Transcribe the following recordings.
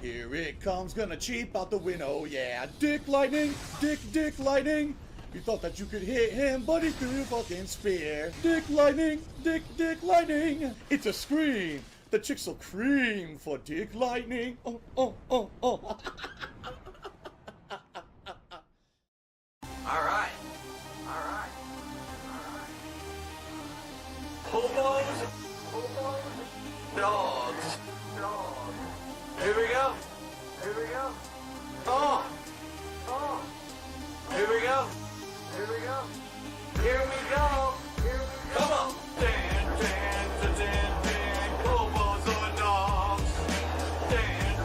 Here it comes, gonna cheap out the window, yeah. Dick lightning, dick lightning. You thought that you could hit him, but he threw you fucking spear. Dick lightning, dick lightning. It's a scream. The chicks will cream for dick lightning. Oh. Alright. Hobos. Dogs. Here we go. Oh. Here we go. Come on. Dan. Hobos or dogs. Dan.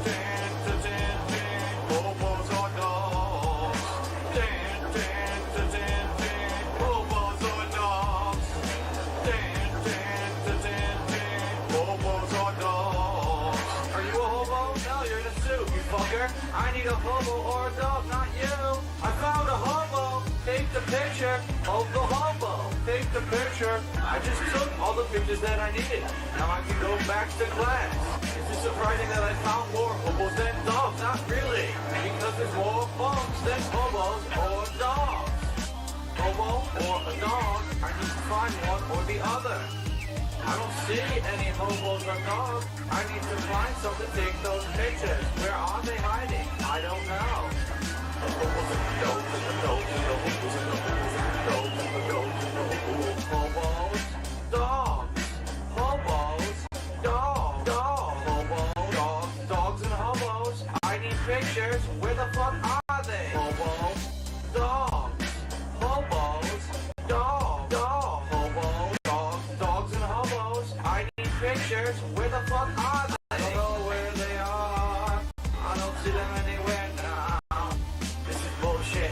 Hobos or dogs. Dan. Hobos or dogs. Dan. Hobos or dogs. Are you a hobo? No, you're in a suit, you fucker. I need a hobo or a dog, not you. I found a hobo. Take the picture of the hobo. Take the picture. I just took all the pictures that I needed. Now I can go back to class. Is it surprising that I found more hobos than dogs? Not really. Because there's more punks than hobos or dogs. Hobo or a dog. I need to find one or the other. I don't see any hobos or dogs. I need to find some to take those pictures. Where are they hiding? I don't know. Hobos, dogs, dogs and hobos. I need pictures. Where the fuck are they? Hobos, dogs, dogs and hobos. I need pictures. Where the fuck are they? I don't know where they are. I don't see them anywhere now. This is bullshit.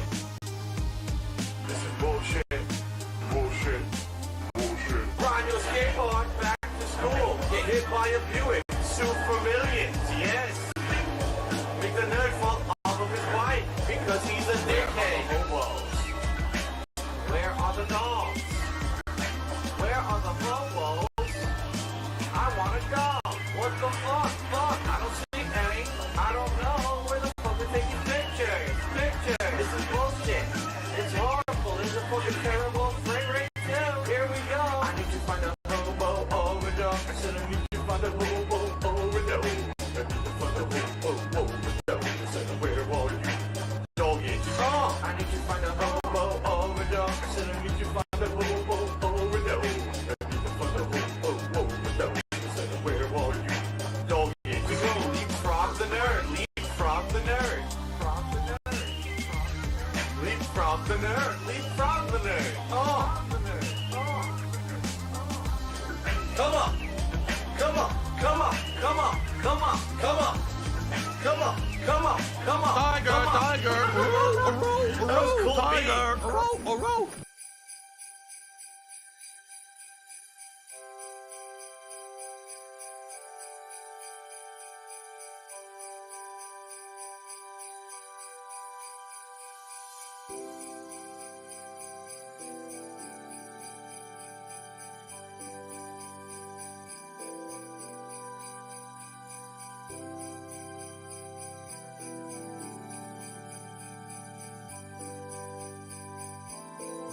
Ride your skateboard back to school. Get hit by a Buick. Sue for millions. Yes. Make the nerd fall off of his bike because he's a dickhead. Hobos. Where are the dogs? Where are the hobos? I want a dog. What the fuck? I don't see any. I don't know where the fuck they're taking pictures. This is bullshit. It's horrible. It's a fucking terrible frame rate too. Here we go. I need to find a hobo or a dog. I said I need to find a hobo or a dog. I need to find a hobo or a dog. I said where are you? Doggies. Oh, I need to find a hobo or a dog. I said I need to find a hobo or a dog. I need to find a hobo or a dog. I said where are you? Doggies. We go leapfrog the nerd. Leapfrog the nerd. Oh. Come on. Tiger. That was cool. Tiger. Thank you.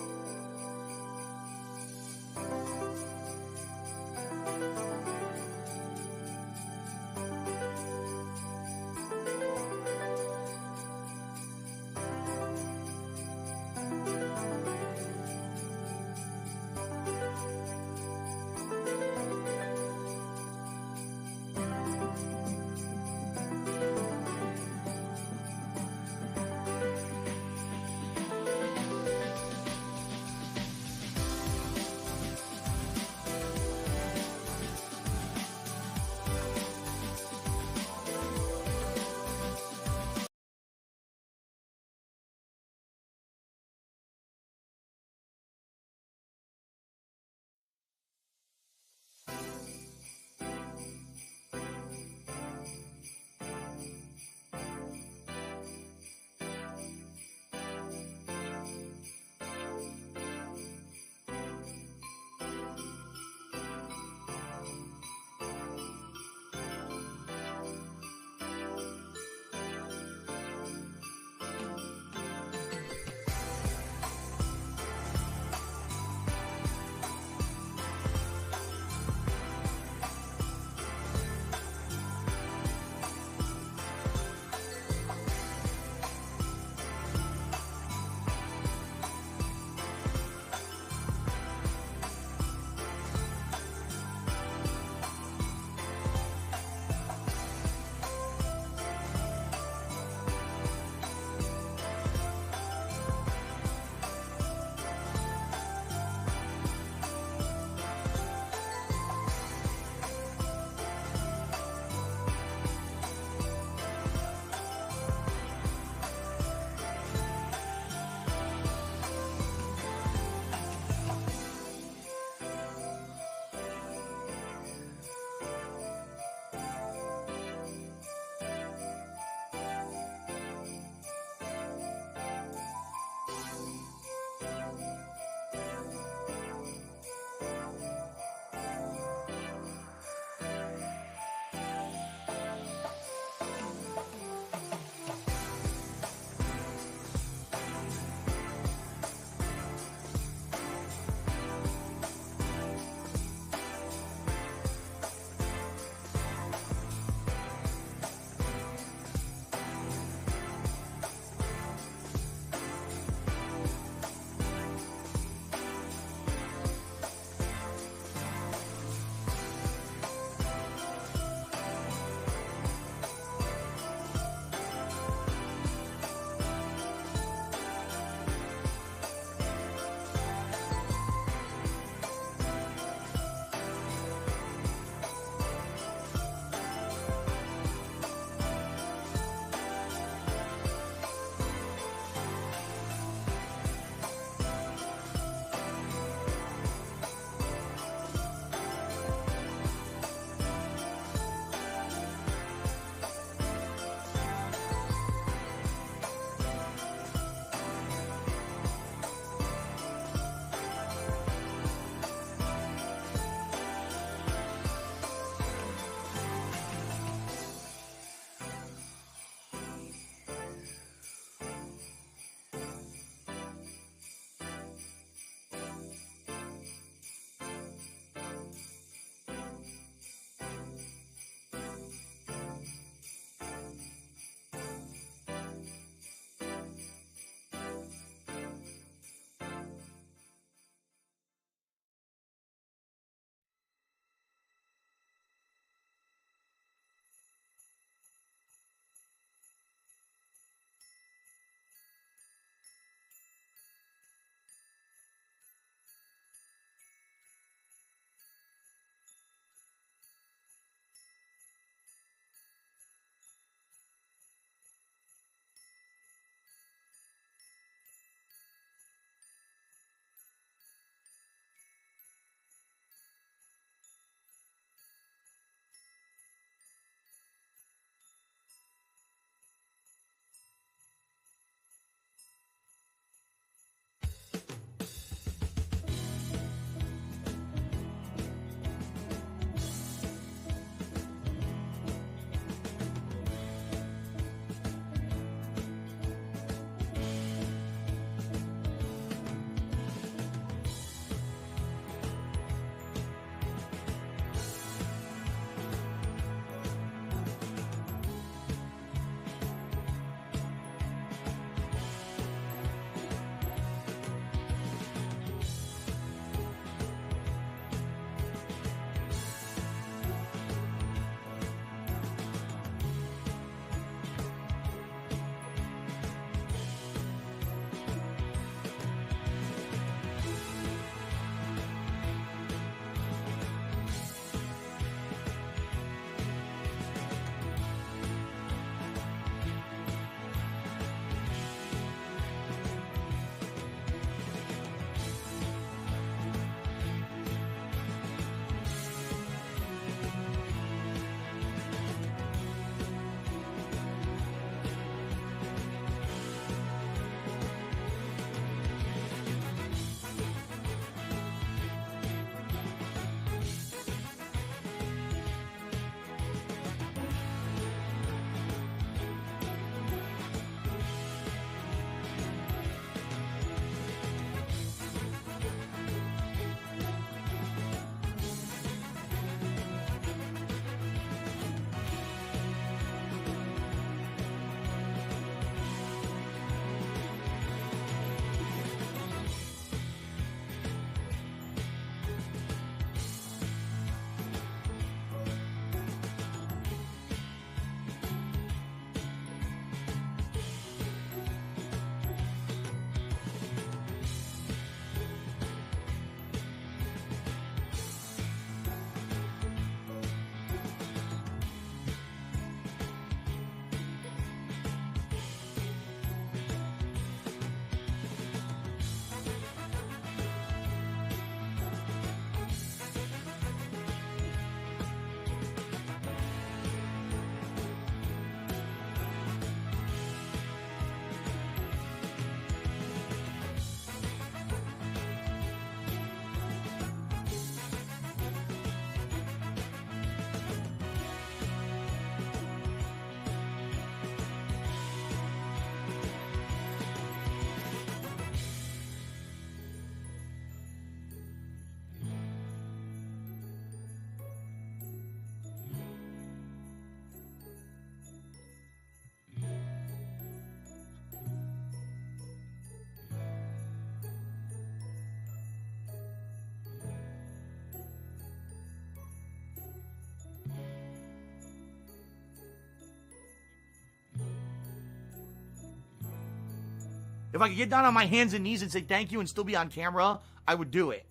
If I could get down on my hands and knees and say thank you and still be on camera, I would do it.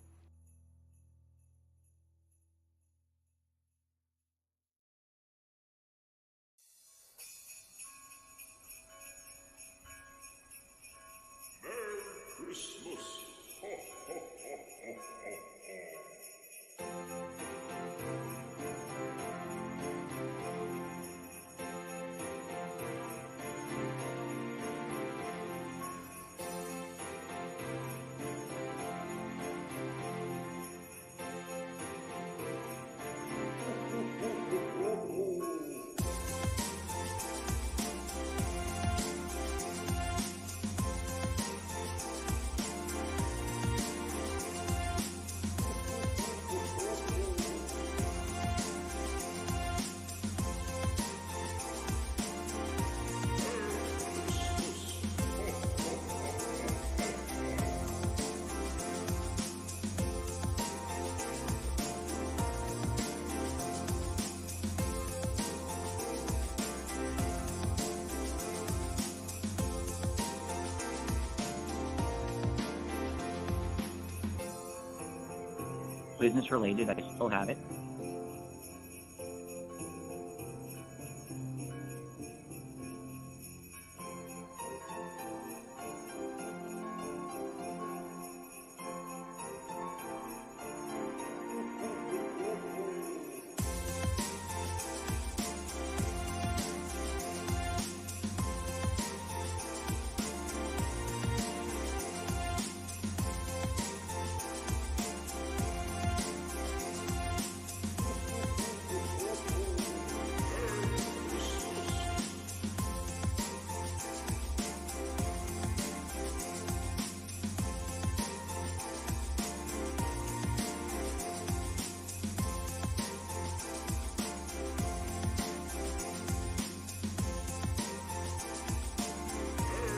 Business related, I still have it.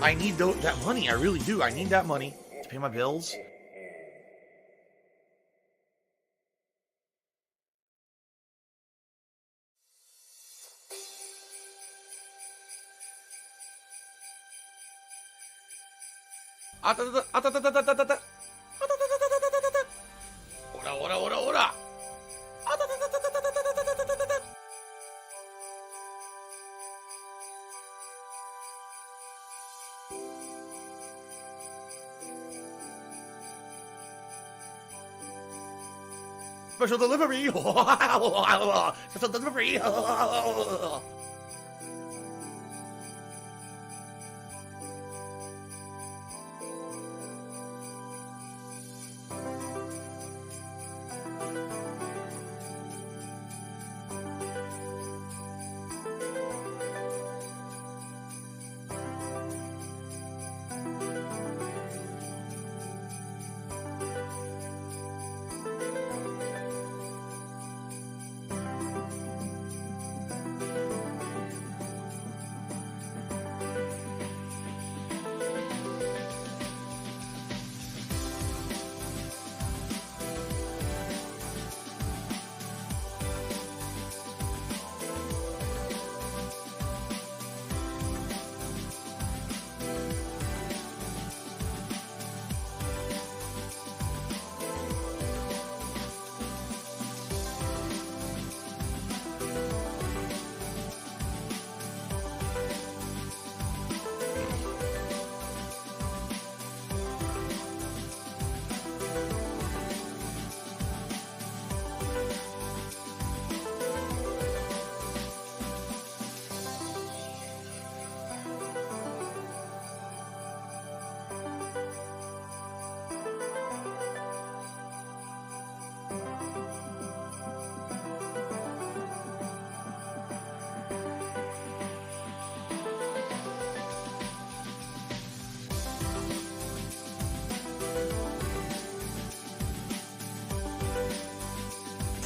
I need that money. I really do. I need that money to pay my bills. Ora. Special delivery! Special delivery!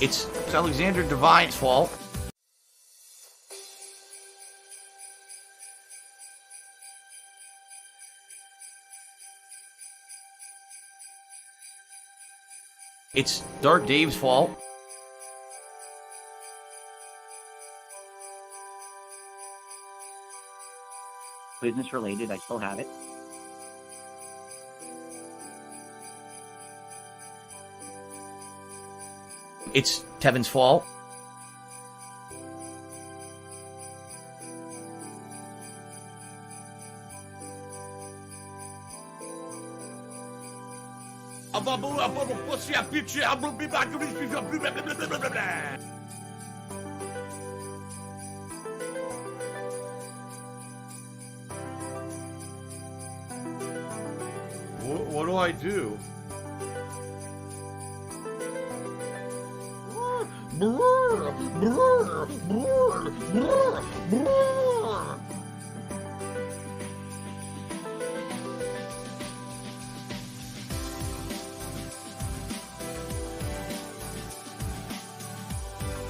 It's Alexander Devine's fault. It's DarkDave's fault. Business related, I still have it. it's Tevin's fault. What do I do?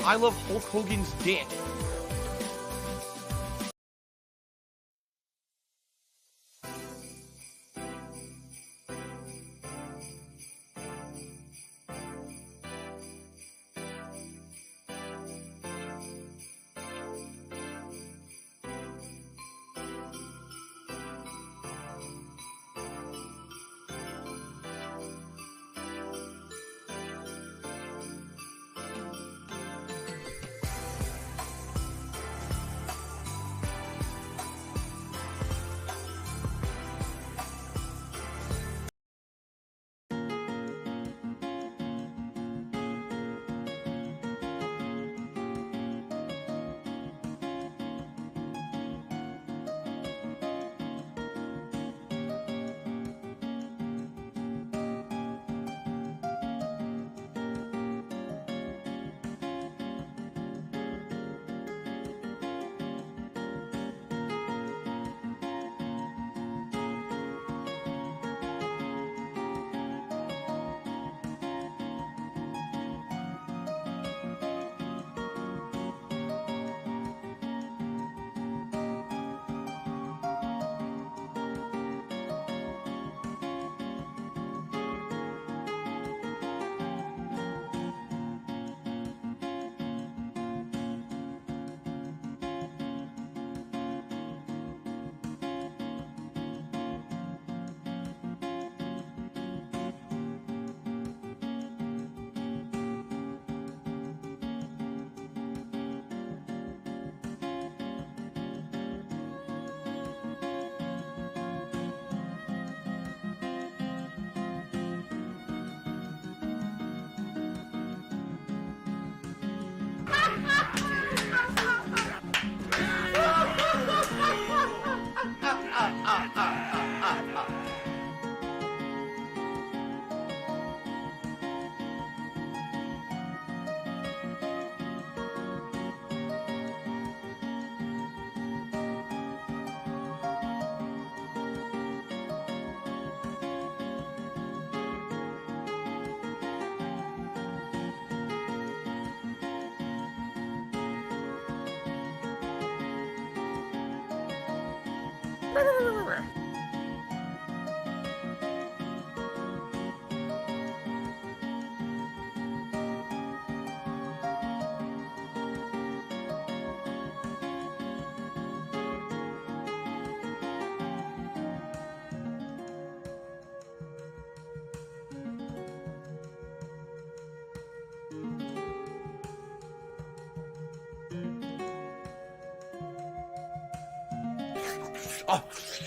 I love Hulk Hogan's dick.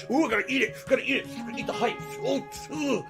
Ooh, I gotta eat it. Gotta eat it. Gotta eat the hype. Oh,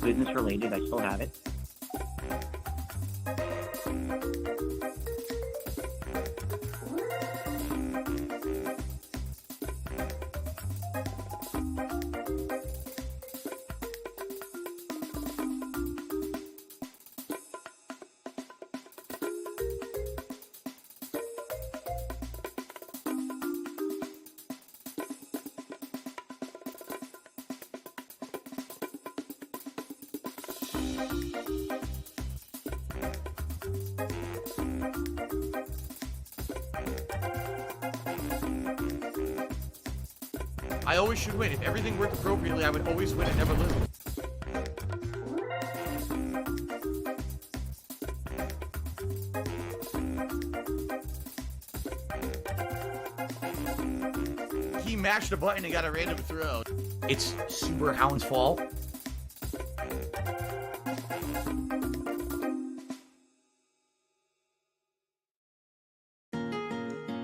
business related. I still have it. I always should win. If everything worked appropriately, I would always win and never lose. He mashed a button and got a random throw. It's Super Hound's fault.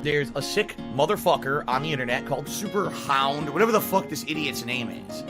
There's a sick motherfucker on the internet called Super Hound, whatever the fuck this idiot's name is.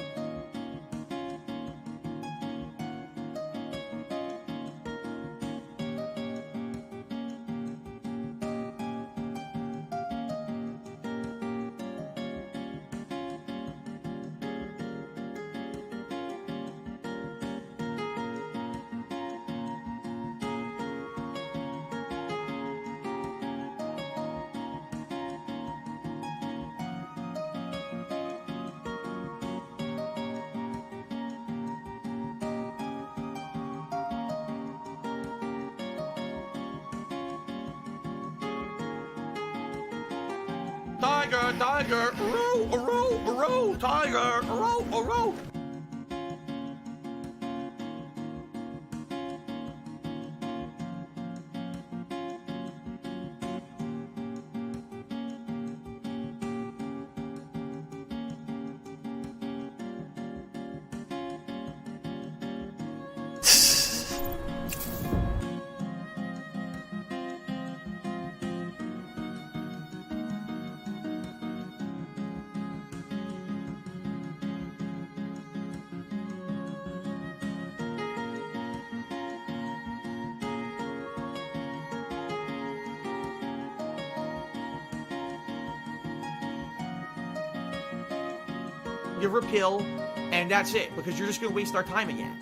Tiger, tiger, row, row, row, tiger, row, row. Give her a pill, and that's it, because you're just gonna waste our time again.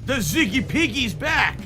The Ziggy Piggy's back!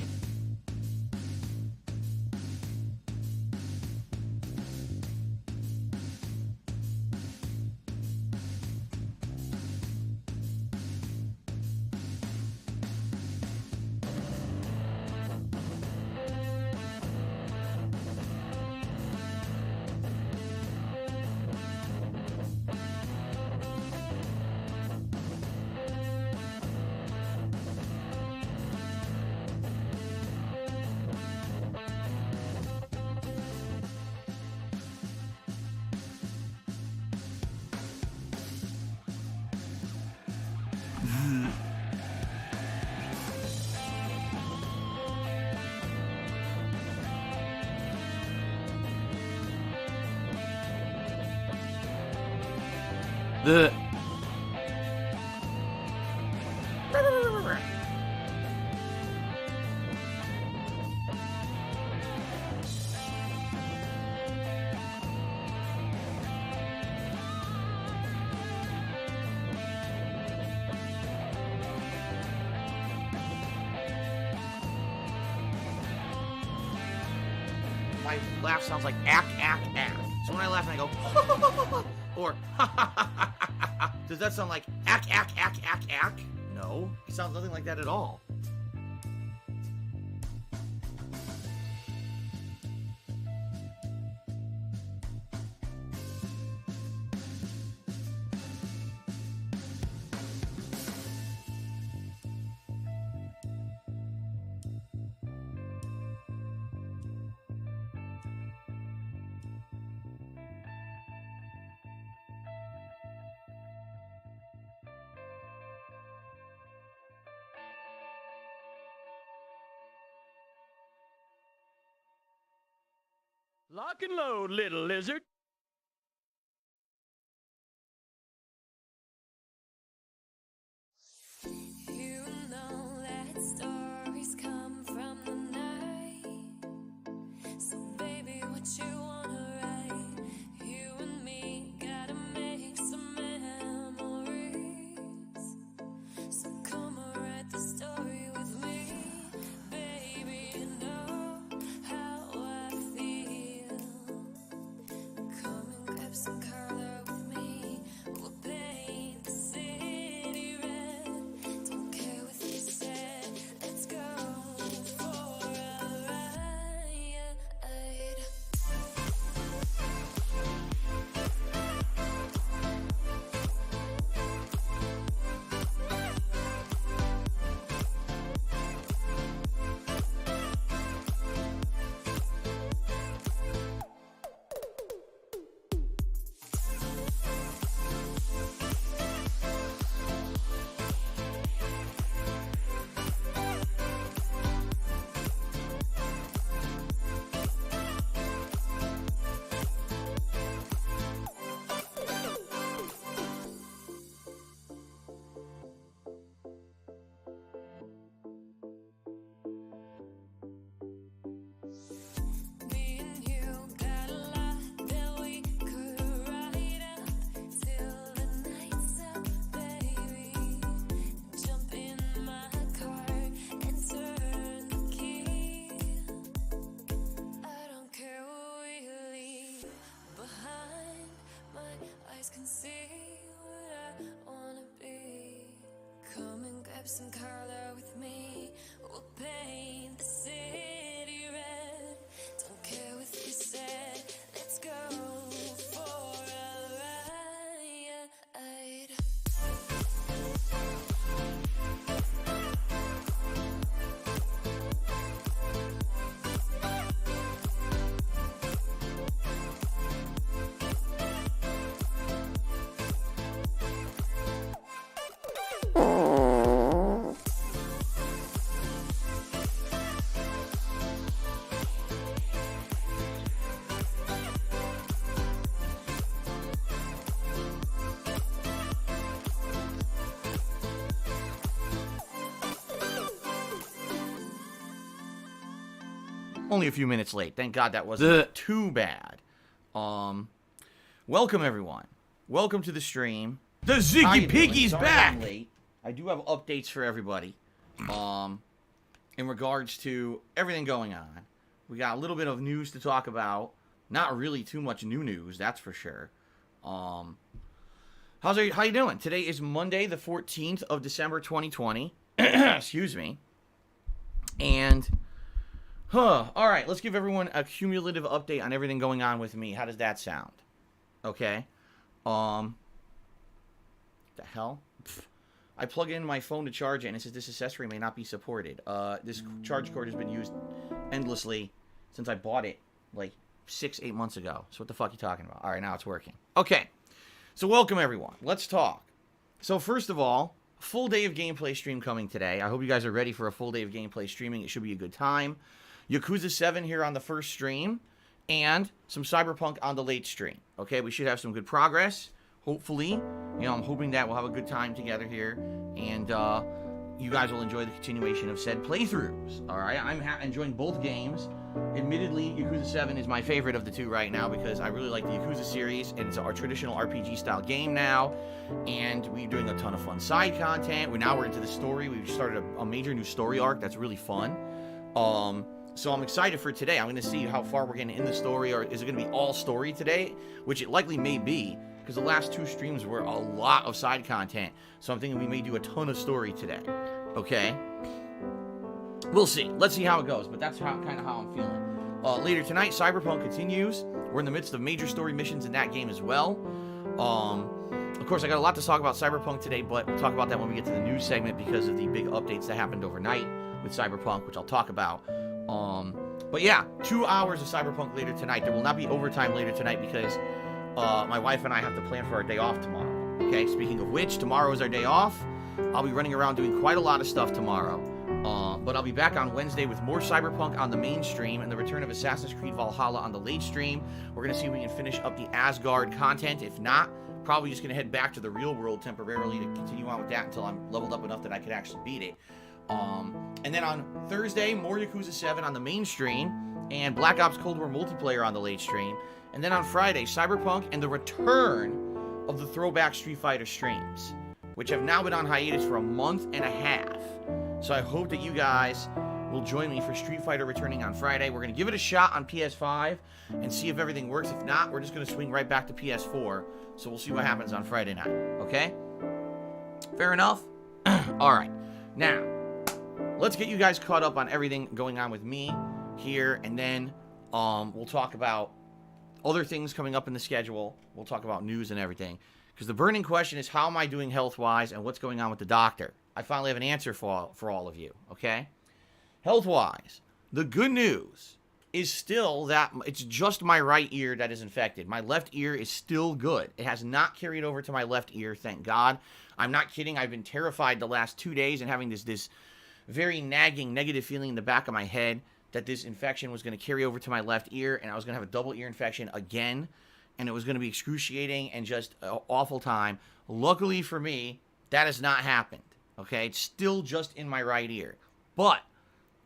The my laugh sounds like ack, ack, ack. So when I laugh, I go, or does that sound like ack, ack, ack, ack, ack? No, it sounds nothing like that at all. Lock and load, little lizard. You know that stories come from the night. So baby, what you wanna write? You and me gotta make some memories. So come and write the story with me. Baby, you know how I feel. Come and grab some color with me. We'll paint the city red. Don't care what you said. Let's go for a ride. Me and you got a lot that we could write up till the night's up, baby. Jump in my car and turn the key. I don't care what we leave behind. My eyes can see what I wanna be. Come and grab some color with me. We'll paint the city red. Don't care what you said. Let's go for a ride. Only a few minutes late. Thank God that wasn't too bad. Welcome everyone. Welcome to the stream. The How you Ziggy doing? Piggy's Sorry back! I'm late. I do have updates for everybody. In regards to everything going on. We got a little bit of news to talk about. Not really too much new news, that's for sure. How you doing? Today is Monday, the 14th of December, 2020. Excuse me. And all right, let's give everyone a cumulative update on everything going on with me. How does that sound? Okay. The hell? Pfft. I plug in my phone to charge it, and it says this accessory may not be supported. This charge cord has been used endlessly since I bought it like 6-8 months ago. So what the fuck are you talking about? All right, now it's working. Okay. So welcome everyone. Let's talk. So first of all, full day of gameplay stream coming today. I hope you guys are ready for a full day of gameplay streaming. It should be a good time. Yakuza 7 here on the first stream, and some Cyberpunk on the late stream. Okay, we should have some good progress. Hopefully, you know, I'm hoping that we'll have a good time together here, and you guys will enjoy the continuation of said playthroughs. All right, I'm enjoying both games. Admittedly, Yakuza 7 is my favorite of the two right now because I really like the Yakuza series, and it's our traditional RPG style game now, and we're doing a ton of fun side content. We're into the story. We've started a major new story arc that's really fun. So I'm excited for today. I'm going to see how far we're getting in the story, or is it going to be all story today, which it likely may be, because the last two streams were a lot of side content. So I'm thinking we may do a ton of story today. Okay? We'll see. Let's see how it goes, but that's kind of how I'm feeling. Later tonight, Cyberpunk continues. We're in the midst of major story missions in that game as well. Of course, I got a lot to talk about Cyberpunk today, but we'll talk about that when we get to the news segment because of the big updates that happened overnight with Cyberpunk, which I'll talk about. But yeah, 2 hours of Cyberpunk later tonight. There will not be overtime later tonight because my wife and I have to plan for our day off tomorrow. Okay, speaking of which, tomorrow is our day off. I'll be running around doing quite a lot of stuff tomorrow. But I'll be back on Wednesday with more Cyberpunk on the main stream and the return of Assassin's Creed Valhalla on the late stream. We're going to see if we can finish up the Asgard content. If not, probably just going to head back to the real world temporarily to continue on with that until I'm leveled up enough that I could actually beat it. And then on Thursday, more Yakuza 7 on the main stream and Black Ops Cold War multiplayer on the late stream. And then on Friday, Cyberpunk and the return of the throwback Street Fighter streams, which have now been on hiatus for a month and a half. So I hope that you guys will join me for Street Fighter returning on Friday. We're going to give it a shot on PS5 and see if everything works. If not, we're just going to swing right back to PS4. So we'll see what happens on Friday night. Okay? Fair enough? All right. Now, let's get you guys caught up on everything going on with me here. And then we'll talk about other things coming up in the schedule. We'll talk about news and everything. Because the burning question is, how am I doing health-wise and what's going on with the doctor? I finally have an answer for all of you, okay? Health-wise, the good news is still that it's just my right ear that is infected. My left ear is still good. It has not carried over to my left ear, thank God. I'm not kidding. I've been terrified the last 2 days and having this very nagging negative feeling in the back of my head that this infection was going to carry over to my left ear and I was going to have a double ear infection again. And it was going to be excruciating and just an awful time. Luckily for me, that has not happened. Okay, it's still just in my right ear. But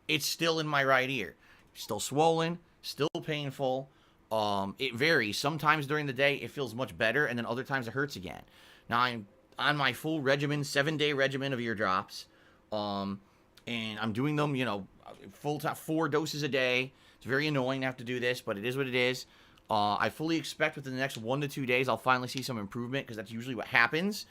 it's still in my right ear. Still swollen, still painful. It varies. Sometimes during the day, it feels much better, and then other times it hurts again. Now, I'm on my full regimen, 7-day regimen of ear drops. And I'm doing them, full time, 4 doses a day. It's very annoying to have to do this, but it is what it is. I fully expect within the next 1 to 2 days, I'll finally see some improvement, because that's usually what happens.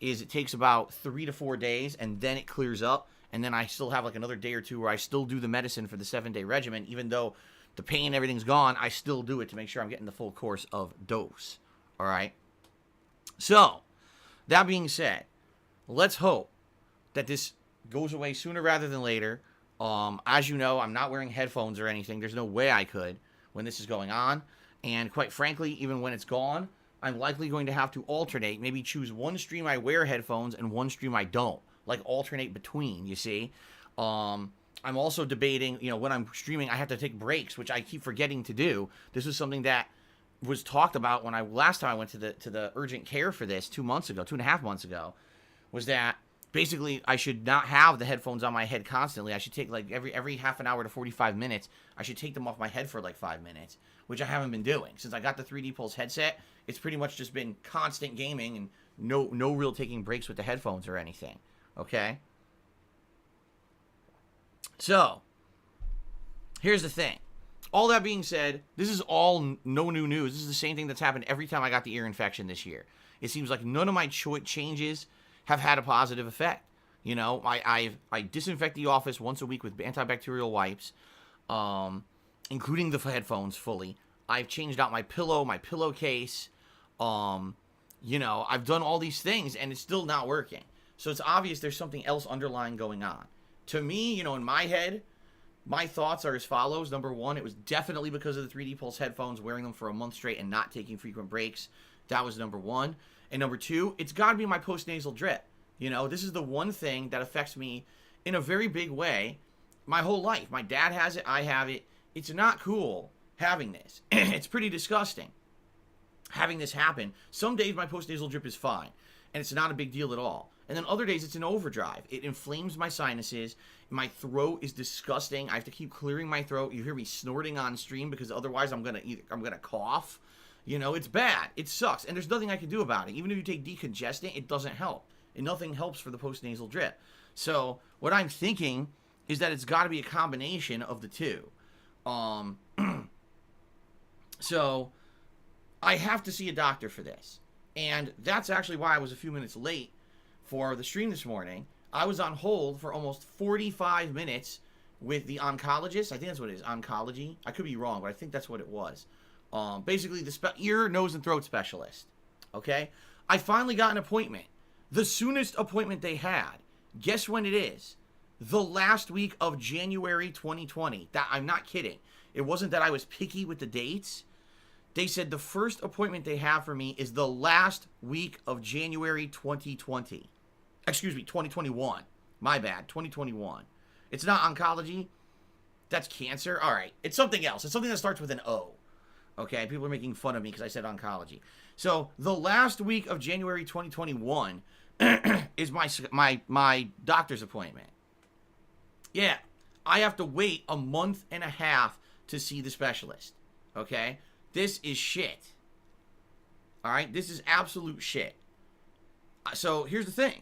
Is it takes about 3 to 4 days, and then it clears up, and then I still have like another day or two where I still do the medicine for the 7-day regimen, even though the pain, everything's gone, I still do it to make sure I'm getting the full course of dose. All right? So, that being said, let's hope that this goes away sooner rather than later. As you know, I'm not wearing headphones or anything. There's no way I could when this is going on, and quite frankly, even when it's gone, I'm likely going to have to alternate, maybe choose one stream I wear headphones and one stream I don't, like alternate between, you see. I'm also debating, when I'm streaming, I have to take breaks, which I keep forgetting to do. This is something that was talked about when last time I went to the urgent care for this 2.5 months ago, was that basically I should not have the headphones on my head constantly. I should take like every half an hour to 45 minutes, I should take them off my head for like 5 minutes, which I haven't been doing. Since I got the 3D Pulse headset, it's pretty much just been constant gaming and no real taking breaks with the headphones or anything. Okay? So, here's the thing. All that being said, this is all no new news. This is the same thing that's happened every time I got the ear infection this year. It seems like none of my changes have had a positive effect. I disinfect the office once a week with antibacterial wipes, including the headphones fully. I've changed out my pillowcase. I've done all these things, and it's still not working. So it's obvious there's something else underlying going on. To me, in my head, my thoughts are as follows. Number one, it was definitely because of the 3D Pulse headphones, wearing them for a month straight and not taking frequent breaks. That was number one. And number two, it's got to be my post-nasal drip. This is the one thing that affects me in a very big way my whole life. My dad has it. I have it. It's not cool having this. It's pretty disgusting having this happen. Some days my post-nasal drip is fine, and it's not a big deal at all. And then other days it's an overdrive. It inflames my sinuses. My throat is disgusting. I have to keep clearing my throat. You hear me snorting on stream because otherwise I'm gonna cough. It's bad. It sucks, and there's nothing I can do about it. Even if you take decongestant, it doesn't help. And nothing helps for the post-nasal drip. So what I'm thinking is that it's got to be a combination of the two. So I have to see a doctor for this. And that's actually why I was a few minutes late for the stream this morning. I was on hold for almost 45 minutes with the oncologist. I think that's what it is, oncology. I could be wrong, but I think that's what it was. Basically, the ear, nose, and throat specialist. Okay? I finally got an appointment. The soonest appointment they had. Guess when it is? The last week of January 2020. I'm not kidding. It wasn't that I was picky with the dates. They said the first appointment they have for me is the last week of January 2020. Excuse me, 2021. My bad, 2021. It's not oncology. That's cancer. All right. It's something else. It's something that starts with an O. Okay? People are making fun of me because I said oncology. So the last week of January 2021 is my doctor's appointment. Yeah. I have to wait a month and a half to see the specialist. Okay? This is shit. All right? This is absolute shit. So here's the thing.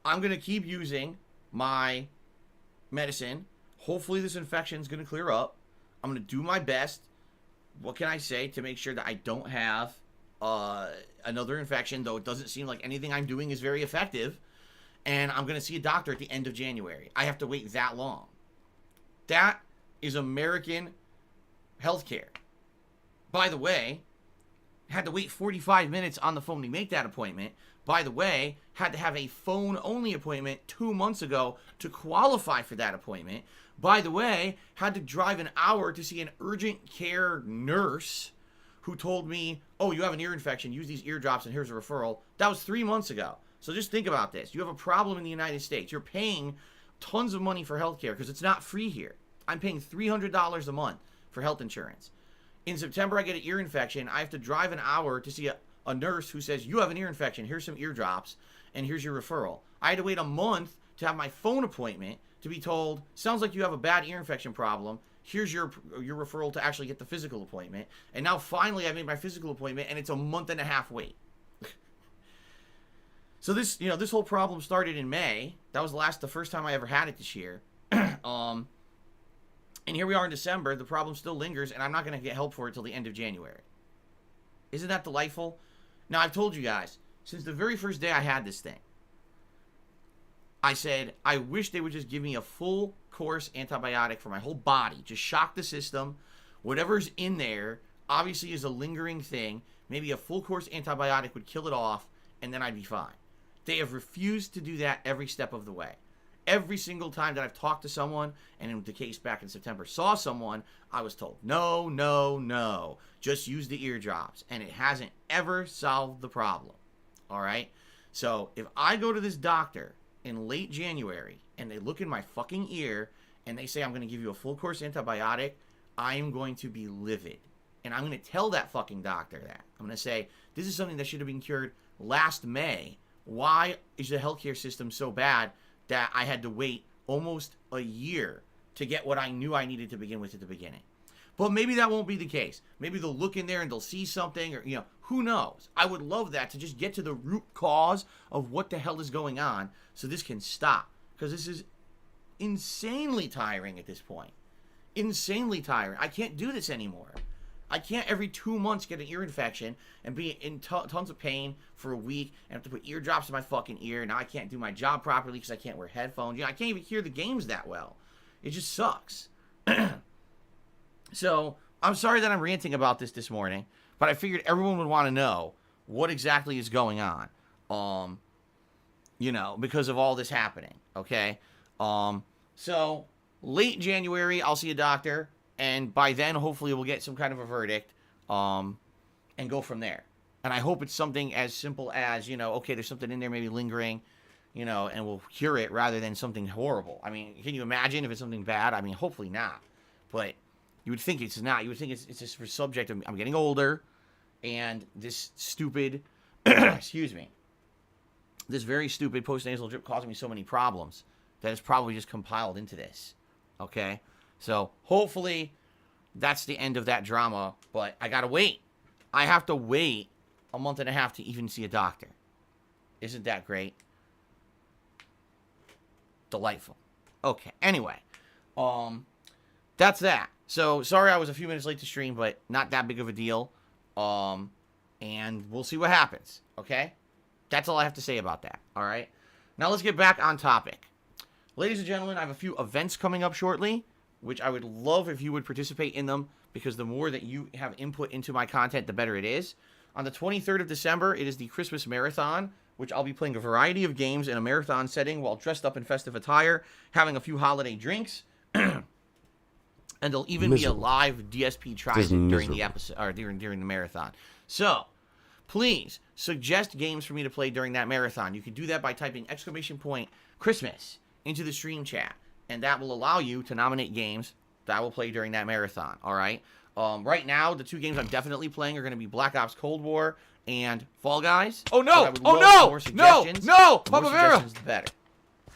I'm going to keep using my medicine. Hopefully this infection is going to clear up. I'm going to do my best. What can I say to make sure that I don't have another infection, though it doesn't seem like anything I'm doing is very effective. And I'm going to see a doctor at the end of January. I have to wait that long. That is American healthcare. By the way, had to wait 45 minutes on the phone to make that appointment. By the way, had to have a phone-only appointment 2 months ago to qualify for that appointment. By the way, had to drive an hour to see an urgent care nurse who told me, oh, you have an ear infection, use these ear drops and here's a referral. That was 3 months ago. So just think about this. You have a problem in the United States. You're paying tons of money for healthcare because it's not free here. I'm paying $300 a month for health insurance. In September, I get an ear infection. I have to drive an hour to see a nurse who says, you have an ear infection, here's some ear drops, and here's your referral. I had to wait a month to have my phone appointment to be told, sounds like you have a bad ear infection problem, here's your referral to actually get the physical appointment. And now finally I made my physical appointment, and it's a month and a half wait. So this whole problem started in May. That was the first time I ever had it this year. And here we are in December. The problem still lingers, and I'm not going to get help for it till the end of January. Isn't that delightful? Now, I've told you guys, since the very first day I had this thing, I said, I wish they would just give me a full course antibiotic for my whole body. Just shock the system. Whatever's in there, obviously, is a lingering thing. Maybe a full course antibiotic would kill it off, and then I'd be fine. They have refused to do that every step of the way. Every single time that I've talked to someone, and in the case back in September, saw someone, I was told, no, no, no. Just use the ear drops. And it hasn't ever solved the problem. All right? So if I go to this doctor in late January, and they look in my fucking ear, and they say, I'm going to give you a full course antibiotic, I am going to be livid. And I'm going to tell that fucking doctor that. I'm going to say, this is something that should have been cured last May. Why is the healthcare system so bad that I had to wait almost a year to get what I knew I needed to begin with at the beginning? But maybe that won't be the case. Maybe they'll look in there and they'll see something, or, who knows? I would love that, to just get to the root cause of what the hell is going on so this can stop. Because this is insanely tiring at this point. Insanely tiring. I can't do this anymore. I can't every 2 months get an ear infection and be in tons of pain for a week and have to put eardrops in my fucking ear. Now I can't do my job properly because I can't wear headphones. I can't even hear the games that well. It just sucks. So I'm sorry that I'm ranting about this morning, but I figured everyone would want to know what exactly is going on. Because of all this happening. Okay. So late January, I'll see a doctor. And by then, hopefully, we'll get some kind of a verdict and go from there. And I hope it's something as simple as, okay, there's something in there maybe lingering, and we'll cure it rather than something horrible. I mean, can you imagine if it's something bad? I mean, hopefully not. But you would think it's not. You would think it's just for subject of, I'm getting older, and this stupid, excuse me, this very stupid postnasal drip causing me so many problems that it's probably just compiled into this. Okay? So, hopefully, that's the end of that drama, but I gotta wait. I have to wait a month and a half to even see a doctor. Isn't that great? Delightful. Okay, anyway. That's that. So, sorry I was a few minutes late to stream, but not that big of a deal. And we'll see what happens, okay? That's all I have to say about that, alright? Now, let's get back on topic. Ladies and gentlemen, I have a few events coming up shortly, which I would love if you would participate in them, because the more that you have input into my content, the better it is. On the 23rd of December, it is the Christmas Marathon, which I'll be playing a variety of games in a marathon setting while dressed up in festive attire, having a few holiday drinks, and there'll even be a live DSP try-in during the episode, or during the marathon. So, please suggest games for me to play during that marathon. You can do that by typing !Christmas into the stream chat. and that will allow you to nominate games that I will play during that marathon. All right. Right now, the 2 games I'm definitely playing are going to be Black Ops Cold War and Fall Guys. Oh But I no! would Oh love no! more No! suggestions. No! The more Papa Vera! suggestions, the better.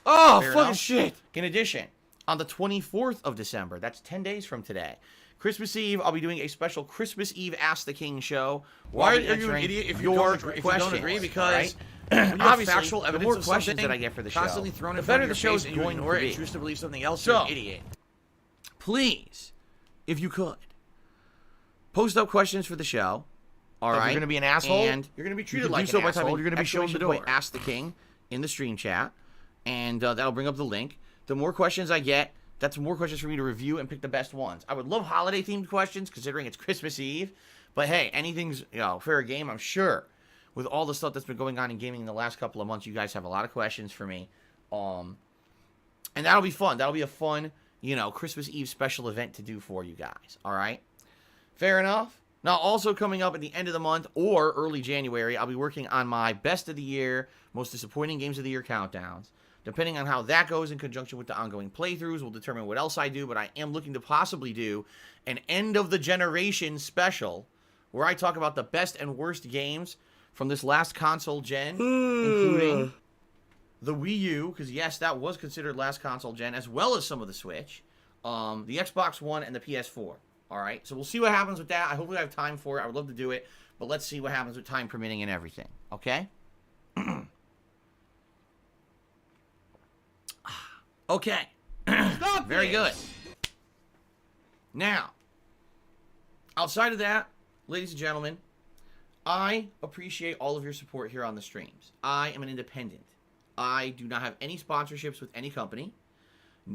Oh, Fair fucking enough. shit! In addition, on the 24th of December, that's 10 days from today, Christmas Eve, I'll be doing a special Christmas Eve Ask the King show. where Why I'll are be you an answering idiot if you your don't agree? If you questions, don't agree, all because right? when you have Obviously, factual the evidence more of questions something that I get for the show, constantly thrown the in front better of the your show's face and you going ignore to it be. and choose to believe something else, So- you're an idiot. Please, if you could, post up questions for the show. All If right, you're gonna be an asshole, and you're gonna be you treated can like do so an by asshole. typing You're gonna be shown the exclamation point, door. Ask the King in the stream chat, and that'll bring up the link. The more questions I get, that's more questions for me to review and pick the best ones. I would love holiday themed questions, considering it's Christmas Eve. But hey, anything's fair game. I'm sure with all the stuff that's been going on in gaming in the last couple of months, you guys have a lot of questions for me. And that'll be fun. That'll be a fun, Christmas Eve special event to do for you guys. All right. Fair enough. Now, also coming up at the end of the month or early January, I'll be working on my best of the year, most disappointing games of the year countdowns. Depending on how that goes in conjunction with the ongoing playthroughs, will determine what else I do, but I am looking to possibly do an end of the generation special where I talk about the best and worst games from this last console gen, including the Wii U, because yes, that was considered last console gen, as well as some of the Switch, the Xbox One, and the PS4. All right, so we'll see what happens with that. I hopefully have time for it. I would love to do it, but let's see what happens with time permitting and everything. Okay? Okay. Very good. Now, outside of that, ladies and gentlemen, I appreciate all of your support here on the streams. I am an independent. I do not have any sponsorships with any company.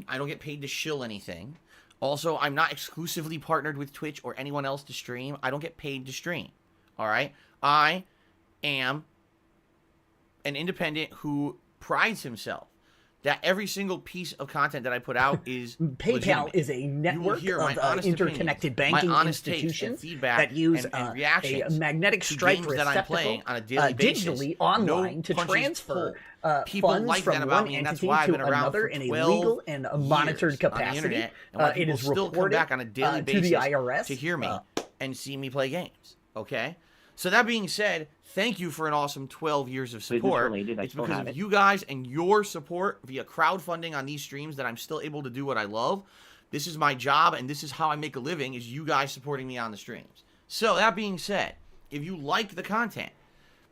I don't get paid to shill anything. Also, I'm not exclusively partnered with Twitch or anyone else to stream. I don't get paid to stream. All right? I am an independent who prides himself that every single piece of content that I put out is PayPal legitimate. is a You will network hear my of honest interconnected opinions, banking my honest takes and institutions feedback that use and a reactions magnetic to stripe games that I'm receptacle playing on a daily basis. digitally online No to punches transfer pulled. People funds like from that about one me, and that's entity why I've to been around another for in a 12 legal and a monitored years on the capacity. internet, and why It people is still come reported back on a daily to basis the IRS to hear me and see me play games. Okay? So that being said, thank you for an awesome 12 years of support. related, I It's still because have of it. you guys and your support via crowdfunding on these streams that I'm still able to do what I love. This is my job, and this is how I make a living, is you guys supporting me on the streams. So that being said, if you like the content,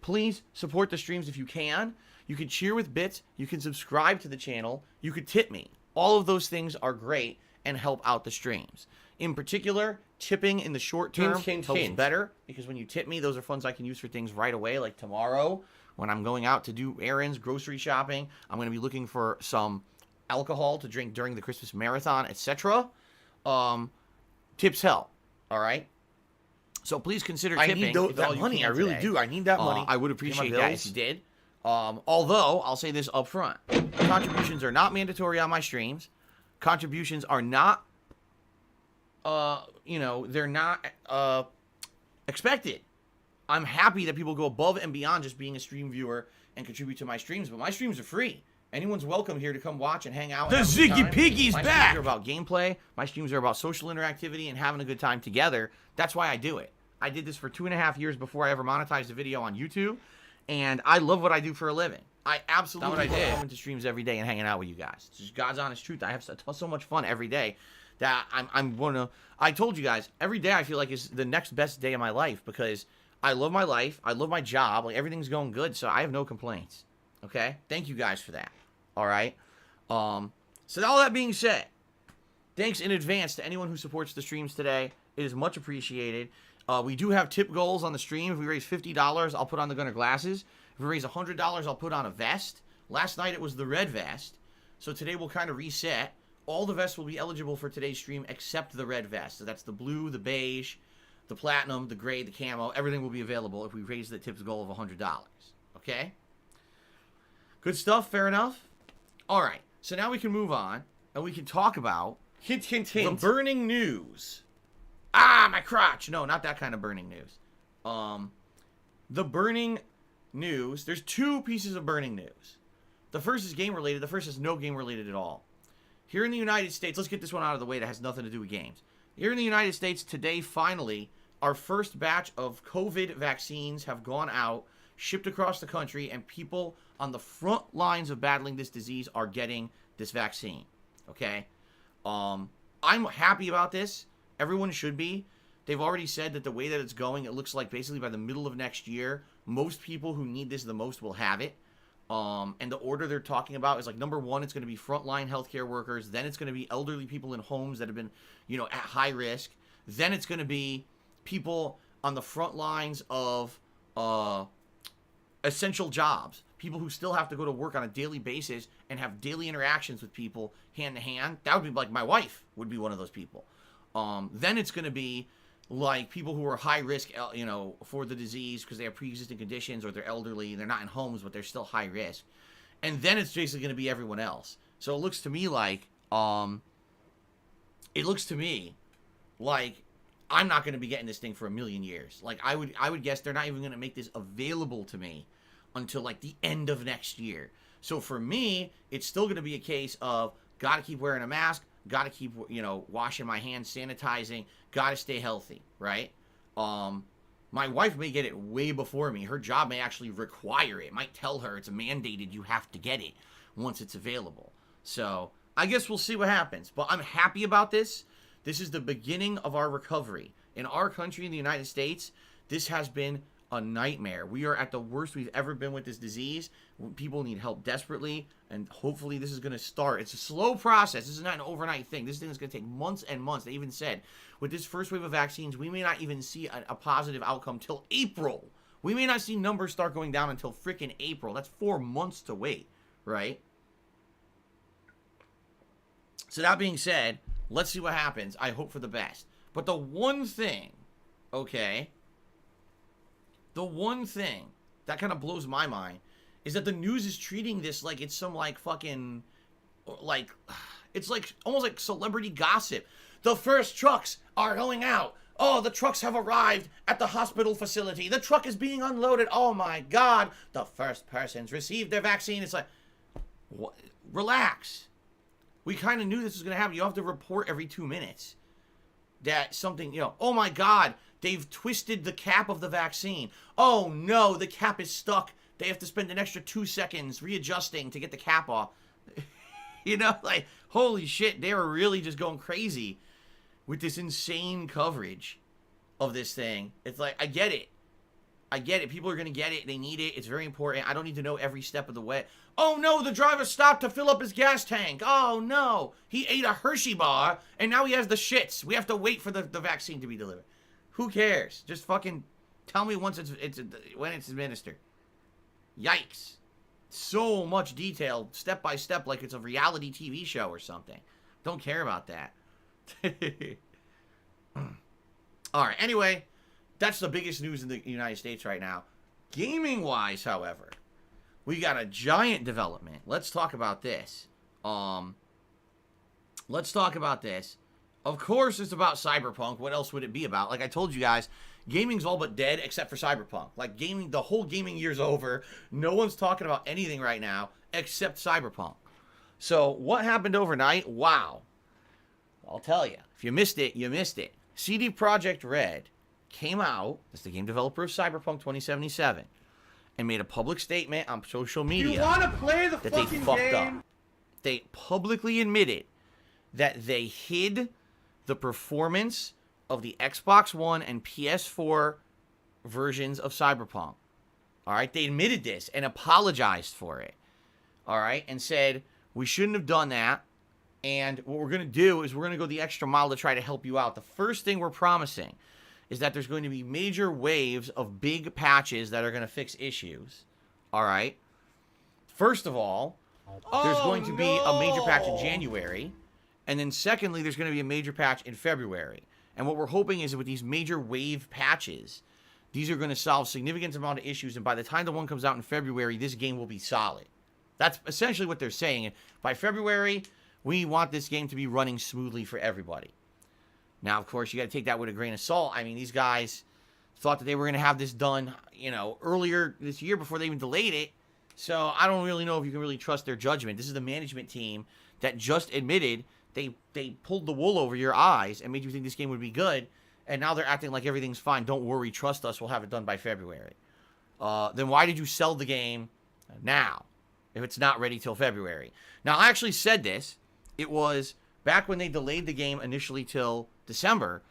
please support the streams if you can. You can cheer with bits. You can subscribe to the channel. You could tip me. All of those things are great and help out the streams. In particular, tipping in the short term Hint, helps hint. better, because when you tip me, those are funds I can use for things right away, like tomorrow when I'm going out to do errands, grocery shopping. I'm going to be looking for some alcohol to drink during the Christmas marathon, etc. Tips help, all right? So please consider I tipping. need if all that you money. can I really today. do. I need that money. I would Pay my appreciate that if bills. you did. Although, I'll say this up front. Contributions are not mandatory on my streams. Contributions are not, they're not expected. I'm happy that people go above and beyond just being a stream viewer and contribute to my streams, but my streams are free. Anyone's welcome here to come watch and hang out. The and have a good Ziggy time. Piggy's My back! streams are about gameplay. My streams are about social interactivity and having a good time together. That's why I do it. I did this for 2.5 years before I ever monetized a video on YouTube, and I love what I do for a living. I absolutely That's what I love did. coming to streams every day and hanging out with you guys. It's just God's honest truth. I have so much fun every day that I told you guys, every day I feel like is the next best day of my life, because I love my life. I love my job. Like, everything's going good, so I have no complaints. Okay? Thank you guys for that. All right? So all that being said, thanks in advance to anyone who supports the streams today. It is much appreciated. We do have tip goals on the stream. If we raise $50, I'll put on the Gunner glasses. If we raise $100, I'll put on a vest. Last night it was the red vest, so today we'll kind of reset. All the vests will be eligible for today's stream except the red vest. So that's the blue, the beige, the platinum, the gray, the camo. Everything will be available if we raise the tips goal of $100. Okay? Good stuff. Fair enough? All right. So now we can move on, and we can talk about Hint, hint, the hint. burning news. Ah, my crotch. No, not that kind of burning news. The burning news. There's two pieces of burning news. The first is game related. The first is no game related at all. Here in the United States, let's get this one out of the way that has nothing to do with games. Here in the United States today, finally, our first batch of COVID vaccines have gone out, shipped across the country, and people on the front lines of battling this disease are getting this vaccine. Okay? I'm happy about this. Everyone should be. They've already said that the way that it's going, it looks like basically by the middle of next year, most people who need this the most will have it. And the order they're talking about is like, number one, it's going to be frontline healthcare workers. Then it's going to be elderly people in homes that have been, at high risk. Then it's going to be people on the front lines of essential jobs. People who still have to go to work on a daily basis and have daily interactions with people hand to hand. That would be like my wife would be one of those people. Then it's going to be like people who are high risk, for the disease because they have pre-existing conditions or they're elderly, they're not in homes, but they're still high risk. And then it's basically going to be everyone else. So it looks to me like, I'm not going to be getting this thing for a million years. Like I would guess they're not even going to make this available to me until like the end of next year. So for me, it's still going to be a case of got to keep wearing a mask, got to keep, washing my hands, sanitizing, got to stay healthy, right? My wife may get it way before me. Her job may actually require it. It might tell her it's mandated you have to get it once it's available. So I guess we'll see what happens. But I'm happy about this. This is the beginning of our recovery. In our country, in the United States, this has been a nightmare. We are at the worst we've ever been with this disease. People need help desperately, and hopefully this is going to start. It's a slow process. This is not an overnight thing. This thing is going to take months and months. They even said, with this first wave of vaccines, we may not even see a positive outcome till April. We may not see numbers start going down until freaking April. That's 4 months to wait, right? So that being said, let's see what happens. I hope for the best. But the one thing, okay, the one thing that kind of blows my mind is that the news is treating this like it's some like fucking, like, it's like almost like celebrity gossip. The first trucks are going out. Oh, the trucks have arrived at the hospital facility. The truck is being unloaded. Oh my God. The first persons received their vaccine. It's like, what? Relax. We kind of knew this was going to happen. You have to report every 2 minutes that something, oh my God, they've twisted the cap of the vaccine. Oh no, the cap is stuck. They have to spend an extra 2 seconds readjusting to get the cap off. Like, holy shit, they were really just going crazy with this insane coverage of this thing. It's like, I get it. I get it. People are going to get it. They need it. It's very important. I don't need to know every step of the way. Oh no, the driver stopped to fill up his gas tank. Oh no, he ate a Hershey bar and now he has the shits. We have to wait for the vaccine to be delivered. Who cares? Just fucking tell me once when it's administered. Yikes. So much detail, step by step, like it's a reality TV show or something. Don't care about that. Alright, anyway, that's the biggest news in the United States right now. Gaming-wise, however, we got a giant development. Let's talk about this. Let's talk about this. Of course, it's about Cyberpunk. What else would it be about? Like I told you guys, gaming's all but dead except for Cyberpunk. Like gaming, the whole gaming year's over. No one's talking about anything right now except Cyberpunk. So what happened overnight? Wow. I'll tell you. If you missed it, you missed it. CD Projekt Red came out, that's the game developer of Cyberpunk 2077, and made a public statement on social media You want to play the that they fucking fucked game? up. They publicly admitted that they hid the performance of the Xbox One and PS4 versions of Cyberpunk. All right, they admitted this and apologized for it. All right, and said, we shouldn't have done that. And what we're going to do is we're going to go the extra mile to try to help you out. The first thing we're promising is that there's going to be major waves of big patches that are going to fix issues. All right. First of all, there's going to be a major patch in January. And then secondly, there's going to be a major patch in February. And what we're hoping is that with these major wave patches, these are going to solve significant amount of issues. And by the time the one comes out in February, this game will be solid. That's essentially what they're saying. By February, we want this game to be running smoothly for everybody. Now, of course, you got to take that with a grain of salt. I mean, these guys thought that they were going to have this done, earlier this year before they even delayed it. So I don't really know if you can really trust their judgment. This is the management team that just admitted they pulled the wool over your eyes and made you think this game would be good, and now they're acting like everything's fine. Don't worry, trust us. We'll have it done by February. Then why did you sell the game now if it's not ready till February? Now, I actually said this. It was back when they delayed the game initially till December,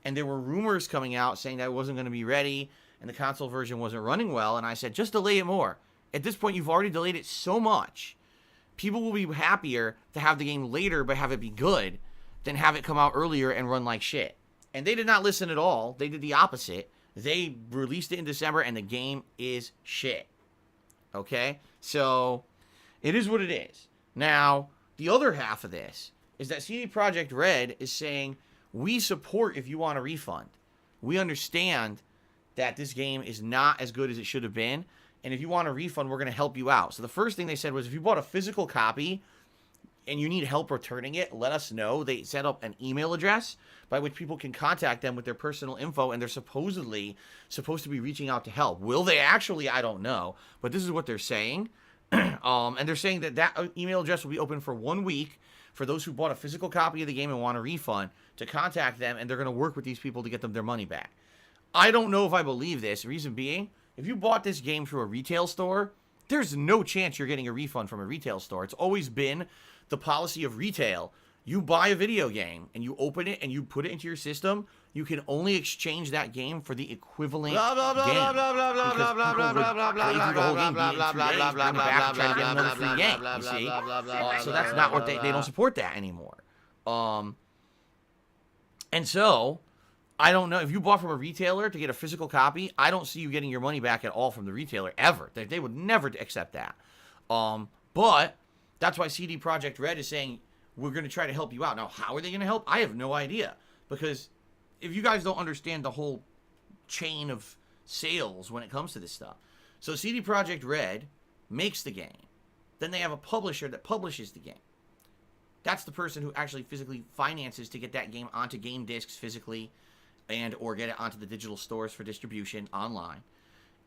and there were rumors coming out saying that it wasn't going to be ready and the console version wasn't running well, and I said, just delay it more. At this point, you've already delayed it so much. People will be happier to have the game later but have it be good than have it come out earlier and run like shit. And they did not listen at all. They did the opposite. They released it in December, and the game is shit. Okay? So, it is what it is. Now, the other half of this is that CD Projekt Red is saying, we support if you want a refund. We understand that this game is not as good as it should have been, and if you want a refund, we're going to help you out. So the first thing they said was, if you bought a physical copy and you need help returning it, let us know. They set up an email address by which people can contact them with their personal info, and they're supposedly supposed to be reaching out to help. Will they actually? I don't know, but this is what they're saying. And they're saying that email address will be open for 1 week for those who bought a physical copy of the game and want a refund to contact them, and they're going to work with these people to get them their money back. I don't know if I believe this. Reason being, if you bought this game through a retail store, there's no chance you're getting a refund from a retail store. It's always been the policy of retail. You buy a video game and you open it and you put it into your system, you can only exchange that game for the equivalent game. Because people would play through the whole game, beat it in 3 days, bring it back and try to get another free game, you see? So that's not what they don't support that anymore. And so, I don't know. If you bought from a retailer to get a physical copy, I don't see you getting your money back at all from the retailer, ever. They would never accept that. But that's why CD Projekt Red is saying, we're going to try to help you out. Now, how are they going to help? I have no idea. Because if you guys don't understand the whole chain of sales when it comes to this stuff. So CD Projekt Red makes the game. Then they have a publisher that publishes the game. That's the person who actually physically finances to get that game onto game discs physically and or get it onto the digital stores for distribution online.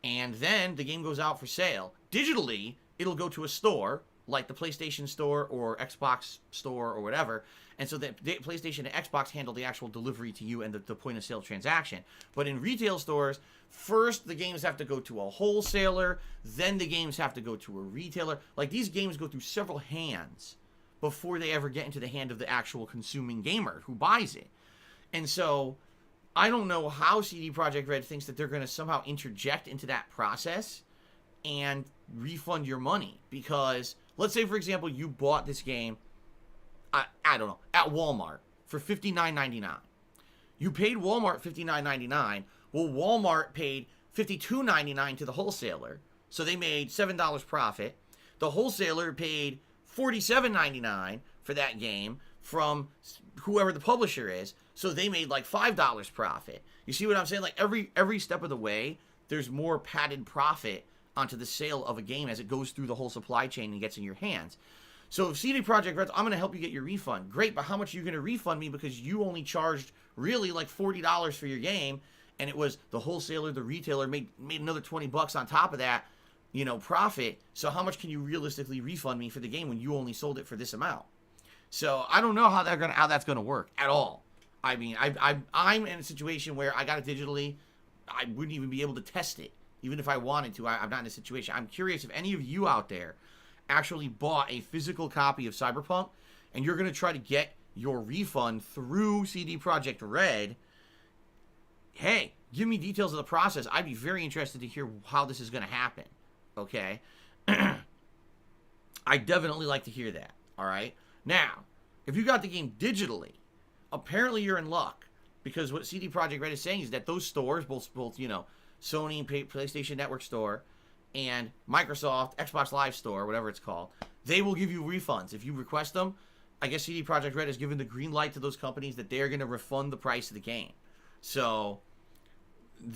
And then the game goes out for sale. Digitally, it'll go to a store, like the PlayStation Store or Xbox Store or whatever. And so the PlayStation and Xbox handle the actual delivery to you and the point-of-sale transaction. But in retail stores, first the games have to go to a wholesaler, then the games have to go to a retailer. Like, these games go through several hands before they ever get into the hand of the actual consuming gamer who buys it. And so I don't know how CD Projekt Red thinks that they're going to somehow interject into that process and refund your money. Because, let's say, for example, you bought this game, I don't know, at Walmart for $59.99. You paid Walmart $59.99. Well, Walmart paid $52.99 to the wholesaler, so they made $7 profit. The wholesaler paid $47.99 for that game from whoever the publisher is, so they made like $5 profit. You see what I'm saying? Like, every step of the way, there's more padded profit onto the sale of a game as it goes through the whole supply chain and gets in your hands. So if CD Projekt Red, I'm going to help you get your refund. Great, but how much are you going to refund me because you only charged really like $40 for your game, and it was the wholesaler, the retailer made another $20 on top of that, you know, profit. So how much can you realistically refund me for the game when you only sold it for this amount? So I don't know how that's going to work at all. I mean, I'm in a situation where I got it digitally. I wouldn't even be able to test it, even if I wanted to. I'm not in a situation. I'm curious if any of you out there actually bought a physical copy of Cyberpunk and you're going to try to get your refund through CD Projekt Red. Hey, give me details of the process. I'd be very interested to hear how this is going to happen. Okay? I definitely like to hear that. All right? Now, if you got the game digitally, apparently you're in luck, because what CD Projekt Red is saying is that those stores, both you know, Sony, PlayStation Network Store, and Microsoft, Xbox Live Store, whatever it's called, they will give you refunds. If you request them, I guess CD Projekt Red has given the green light to those companies that they're going to refund the price of the game. So,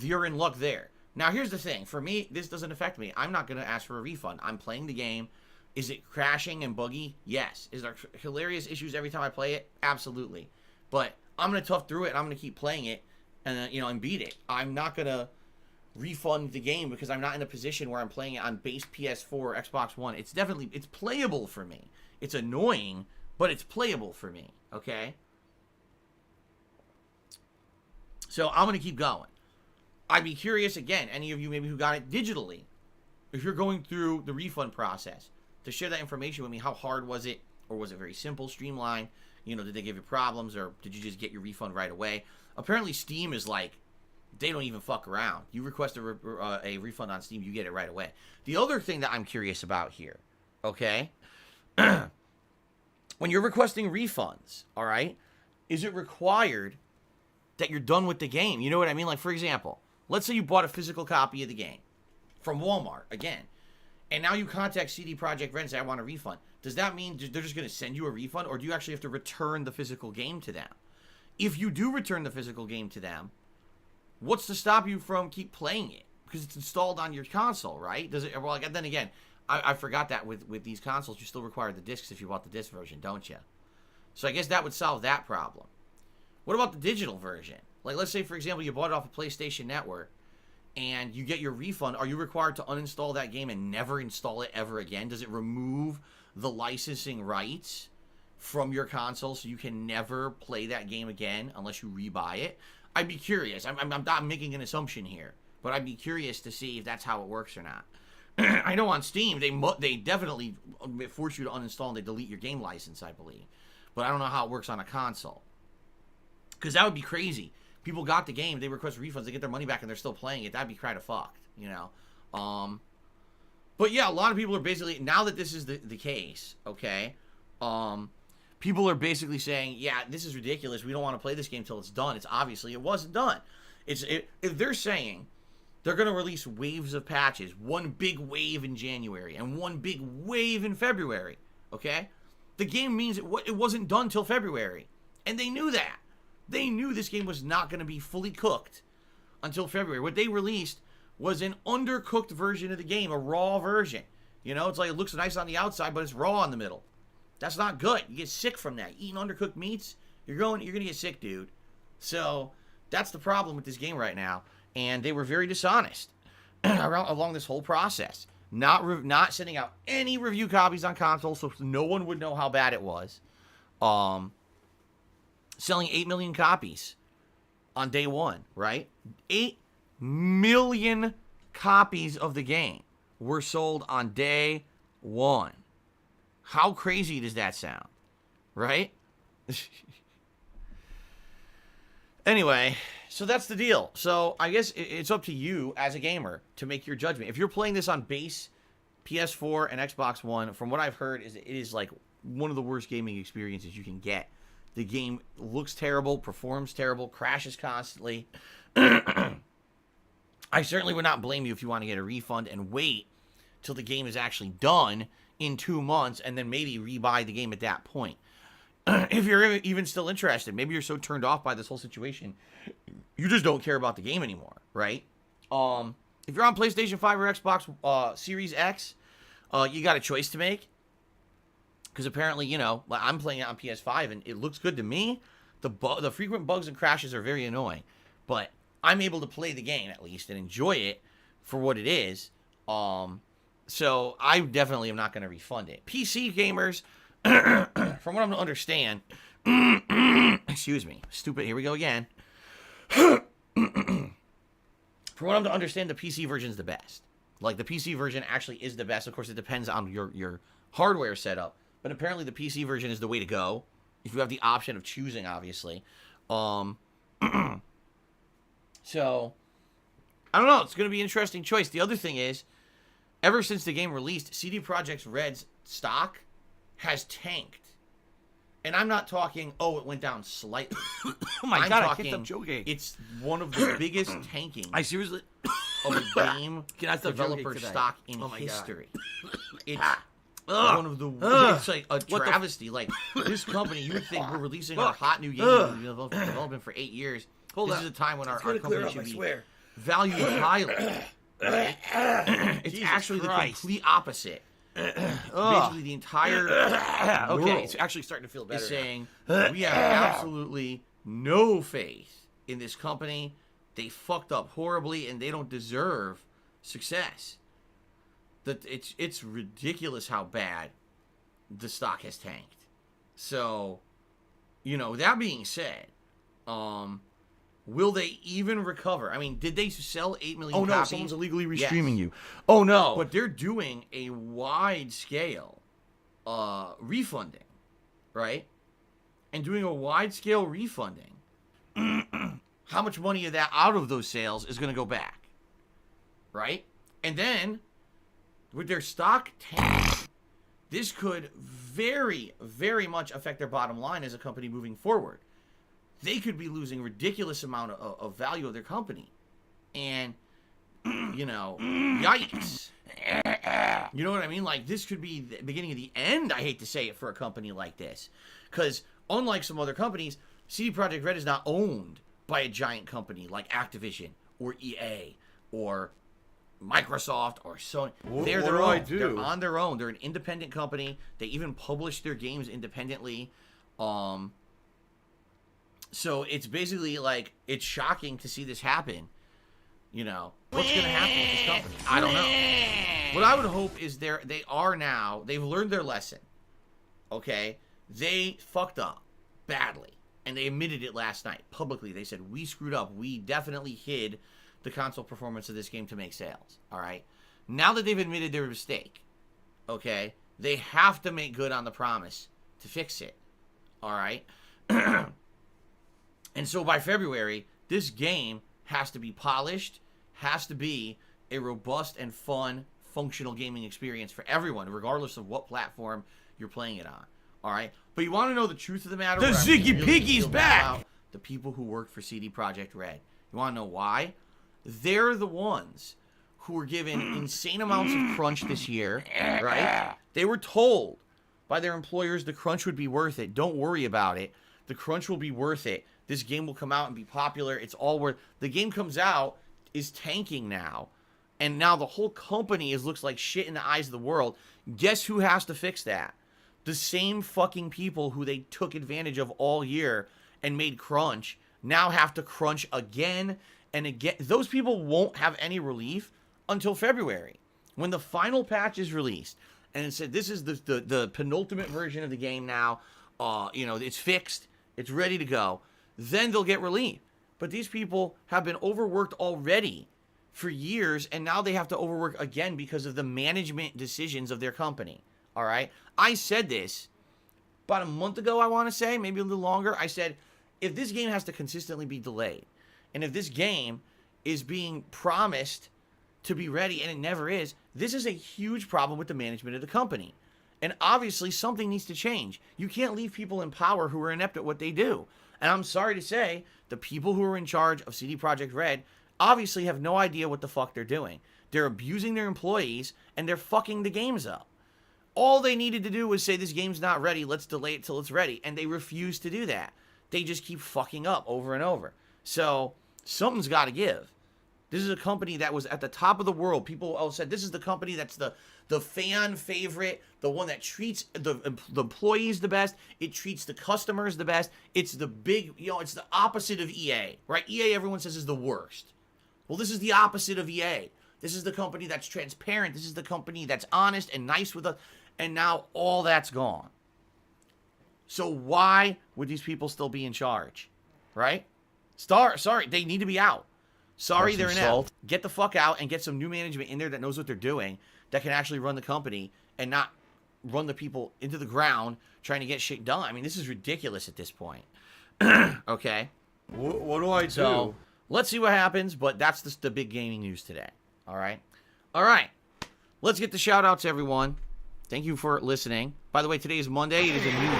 you're in luck there. Now, here's the thing. For me, this doesn't affect me. I'm not going to ask for a refund. I'm playing the game. Is it crashing and buggy? Yes. Is there hilarious issues every time I play it? Absolutely. But I'm going to tough through it, and I'm going to keep playing it and, you know, and beat it. I'm not going to refund the game because I'm not in a position where I'm playing it on base PS4 or Xbox One. It's playable for me. It's annoying, but it's playable for me, okay? So I'm going to keep going. I'd be curious, again, any of you maybe who got it digitally, if you're going through the refund process, to share that information with me. How hard was it? Or was it very simple, streamlined? You know, did they give you problems, or did you just get your refund right away? Apparently Steam is like, they don't even fuck around. You request a refund on Steam, you get it right away. The other thing that I'm curious about here, okay? When you're requesting refunds, all right, is it required that you're done with the game? You know what I mean? Like, for example, let's say you bought a physical copy of the game from Walmart, again, and now you contact CD Projekt Red and say, I want a refund. Does that mean they're just going to send you a refund, or do you actually have to return the physical game to them? If you do return the physical game to them, what's to stop you from keep playing it? Because it's installed on your console, right? Does it? Well, then again, I forgot that with these consoles, you still require the discs if you bought the disc version, don't you? So I guess that would solve that problem. What about the digital version? Like, let's say, for example, you bought it off a PlayStation Network, and you get your refund. Are you required to uninstall that game and never install it ever again? Does it remove the licensing rights from your console so you can never play that game again unless you rebuy it? I'd be curious. I'm not making an assumption here, but I'd be curious to see if that's how it works or not. I know on Steam, they definitely force you to uninstall and they delete your game license, I believe. But I don't know how it works on a console. Because that would be crazy. People got the game, they request refunds, they get their money back, and they're still playing it. That'd be kind of fucked, you know? But yeah, a lot of people are basically, now that this is the case, okay, people are basically saying, yeah, this is ridiculous. We don't want to play this game till it's done. It's obviously, it wasn't done. If they're saying they're going to release waves of patches, one big wave in January and one big wave in February, okay, the game means it wasn't done till February. And they knew that. They knew this game was not going to be fully cooked until February. What they released was an undercooked version of the game, a raw version. You know, it's like it looks nice on the outside, but it's raw in the middle. That's not good. You get sick from that. Eating undercooked meats, you're going to get sick, dude. So that's the problem with this game right now. And they were very dishonest along this whole process. Not sending out any review copies on console, so no one would know how bad it was. Selling 8 million copies on day one, right? 8 million copies of the game were sold on day one. How crazy does that sound? Right? Anyway, so that's the deal. So I guess it's up to you as a gamer to make your judgment. If you're playing this on base PS4 and Xbox One, from what I've heard, it is like one of the worst gaming experiences you can get. The game looks terrible, performs terrible, crashes constantly. I certainly would not blame you if you want to get a refund and wait till the game is actually done in 2 months and then maybe rebuy the game at that point. If you're even still interested, maybe you're so turned off by this whole situation, you just don't care about the game anymore, right? If you're on PlayStation 5 or Xbox Series X, you got a choice to make. Because apparently, you know, I'm playing it on PS5 and it looks good to me. The frequent bugs and crashes are very annoying. But I'm able to play the game, at least, and enjoy it for what it is. So I definitely am not going to refund it. PC gamers, from what I'm to understand, excuse me, stupid, here we go again. From what I'm to understand, the PC version is the best. Like, the PC version actually is the best. Of course, it depends on your hardware setup. But apparently the PC version is the way to go. If you have the option of choosing, obviously. So, I don't know. It's going to be an interesting choice. The other thing is, ever since the game released, CD Projekt Red's stock has tanked. And I'm not talking, it went down slightly. Oh my God, I kept up joking. joking. It's one of the biggest tanking I seriously... of a game Can I stop joking developer today? stock in Oh my history. It's... Ugh. one of the it's like a What the travesty. Like, this company, you would think we're releasing our hot new game we've been developing for 8 years. This is a time when our company should be valued highly. Right? It's actually the complete opposite. Basically, the entire world it's actually starting to feel better. is saying we have absolutely no faith in this company They fucked up horribly, and they don't deserve success. That it's ridiculous how bad the stock has tanked. So, you know, that being said, will they even recover? I mean, did they sell 8 million Oh no, copies? someone's illegally Yes. restreaming you. Oh no. But they're doing a wide scale refunding, right? And doing a wide scale refunding. How much money of that out of those sales is going to go back, right? And then with their stock tanking, this could very, very much affect their bottom line as a company moving forward. They could be losing ridiculous amount of value of their company. And, you know, yikes. You know what I mean? Like, this could be the beginning of the end, I hate to say it, for a company like this. Because unlike some other companies, CD Projekt Red is not owned by a giant company like Activision or EA or Microsoft or Sony. They're their own. They're on their own. They're an independent company. They even publish their games independently. So it's basically like, it's shocking to see this happen. You know, what's going to happen with this company? I don't know. What I would hope is they've learned their lesson. Okay? They fucked up badly. And they admitted it last night publicly. They said, we screwed up. We definitely hid the console performance of this game to make sales. All right. Now that they've admitted their mistake, okay, they have to make good on the promise to fix it. All right. And so by February, this game has to be polished, has to be a robust and fun, functional gaming experience for everyone, regardless of what platform you're playing it on. All right. But you want to know the truth of the matter? The Ziggy Piggy's back! The people who worked for CD Projekt Red. You want to know why? They're the ones who were given insane amounts of crunch this year, right? They were told by their employers the crunch would be worth it. Don't worry about it. The crunch will be worth it. This game will come out and be popular. It's all worth. The game comes out, is tanking now, and now the whole company looks like shit in the eyes of the world. Guess who has to fix that? The same fucking people who they took advantage of all year and made crunch now have to crunch again and again. Those people won't have any relief until February, when the final patch is released. And it said, this is the penultimate version of the game now. You know, it's fixed. It's ready to go. Then they'll get relief. But these people have been overworked already for years, and now they have to overwork again because of the management decisions of their company. All right? I said this about a month ago, I want to say, maybe a little longer. I said, if this game has to consistently be delayed, and if this game is being promised to be ready and it never is, this is a huge problem with the management of the company. And obviously, something needs to change. You can't leave people in power who are inept at what they do. And I'm sorry to say, the people who are in charge of CD Projekt Red obviously have no idea what the fuck they're doing. They're abusing their employees, and they're fucking the games up. All they needed to do was say, this game's not ready, let's delay it till it's ready. And they refuse to do that. They just keep fucking up over and over. So, something's got to give. This is a company that was at the top of the world. People all said, this is the company that's the fan favorite, the one that treats the employees the best. It treats the customers the best. It's the big, it's the opposite of EA, right? EA, everyone says, is the worst. Well, this is the opposite of EA. This is the company that's transparent. This is the company that's honest and nice with us. And now all that's gone. So why would these people still be in charge? Right? Sorry, they need to be out. Sorry, they're inept. Get the fuck out and get some new management in there that knows what they're doing, that can actually run the company and not run the people into the ground trying to get shit done. I mean, this is ridiculous at this point. Okay? What do I do? So, let's see what happens, but that's the big gaming news today. All right? All right. Let's get the shout-outs, everyone. Thank you for listening. By the way, today is Monday. It is a new week,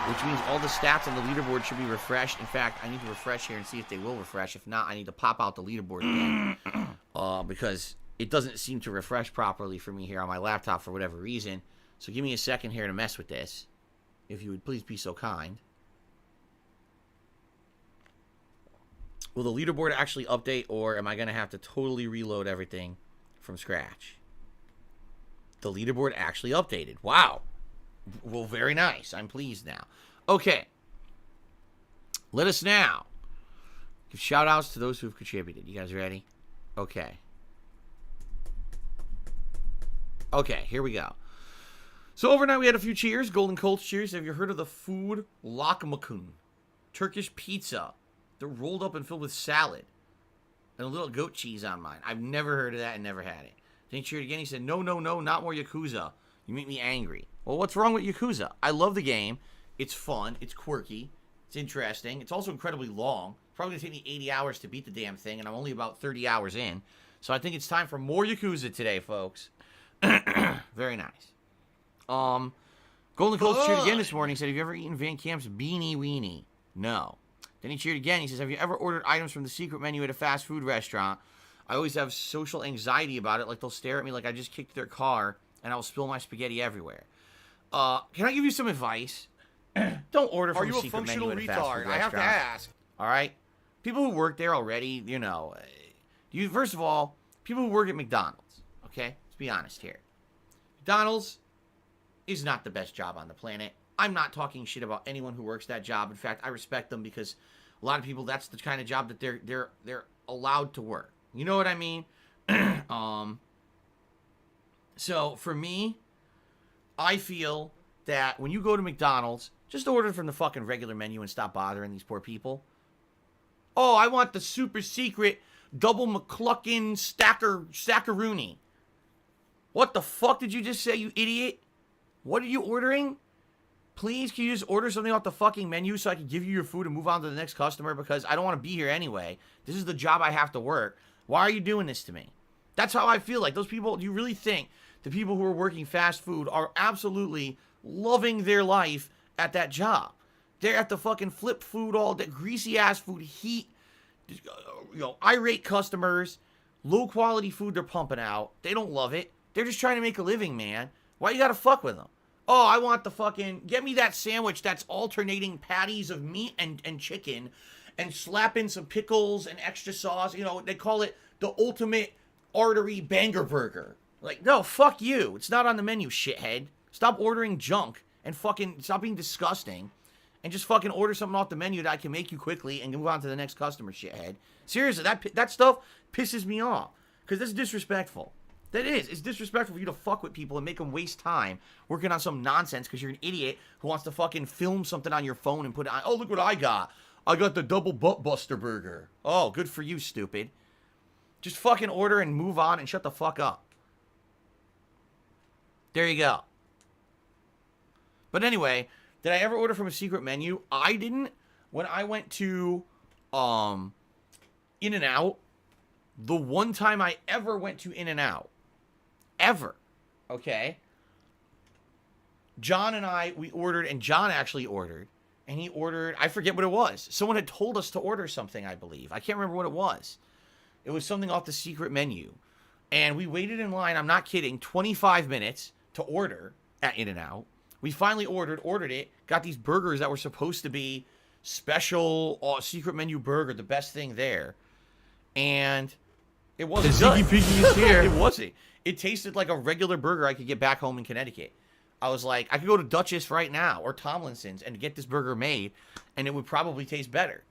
which means all the stats on the leaderboard should be refreshed. In fact, I need to refresh here and see if they will refresh. If not, I need to pop out the leaderboard again because it doesn't seem to refresh properly for me here on my laptop for whatever reason. So give me a second here to mess with this, if you would please be so kind. Will the leaderboard actually update, or am I going to have to totally reload everything from scratch? The leaderboard actually updated. Wow. Well, very nice. I'm pleased now. Okay. Let us now Give shout outs to those who've contributed. You guys ready? Okay. Okay, here we go. So overnight we had a few cheers. Golden Colts cheers. Have you heard of the food lahmacun? Turkish pizza. They're rolled up and filled with salad. And a little goat cheese on mine. I've never heard of that and never had it. Then he cheered again. He said, no, not more Yakuza. You make me angry. Well, what's wrong with Yakuza? I love the game. It's fun. It's quirky. It's interesting. It's also incredibly long. Probably going to take me 80 hours to beat the damn thing, and I'm only about 30 hours in. So I think it's time for more Yakuza today, folks. Very nice. Golden Colts cheered again this morning. He said, have you ever eaten Van Camp's Beanie Weenie? No. Then he cheered again. He says, have you ever ordered items from the secret menu at a fast food restaurant? I always have social anxiety about it. Like, they'll stare at me like I just kicked their car, and I'll spill my spaghetti everywhere. Can I give you some advice? Don't order from a secret menu at a fast food restaurant. I have to ask. All right? People who work there already, first of all, people who work at McDonald's, okay? Let's be honest here. McDonald's is not the best job on the planet. I'm not talking shit about anyone who works that job. In fact, I respect them because a lot of people, that's the kind of job that they're allowed to work. You know what I mean? So for me, I feel that when you go to McDonald's, just order from the fucking regular menu and stop bothering these poor people. Oh, I want the super secret double McCluckin stackaroonie. What the fuck did you just say, you idiot? What are you ordering? Please, can you just order something off the fucking menu so I can give you your food and move on to the next customer, because I don't want to be here anyway. This is the job I have to work. Why are you doing this to me? That's how I feel like. Those people, do you really think the people who are working fast food are absolutely loving their life at that job? They're at the fucking flip food, all that greasy ass food, heat, irate customers, low quality food they're pumping out. They don't love it. They're just trying to make a living, man. Why you gotta fuck with them? Oh, I want the fucking, get me that sandwich that's alternating patties of meat and chicken and slap in some pickles and extra sauce. They call it the ultimate artery banger burger. Like, no, fuck you. It's not on the menu, shithead. Stop ordering junk and fucking stop being disgusting and just fucking order something off the menu that I can make you quickly and move on to the next customer, shithead. Seriously, that stuff pisses me off because that's disrespectful. That is. It's disrespectful for you to fuck with people and make them waste time working on some nonsense because you're an idiot who wants to fucking film something on your phone and put it on. Oh, look what I got. I got the double butt buster burger. Oh, good for you, stupid. Just fucking order and move on and shut the fuck up. There you go. But anyway, did I ever order from a secret menu? I didn't. When I went to In-N-Out, the one time I ever went to In-N-Out, ever, okay? John and I, we ordered, and John actually ordered, and he ordered, I forget what it was. Someone had told us to order something, I believe. I can't remember what it was. It was something off the secret menu. And we waited in line, I'm not kidding, 25 minutes to order at In-N-Out. We finally ordered it, got these burgers that were supposed to be special secret menu burger, the best thing there. And it wasn't good. Ziggy Piggy is here. It wasn't. It tasted like a regular burger I could get back home in Connecticut. I was like, I could go to Dutchess right now or Tomlinson's and get this burger made, and it would probably taste better.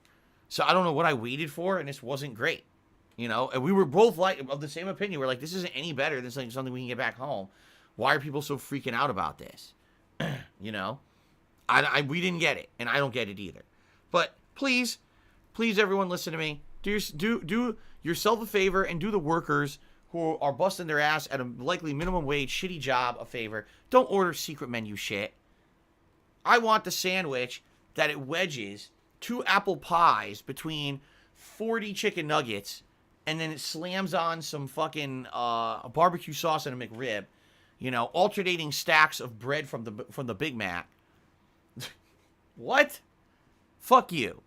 So I don't know what I waited for, and this wasn't great. And we were both like of the same opinion. We're like, this isn't any better than something we can get back home. Why are people so freaking out about this? We didn't get it, and I don't get it either. But please, everyone, listen to me. Do yourself a favor and do the workers who are busting their ass at a likely minimum wage shitty job a favor. Don't order secret menu shit. I want the sandwich that it wedges 2 apple pies between 40 chicken nuggets, and then it slams on some fucking barbecue sauce and a McRib. Alternating stacks of bread from the Big Mac. What? Fuck you.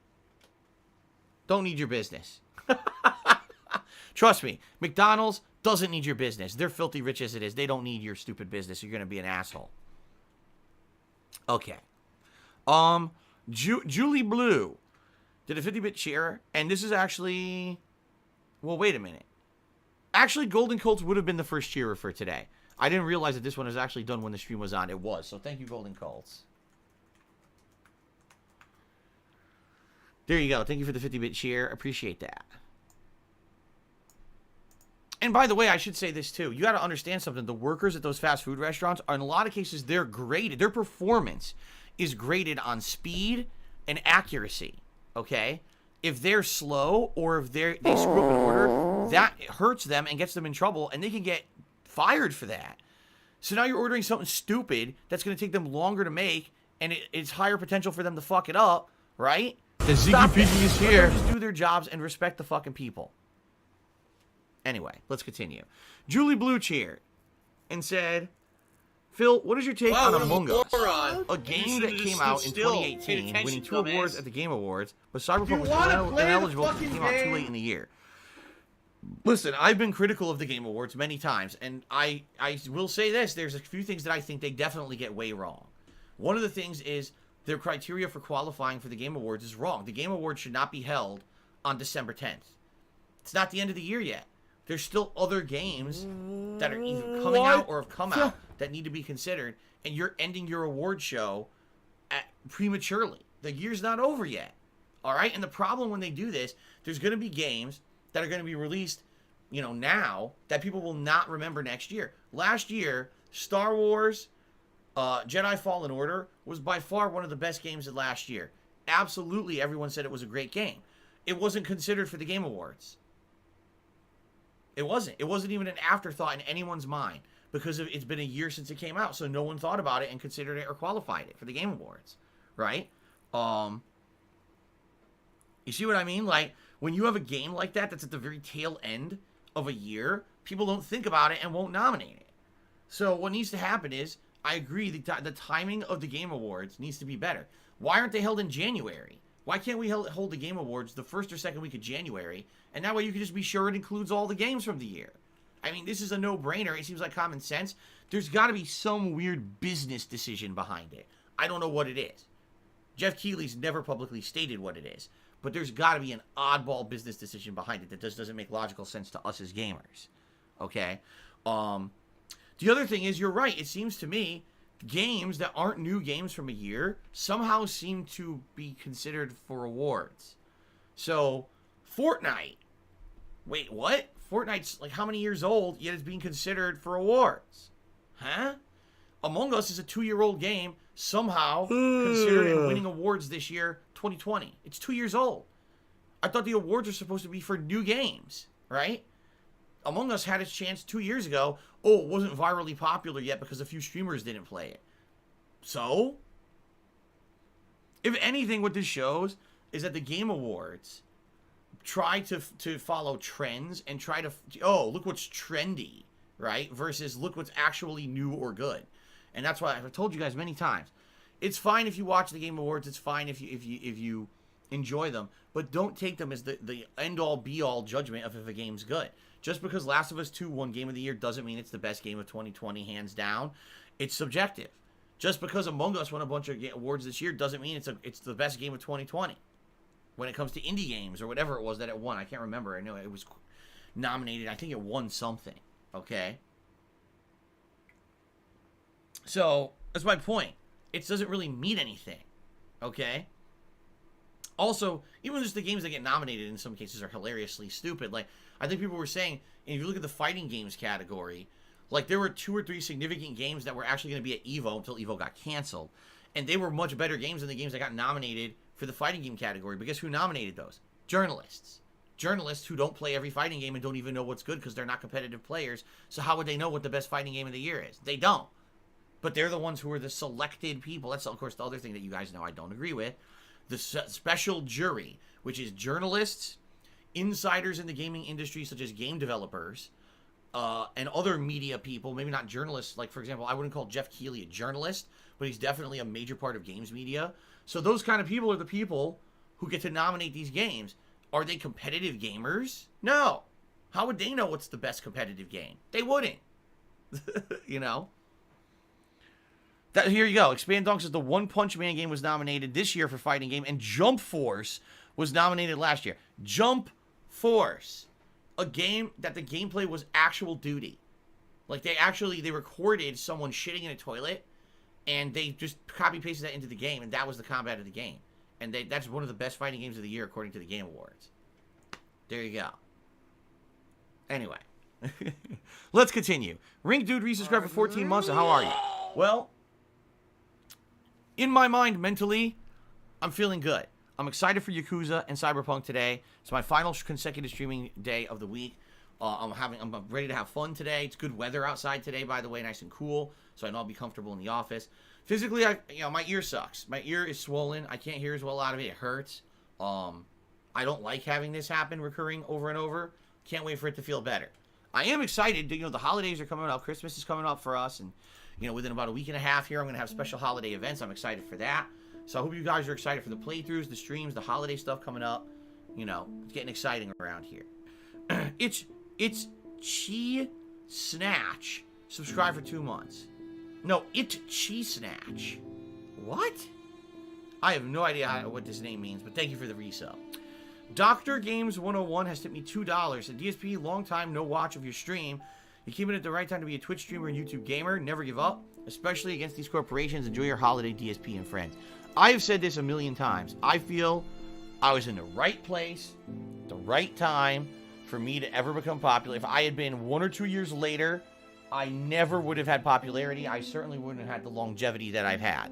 Don't need your business. Trust me, McDonald's doesn't need your business. They're filthy rich as it is. They don't need your stupid business. You're going to be an asshole. Okay. Julie Blue did a 50-bit cheer, and this is actually... Well, wait a minute. Actually, Golden Colts would have been the first cheerer for today. I didn't realize that this one was actually done when the stream was on. It was. So thank you, Golden Colts. There you go. Thank you for the 50-bit share. Appreciate that. And by the way, I should say this too. You got to understand something. The workers at those fast food restaurants, are, in a lot of cases, they're graded. Their performance is graded on speed and accuracy. Okay? If they're slow or if they screw up an order, that hurts them and gets them in trouble, and they can get fired for that. So now you're ordering something stupid that's going to take them longer to make, and it's higher potential for them to fuck it up, right? The Ziggy Piggy is here. Just do their jobs and respect the fucking people. Anyway, let's continue. Julie Blue cheered and said, Phil, what is your take on Among Us? A game that came out in 2018, winning 2 awards at the Game Awards, but Cyberpunk was ineligible because it came out too late in the year. Listen, I've been critical of the Game Awards many times, and I will say this. There's a few things that I think they definitely get way wrong. One of the things is their criteria for qualifying for the Game Awards is wrong. The Game Awards should not be held on December 10th. It's not the end of the year yet. There's still other games that are either coming out or have come out that need to be considered, and you're ending your award show prematurely. The year's not over yet. All right? And the problem when they do this, there's going to be games that are going to be released, now that people will not remember next year. Last year, Star Wars Jedi Fallen Order was by far one of the best games of last year. Absolutely, everyone said it was a great game. It wasn't considered for the Game Awards. It wasn't. It wasn't even an afterthought in anyone's mind because it's been a year since it came out, so no one thought about it and considered it or qualified it for the Game Awards, right? You see what I mean? Like, when you have a game like that that's at the very tail end of a year, people don't think about it and won't nominate it. So what needs to happen is, I agree, the timing of the Game Awards needs to be better. Why aren't they held in January? Why can't we hold the Game Awards the first or second week of January, and that way you can just be sure it includes all the games from the year? I mean, this is a no-brainer. It seems like common sense. There's got to be some weird business decision behind it. I don't know what it is. Jeff Keighley's never publicly stated what it is, but there's got to be an oddball business decision behind it that just doesn't make logical sense to us as gamers. Okay? The other thing is, you're right. It seems to me games that aren't new games from a year somehow seem to be considered for awards. So, Fortnite. Wait, what? Fortnite's like how many years old, yet it's being considered for awards? Huh? Among Us is a 2-year-old game, somehow considered and winning awards this year, 2020. It's 2 years old. I thought the awards are supposed to be for new games, right? Among Us had its chance 2 years ago. Oh, it wasn't virally popular yet because a few streamers didn't play it. So, if anything, what this shows is that the Game Awards try to follow trends and try to, look what's trendy, right? Versus look what's actually new or good. And that's why I've told you guys many times. It's fine if you watch the Game Awards. It's fine if you enjoy them, but don't take them as the end-all be-all judgment of if a game's good. Just because Last of Us 2 won Game of the Year doesn't mean it's the best game of 2020, hands down. It's subjective. Just because Among Us won a bunch of awards this year doesn't mean it's the best game of 2020. When it comes to indie games or whatever it was that it won, I can't remember. I know it was nominated. I think it won something. Okay? So, that's my point. It doesn't really mean anything. Okay? Also, even just the games that get nominated in some cases are hilariously stupid. Like, I think people were saying, and if you look at the fighting games category, like there were 2 or 3 significant games that were actually going to be at EVO until EVO got canceled. And they were much better games than the games that got nominated for the fighting game category. But guess who nominated those? Journalists. Journalists who don't play every fighting game and don't even know what's good because they're not competitive players. So how would they know what the best fighting game of the year is? They don't. But they're the ones who are the selected people. That's, of course, the other thing that you guys know I don't agree with. The special jury, which is journalists, insiders in the gaming industry, such as game developers, and other media people, maybe not journalists. Like, for example, I wouldn't call Jeff Keighley a journalist, but he's definitely a major part of games media. So those kind of people are the people who get to nominate these games. Are they competitive gamers? No. How would they know what's the best competitive game? They wouldn't. You know? Here you go. Expand Dunk says the One Punch Man game was nominated this year for fighting game, and Jump Force was nominated last year. Jump Force, a game that the gameplay was actual duty. Like they recorded someone shitting in a toilet, and they just copy pasted that into the game, and that was the combat of the game. And that's one of the best fighting games of the year, according to the Game Awards. There you go. Anyway. Let's continue. Ring Dude resubscribed for 14 months. How are you? Well, in my mind, mentally, I'm feeling good. I'm excited for Yakuza and Cyberpunk today. It's my final consecutive streaming day of the week. I'm ready to have fun today. It's good weather outside today, by the way, nice and cool. So I know I'll be comfortable in the office. Physically, my ear sucks. My ear is swollen. I can't hear as well out of it. It hurts. I don't like having this happen recurring over and over. Can't wait for it to feel better. I am excited. The holidays are coming up. Christmas is coming up for us. And, within about a week and a half here, I'm going to have special holiday events. I'm excited for that. So I hope you guys are excited for the playthroughs, the streams, the holiday stuff coming up. It's getting exciting around here. It's Chi Snatch. Subscribe for 2 months. No, It Chi Snatch. What? I have no idea what this name means, but thank you for the resub. DarkDave's 101 has tipped me $2. A DSP, long time no watch of your stream. You keep it at the right time to be a Twitch streamer and YouTube gamer. Never give up, especially against these corporations. Enjoy your holiday, DSP and friends. I have said this a million times. I feel I was in the right place, the right time for me to ever become popular. If I had been 1 or 2 years later, I never would have had popularity. I certainly wouldn't have had the longevity that I've had.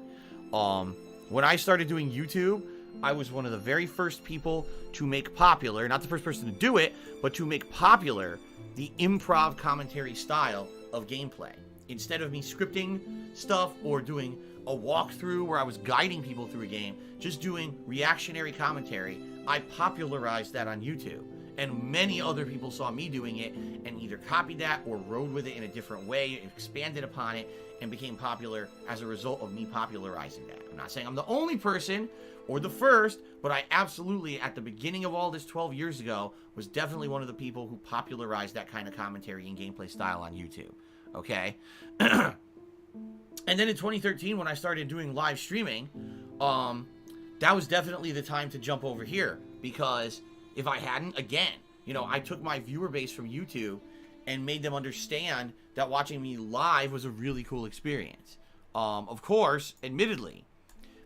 When I started doing YouTube, I was one of the very first people to make popular, not the first person to do it, but to make popular the improv commentary style of gameplay. Instead of me scripting stuff or doing a walkthrough where I was guiding people through a game, just doing reactionary commentary, I popularized that on YouTube. And many other people saw me doing it and either copied that or rode with it in a different way, expanded upon it, and became popular as a result of me popularizing that. I'm not saying I'm the only person or the first, but I absolutely, at the beginning of all this 12 years ago, was definitely one of the people who popularized that kind of commentary and gameplay style on YouTube. Okay? And then in 2013, when I started doing live streaming, that was definitely the time to jump over here. Because if I hadn't, again, I took my viewer base from YouTube and made them understand that watching me live was a really cool experience. Of course, admittedly,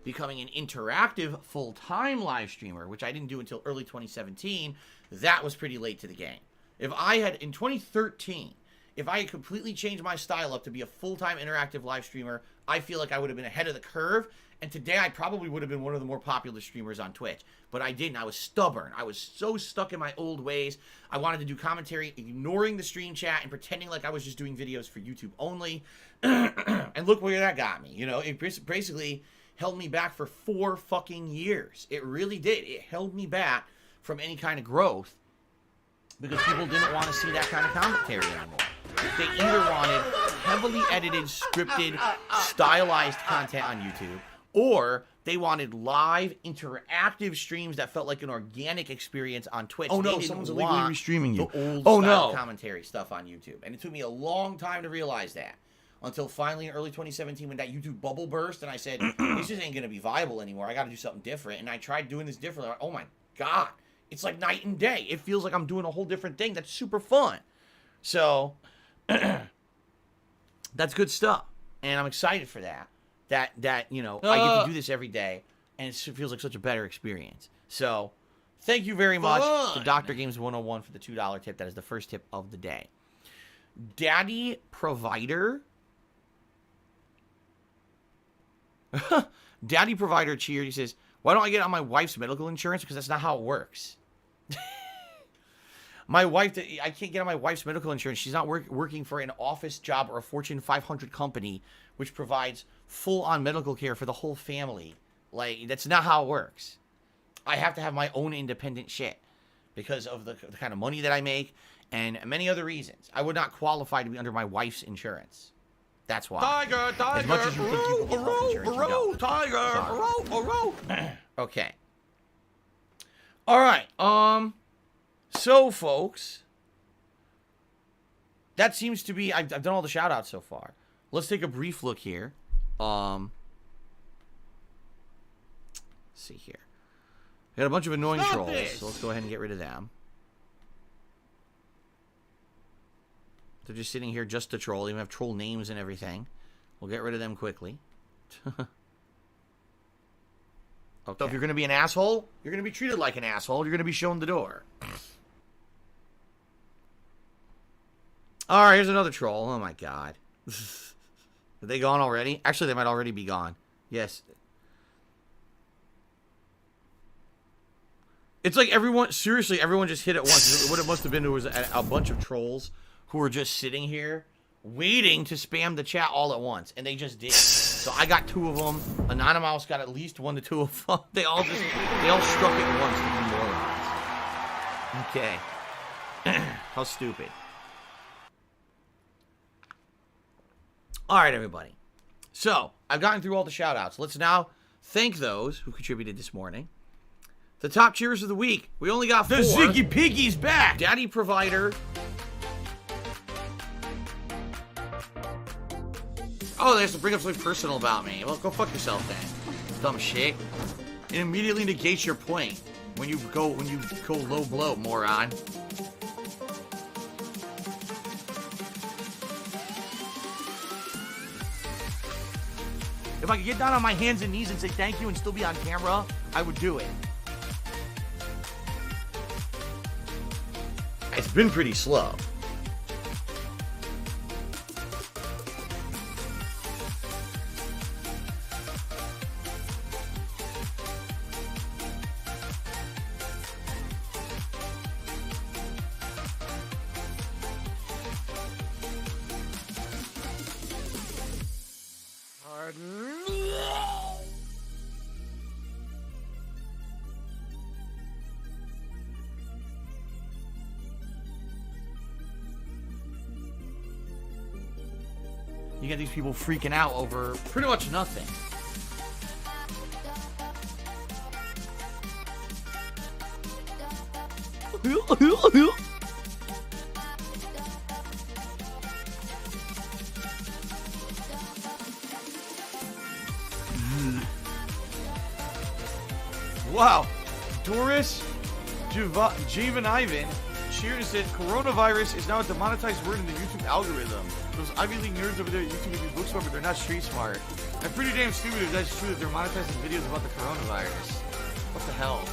becoming an interactive full-time live streamer, which I didn't do until early 2017, that was pretty late to the game. If I had, in 2013, if I had completely changed my style up to be a full-time interactive live streamer, I feel like I would have been ahead of the curve, and today I probably would have been one of the more popular streamers on Twitch. But I didn't. I was stubborn. I was so stuck in my old ways. I wanted to do commentary, ignoring the stream chat and pretending like I was just doing videos for YouTube only. And look where that got me. It basically held me back for 4 fucking years. It really did. It held me back from any kind of growth because people didn't want to see that kind of commentary anymore. They either wanted heavily edited, scripted, stylized content on YouTube, or they wanted live, interactive streams that felt like an organic experience on Twitch. Oh no, They someone's didn't illegally want restreaming you. the Oh old no, commentary stuff on YouTube. And it took me a long time to realize that. Until finally in early 2017 when that YouTube bubble burst and I said, this just ain't going to be viable anymore. I got to do something different. And I tried doing this differently. Oh my God. It's like night and day. It feels like I'm doing a whole different thing that's super fun. So, that's good stuff. And I'm excited for that. I get to do this every day. And it feels like such a better experience. So, thank you very much to DarkDave's 101 for the $2 tip. That is the first tip of the day. Daddy Provider. Daddy Provider cheered. He says, why don't I get on my wife's medical insurance? Because that's not how it works. My wife, I can't get on my wife's medical insurance. She's not working for an office job or a Fortune 500 company, which provides full-on medical care for the whole family. Like, that's not how it works. I have to have my own independent shit because of the kind of money that I make and many other reasons. I would not qualify to be under my wife's insurance. That's why. Tiger, As much as you think you can get health insurance, you don't. Tiger, Okay. All right. So, folks, that seems to be... I've done all the shout-outs so far. Let's take a brief look here. Let's see here. We got a bunch of annoying trolls, so let's go ahead and get rid of them. They're just sitting here just to troll. They even have troll names and everything. We'll get rid of them quickly. So if you're going to be an asshole, you're going to be treated like an asshole. You're going to be shown the door. All right, here's another troll. Oh, my God. Are they gone already? Actually, they might already be gone. Yes. It's like everyone, seriously, everyone just hit at once. What it must have been, there was a bunch of trolls who were just sitting here waiting to spam the chat all at once. And they just did. So I got 2 of them. Anonymous got at least 1 to 2 of them. They all struck at once to be morons. Okay. How stupid. All right, everybody. So I've gotten through all the shout outs. Let's now thank those who contributed this morning. The top cheers of the week. We only got 4. The Ziggy Piggy's back. Daddy Provider. Oh, they have to bring up something personal about me. Well, go fuck yourself then. Dumb shit. It immediately negates your point when you go low blow, moron. If I could get down on my hands and knees and say thank you and still be on camera, I would do it. It's been pretty slow. You got these people freaking out over pretty much nothing. Wow. Doris Javen Ivan cheered and said, coronavirus is now a demonetized word in the YouTube algorithm. Those Ivy League nerds over there at YouTube review books, but they're not street smart. I'm pretty damn stupid if that's true that they're monetizing videos about the coronavirus. What the hell?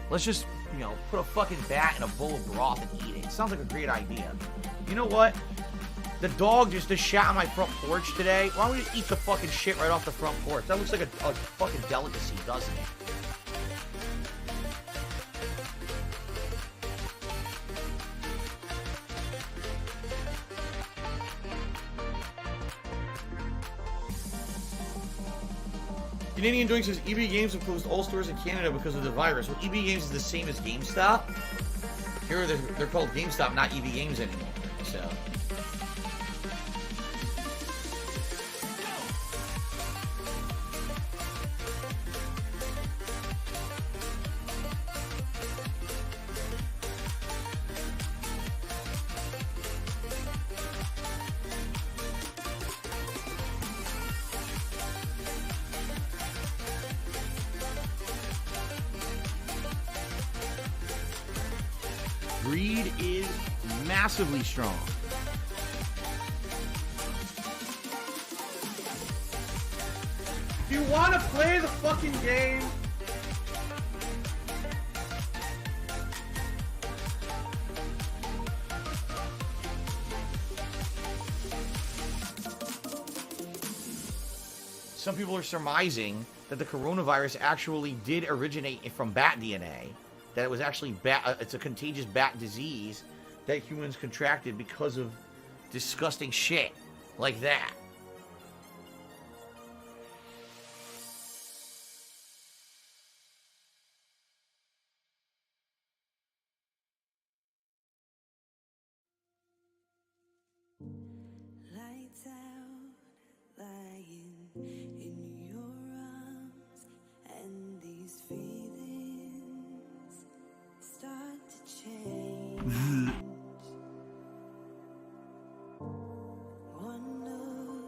Let's just, put a fucking bat in a bowl of broth and eat it. It sounds like a great idea. You know what? The dog just shat on my front porch today. Why don't we just eat the fucking shit right off the front porch? That looks like a fucking delicacy, doesn't it? Canadian Doink says EB Games have closed all stores in Canada because of the virus. Well, EB Games is the same as GameStop. Here they're called GameStop, not EB Games anymore. So. Greed is massively strong. Do you want to play the fucking game? Some people are surmising that the coronavirus actually did originate from bat DNA. That it was actually it's a contagious bat disease that humans contracted because of disgusting shit like that. Lights out, lying in your arms, and these feelings start to change. One of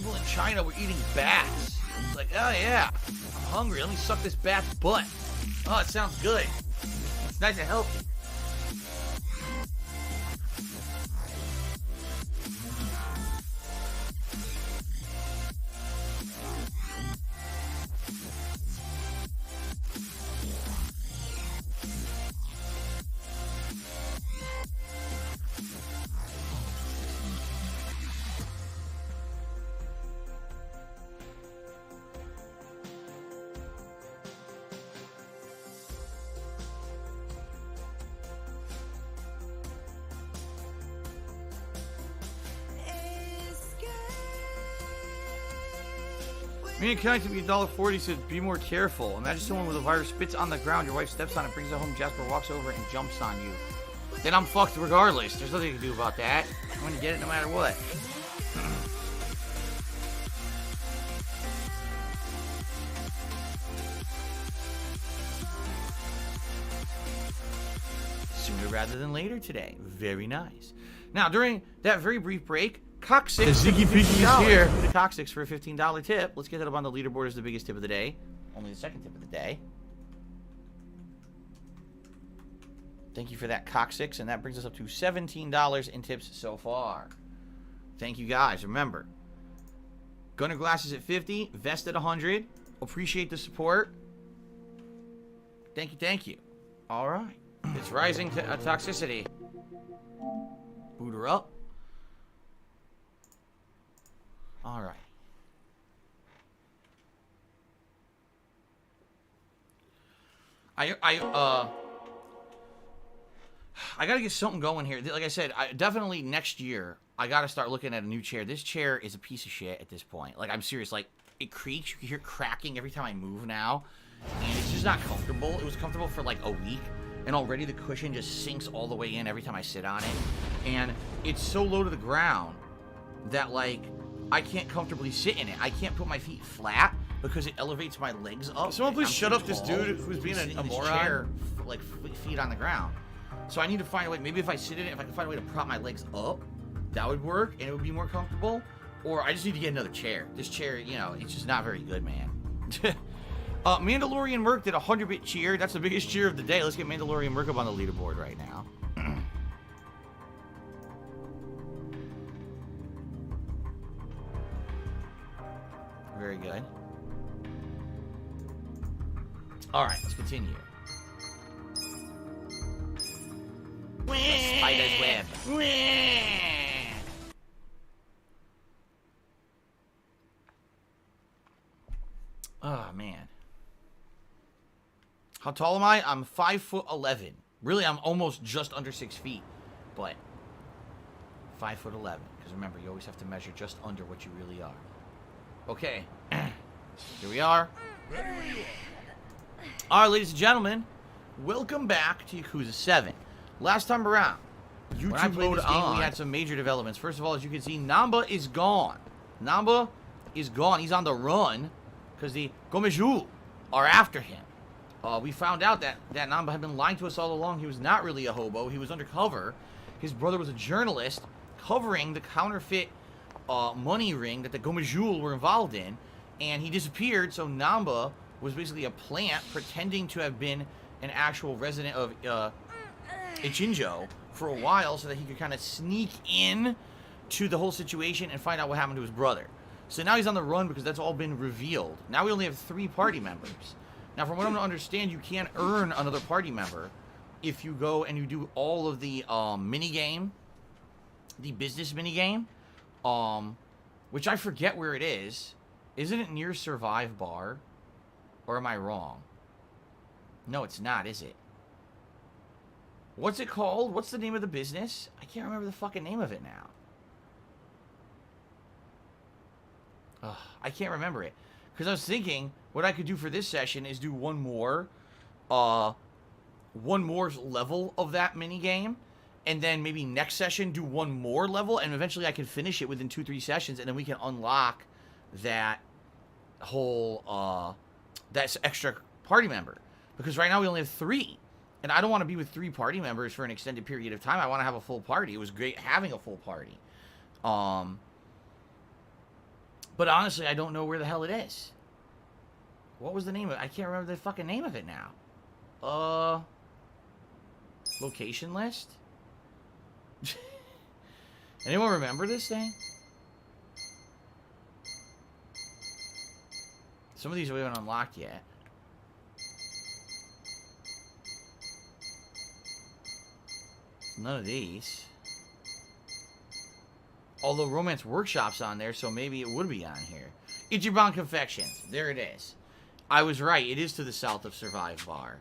people in China were eating bats. It's like, oh yeah, I'm hungry. Let me suck this bat's butt. Oh, it sounds good. It's nice and healthy. Me and Kenny to be $1.40 said be more careful. Imagine someone with a virus spits on the ground, your wife steps on it, brings it home, Jasper walks over and jumps on you. Then I'm fucked regardless. There's nothing you can do about that. I'm gonna get it no matter what. Sooner rather than later today. Very nice. Now, during that very brief break, Cock6 Ziggy Piggy is here. The Cock6 for a $15 tip. Let's get that up on the leaderboard as the biggest tip of the day. Only the second tip of the day. Thank you for that, Cock6, and that brings us up to $17 in tips so far. Thank you, guys. Remember, Gunner Glasses at 50, Vest at 100. Appreciate the support. Thank you, thank you. All right. It's rising to toxicity. Boot her up. All right. I gotta get something going here. Like I said, definitely next year I gotta start looking at a new chair. This chair is a piece of shit at this point. Like, I'm serious. Like, it creaks. You can hear cracking every time I move now, and it's just not comfortable. It was comfortable for like a week, and already the cushion just sinks all the way in every time I sit on it, and it's so low to the ground that, like, I can't comfortably sit in it. I can't put my feet flat because it elevates my legs up. Someone please I'm shut too up this tall dude who's to being sit in a this moron. chair, like, feet on the ground. So I need to find a way. Maybe if I sit in it, if I can find a way to prop my legs up, that would work, and it would be more comfortable. Or I just need to get another chair. This chair, you know, it's just not very good, man. Mandalorian Merc did a 100-bit cheer. That's the biggest cheer of the day. Let's get Mandalorian Merc up on the leaderboard right now. Very good. All right, let's continue. The spider's web. Oh, man. How tall am I? I'm 5'11". Really, I'm almost just under 6 feet. But 5'11". Because remember, you always have to measure just under what you really are. Okay. Here we are. Alright, ladies and gentlemen. Welcome back to Yakuza 7. Last time around, when I played this game, we had some major developments. First of all, as you can see, Namba is gone. Namba is gone. He's on the run because the Gomeju are after him. We found out that Namba had been lying to us all along. He was not really a hobo. He was undercover. His brother was a journalist covering the counterfeit money ring that the Gomeju were involved in, and he disappeared. So Namba was basically a plant pretending to have been an actual resident of Ichinjo for a while so that he could kind of sneak in to the whole situation and find out what happened to his brother. So now he's on the run because that's all been revealed. Now we only have 3 party members. Now, from what I'm to understand, you can't earn another party member if you go and you do all of the minigame, the business minigame, which I forget where it is. Isn't it near Survive Bar? Or am I wrong? No, it's not, is it? What's it called? What's the name of the business? I can't remember the fucking name of it now. Ugh, I can't remember it. Because I was thinking what I could do for this session is do one more level of that minigame. And then maybe next session do one more level. And eventually I can finish it within 2-3 sessions. And then we can unlock that whole, that extra party member. Because right now we only have 3. And I don't want to be with 3 party members for an extended period of time. I want to have a full party. It was great having a full party. But honestly, I don't know where the hell it is. What was the name of it? I can't remember the fucking name of it now. Location list? Anyone remember this thing? Some of these we haven't unlocked yet. None of these. Although Romance Workshop's on there, so maybe it would be on here. Ichiban Confections. There it is. I was right. It is to the south of Survive Bar.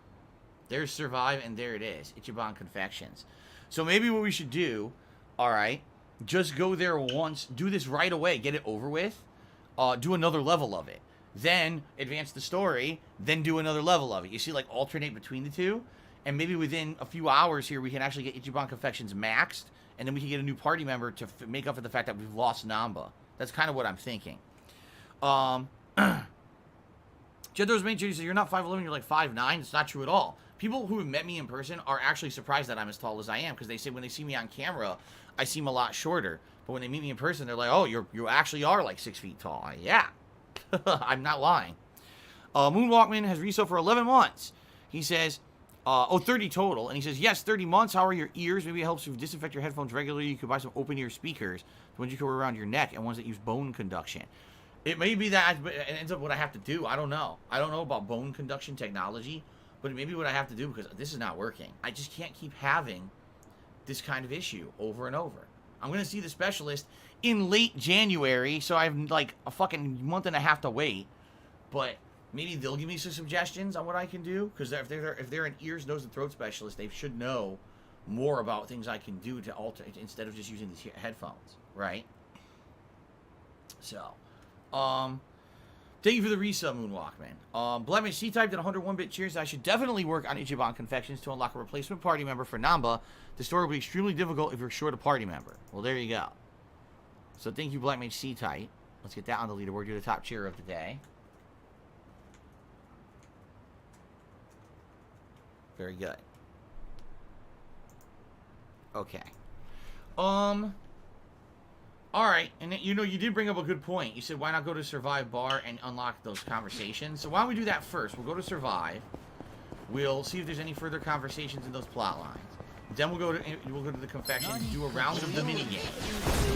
There's Survive, and there it is. Ichiban Confections. So maybe what we should do, alright, just go there once, do this right away, get it over with, do another level of it. Then advance the story, then do another level of it. You see, like, alternate between the two, and maybe within a few hours here, we can actually get Ichiban Confections maxed, and then we can get a new party member to make up for the fact that we've lost Namba. That's kind of what I'm thinking. Jeddo's main says, you're not 5'11", you're like 5'9". It's not true at all. People who have met me in person are actually surprised that I'm as tall as I am, because they say when they see me on camera, I seem a lot shorter. But when they meet me in person, they're like, oh, you actually are like 6 feet tall. Yeah. I'm not lying. Moonwalkman has resale for 11 months. He says, 30 total. And he says, yes, 30 months. How are your ears? Maybe it helps you disinfect your headphones regularly. You could buy some open-ear speakers, the ones you can wear around your neck, and ones that use bone conduction. It may be that it ends up what I have to do. I don't know. I don't know about bone conduction technology, but it may be what I have to do because this is not working. I just can't keep having this kind of issue over and over. I'm going to see the specialist in late January, so I have like a fucking month and a half to wait. But maybe they'll give me some suggestions on what I can do, because if they're an ears, nose, and throat specialist, they should know more about things I can do to alter instead of just using these headphones, right? So, thank you for the resub, Moonwalkman. Blemish C-Type did 101-bit cheers. I should definitely work on Ichiban Confections to unlock a replacement party member for Namba. The story will be extremely difficult if you're short a party member. Well, there you go. So thank you, Blackmage C-Type. Let's get that on the leaderboard. You're the top cheer of the day. Very good. Okay. Alright, and you know, you did bring up a good point. You said, why not go to Survive Bar and unlock those conversations? So why don't we do that first? We'll go to Survive. We'll see if there's any further conversations in those plot lines. Then we'll go to the confections, do a round of the minigame.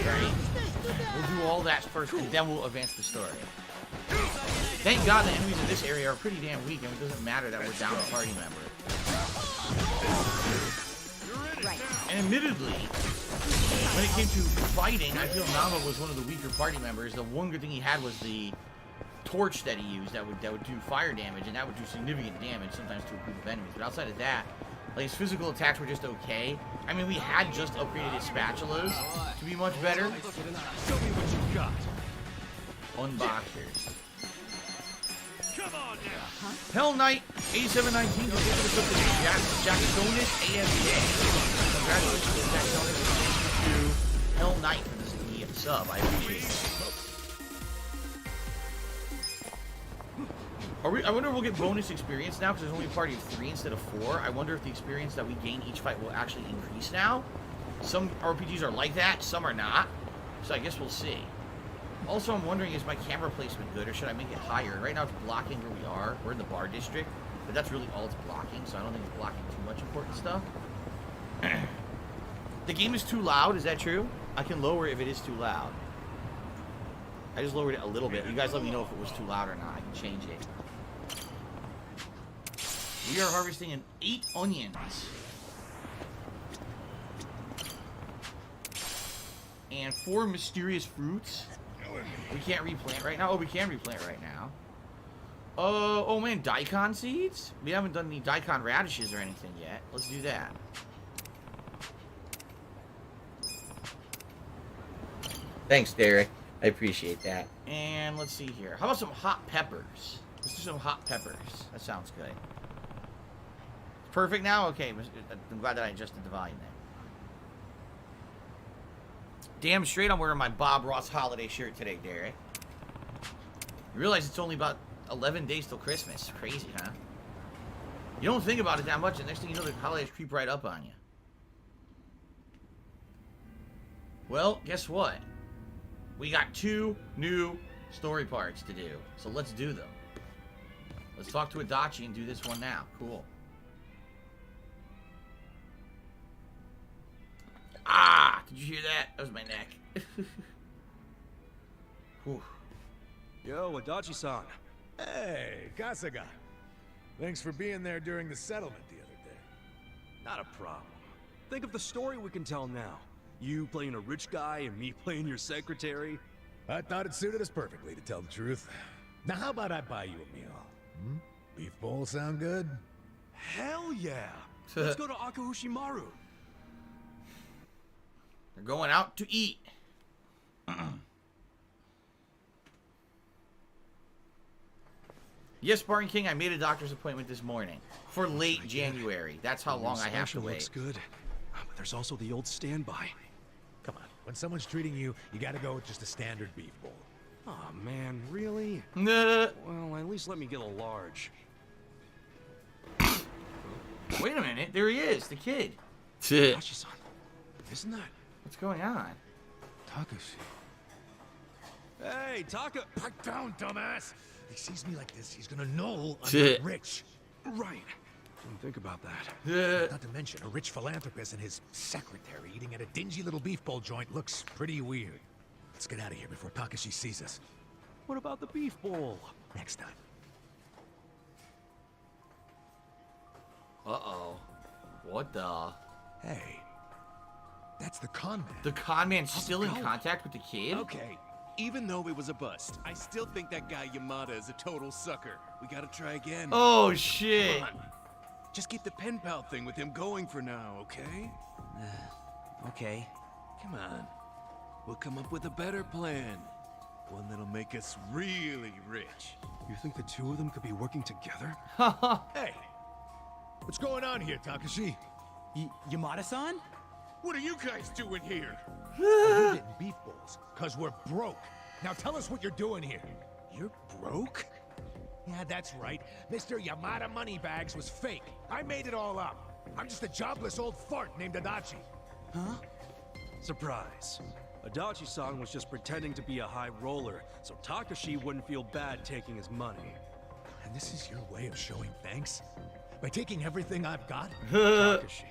Right? We'll do all that first, and then we'll advance the story. Thank God the enemies in this area are pretty damn weak, and it doesn't matter that we're down a party member. And admittedly, when it came to fighting, I feel Namba was one of the weaker party members. The one good thing he had was the torch that he used that would do fire damage, and that would do significant damage sometimes to a group of enemies. But outside of that, like, his physical attacks were just okay. I mean, we had just upgraded his spatulas to be much better. Show me what you got. Unboxers. Come on now. Hell Knight 8719 was able to put the Jacksonis AMJ. Congratulations to Jacksonis, and thank you to Hell Knight for the sub. I appreciate it. I wonder if we'll get bonus experience now, because there's only a party of 3 instead of 4. I wonder if the experience that we gain each fight will actually increase now. Some RPGs are like that, some are not. So I guess we'll see. Also, I'm wondering, is my camera placement good, or should I make it higher? Right now it's blocking where we are. We're in the bar district, but that's really all it's blocking, so I don't think it's blocking too much important stuff. The game is too loud, is that true? I can lower it if it is too loud. I just lowered it a little bit. You guys let me know if it was too loud or not. I can change it. We are harvesting 8 onions. And 4 mysterious fruits. We can't replant right now. Oh, we can replant right now. Oh man, daikon seeds? We haven't done any daikon radishes or anything yet. Let's do that. Thanks, Derek. I appreciate that. And let's see here. How about some hot peppers? Let's do some hot peppers. That sounds good. Perfect now? Okay, I'm glad that I adjusted the volume there. Damn straight I'm wearing my Bob Ross holiday shirt today, Derek. You realize it's only about 11 days till Christmas. Crazy, huh? You don't think about it that much, and next thing you know, the holidays creep right up on you. Well, guess what? We got 2 new story parts to do. So let's do them. Let's talk to Adachi and do this one now. Cool. Ah! Did you hear that? That was my neck. Whew. Yo, Adachi-san. Hey, Kasuga. Thanks for being there during the settlement the other day. Not a problem. Think of the story we can tell now. You playing a rich guy and me playing your secretary. I thought it suited us perfectly, to tell the truth. Now, how about I buy you a meal? Hmm? Beef bowl sound good? Hell yeah! Let's go to Akahushimaru. They're going out to eat. Yes, Sparring King, I made a doctor's appointment this morning for late January. That's how long I have to wait. Looks good, but there's also the old standby. Come on, when someone's treating you, you gotta go with just a standard beef bowl. Oh man, really? Nah. Well, at least let me get a large. Wait a minute, there he is, the kid. Adachi-san, isn't that What's going on? Takashi. Hey, Taka! Pipe down, dumbass! If he sees me like this, he's gonna know I'm Shit. not rich. Right. Didn't think about that. Not to mention, a rich philanthropist and his secretary eating at a dingy little beef bowl joint looks pretty weird. Let's get out of here before Takashi sees us. What about the beef bowl? Next time. Uh-oh. What the? Hey, that's the con man. The con man's still in contact with the kid? Okay, even though it was a bust, I still think that guy Yamada is a total sucker. We gotta try again. Oh, shit. Come on. Just keep the pen pal thing with him going for now, okay? Okay. Come on. We'll come up with a better plan. One that'll make us really rich. You think the two of them could be working together? Hey, what's going on here, Takashi? Yamada-san? What are you guys doing here? We're getting beef bowls, cause we're broke. Now tell us what you're doing here. You're broke? Yeah, that's right. Mr. Yamada Moneybags was fake. I made it all up. I'm just a jobless old fart named Adachi. Huh? Surprise. Adachi-san was just pretending to be a high roller, so Takashi wouldn't feel bad taking his money. And this is your way of showing thanks? By taking everything I've got? Takashi,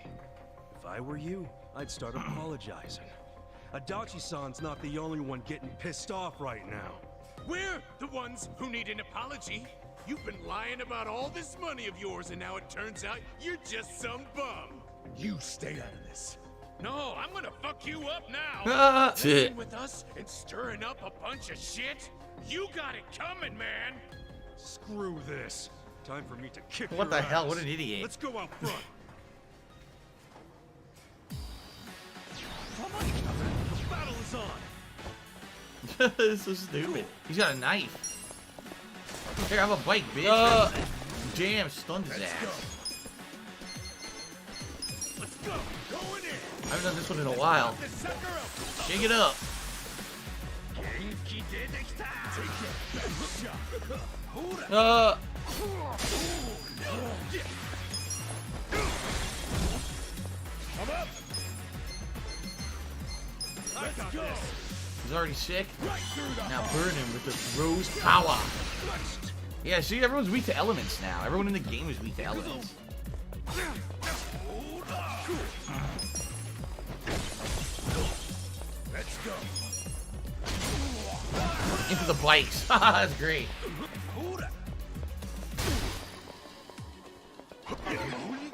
if I were you, I'd start apologizing. Adachi-san's not the only one getting pissed off right now. We're the ones who need an apology. You've been lying about all this money of yours, and now it turns out you're just some bum. You stay out of this. No, I'm gonna fuck you up now. Shit. Messing with us and stirring up a bunch of shit? You got it coming, man. Screw this. Time for me to kick What your the hell? ass. What an idiot. Let's go out front. The battle is on. This is so stupid. He's got a knife. Here, have a bike, bitch. Damn, stunned his ass. Let's go. Going in. I haven't done this one in a while. The sucker up. Shake it up. Come up. Let's go. He's already sick. Right through the Now burn him with the rose power. Yeah, see, everyone's weak to elements now. Everyone in the game is weak to elements. Let's go. Into the bikes. That's great.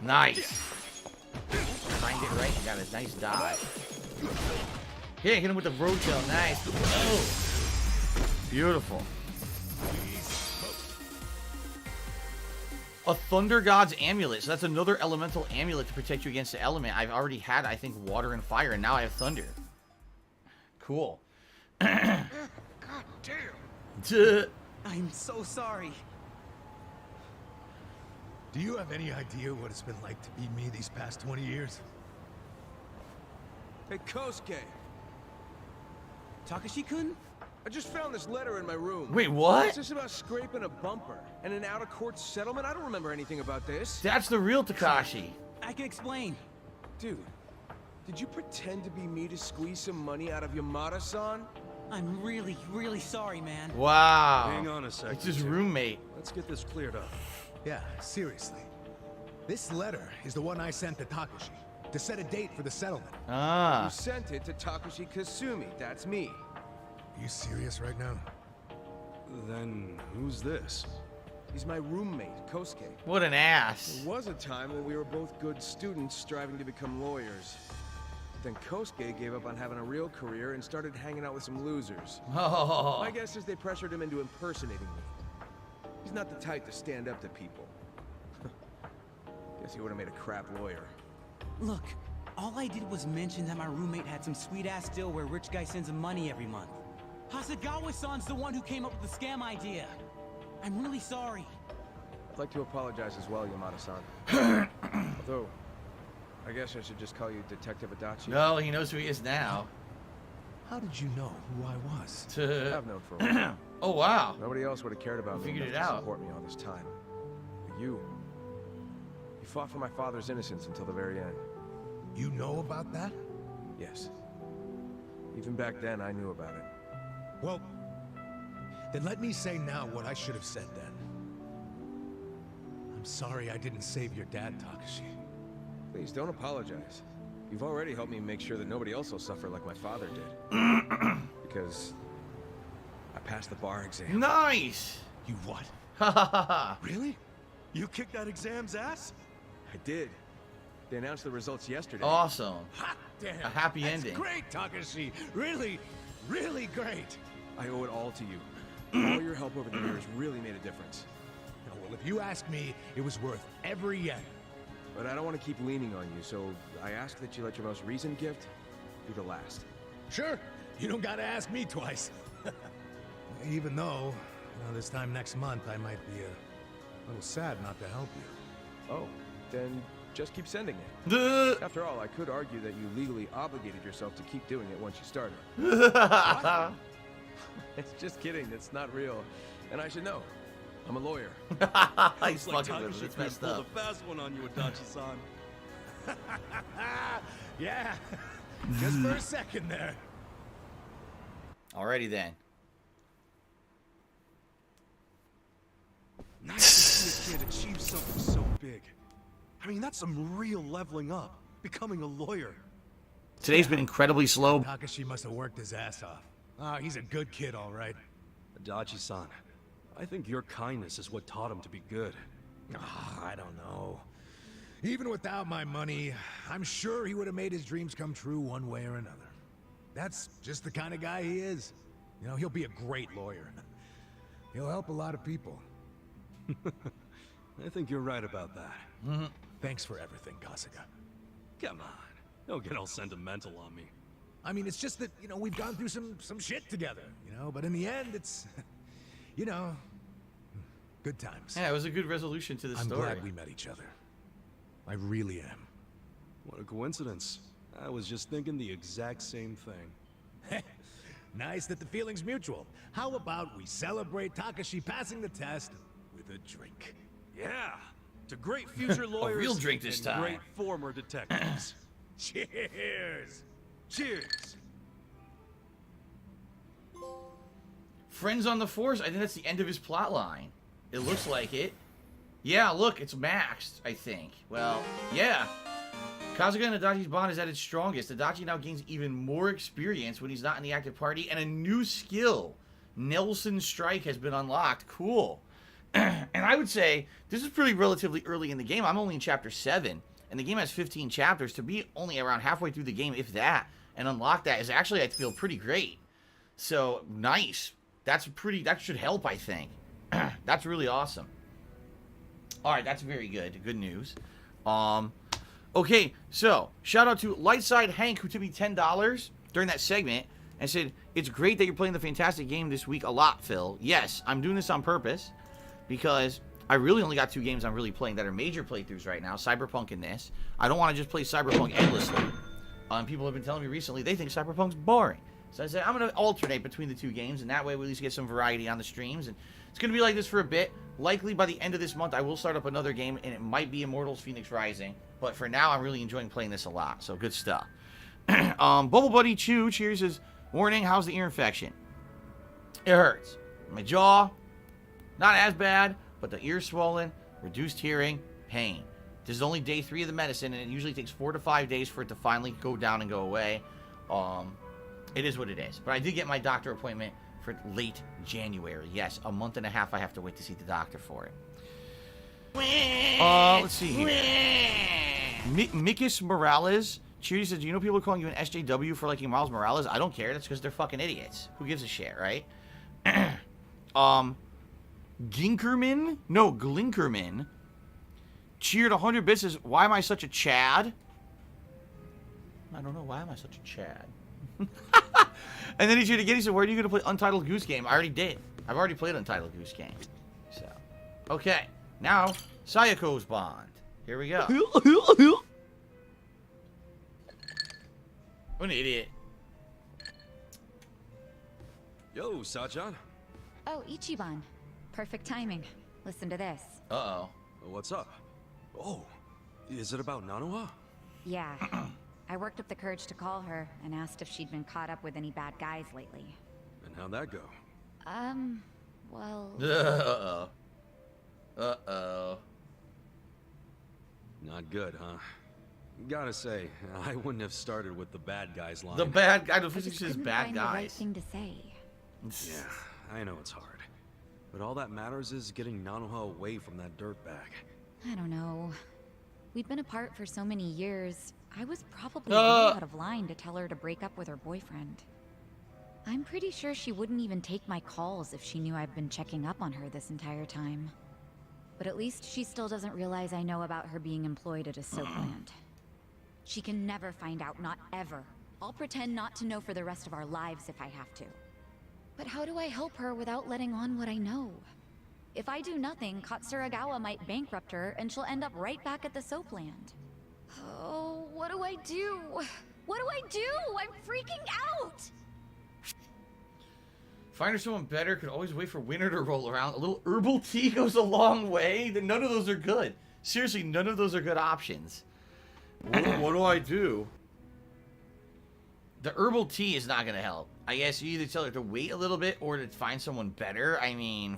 Nice. Find it right. You got a nice dive. Yeah, hit him with the roadkill. Nice. Oh. Beautiful. A Thunder God's Amulet. So that's another elemental amulet to protect you against the element. I've already had, I think, water and fire, and now I have thunder. Cool. God damn. Duh. I'm so sorry. Do you have any idea what it's been like to be me these past 20 years? Hey, Kosuke. Takashi-kun? I just found this letter in my room. Wait, what? It's just about scraping a bumper and an out-of-court settlement. I don't remember anything about this. That's the real Takashi. I can explain. Dude, did you pretend to be me to squeeze some money out of Yamada-san? I'm really, really sorry, man. Wow. Hang on a second. It's his Tim. roommate. Let's get this cleared up. Yeah, seriously. This letter is the one I sent to Takashi to set a date for the settlement. Ah. You sent it to Takashi Kasumi. That's me. Are you serious right now? Then who's this? He's my roommate, Kosuke. What an ass. There was a time when we were both good students striving to become lawyers. Then Kosuke gave up on having a real career and started hanging out with some losers. Oh. My guess is they pressured him into impersonating me. He's not the type to stand up to people. Guess he would have made a crap lawyer. Look, all I did was mention that my roommate had some sweet-ass deal where rich guy sends him money every month. Hasegawa-san's the one who came up with the scam idea. I'm really sorry. I'd like to apologize as well, Yamada-san. Although, I guess I should just call you Detective Adachi. No, he knows who he is now. How did you know who I was? I've known for a while. Oh, wow. Nobody else would have cared about me Figured it enough to out. support me all this time. But you fought for my father's innocence until the very end. You know about that? Yes. Even back then, I knew about it. Well, then let me say now what I should have said then. I'm sorry I didn't save your dad, Takashi. Please, don't apologize. You've already helped me make sure that nobody else will suffer like my father did. Because I passed the bar exam. Nice. You what? Ha ha ha. Really? You kicked that exam's ass? I did. They announced the results yesterday. Awesome. Hot damn. A happy That's ending. Great, Takashi. Really, really great. I owe it all to you. All your help over the years really made a difference. No, well, if you ask me, it was worth every yen. But I don't want to keep leaning on you, so I ask that you let your most recent gift be the last. Sure. You don't gotta ask me twice. Even though, this time next month, I might be a little sad not to help you. Oh, then just keep sending it. After all, I could argue that you legally obligated yourself to keep doing it once you started. It's just kidding. That's not real. And I should know. I'm a lawyer. He's fucking with him. It's messed up. a fast one on you, Adachi-san. Yeah. Just for a second there. Alrighty then. Nice to see a kid achieve something so big. I mean, that's some real leveling up. Becoming a lawyer. Today's been incredibly slow. Takashi must have worked his ass off. Ah, he's a good kid, all right. Adachi-san, I think your kindness is what taught him to be good. I don't know. Even without my money, I'm sure he would have made his dreams come true one way or another. That's just the kind of guy he is. He'll be a great lawyer. He'll help a lot of people. I think you're right about that. Thanks for everything, Kasuga. Come on, don't get all sentimental on me. I mean, it's just that, we've gone through some shit together, but in the end, it's, good times. Yeah, it was a good resolution to the I'm story. glad we met each other. I really am. What a coincidence. I was just thinking the exact same thing. Nice that the feeling's mutual. How about we celebrate Takashi passing the test with a drink? Yeah, to great future lawyers real drink this and time. great former detectives. Cheers! Cheers! Friends on the Force. I think that's the end of his plot line. It looks like it. Yeah, look, it's maxed, I think. Well, yeah. Kasuga and Adachi's bond is at its strongest. Adachi now gains even more experience when he's not in the active party, and a new skill, Nelson Strike, has been unlocked. Cool. And I would say this is pretty relatively early in the game. I'm only in chapter 7, and the game has 15 chapters. To be only around halfway through the game, if that, and unlock that is actually, I feel, pretty great. So, nice. That should help, I think. That's really awesome. Alright, that's very good. Good news. Okay, so, shout out to Lightside Hank, who tipped me $10 during that segment, and said, it's great that you're playing the fantastic game this week a lot, Phil. Yes, I'm doing this on purpose, because I really only got 2 games I'm really playing that are major playthroughs right now, Cyberpunk and this. I don't want to just play Cyberpunk endlessly. People have been telling me recently they think Cyberpunk's boring. So I said, I'm going to alternate between the 2 games, and that way we at least get some variety on the streams. And it's going to be like this for a bit. Likely by the end of this month, I will start up another game, and it might be Immortals Phoenix Rising. But for now, I'm really enjoying playing this a lot, so good stuff. Bubble Buddy Chew, cheers, says, Warning, how's the ear infection? It hurts. My jaw, not as bad, but the ear's swollen, reduced hearing, pain. This is only day 3 of the medicine, and it usually takes 4 to 5 days for it to finally go down and go away. It is what it is. But I did get my doctor appointment for late January. Yes, a month and a half I have to wait to see the doctor for it. Let's see here. Mikis Morales. Cheery says, do you know people are calling you an SJW for liking Miles Morales? I don't care. That's because they're fucking idiots. Who gives a shit, right? Ginkerman? No, Glinkerman. Cheered 100 bits says, why am I such a Chad? I don't know. Why am I such a Chad? And then he cheered again. He said, where are you going to play Untitled Goose Game? I already did. I've already played Untitled Goose Game. So, okay. Now, Sayako's Bond. Here we go. What an idiot. Yo, Sajan. Oh, Ichiban. Perfect timing. Listen to this. Uh-oh. What's up? Oh, is it about Nanoha? Yeah. I worked up the courage to call her and asked if she'd been caught up with any bad guys lately. And how'd that go? Well... Uh-oh. Uh-oh. Not good, huh? Gotta say, I wouldn't have started with the bad guys line. The bad guy. I don't think I she just says couldn't bad find the right guys. thing to say. Yeah, I know it's hard. But all that matters is getting Nanoha away from that dirtbag. I don't know. We'd been apart for so many years. I was probably way out of line to tell her to break up with her boyfriend. I'm pretty sure she wouldn't even take my calls if she knew I've been checking up on her this entire time. But at least she still doesn't realize I know about her being employed at a soap plant. She can never find out, not ever. I'll pretend not to know for the rest of our lives if I have to. But how do I help her without letting on what I know? If I do nothing, Katsuragawa might bankrupt her and she'll end up right back at the soap land. Oh, what do I do? What do I do? I'm freaking out! Find her someone better. Could always wait for winter to roll around. A little herbal tea goes a long way. None of those are good. Seriously, none of those are good options. What do I do? The herbal tea is not going to help. I guess you either tell her to wait a little bit or to find someone better. I mean,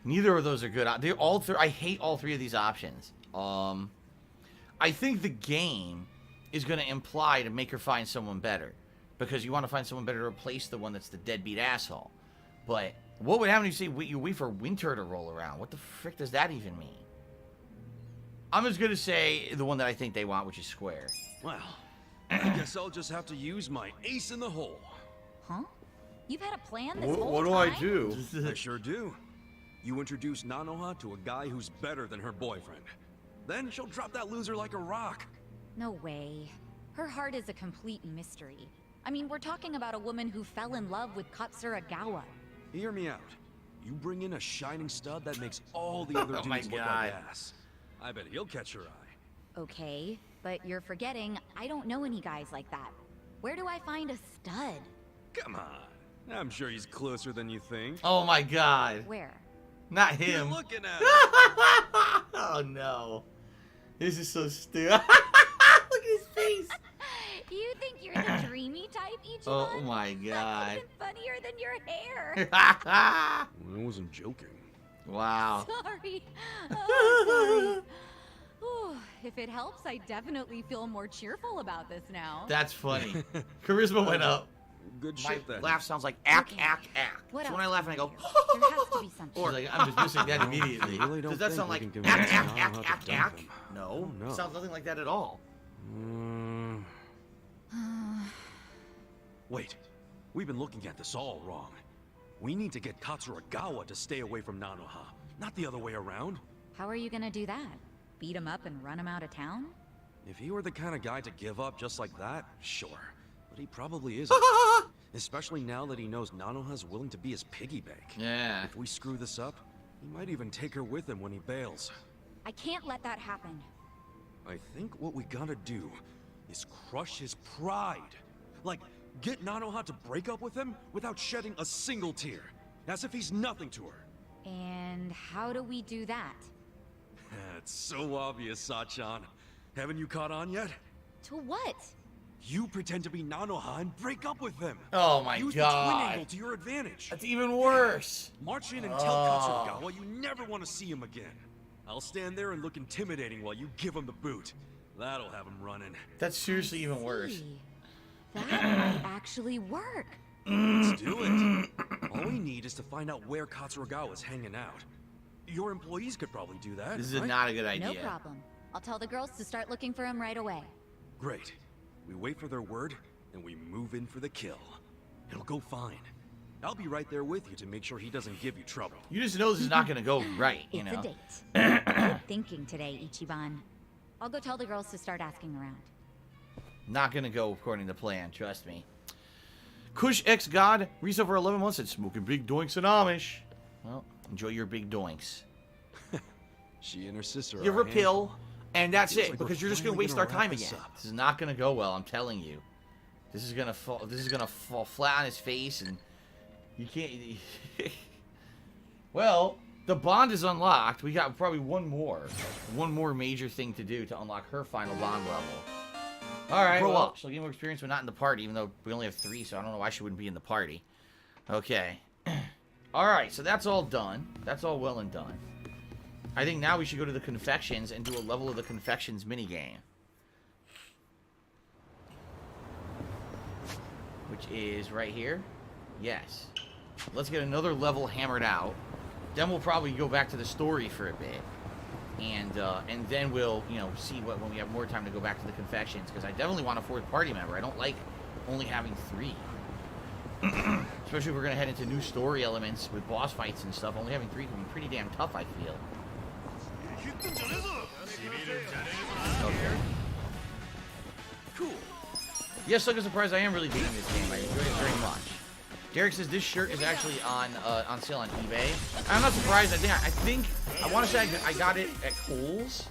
neither of those are good. They're all I hate all 3 of these options. I think the game is going to imply to make her find someone better. Because you want to find someone better to replace the one that's the deadbeat asshole. But what would happen if you say you wait for winter to roll around? What the frick does that even mean? I'm just going to say the one that I think they want, which is square. Well, I guess I'll just have to use my ace in the hole. Huh? You've had a plan this whole What do time? I do? I sure do. You introduce Nanoha to a guy who's better than her boyfriend. Then she'll drop that loser like a rock. No way. Her heart is a complete mystery. I mean, we're talking about a woman who fell in love with Katsuragawa. Hear me out. You bring in a shining stud that makes all the other Oh dudes my look God. like ass. I bet he'll catch your eye. Okay, but you're forgetting I don't know any guys like that. Where do I find a stud? Come on. I'm sure he's closer than you think. Oh my god. Where? Not You're him. looking at him. Oh no. This is so stupid. Look at his face. You think you're the dreamy type, Ichiban? Oh my god. That's even funnier than your hair. I wasn't joking. Wow. Sorry. Oh, sorry. Whew, if it helps, I definitely feel more cheerful about this now. That's funny. Charisma went up. Good My shit then. laugh sounds like ack, Okay. ack, ack. What So else when I laugh and I go, There has to be something. or like, I'm just missing that immediately. I really don't Does that think sound we like can ack, convince ack, Nanoha ack, to ack, dump ack? him. No. Oh, no. It sounds nothing like that at all. Wait. We've been looking at this all wrong. We need to get Katsuragawa to stay away from Nanoha, not the other way around. How are you gonna do that? Beat him up and run him out of town? If he were the kind of guy to give up just like that, sure. But he probably isn't. Especially now that he knows Nanoha's willing to be his piggy bank. Yeah. If we screw this up, he might even take her with him when he bails. I can't let that happen. I think what we gotta do is crush his pride. Like, get Nanoha to break up with him without shedding a single tear. As if he's nothing to her. And how do we do that? It's so obvious, Sachan. Haven't you caught on yet? To what? You pretend to be Nanoha and break up with them. Oh my Use the twin god. angle to your advantage. That's even worse. March in and tell Katsugawa you never want to see him again. I'll stand there and look intimidating while you give him the boot. That'll have him running. That's seriously even worse. That might actually work. Let's do it. All we need is to find out where Katsuragawa's hanging out. Your employees could probably do that. This is right? not a good idea. No problem. I'll tell the girls to start looking for him right away. Great. We wait for their word, and we move in for the kill. It'll go fine. I'll be right there with you to make sure he doesn't give you trouble. You just know this is not going to go right, you It's know. a date. Good thinking today, Ichiban. I'll go tell the girls to start asking around. Not going to go according to plan, trust me. Kush X God, resale for 11 months, said smoking big doinks and Amish. Well, enjoy your big doinks. She and her sister Give her are a pill, and that's Feels it, like because we're you're just going to finally waste gonna our time wrap this again. up. This is not going to go well, I'm telling you. This is going to fall flat on his face, and you can't... Well, the bond is unlocked. We got probably one more major thing to do to unlock her final bond level. Alright, Grow well, up. she'll gain more experience, but not in the party, even though we only have 3, so I don't know why she wouldn't be in the party. Okay. Alright, so that's all done. That's all well and done. I think now we should go to the confections and do a level of the confections minigame. Which is right here. Yes. Let's get another level hammered out. Then we'll probably go back to the story for a bit. And then we'll, you know, see what when we have more time to go back to the confections. Because I definitely want a 4th party member. I don't like only having 3. Especially if we're going to head into new story elements with boss fights and stuff. Only having 3 can be pretty damn tough, I feel. Okay. Cool. Yes, look, a surprise. I am really digging this game. I enjoyed it very much. Derek says this shirt is actually on sale on eBay. I'm not surprised. I want to say I got it at Kohl's.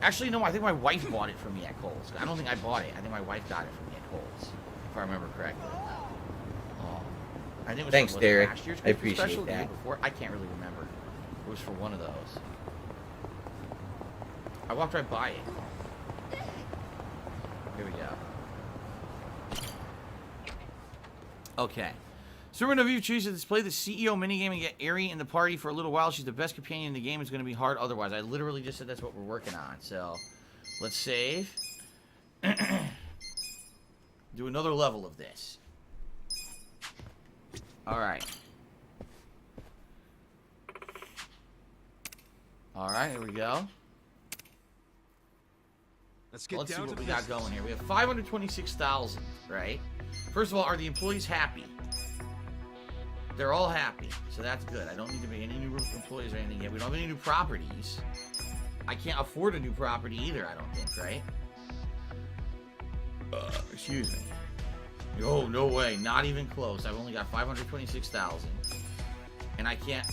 Actually, no, I think my wife bought it from me at Kohl's. I don't think I bought it. I think my wife got it from me at Kohl's, if I remember correctly. I think it was Thanks, for, Derek. last year's I Christmas appreciate special, the year that. before. I can't really remember. It was for one of those. I walked right by it. Here we go. Okay. Servant of Eve chooses to play the CEO minigame and get Eri in the party for a little while. She's the best companion in the game. It's going to be hard otherwise. I literally just said that's what we're working on. So, let's save. Do another level of this. Alright. Alright, here we go. Let's Let's get see down what to we got business. going here. We have 526,000, right? First of all, are the employees happy? They're all happy, so that's good. I don't need to make any new employees or anything yet. We don't have any new properties. I can't afford a new property either, I don't think, right? Excuse me. Oh, no way. Not even close. I've only got 526,000. And I can't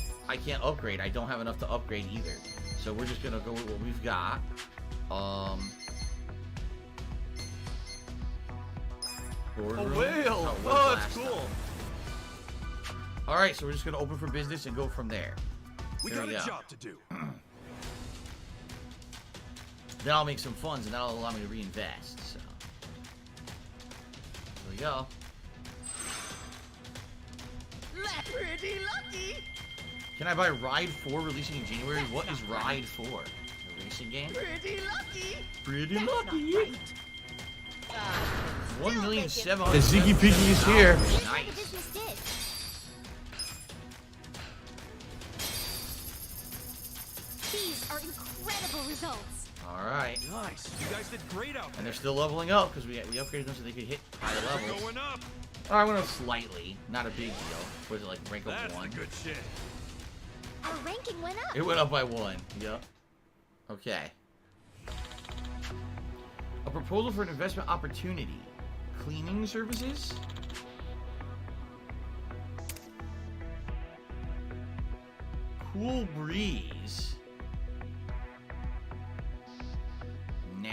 upgrade. I don't have enough to upgrade either. So we're just gonna go with what we've got. A Boardroom. whale! what Oh, a that's blast cool. Alright, so we're just gonna open for business and go from there. We There got we a go. job to do. Then I'll make some funds and that'll allow me to reinvest, so. There we go. Pretty lucky. Can I buy Ride 4 releasing in January? What is Ride 4? A racing game? Pretty lucky. Pretty lucky. Right. 1,700,000. The Ziggy Piggy is here. Here's what the Nice. business did. These are incredible results. Alright. Nice. You guys did great out there. And they're still leveling up because we upgraded them so they could hit higher We're levels. going up. Oh, I went up slightly. Not a big deal. Was it like rank up That's 1? the good shit. Our ranking went up. It went up by 1. Yep. Okay. A proposal for an investment opportunity. Cleaning services? Cool breeze. Nah.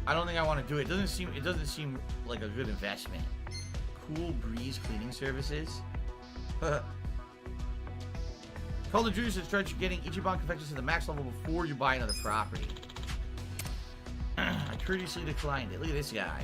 I don't think I want to do it. It doesn't seem like a good investment. Cool breeze cleaning services. Call the Juice and start getting Ichiban confections to the max level before you buy another property. I courteously declined it. Look at this guy.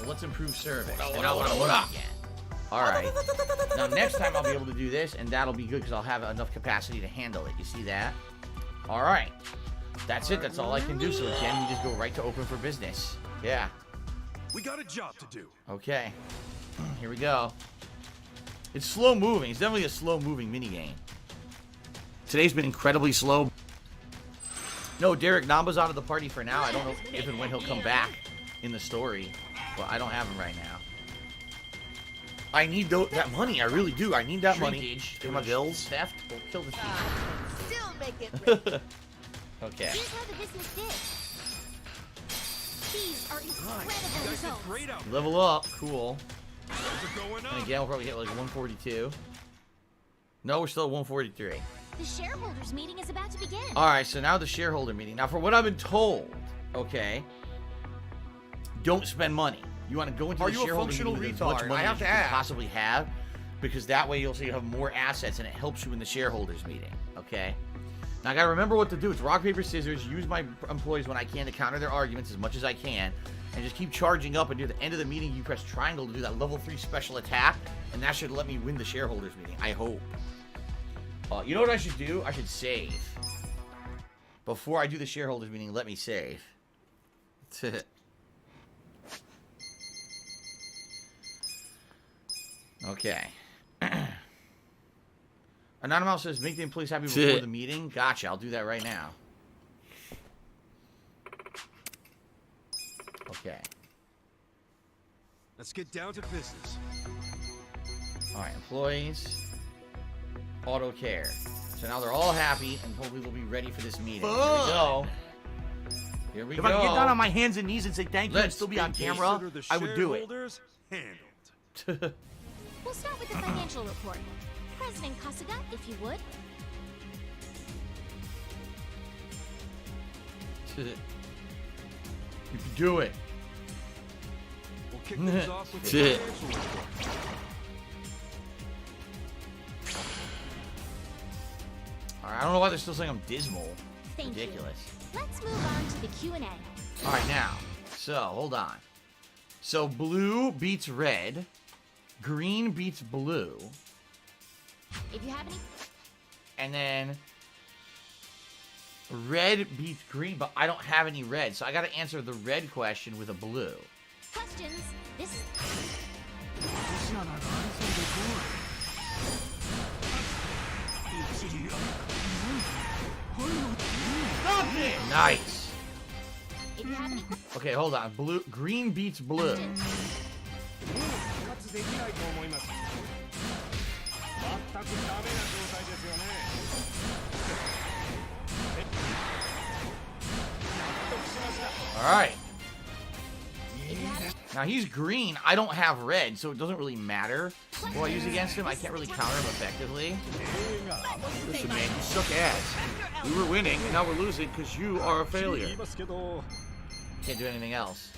So let's improve service. And I want to look again. All right. Now next time I'll be able to do this, and that'll be good because I'll have enough capacity to handle it. You see that? All right. That's it. That's all I can do. So again, we just go right to open for business. Yeah. We got a job to do. Okay. Here we go. It's slow moving. It's definitely a slow moving minigame. Today's been incredibly slow. No, Derek Namba's out of the party for now. I don't know if and when he'll come back in the story, but I don't have him right now. I need that money. I really do. I need that money. Pay my bills. Theft. We'll kill the thief. Still make it rich. Okay. Here's how the business did. These are incredible results. Great out. Level up. Cool. Going And up. again, we'll probably hit like 142. No, we're still at 143. The shareholders meeting is about to begin. All right, so now the shareholder meeting. Now, for what I've been told, okay, don't spend money. You want to go into Are the you a shareholder functional meeting with as much retard? money I have as to you can ask. possibly have, because that way you'll see you have more assets and it helps you in the shareholders meeting. Okay. Now I gotta remember what to do. It's rock paper scissors. Use my employees when I can to counter their arguments as much as I can, and just keep charging up. And near the end of the meeting, you press triangle to do that level 3 special attack, and that should let me win the shareholders meeting. I hope. You know what I should do? I should save. Before I do the shareholders meeting, let me save. That's it. Okay. Anonymous says, make the employees happy before the meeting. Gotcha, I'll do that right now. Okay. Let's get down to business. Alright, employees. Auto care. So now they're all happy, and hopefully they'll be ready for this meeting. Here we go. Here we If go. I could get down on my hands and knees and say thank you and Let's still be on camera, Consider the I would do it. shareholders handled. We'll start with the financial report. President Kasuga, if you would. You can do it. We'll kick things off with That's the it. financial report. Alright, I don't know why they're still saying I'm dismal. Thank Ridiculous. you. Let's move on to the Q&A. Alright, now. So, hold on. So, blue beats red. Green beats blue. If you have any And then red beats green, but I don't have any red. So I gotta answer the red question with a blue. questions, this is Nice. if you have any Okay, hold on. Blue, green beats blue. questions. Alright. If you have any Now he's green. I don't have red, so it doesn't really matter what I use against him. I can't really counter him effectively. Listen, man, you suck ass. We were winning, and now we're losing because you are a failure. Can't do anything else.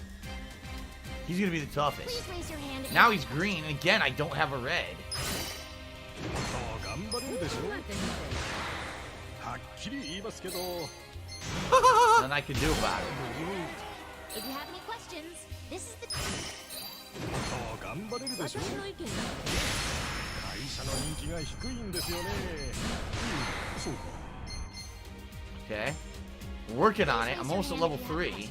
He's gonna be the toughest. please raise your hand. Now he's green, and again, I don't have a red. Nothing I can do about it. If you have any questions, this is the Okay. We're working on it. I'm almost at level 3.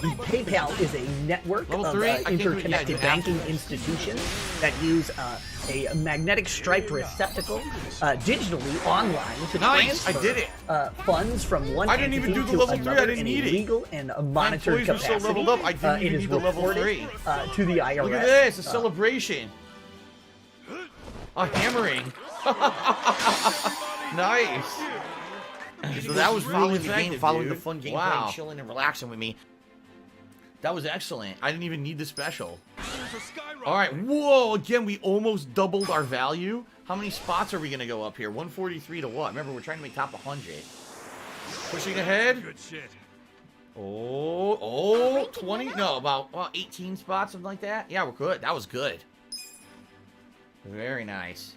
PayPal is a network Level of 3? I can't do it yet. interconnected You have banking to. institutions that use a magnetic striped receptacle digitally online to Nice, transfer I did it. Funds from one I didn't even entity do the to level 3, I another didn't in need a it. legal and My monitored employees were so capacity. leveled up, I didn't It even is need the level reported 3. to the IRS. Look at this, a celebration. A hammering. Nice. So that was really the game, following the fun gameplay, Wow. and chilling and relaxing with me. That was excellent. I didn't even need the special. All right, whoa! Again, we almost doubled our value. How many spots are we gonna go up here? 143 to what? Remember, we're trying to make top 100. Pushing ahead. Good shit. Oh, 20? No, about 18 spots, something like that. Yeah, we're good. That was good. Very nice.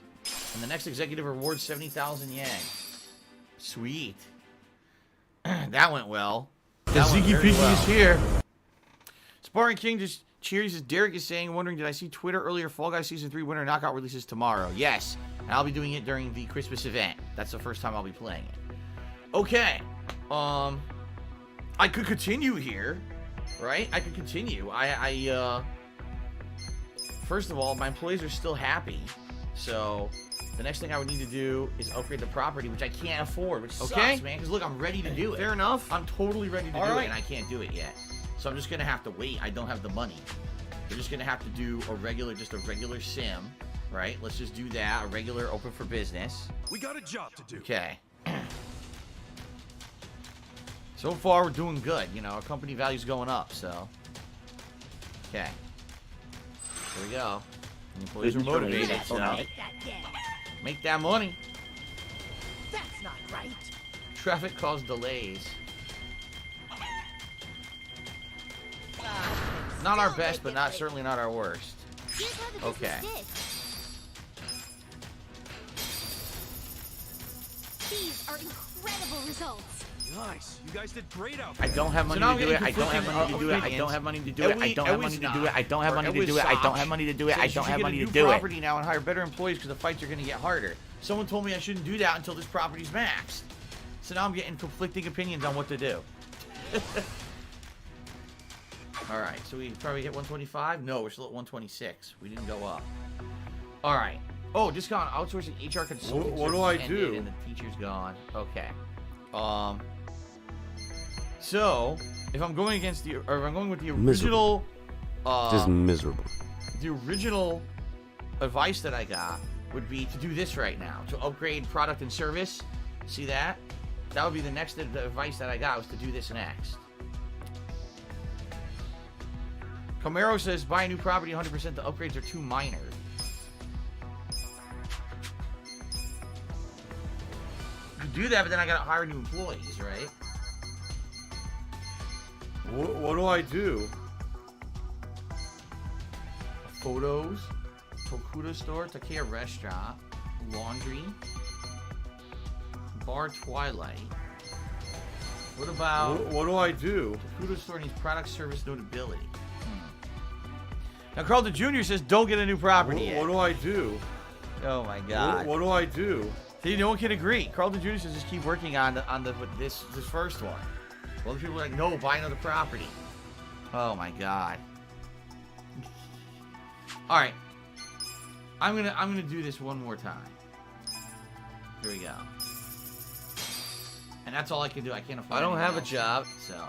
And the next executive reward 70,000 yen. Sweet. That went well. The That went Ziggy very Piggy well. is here. Sparring King just cheers. Derek is saying, wondering, did I see Twitter earlier? Fall Guys Season 3 Winter Knockout releases tomorrow. Yes. And I'll be doing it during the Christmas event. That's the first time I'll be playing it. Okay. I could continue here. Right? I could continue. First of all, my employees are still happy. So the next thing I would need to do is upgrade the property, which I can't afford, which sucks, man. Because look, I'm ready to do it. Fair enough. I'm totally ready to do it, and I can't do it yet. So I'm just gonna have to wait. I don't have the money. We're just gonna have to do a regular sim, right? Let's just do that. A regular open for business. We got a job to do. Okay. So far, we're doing good. You know, our company value's going up, so. Okay. Here we go. The employees are motivated, so. Make that money. That's not right. Traffic caused delays. Not our best, but certainly not our worst. Okay. These are incredible results. Nice. You guys did great out there. I don't have money to do it. I don't have money to do it. I don't have money to do it. I don't have money to do it. I don't have money to do it. I don't have money to do it. I don't have money to do it. Property now and hire better employees because the fights are going to get harder. Someone told me I shouldn't do that until this property's maxed. So now I'm getting conflicting opinions on what to do. All right, so we probably hit 125. No, we're still at 126. We didn't go up. All right. Oh, discount outsourcing HR consulting. What do I ended do? And the teacher's gone. Okay. So if I'm going against the, or if I'm going with the original, just miserable. The original advice that I got would be to do this right now, to upgrade product and service. See that? That would be the next advice that I got, was to do this next. Camaro says buy a new property 100%. The upgrades are too minor. You do that, but then I gotta hire new employees, right? What do I do? Photos, Tokuda store, Takea restaurant, laundry, bar Twilight. What about... What do I do? Tokuda store needs product service notability. Now Carlton Jr. says don't get a new property yet. What do I do? Oh my god. What do I do? See, no one can agree. Carlton Jr. says just keep working on this first one. Well, the people are like, no, buy another property. Oh my god. All right, I'm gonna do this one more time. Here we go. And that's all I can do. I can't afford. I don't have a else. job, so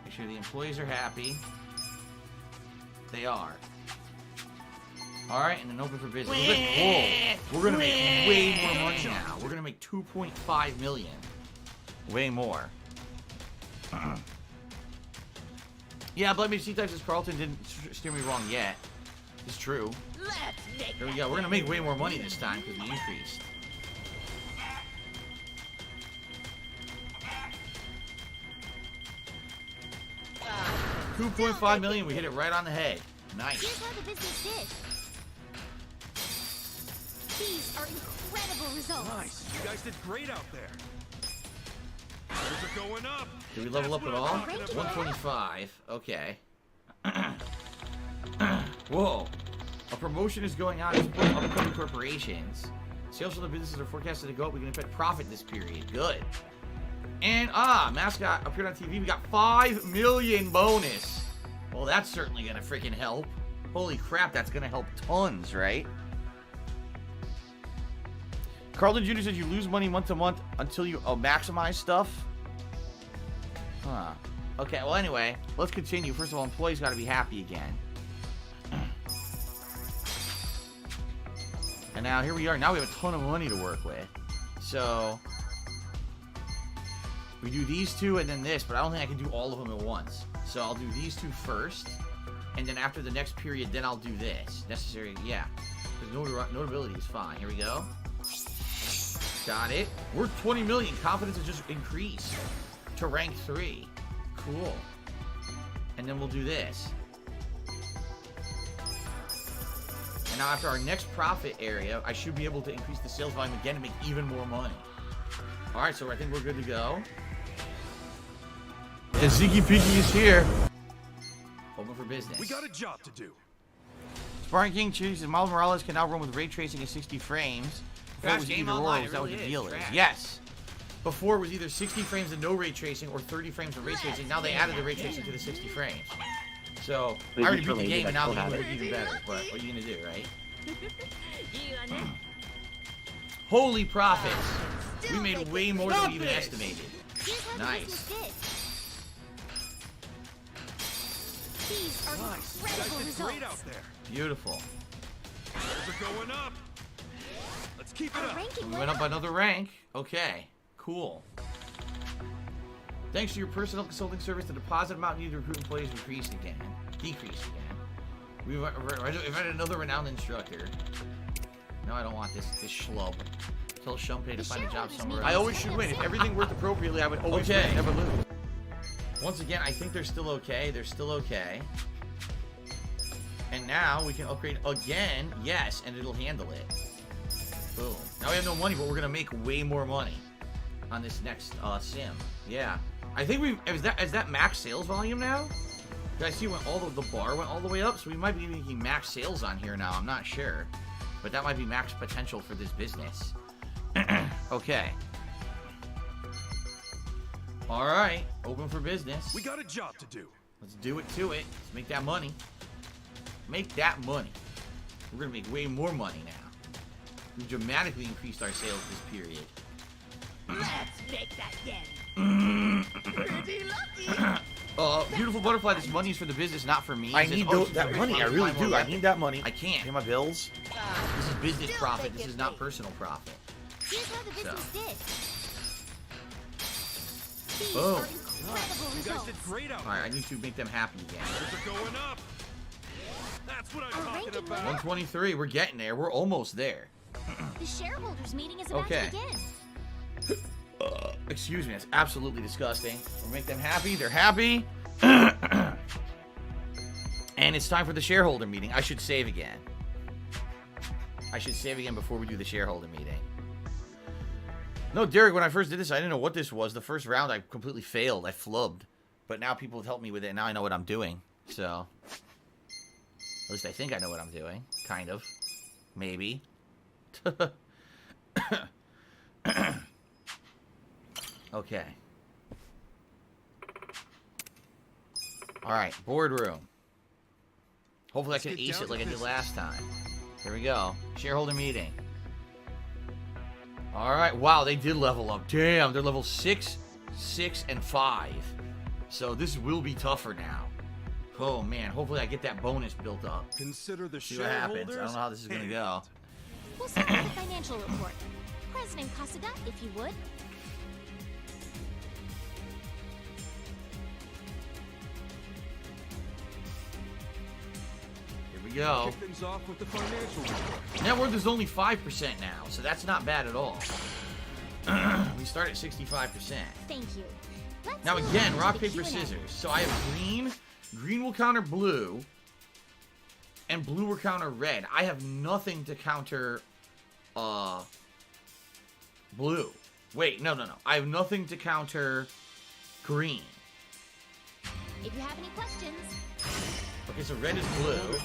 make sure the employees are happy. They are. All right, and then open for business. We're gonna make way more money now. We're gonna make 2.5 million. Way more. Yeah, but I mean, C-Type says Carlton didn't steer me wrong yet. It's true. Here we go. We're gonna make way more money this time because we increased. $2.5 million. We hit it right on the head. Nice. Here's how the business did. These are incredible results. Nice. You guys did great out there. Numbers are going up. Did we level up at all? 125. Okay. Whoa. A promotion is going on to support upcoming corporations. Sales for the businesses are forecasted to go up. We can expect profit this period. Good. And, mascot appeared on TV. We got 5 million bonus. Well, that's certainly going to freaking help. Holy crap, that's going to help tons, right? Carlton Jr. said you lose money month to month until you maximize stuff. Huh. Okay, well, anyway, let's continue. First of all, employees got to be happy again. And now, here we are. Now we have a ton of money to work with. So, we do these two and then this, but I don't think I can do all of them at once. So, I'll do these two first. And then after the next period, then I'll do this. Necessary, yeah. Because notability is fine. Here we go. Got it. We're 20 million. Confidence has just increased to rank 3. Cool. And then we'll do this. And now after our next profit area, I should be able to increase the sales volume again and make even more money. Alright, so I think we're good to go. And Ziggy Piggy is here. Open for business. We got a job to do. Sparring King chooses Miles Morales can now run with ray tracing at 60 frames. Before it was Game either or, online, is that what it the really deal is. is? Trash. Yes. Before it was either 60 frames and no ray tracing or 30 frames of ray tracing. Now they added the ray tracing to the 60 frames. So, I already beat the game and now the game will look even better. But what are you going to do, right? Holy profits. We made way more than we even estimated. Nice. These are incredible results. Beautiful. We're going up. Let's keep it up. We went up another rank. Okay, cool. Thanks to your personal consulting service, the deposit amount needed to recruit employees decreased again. We've had another renowned instructor. No, I don't want this schlub. Tell Shumpei to find a job somewhere else. I always should win. If everything worked appropriately, I would always win, never lose. Once again, I think they're still okay. They're still okay. And now we can upgrade again. Yes, and it'll handle it. Boom. Now we have no money, but we're gonna make way more money on this next sim. Yeah. I think is that max sales volume now? Did I see when the bar went all the way up? So we might be making max sales on here now. I'm not sure. But that might be max potential for this business. Okay. Alright. Open for business. We got a job to do. Let's do it to it. Let's make that money. Make that money. We're gonna make way more money now. We dramatically increased our sales this period. Let's make that yen. Pretty lucky. Beautiful butterfly. This money is for the business, not for me. I need that money. I really do. I need that money. I can't Pay my bills. This is business profit. This is not personal profit. Here's how the business did. These Boom. are incredible You guys results. did great out Alright, I need to make them happy again. We're going up. That's what I'm Our talking ranking about. 123. We're getting there. We're almost there. The shareholders meeting is about Okay. to begin. Excuse me. That's absolutely disgusting. We'll make them happy. They're happy. And it's time for the shareholder meeting. I should save again. I should save again before we do the shareholder meeting. No, Derek, when I first did this, I didn't know what this was. The first round, I completely failed. I flubbed. But now people have helped me with it, and now I know what I'm doing. So, at least I think I know what I'm doing. Kind of. Maybe. Okay. Alright, boardroom. Hopefully I can ace it like I did last time. Here we go. Shareholder meeting. Alright, wow, they did level up. Damn, they're level 6, 6, and 5. So this will be tougher now. Oh man, hopefully I get that bonus built up. Consider the See what happens. I don't know how this is gonna go. We'll start with the financial report. President Kasuga, if you would. Here we go. Kick things off with the financial report. Net worth is only 5% now, so that's not bad at all. We start at 65%. Thank you. Let's Now move again, on to rock, the paper, Q&A. scissors. So I have green. Green will counter blue. And blue will counter red. I have nothing to counter blue. Wait, no. I have nothing to counter green. If you have any questions, Okay, so red is blue.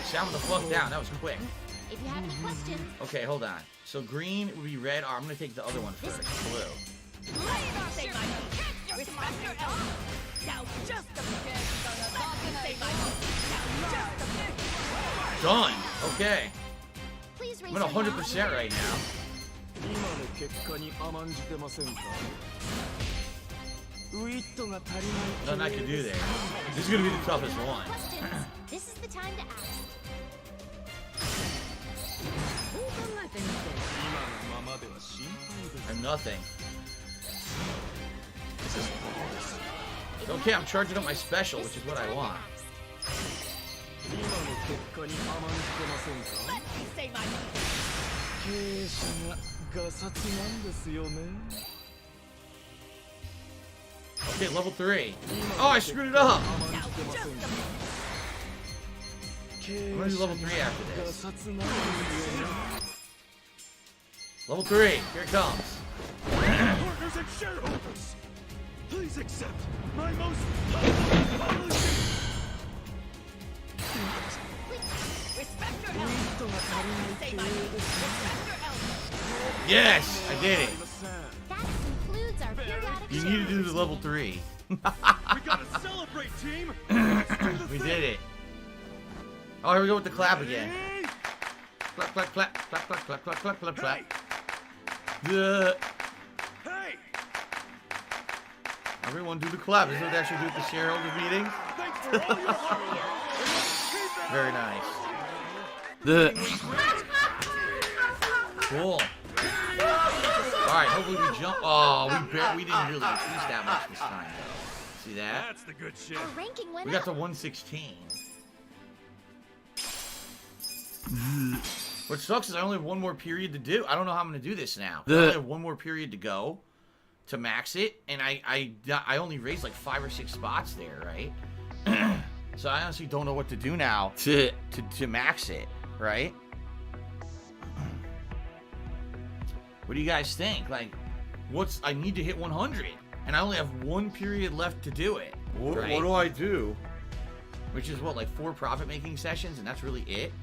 Sound the fuck down. That was quick. if you have any questions, Okay, hold on. So green would be red. Oh, I'm gonna take the other one first. Blue. Done. Okay. please raise I'm at your hand. 100% right now. Nothing I can do there. This is gonna be the toughest one. Questions. This is the time to ask. I'm nothing. Okay, I'm charging up my special, which is what I want. Okay, level 3. Oh, I screwed it up. I'm gonna do level 3 after this. Level 3, here it comes. Partners and shareholders, please accept my most humble apology. Respect your elders. Say my name. Respect your elders. Yes, I did it. That concludes our periodic You need to do the level 3. We gotta celebrate, team. We did it. Oh, here we go with the clap again. Clap, clap, clap, clap, clap, clap, clap, clap, clap, clap. Hey! Everyone do the clap. This is what they actually do at the shareholder meeting. Thanks for all your hard work. Very nice. Cool. Alright, hopefully we jump. Oh, we didn't really increase that much this time, though. See that? That's the good shit. Our ranking went We got up. to 116. What sucks is I only have one more period to do. I don't know how I'm going to do this now. I only have one more period to go to max it, and I only raised like 5 or 6 spots there, right? So I honestly don't know what to do now to max it, right? What do you guys think? Like, I need to hit 100, and I only have one period left to do it. What do I do? Which is what, like 4 profit-making sessions, and that's really it.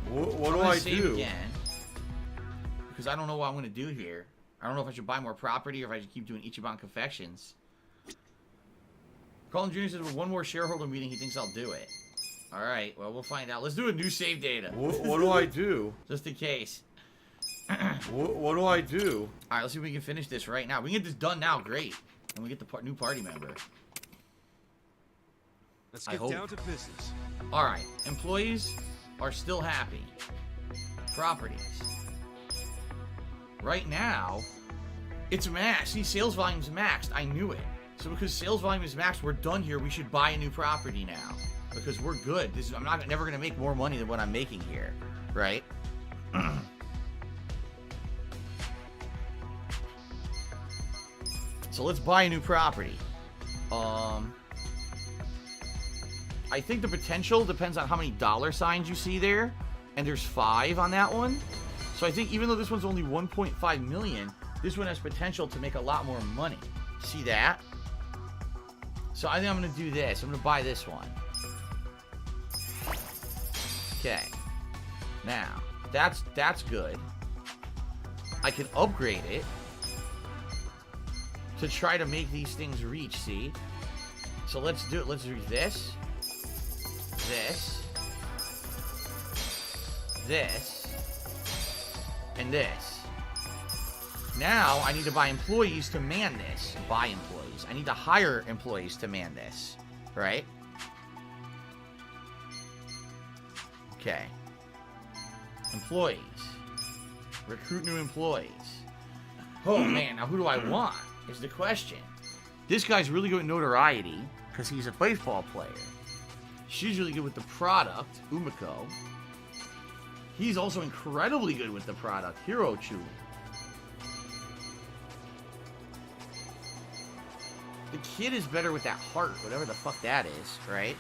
What do I do? Again, because I don't know what I'm going to do here. I don't know if I should buy more property or if I should keep doing Ichiban Confections. Colin Jr. says with one more shareholder meeting, he thinks I'll do it. All right, well, we'll find out. Let's do a new save data. What do I do? Just in case. What do I do? All right, let's see if we can finish this right now. We can get this done now, great. And we get the new party member. Let's get down to business. All right, employees are still happy. Properties. Right now, it's maxed. See, sales volume's maxed. I knew it. So because sales volume is maxed, we're done here. We should buy a new property now. Because we're good. I'm never going to make more money than what I'm making here. Right? So let's buy a new property. I think the potential depends on how many dollar signs you see there. And there's 5 on that one. So I think even though this one's only 1.5 million, this one has potential to make a lot more money. See that? So I think I'm going to do this. I'm going to buy this one. Okay. Now, that's good. I can upgrade it to try to make these things reach, see? So let's do it. Let's do this. This. And this. Now, I need to buy employees to man this. Buy employees. I need to hire employees to man this. Right? Okay. Employees. Recruit new employees. Oh, man. Now, who do I want? Is the question. This guy's really good at notoriety because he's a baseball player. She's really good with the product, Umiko. He's also incredibly good with the product, Hirochu. The kid is better with that heart, whatever the fuck that is, right?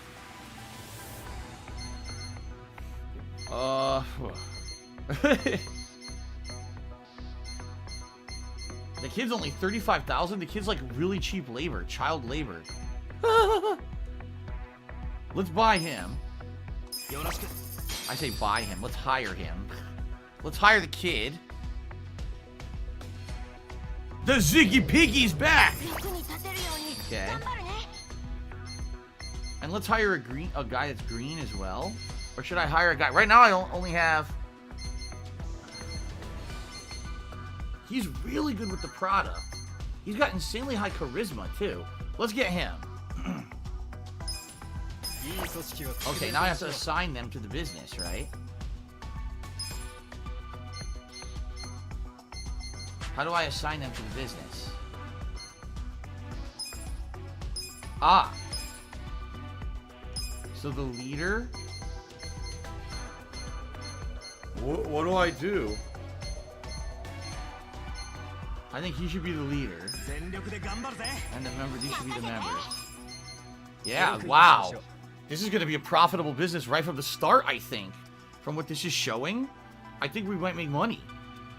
The kid's only 35,000. The kid's like really cheap labor, child labor. Let's buy him. I say buy him. Let's hire him. Let's hire the kid. The Ziggy Piggy's back. Okay. And let's hire a guy that's green as well. Or should I hire a guy? Right now I only have. He's really good with the product. He's got insanely high charisma too. Let's get him. Okay, now I have to assign them to the business, right? How do I assign them to the business? Ah. So the leader. What do I do? I think he should be the leader. And the member, these should be the members. Yeah, wow. This is going to be a profitable business right from the start, I think. From what this is showing, I think we might make money.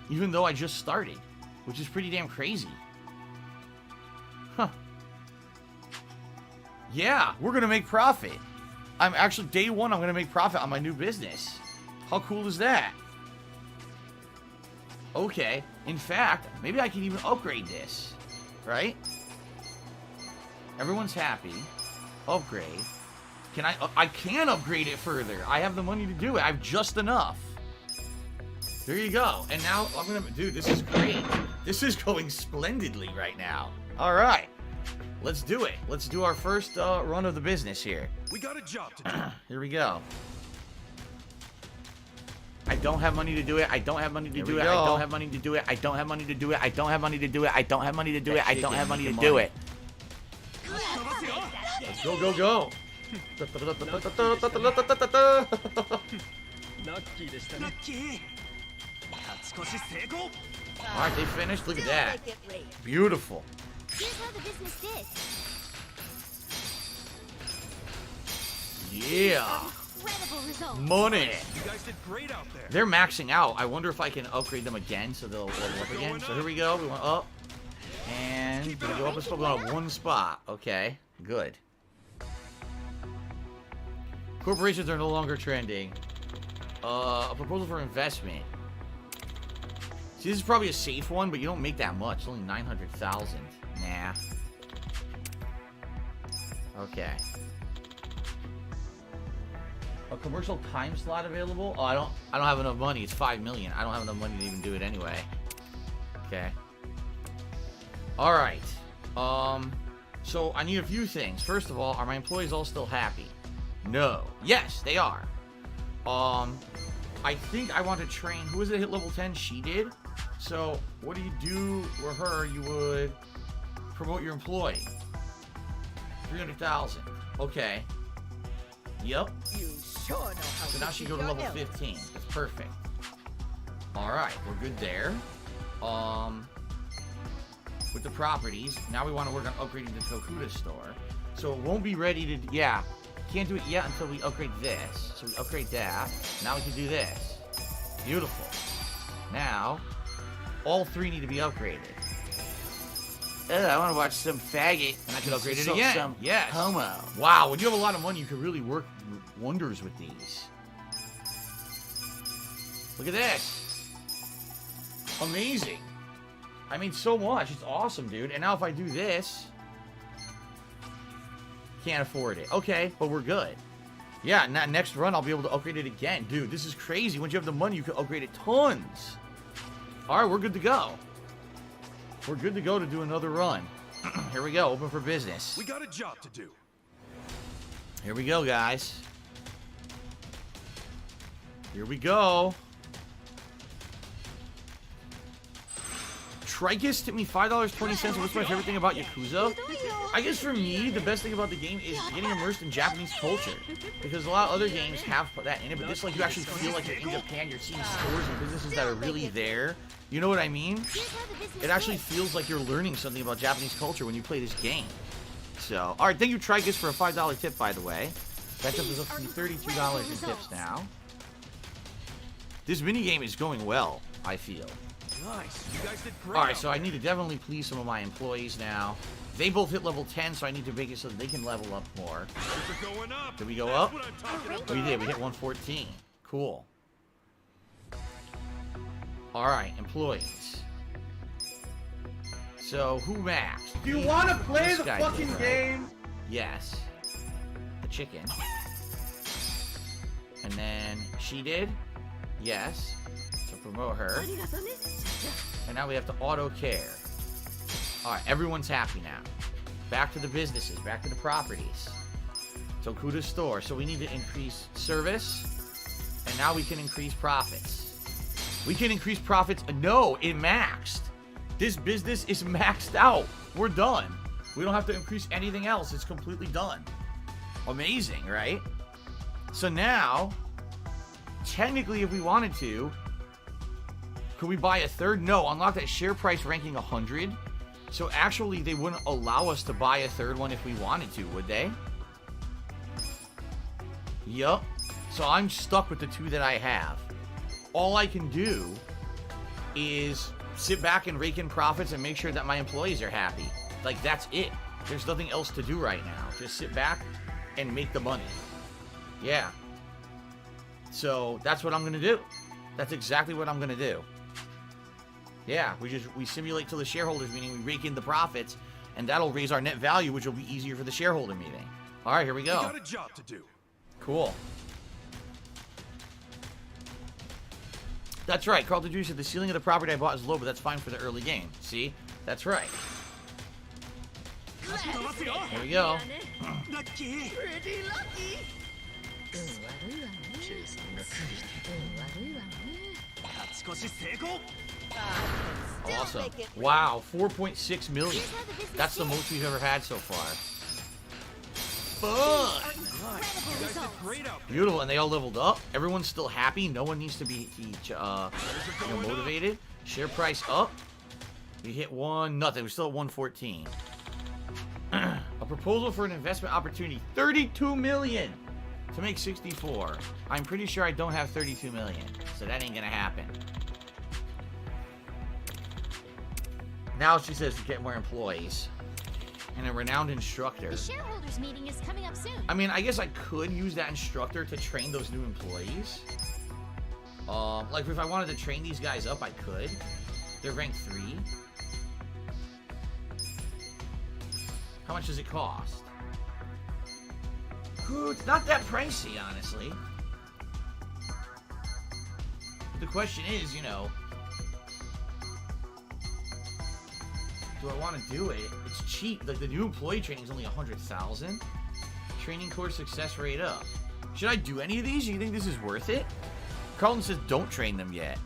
Even though I just started, which is pretty damn crazy. Huh. Yeah, we're going to make profit. I'm actually, day one, I'm going to make profit on my new business. How cool is that? Okay. In fact, maybe I can even upgrade this. Right? Everyone's happy. Upgrade. Can I can upgrade it further. I have the money to do it. I have just enough. There you go. And now I'm gonna, dude, this is great. This is going splendidly right now. All right. Let's do it. Let's do our first run of the business here. We got a job to do. Here we go. I don't have money to do it. I don't have money to do it. I don't have money to do it. I don't have money to do it. I don't have money to do it. I don't have money to do it. I don't have money to do it. Let's go, go, go. Alright, they finished. Look at that. Beautiful. Here's how the business did. Yeah. Incredible results. Money. You guys did great out there. They're maxing out. I wonder if I can upgrade them again so they'll level up again. So here we go. We went up. And we go up a spot. We went up one spot. Okay. Good. Corporations are no longer trending. A proposal for investment. See, this is probably a safe one, but you don't make that much. It's only 900,000. Nah. Okay. A commercial time slot available? Oh, I don't have enough money. It's 5 million. I don't have enough money to even do it anyway. Okay. All right. So I need a few things. First of all, are my employees all still happy? No. Yes, they are. I think I want to train. Who was it hit level 10? She did. So what do you do with her? You would promote your employee. 300,000. Okay. Yep. So now she go to level 15. That's perfect. All right, we're good there. With the properties, now we want to work on upgrading the Tokuda store. So it won't be ready to, yeah. Can't do it yet until we upgrade this. So we upgrade that. Now we can do this. Beautiful. Now, all three need to be upgraded. I want to watch some faggot, and I can upgrade it again. Some yes. Homo. Wow, when you have a lot of money, you can really work wonders with these. Look at this. Amazing. I mean, so much. It's awesome, dude. And now if I do this, can't afford it. Okay, but we're good. Yeah, next run, I'll be able to upgrade it again. Dude, this is crazy. Once you have the money, you can upgrade it tons. All right, we're good to go. We're good to go to do another run. Here we go. Open for business. We got a job to do. Here we go, guys. Here we go. Trigus tipped me $5.20. What's my favorite thing about Yakuza? I guess for me, the best thing about the game is getting immersed in Japanese culture. Because a lot of other games have that in it, but this, like, you actually feel like you're in Japan. You're seeing stores and businesses that are really there. You know what I mean? It actually feels like you're learning something about Japanese culture when you play this game. So, alright, thank you, Trigus, for a $5 tip, by the way. That tip is up to $32 in tips now. This minigame is going well, I feel. Nice. You guys did great. Alright, so I need to definitely please some of my employees now. They both hit level 10, so I need to make it so that they can level up more. Going up. Did we go up? We did. We hit 114. Cool. Alright, employees. So, who maxed? Do you want to play This the guy fucking did, right? game? Yes. The chicken. And then she did? Yes. So promote her. And now we have to auto care. Alright, everyone's happy now. Back to the businesses, back to the properties. Tokuda store. So we need to increase service. And now we can increase profits. We can increase profits. No, it maxed. This business is maxed out. We're done. We don't have to increase anything else. It's completely done. Amazing, right? So now, technically, if we wanted to, could we buy a third? No, unlock that share price ranking 100. So actually, they wouldn't allow us to buy a third one if we wanted to, would they? Yup. So I'm stuck with the 2 that I have. All I can do is sit back and rake in profits and make sure that my employees are happy. Like, that's it. There's nothing else to do right now. Just sit back and make the money. Yeah. So that's what I'm gonna do. That's exactly what I'm gonna do. Yeah, we simulate till the shareholders meeting, we rake in the profits, and that'll raise our net value, which will be easier for the shareholder meeting. All right, here we go. We got a job to do. Cool. That's right. Carlton Jr. said the ceiling of the property I bought is low, but that's fine for the early game. See? That's right. Here we go. Pretty lucky. Awesome. Wow, 4.6 million. That's the most we've ever had so far. Fun. Beautiful, and they all leveled up. Everyone's still happy. No one needs to be motivated. Share price up. We hit nothing. We're still at 114. A proposal for an investment opportunity. 32 million to make 64. I'm pretty sure I don't have 32 million, so that ain't gonna happen. Now she says to get more employees. And a renowned instructor. The shareholders meeting is coming up soon. I mean, I guess I could use that instructor to train those new employees. Like if I wanted to train these guys up, I could. They're ranked 3. How much does it cost? Ooh, it's not that pricey, honestly. The question is, you know, do I want to do it? It's cheap. Like the new employee training is only 100,000. Training course success rate up. Should I do any of these? Do you think this is worth it? Carlton says don't train them yet.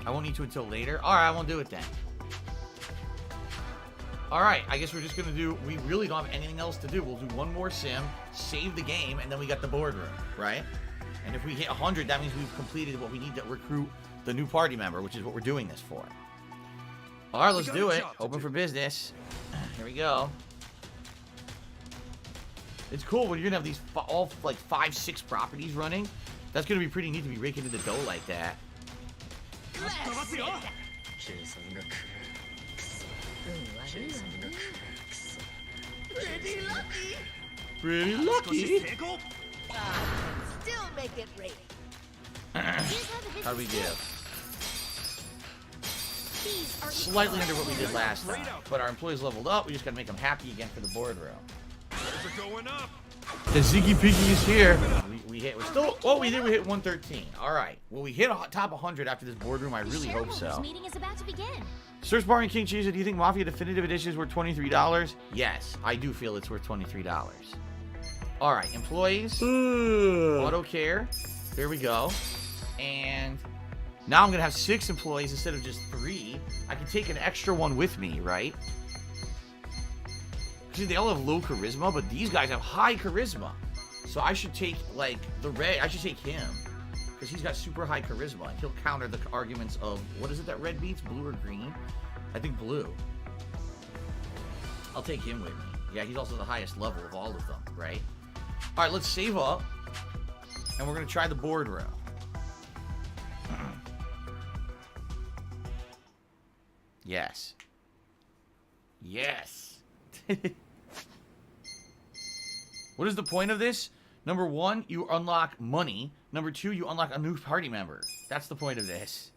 I won't need to until later. All right, I won't do it then. All right, I guess we're just gonna do. We really don't have anything else to do. We'll do one more sim, save the game, and then we got the boardroom, right? And if we hit 100, that means we've completed what we need to recruit the new party member, which is what we're doing this for. All right, let's do it. Open for business. Here we go. It's cool when you're gonna have these all like 5-6 properties running. That's gonna be pretty neat to be raking in the dough like that. Pretty lucky. Pretty lucky. Still make it rain. How do we give? Slightly under what we did last time, but our employees leveled up. We just gotta make them happy again for the boardroom. The Ziggy Piggy is here. We hit. We're still. Oh, we did. We hit 113. All right. Well, we hit a top 100 after this boardroom. I really hope so. Meeting is about to begin. Search Bar and King Cheese. Do you think Mafia Definitive Edition is worth $23? Yes, I do feel it's worth $23. All right, employees. Auto care. There we go. And now I'm gonna have 6 employees instead of just 3. I can take an extra one with me, right? See, they all have low charisma, but these guys have high charisma. So I should take, like, the red. I should take him. Because he's got super high charisma. He'll counter the arguments of, what is it that red beats? Blue or green? I think blue. I'll take him with me. Yeah, he's also the highest level of all of them, right? All right, let's save up. And we're going to try the boardroom. Yes. Yes. What is the point of this? Number 1, you unlock money. Number 2, you unlock a new party member. That's the point of this.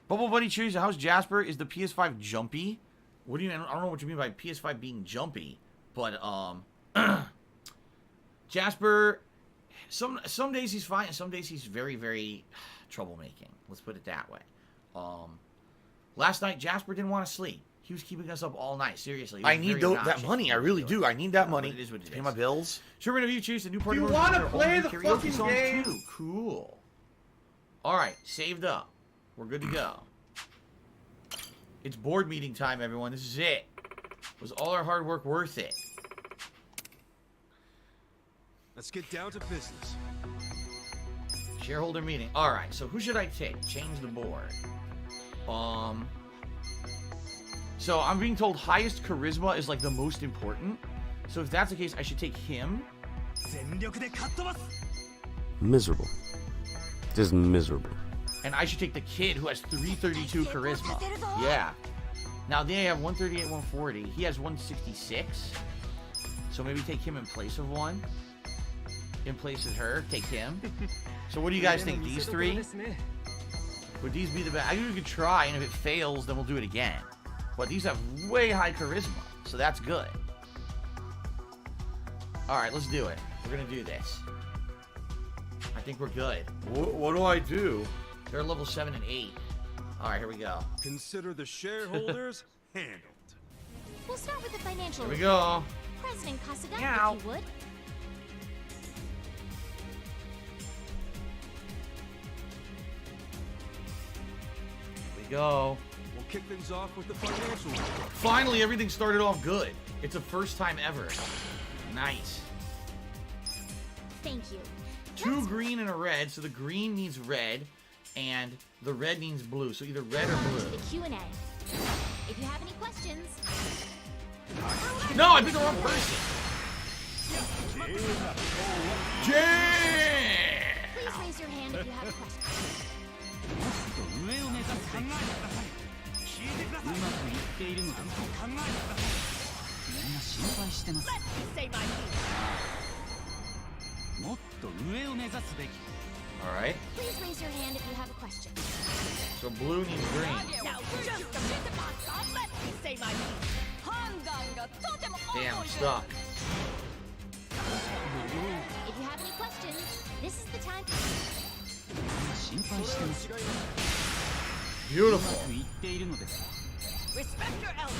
Bubble Buddy Cheers, how's Jasper? Is the PS5 jumpy? What do you mean? I don't know what you mean by PS5 being jumpy. But, Jasper, some days he's fine, and some days he's very, very troublemaking. Let's put it that way. Last night, Jasper didn't want to sleep. He was keeping us up all night. Seriously. I need that money. I really do. I need that money to pay my bills. Sherman, have you choose a new party? You member wanna for our play own the karaoke fucking songs game? Too. Cool. All right, saved up. We're good to go. It's board meeting time, everyone. This is it. Was all our hard work worth it? Let's get down to business. Shareholder meeting. All right. So who should I take? Change the board. So I'm being told highest charisma is like the most important. So if that's the case, I should take him. Miserable. Just miserable. And I should take the kid who has 332 charisma. Yeah. Now they have 138, 140. He has 166. So maybe take him in place of one. In place of her, take him. So what do you guys think? These three? Would these be the best? I think we could try, and if it fails, then we'll do it again. But these have way high charisma, so that's good. Alright, let's do it. We're gonna do this. I think we're good. What do I do? They're level 7 and 8. Alright, here we go. Consider the shareholders handled. We'll start with the financial. Here we go. President Kasuga, Meow. if you would. Here we go. We'll kick things off with the financial report. Finally, everything started off good. It's the first time ever. Nice. Thank you. 2 green and a red, so the green needs red, and the red needs blue. So either red or On to blue. the Q&A. If you have any questions. No, I picked the wrong person. Jay! Please raise your hand if you have a question. Let me say my piece. Alright. Please raise your hand if you have a question. So blue needs green. Now, just a minute, let me say my piece. Damn, I'm stuck. If you have any questions, this is the time. Beautiful. Respect your elders.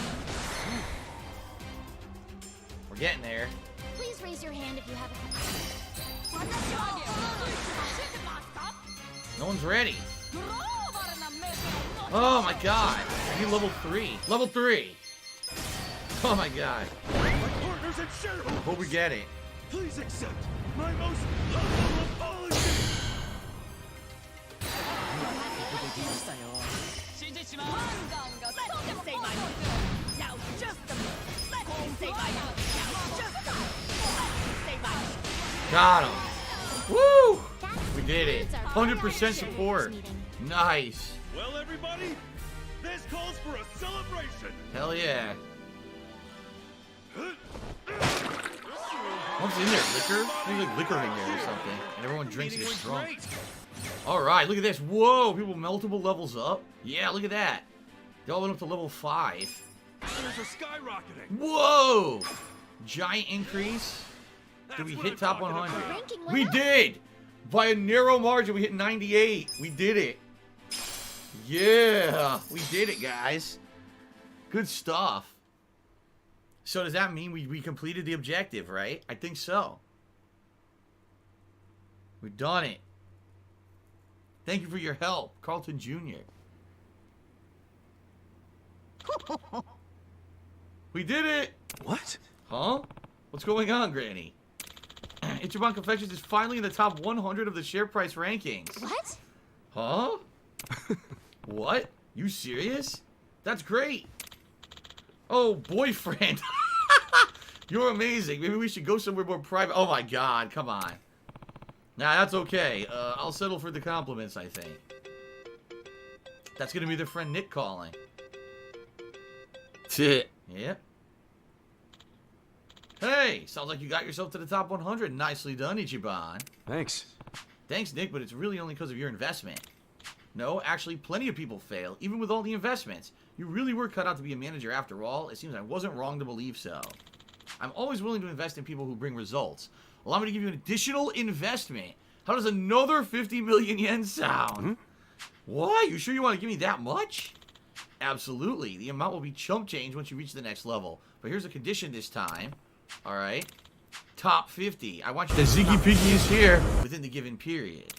We're getting there. Please raise your hand if you have a question. No one's ready. Oh my god. I need level 3. Level 3. Oh my god. My partners and shareholders. Hope we get it. Please accept my most humble apology. Let me say my piece. Now, just a minute. Let me say my piece. Now, just a minute. Let me say my piece. Got him. Woo! We did it. 100% support. Nice. Well, everybody, this calls for a celebration. Hell yeah. What's in there? Liquor? There's like liquor in there or something. And everyone drinks and gets drunk. Alright, look at this. Whoa, people multiple levels up. Yeah, look at that. They all went up to level 5. Shares are skyrocketing. Whoa! Giant increase. Did we hit top 100? We did! By a narrow margin, we hit 98. We did it. Yeah, we did it, guys. Good stuff. So does that mean we completed the objective, right? I think so. We've done it. Thank you for your help, Carlton Jr. We did it! What? Huh? What's going on, Granny? Ichiban Confections is finally in the top 100 of the share price rankings. What? Huh? What? You serious? That's great. Oh, boyfriend. You're amazing. Maybe we should go somewhere more private. Oh my god, come on. Nah, that's okay. I'll settle for the compliments, I think. That's gonna be their friend Nick calling. Yep. Hey, sounds like you got yourself to the top 100. Nicely done, Ichiban. Thanks. Thanks, Nick, but it's really only because of your investment. No, actually, plenty of people fail, even with all the investments. You really were cut out to be a manager after all. It seems I wasn't wrong to believe so. I'm always willing to invest in people who bring results. Allow me to give you an additional investment. How does another 50 million yen sound? What? You sure you want to give me that much? Absolutely. The amount will be chump change once you reach the next level. But here's a condition this time. Alright. Top 50. I want you to Ziggy Piggy is here within the given period.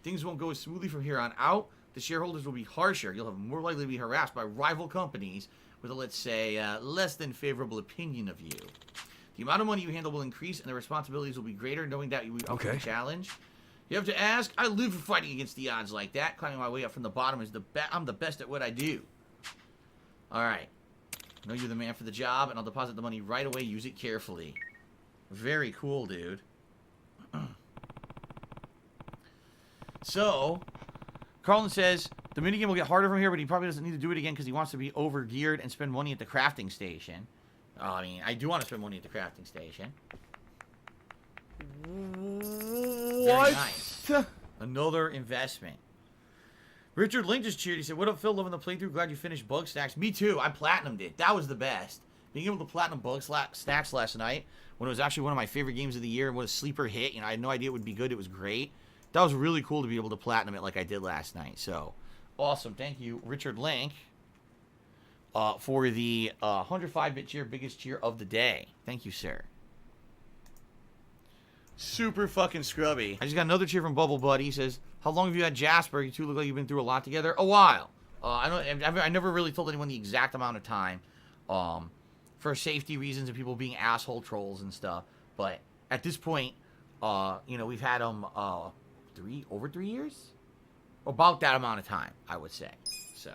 Things won't go as smoothly from here on out. The shareholders will be harsher. You'll have more likely to be harassed by rival companies with a, let's say, less than favorable opinion of you. The amount of money you handle will increase and the responsibilities will be greater, knowing that you will be up for the challenge. You have to ask, I live for fighting against the odds like that. Climbing my way up from the bottom is I'm the best at what I do. Alright. I know you're the man for the job, and I'll deposit the money right away. Use it carefully. Very cool, dude. So, Carlin says, the minigame will get harder from here, but he probably doesn't need to do it again because he wants to be over-geared and spend money at the crafting station. I mean, I do want to spend money at the crafting station. Very nice. Another investment. Richard Link just cheered. He said, what up, Phil? Loving the playthrough. Glad you finished Bug Stacks. Me too. I platinumed it. That was the best. Being able to platinum Bug Stacks last night when it was actually one of my favorite games of the year and what a sleeper hit. You know, I had no idea it would be good. It was great. That was really cool to be able to platinum it like I did last night. So, awesome. Thank you, Richard Link, for the 105-bit cheer, biggest cheer of the day. Thank you, sir. Super fucking scrubby. I just got another cheer from Bubble Buddy. He says, how long have you had Jasper? You two look like you've been through a lot together. A while. I never really told anyone the exact amount of time for safety reasons and people being asshole trolls and stuff. But at this point, you know, we've had them over 3 years? About that amount of time, I would say. So,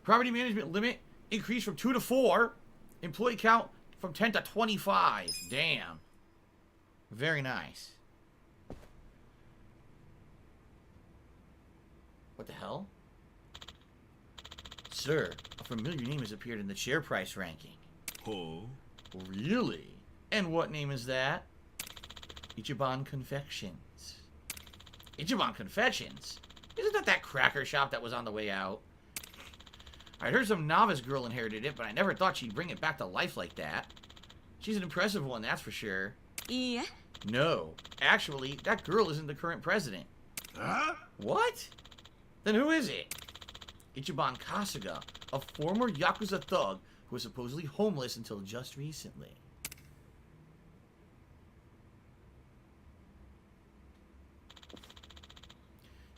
property management limit increased from 2 to 4. Employee count from 10 to 25. Damn. Very nice. What the hell? Sir, a familiar name has appeared in the share price ranking. Oh? Really? And what name is that? Ichiban Confections. Ichiban Confections? Isn't that cracker shop that was on the way out? I heard some novice girl inherited it, but I never thought she'd bring it back to life like that. She's an impressive one, that's for sure. Yeah? No. Actually, that girl isn't the current president. Huh? What? Then who is it? Ichiban Kasuga, a former Yakuza thug who was supposedly homeless until just recently.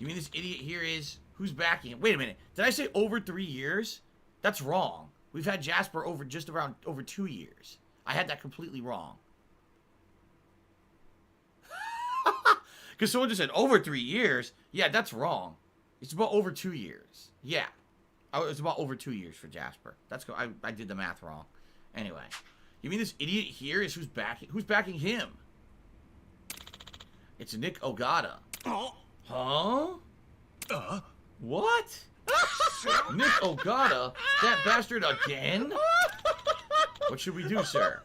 You mean this idiot here is... Who's backing him? Wait a minute. Did I say over 3 years? That's wrong. We've had Jasper over 2 years. I had that completely wrong. Because someone just said over 3 years. Yeah, that's wrong. It's about over 2 years. Yeah. It's about over 2 years for Jasper. That's I did the math wrong. Anyway. You mean this idiot here is who's backing him? It's Nick Ogata. Huh? What? Nick Ogata? That bastard again? What should we do, sir?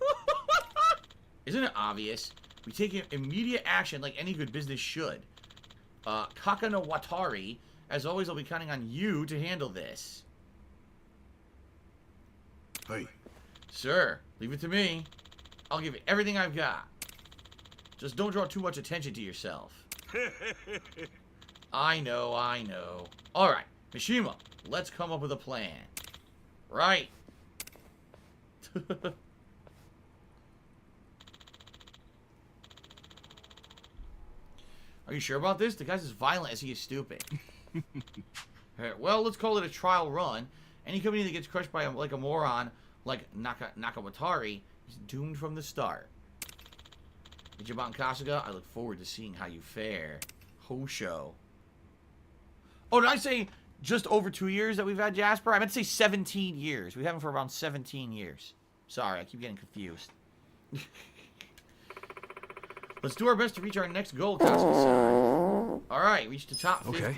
Isn't it obvious? We take immediate action like any good business should. Kakano Watari, as always, I'll be counting on you to handle this. Hey. Sir, leave it to me. I'll give it everything I've got. Just don't draw too much attention to yourself. I know. Alright, Mishima, let's come up with a plan. Right. Are you sure about this? The guy's as violent as he is stupid. Alright, well, let's call it a trial run. Any company that gets crushed by a moron like Nakawatari is doomed from the start. Ichiban Kasuga, I look forward to seeing how you fare. Hosho. Oh, did I say just over 2 years that we've had Jasper? I meant to say 17 years. We've had him for around 17 years. Sorry, I keep getting confused. Let's do our best to reach our next goal, Kasuga. Alright, reach the top 50. Okay.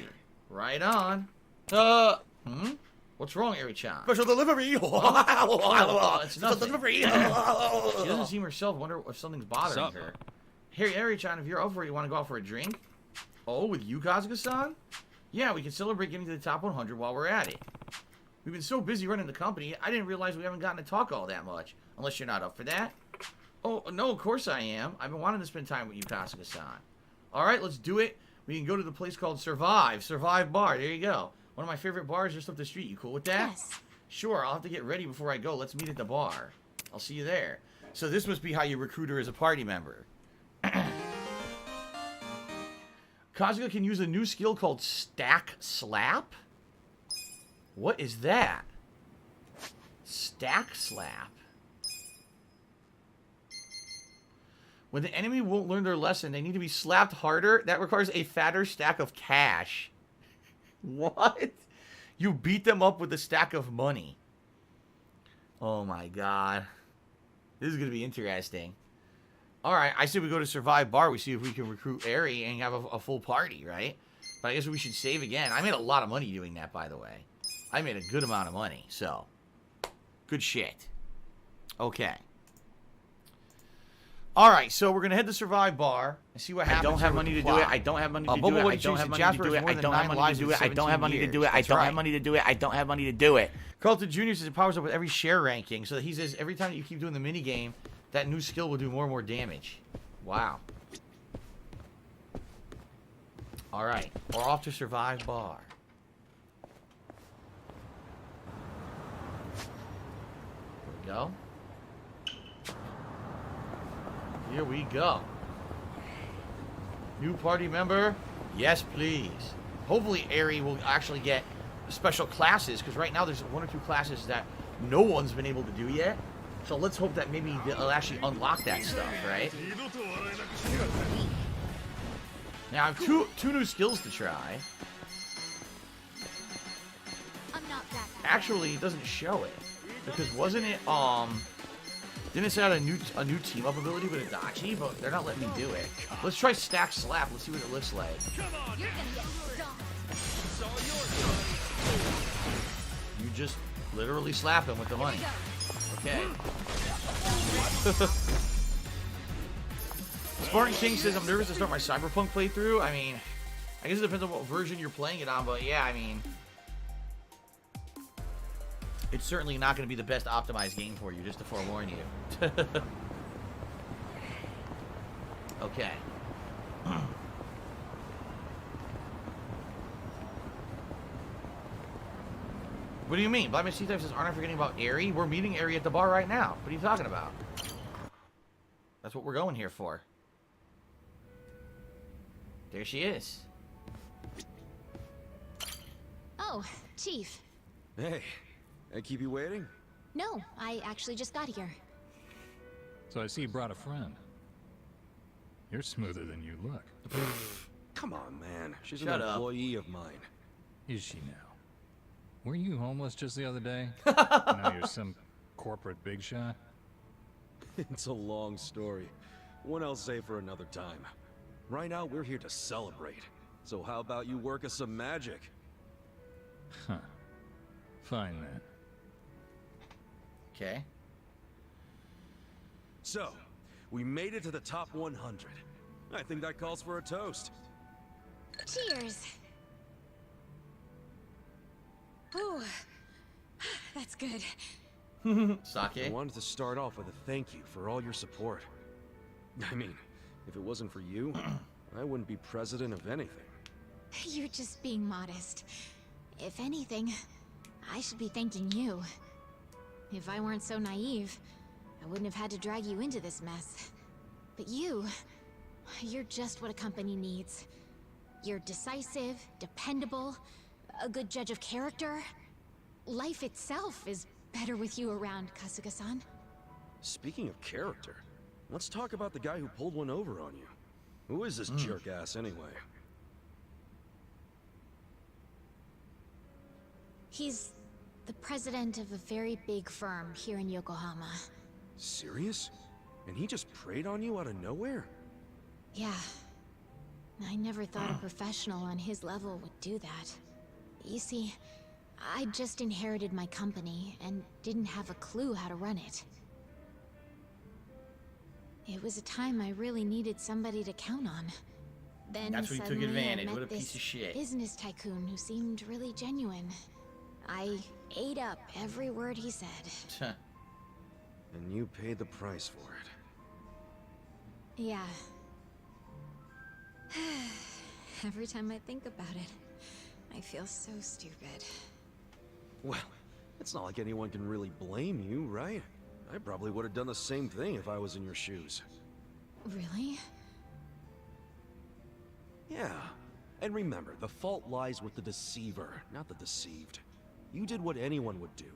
Right on. What's wrong, Eri-chan? Special delivery! It's nothing. Delivery! She doesn't seem herself. Wonder if something's bothering her. Hey, Eri-chan, if you're up for it, you want to go out for a drink? Oh, with you, Kasuga-san? Yeah, we can celebrate getting to the top 100 while we're at it. We've been so busy running the company, I didn't realize we haven't gotten to talk all that much. Unless you're not up for that. Oh, no, of course I am. I've been wanting to spend time with you, Kasuga-san. Alright, let's do it. We can go to the place called Survive Bar. There you go. One of my favorite bars just up the street. You cool with that? Yes. Sure, I'll have to get ready before I go. Let's meet at the bar. I'll see you there. So this must be how you recruit her as a party member. Kasuga can use a new skill called Stack Slap? What is that? Stack Slap. When the enemy won't learn their lesson, they need to be slapped harder. That requires a fatter stack of cash. What? You beat them up with a stack of money. Oh my god. This is gonna be interesting. Alright, I say we go to Survive Bar. We see if we can recruit Ari and have a full party, right? But I guess we should save again. I made a lot of money doing that, by the way. I made a good amount of money, so. Good shit. Okay. Alright, so we're gonna head to Survive Bar and see what happens. I don't have money to do it. I don't have money to do it. I don't have money to do it. I don't have money to do it. I don't have money to do it. I don't have money to do it. I don't have money to do it. Carlton Jr. says it powers up with every share ranking. So he says every time that you keep doing the minigame, that new skill will do more and more damage. Wow. Alright, we're off to Survive Bar. Here we go. Here we go. New party member? Yes, please. Hopefully Ari will actually get special classes, because right now there's 1 or 2 classes that no one's been able to do yet. So let's hope that maybe they'll actually unlock that stuff, right? Now I have two new skills to try. I'm not that. Actually, it doesn't show it, because wasn't it didn't it say out a new team up ability with Adachi, but they're not letting me do it. Let's try Stack Slap. Let's see what it looks like. You're gonna get stomped. You just literally slap him with the money. Okay. Spartan King says, I'm nervous to start my Cyberpunk playthrough. I mean, I guess it depends on what version you're playing it on, but yeah, I mean, it's certainly not going to be the best optimized game for you, just to forewarn you. Okay. What do you mean? Blind Man C-Type says, aren't I forgetting about Ari? We're meeting Ari at the bar right now. What are you talking about? That's what we're going here for. There she is. Oh, Chief. Hey, I keep you waiting? No, I actually just got here. So I see you brought a friend. You're smoother than you look. Come on, man. She's Shut an up. employee of mine. Is she now? Were you homeless just the other day? Now you're some corporate big shot? It's a long story. One I'll say for another time. Right now, we're here to celebrate. So how about you work us some magic? Huh. Fine then. Okay. So, we made it to the top 100. I think that calls for a toast. Cheers. Ooh, that's good. Sake? I wanted to start off with a thank you for all your support. I mean, if it wasn't for you, I wouldn't be president of anything. You're just being modest. If anything, I should be thanking you. If I weren't so naive, I wouldn't have had to drag you into this mess. But you're just what a company needs. You're decisive, dependable, a good judge of character. Life itself is better with you around, Kasuga-san. Speaking of character, let's talk about the guy who pulled one over on you. Who is this jerk-ass anyway? He's the president of a very big firm here in Yokohama. Serious? And he just preyed on you out of nowhere? Yeah. I never thought a professional on his level would do that. You see, I just inherited my company and didn't have a clue how to run it. It was a time I really needed somebody to count on. Then That's when he took suddenly advantage. I met What a this piece of shit. business tycoon who seemed really genuine. I ate up every word he said. And you paid the price for it. Yeah. Every time I think about it, I feel so stupid. Well, it's not like anyone can really blame you, right? I probably would have done the same thing if I was in your shoes. Really? Yeah. And remember, the fault lies with the deceiver, not the deceived. You did what anyone would do.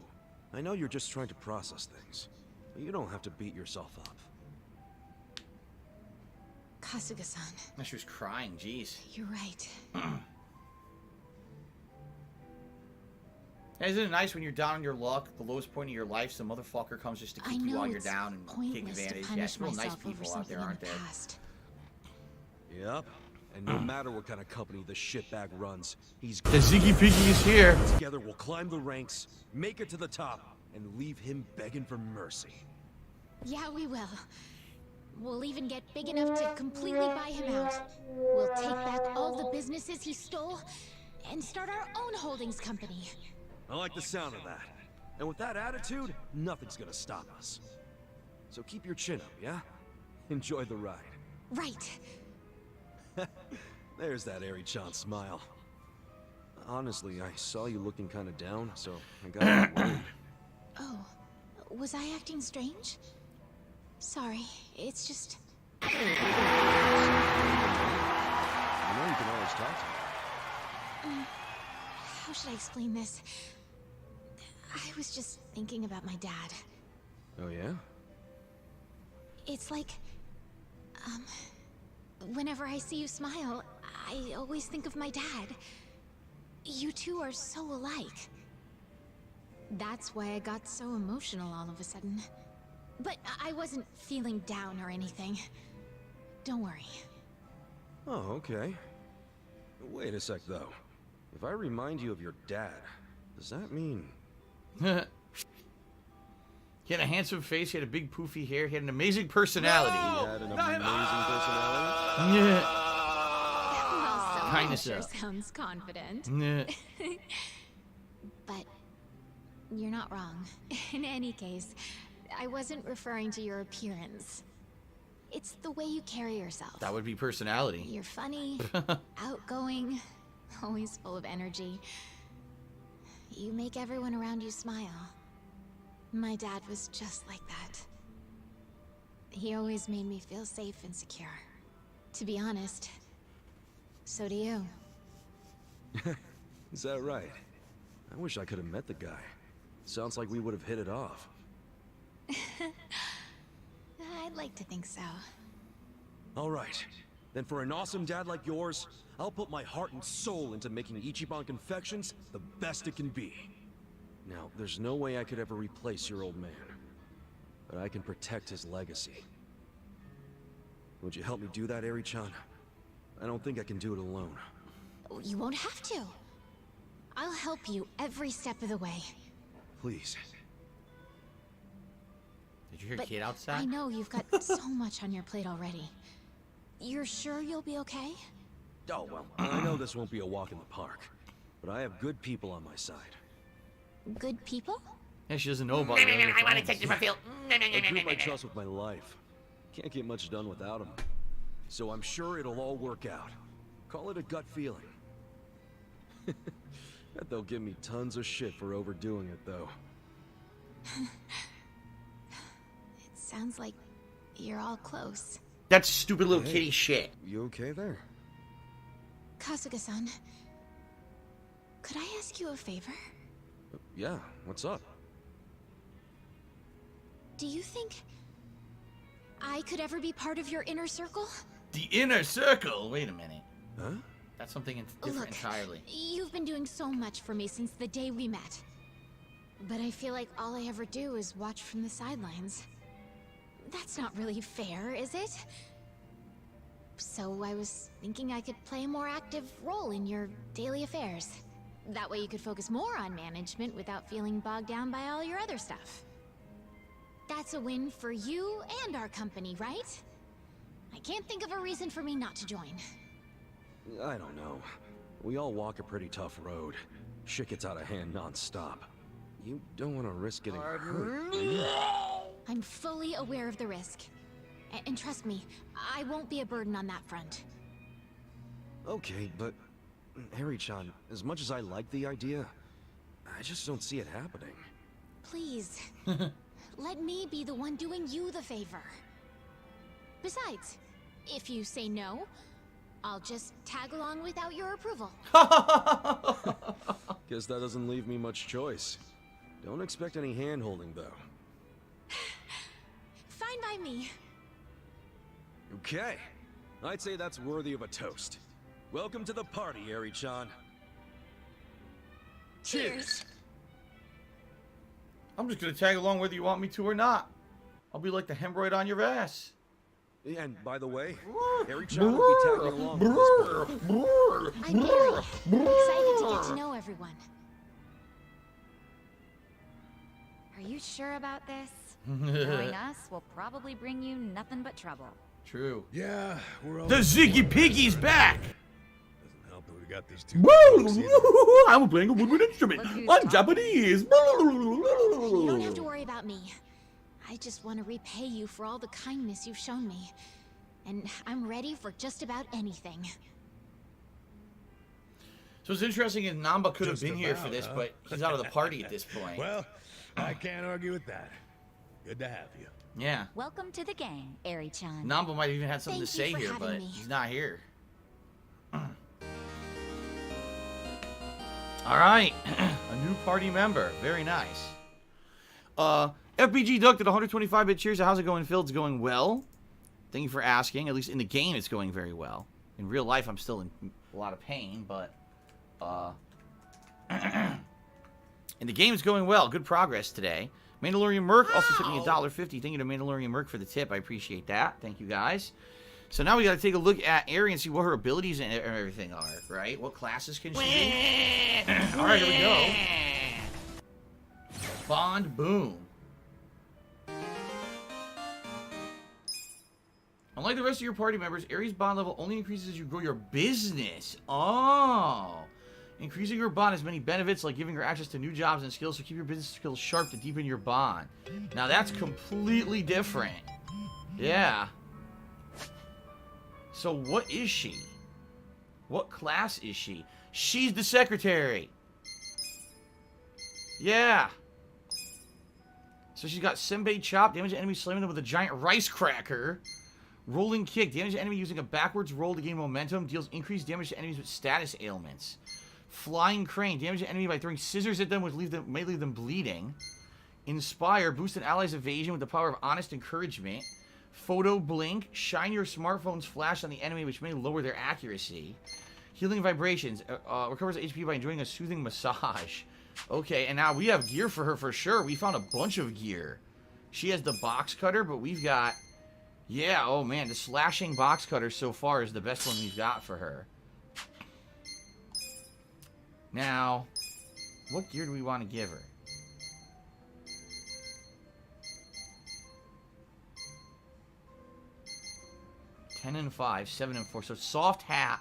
I know you're just trying to process things, but you don't have to beat yourself up. Kasuga-san. She was crying, jeez. You're right. Isn't it nice when you're down on your luck, the lowest point of your life, some motherfucker comes just to I keep you know while you're it's down and take pointless to advantage? Yeah, punish it's real nice myself over people out something there, in aren't the there? past. Yep. And no matter what kind of company the shitbag runs, he's The Ziggy Piggy is here. Together we'll climb the ranks, make it to the top, and leave him begging for mercy. Yeah, we will. We'll even get big enough to completely buy him out. We'll take back all the businesses he stole and start our own holdings company. I like the sound of that. And with that attitude, nothing's gonna stop us. So keep your chin up, yeah? Enjoy the ride. Right. There's that Eri-chan smile. Honestly, I saw you looking kind of down, so I got a bit worried. Oh, was I acting strange? Sorry, it's just... I know you can always talk to me. How should I explain this? I was just thinking about my dad. Oh yeah? It's like... whenever I see you smile, I always think of my dad. You two are so alike. That's why I got so emotional all of a sudden. But I wasn't feeling down or anything. Don't worry. Oh, okay. Wait a sec, though. If I remind you of your dad, does that mean... He had a handsome face, he had a big poofy hair, he had an amazing personality. He had an amazing personality? Yeah. Well, Kinda sure so. sounds confident. Yeah. But you're not wrong. In any case, I wasn't referring to your appearance. It's the way you carry yourself. That would be personality. You're funny, outgoing, always full of energy. You make everyone around you smile. My dad was just like that. He always made me feel safe and secure. To be honest, so do you. Is that right? I wish I could have met the guy. Sounds like we would have hit it off. I'd like to think so. All right. Then for an awesome dad like yours, I'll put my heart and soul into making Ichiban Confections the best it can be. Now, there's no way I could ever replace your old man. But I can protect his legacy. Would you help me do that, Eri-chan? I don't think I can do it alone. You won't have to. I'll help you every step of the way. Please. Did you hear But kid outside? I know you've got so much on your plate already. You're sure you'll be okay? Oh, well, I know this won't be a walk in the park. But I have good people on my side. Good people? Yeah, she doesn't know about it. I want to take you for a feel. I prove my trust with my life. Can't get much done without him. So I'm sure it'll all work out. Call it a gut feeling. Bet they'll give me tons of shit for overdoing it, though. It sounds like you're all close. That's stupid little Hey, kitty shit. You okay there? Kasuga-san, could I ask you a favor? Yeah, what's up? Do you think I could ever be part of your inner circle? The inner circle? Wait a minute. Huh? That's something different entirely. You've been doing so much for me since the day we met. But I feel like all I ever do is watch from the sidelines. That's not really fair, is it? So I was thinking I could play a more active role in your daily affairs. That way you could focus more on management without feeling bogged down by all your other stuff. That's a win for you and our company, right? I can't think of a reason for me not to join. I don't know. We all walk a pretty tough road. Shit gets out of hand non-stop. You don't want to risk getting hurt, do you? I'm fully aware of the risk. And trust me, I won't be a burden on that front. Okay, but... Harry-chan, as much as I like the idea, I just don't see it happening. Please, let me be the one doing you the favor. Besides, if you say no, I'll just tag along without your approval. Guess that doesn't leave me much choice. Don't expect any hand-holding, though. Fine by me. Okay. I'd say that's worthy of a toast. Welcome to the party, Eri-chan. Cheers. I'm just gonna tag along whether you want me to or not. I'll be like the hemorrhoid on your ass. And by the way, Harry-chan will be tagging along with this part. I'm Harry. Excited to get to know everyone. Are you sure about this? Knowing us will probably bring you nothing but trouble. True. Yeah, we're all... The Ziggy Piggy's back! Doesn't help that we got these two... Woo! I'm playing a woodwind instrument. I'm Japanese. You don't have to worry about me. I just want to repay you for all the kindness you've shown me. And I'm ready for just about anything. So it's interesting is Namba could have Just been here for about, this, huh? but he's out of the party at this point. Well, I can't argue with that. Good to have you. Yeah. Welcome to the gang, Eri-chan. Namba might have even had something to say Thank you here, for but having me. he's not here. All right, a new party member. Very nice. FBG Duck did 125-bit cheers. How's it going, Phil? It's going well. Thank you for asking. At least in the game, it's going very well. In real life, I'm still in a lot of pain, but in the game, it's going well. Good progress today. Mandalorian Merc also took me $1.50. Thank you to Mandalorian Merc for the tip. I appreciate that. Thank you, guys. So now we got to take a look at Eri and see what her abilities and everything are, right? What classes can she be? All right, here we go. Bond Boom. Unlike the rest of your party members, Eri's bond level only increases as you grow your business. Oh. Increasing your bond has many benefits, like giving her access to new jobs and skills, so keep your business skills sharp to deepen your bond. Now that's completely different. Yeah. So what is she? What class is she? She's the secretary. Yeah. So she's got Senbei Chop, damage to enemies slamming them with a giant rice cracker. Rolling Kick, damage to enemy using a backwards roll to gain momentum, deals increased damage to enemies with status ailments. Flying Crane, damage to enemy by throwing scissors at them, which may leave them bleeding. Inspire, boost an ally's evasion with the power of honest encouragement. Photo Blink, shine your smartphone's flash on the enemy, which may lower their accuracy. Healing Vibrations, recovers HP by enjoying a soothing massage. Okay, and now we have gear for her for sure. We found a bunch of gear. She has the box cutter, but we've got... Yeah, oh man, the slashing box cutter so far is the best one we've got for her. Now, what gear do we want to give her? $10 and $5, $7 and $4. So soft hat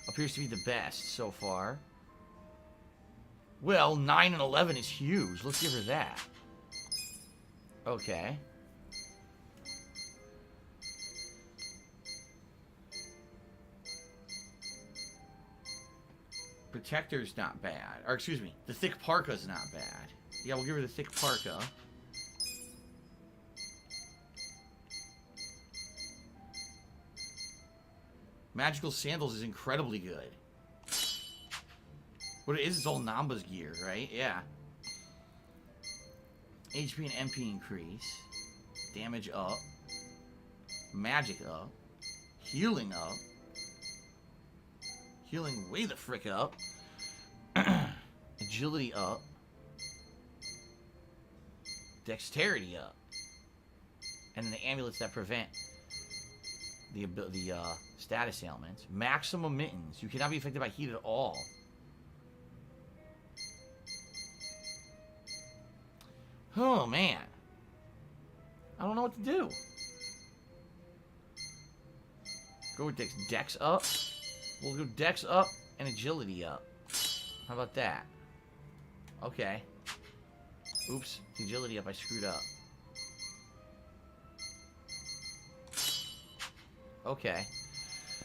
appears to be the best so far. Well, 9 and 11 is huge. Let's give her that. Okay. Protector's not bad. Or, excuse me, the thick parka's not bad. Yeah, we'll give her the thick parka. Magical Sandals is incredibly good. What it is, it's all Namba's gear, right? Yeah. HP and MP increase. Damage up. Magic up. Healing up. Healing way the frick up. Agility up. Dexterity up. And then the amulets that prevent the status ailments. Maximum mittens. You cannot be affected by heat at all. Oh, man. I don't know what to do. Go with Dex up. We'll go Dex up and Agility up. How about that? Okay. Oops. Agility up. I screwed up. Okay.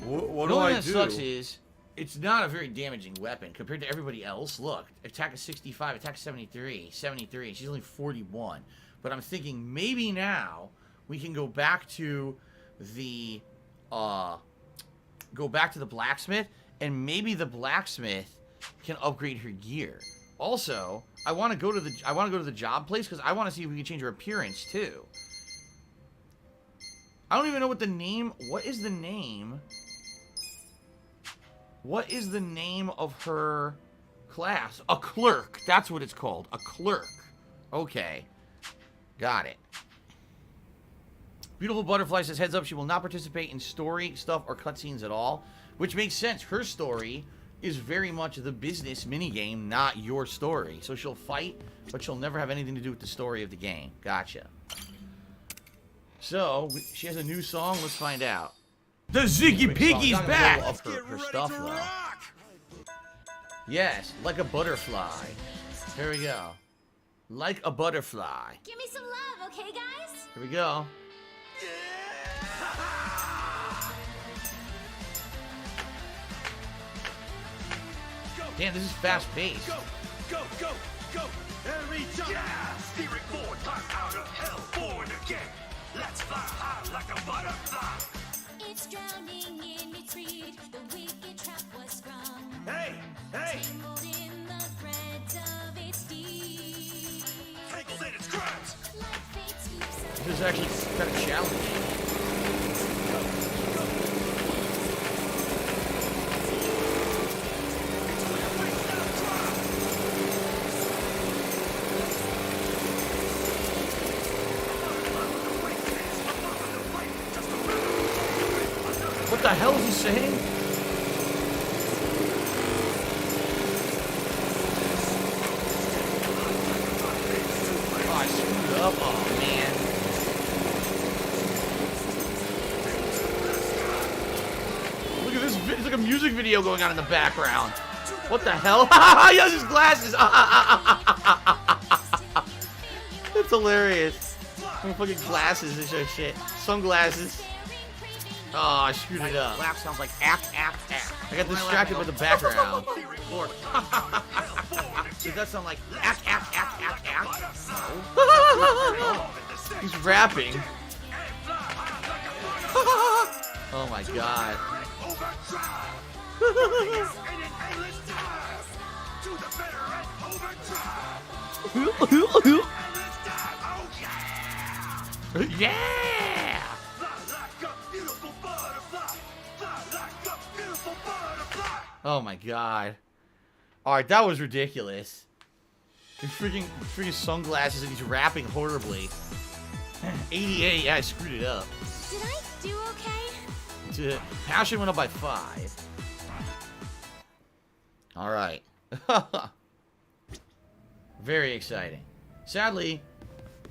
What the do only I thing do? that sucks is it's not a very damaging weapon compared to everybody else. Look, attack is 65, attack is 73. She's only 41. But I'm thinking maybe now we can go back to the blacksmith, and maybe the blacksmith can upgrade her gear. Also, I want to go to the job place because I want to see if we can change her appearance too. I don't even know what the name... What is the name? What is the name of her class? A clerk. That's what it's called. A clerk. Okay. Got it. Beautiful Butterfly says, heads up, she will not participate in story stuff or cutscenes at all. Which makes sense. Her story is very much the business minigame, not your story. So she'll fight, but she'll never have anything to do with the story of the game. Gotcha. So, she has a new song. Let's find out. The Ziggy Piggy's back! Up her stuff, though. Yes, like a butterfly. Here we go. Like a butterfly. Give me some love, okay, guys? Here we go. Damn, this is fast paced. Go, go, go, go. Every jump. Yeah, steering forward, climb out of hell, forward again. Let's fly high like a butterfly. It's drowning in its reed. The wicked trap was sprung. Hey, hey. Tangled in the threads of its deed. Tangled in its grabs. Like fate scoops up. This is actually kind of challenging. What the hell is he saying? Oh, I screwed up. Oh, man. Look at this. It's like a music video going on in the background. What the hell? He has his glasses. That's hilarious. Fucking glasses and shit. Sunglasses. Oh, I screwed it up. Laugh sounds like act. I got distracted by the background. Does that sound like act? He's rapping. Oh my god. Yeah! Oh my god. Alright, that was ridiculous. His freaking sunglasses and he's rapping horribly. 88, yeah, I screwed it up. Did I do okay? Passion went up by 5. Alright. Very exciting. Sadly,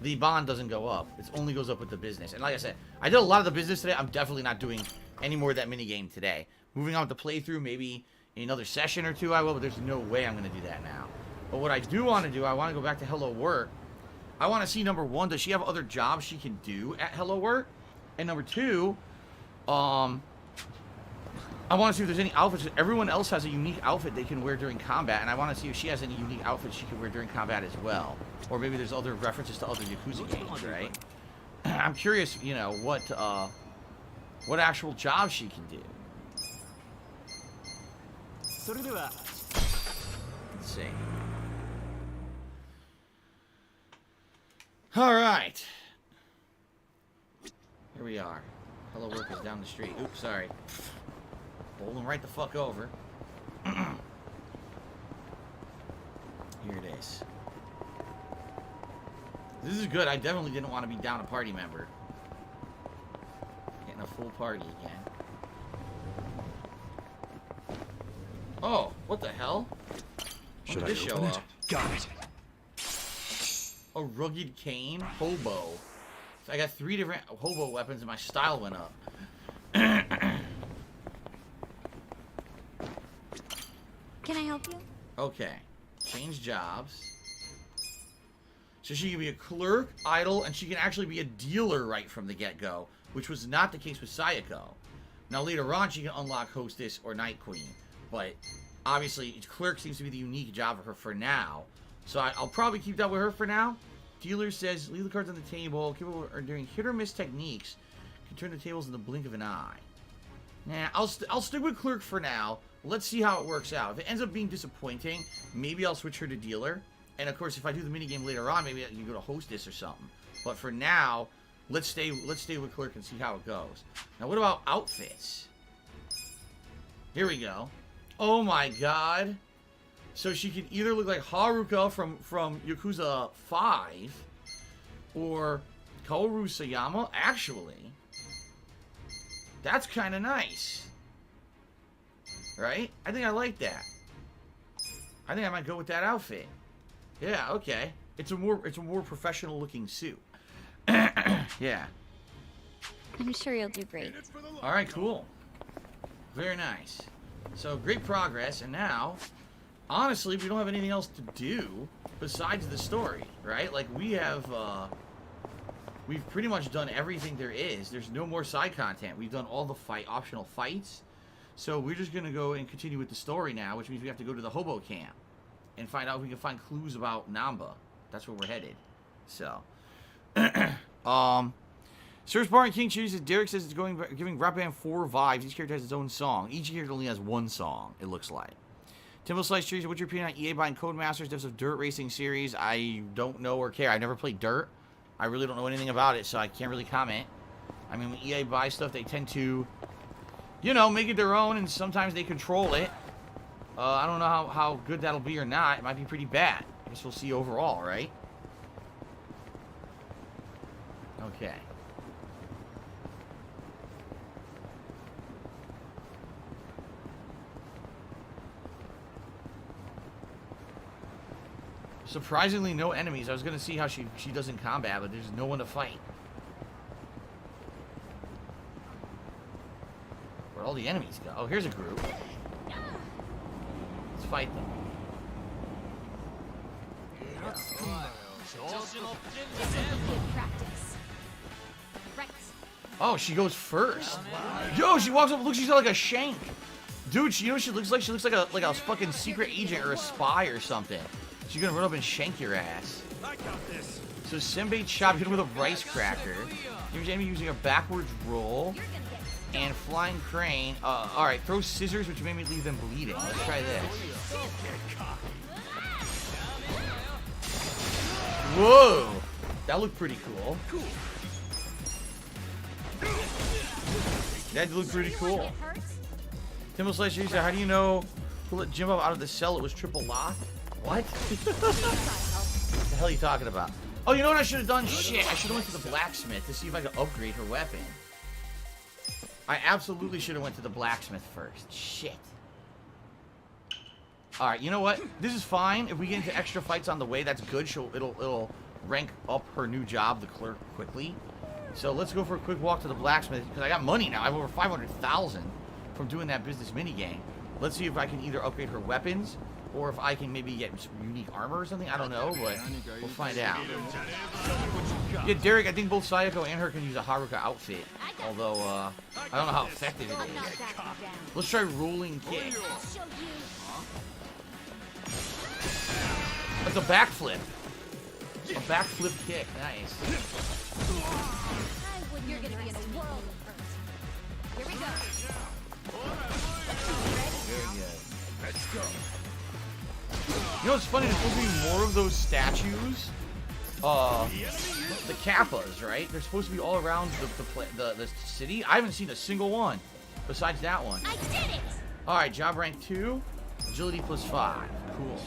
the bond doesn't go up. It only goes up with the business. And like I said, I did a lot of the business today. I'm definitely not doing any more of that minigame today. Moving on with the playthrough, maybe in another session or two I will, but there's no way I'm going to do that now. But what I do want to do, I want to go back to Hello Work. I want to see, number one, does she have other jobs she can do at Hello Work? And number two, I want to see if there's any outfits. Everyone else has a unique outfit they can wear during combat, and I want to see if she has any unique outfits she can wear during combat as well. Or maybe there's other references to other Yakuza games, right? I'm curious, you know, what actual jobs she can do. Let's see. Alright. Here we are. Hello Work is down the street. Oops, sorry. Bowling right the fuck over. Here it is. This is good. I definitely didn't want to be down a party member. Getting a full party again. Oh, what the hell? When did this show up? Got it. A rugged cane? Hobo. So I got 3 different hobo weapons and my style went up. Can I help you? Okay. Change jobs. So she can be a clerk, idle, and she can actually be a dealer right from the get-go, which was not the case with Sayako. Now later on she can unlock Hostess or Night Queen, but obviously clerk seems to be the unique job for her for now. So I'll probably keep that with her for now. Dealer says, leave the cards on the table. People are doing hit or miss techniques. Can turn the tables in the blink of an eye. Nah, I'll stick with clerk for now. Let's see how it works out. If it ends up being disappointing, maybe I'll switch her to dealer. And of course, if I do the minigame later on, maybe I can go to hostess or something. But for now, let's stay with clerk and see how it goes. Now, what about outfits? Here we go. Oh my god. So she can either look like Haruka from Yakuza 5, or Kaoru Sayama. Actually, that's kind of nice. Right? I think I like that. I think I might go with that outfit. Yeah, okay. It's a more professional looking suit. Yeah. I'm sure you'll do great. All right, cool. Very nice. So great progress, and now, honestly, we don't have anything else to do besides the story, right? Like we've pretty much done everything there is. There's no more side content. We've done all the optional fights. So we're just gonna go and continue with the story now, which means we have to go to the hobo camp and find out if we can find clues about Namba. That's where we're headed. So, Search Bar and King chooses. Derek says it's giving Rap Band 4 vibes. Each character has its own song. Each character only has one song, it looks like. Timbo Slice chooses, what's your opinion on EA buying Codemasters, devs of Dirt Racing series? I don't know or care. I never played Dirt. I really don't know anything about it, so I can't really comment. I mean, when EA buys stuff, they tend to, you know, make it their own, and sometimes they control it. I don't know how good that'll be or not. It might be pretty bad. I guess we'll see overall, right? Okay. Surprisingly, no enemies. I was gonna see how she does in combat, but there's no one to fight. Where'd all the enemies go? Oh, here's a group. Let's fight them. Oh, she goes first. Yo, she walks up. Looks, she's got like a shank. Dude, you know what she looks like? She looks like a fucking secret agent or a spy or something. She's gonna run up and shank your ass. So Senbei chop hit with a rice cracker. You're using a backwards roll and flying crane. All right, throw scissors, which made me leave them bleeding. Let's try this. Whoa, that looked pretty cool. That looked pretty cool. Timbo Slice user, how do you know who let Jimbo out of the cell? It was triple lock. What? What the hell are you talking about? Oh, you know what I should have done? Shit, I should have went to the blacksmith to see if I could upgrade her weapon. I absolutely should have went to the blacksmith first. Shit. Alright, you know what? This is fine. If we get into extra fights on the way, that's good. It'll rank up her new job, the clerk, quickly. So let's go for a quick walk to the blacksmith, because I got money now. I have over 500,000 from doing that business minigame. Let's see if I can either upgrade her weapons, or if I can maybe get some unique armor or something. I don't know, but we'll find out. Yeah, Derek, I think both Sayako and her can use a Haruka outfit. Although, I don't know how effective it is. Let's try rolling kick. That's a backflip. A backflip kick. Nice. You're gonna be in a world of hurt. Here we go. Very good. Let's go. You know what's funny? There's supposed to be more of those statues. The Kappas, right? They're supposed to be all around the city. I haven't seen a single one besides that one. I did it. All right, job rank 2, agility +5. Cool.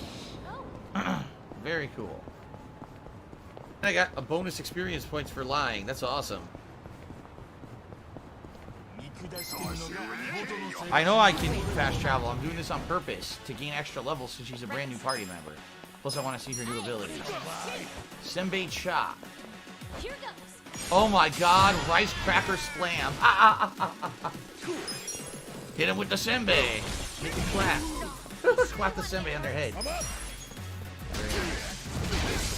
Very cool. And I got a bonus experience points for lying. That's awesome. I know I can fast travel. I'm doing this on purpose to gain extra levels since she's a brand new party member. Plus, I want to see her new abilities. Senbei chop. Oh my god, rice cracker slam. Hit him with the senbei. Make him clap. Slap the senbei on their head.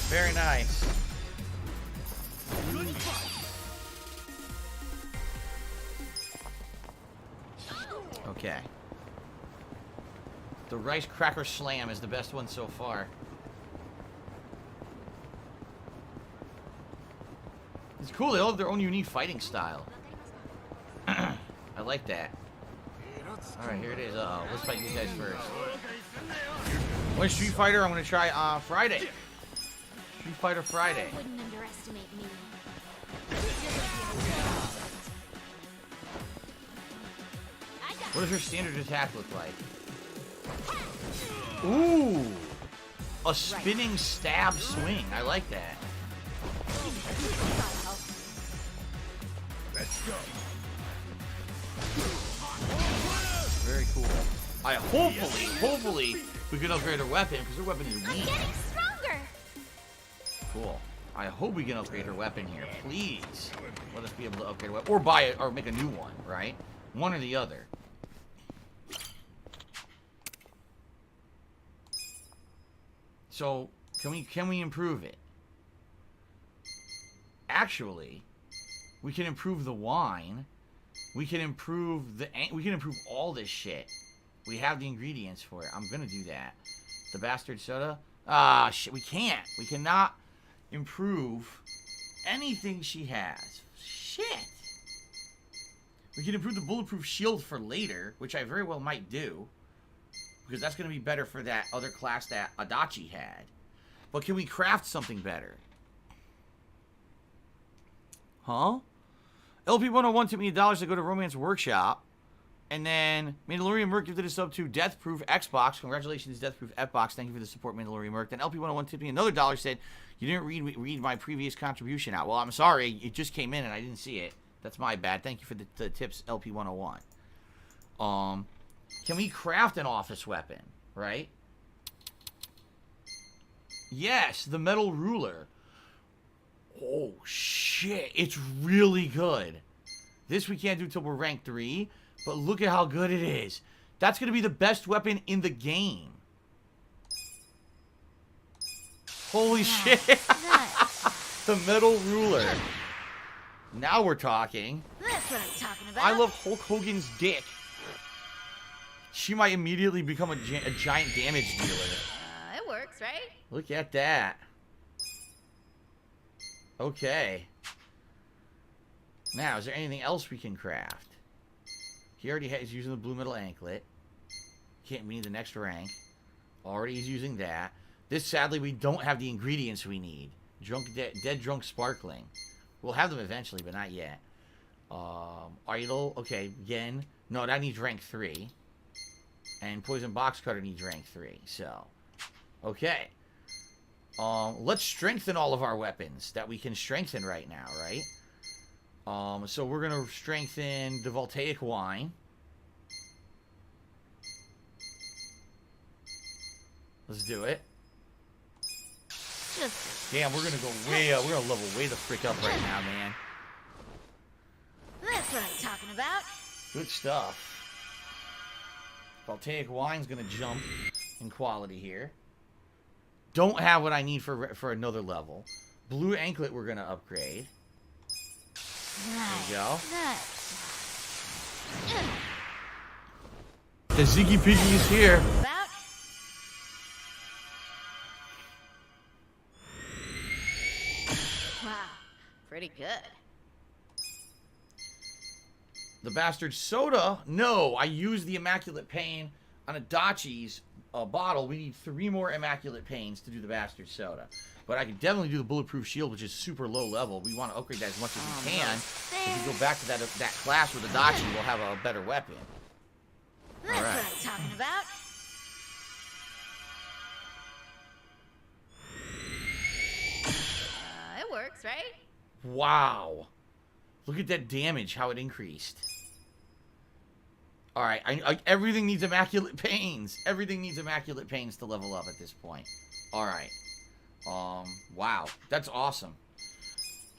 Very nice. Okay. The rice cracker slam is the best one so far. It's cool, they all have their own unique fighting style. I like that. Alright, here it is. Let's fight these guys first. When Street Fighter, I'm gonna try Friday. Street Fighter Friday. Wouldn't underestimate me. What does her standard attack look like? Ooh! A spinning stab swing. I like that. Let's go. Very cool. Hopefully, we can upgrade her weapon, because her weapon is I'm weak. getting stronger. Cool. I hope we can upgrade her weapon here. Please. Let us be able to upgrade her weapon. Or buy it, or make a new one, right? One or the other. So, can we improve it? Actually, we can improve the wine. We can improve all this shit. We have the ingredients for it. I'm gonna do that. The bastard soda? Ah, shit. We can't. We cannot improve anything she has. Shit. We can improve the bulletproof shield for later, which I very well might do. Because that's going to be better for that other class that Adachi had. But can we craft something better? Huh? LP101 took me $1 to go to Romance Workshop. And then Mandalorian Merc gifted a sub to Deathproof Xbox. Congratulations, Deathproof Xbox. Thank you for the support, Mandalorian Merc. Then LP101 tipped me another $1, said, you didn't read my previous contribution out. Well, I'm sorry. It just came in and I didn't see it. That's my bad. Thank you for the tips, LP101. Can we craft an office weapon, right? Yes, the metal ruler. Oh, shit. It's really good. This we can't do till we're rank 3, but look at how good it is. That's going to be the best weapon in the game. Holy shit. The metal ruler. Now we're talking. That's what I'm talking about. I love Hulk Hogan's dick. She might immediately become a giant damage dealer. It works, right? Look at that. Okay. Now, is there anything else we can craft? He already is using the blue metal anklet. We need the next rank. Already is using that. This, sadly, we don't have the ingredients we need. Dead Drunk Sparkling. We'll have them eventually, but not yet. Idol. Okay, again. No, that needs rank 3. And Poison Box Cutter needs rank 3. So, okay. Let's strengthen all of our weapons that we can strengthen right now, right? So we're going to strengthen the Voltaic Wine. Let's do it. Damn, we're going to go way up. We're going to level way the frick up right now, man. That's what I'm talking about. Good stuff. Voltaic Wine's going to jump in quality here. Don't have what I need for another level. Blue Anklet we're going to upgrade. There we go. The Ziggy Piggy is here. Wow, pretty good. The Bastard Soda. No, I used the Immaculate Pain on Adachi's bottle. We need 3 more Immaculate Pains to do the Bastard Soda. But I can definitely do the Bulletproof Shield, which is super low level. We want to upgrade that as much as we can. If we go back to that class with Adachi, we'll have a better weapon. That's what I'm talking about. It works, right? Wow. Look at that damage, how it increased. Alright, everything needs Immaculate Pains. Everything needs Immaculate Pains to level up at this point. Alright. Wow. That's awesome.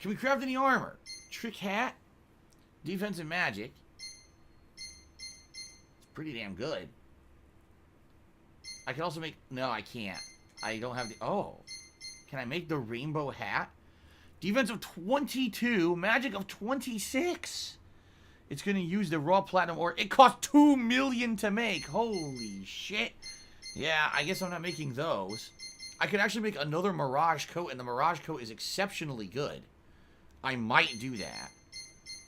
Can we craft any armor? Trick hat? Defense and magic. It's pretty damn good. I can also make... No, I can't. I don't have the... Oh. Can I make the rainbow hat? Defense of 22. Magic of 26. It's going to use the raw platinum ore. It costs $2 million to make. Holy shit. Yeah, I guess I'm not making those. I could actually make another Mirage coat, and the Mirage coat is exceptionally good. I might do that.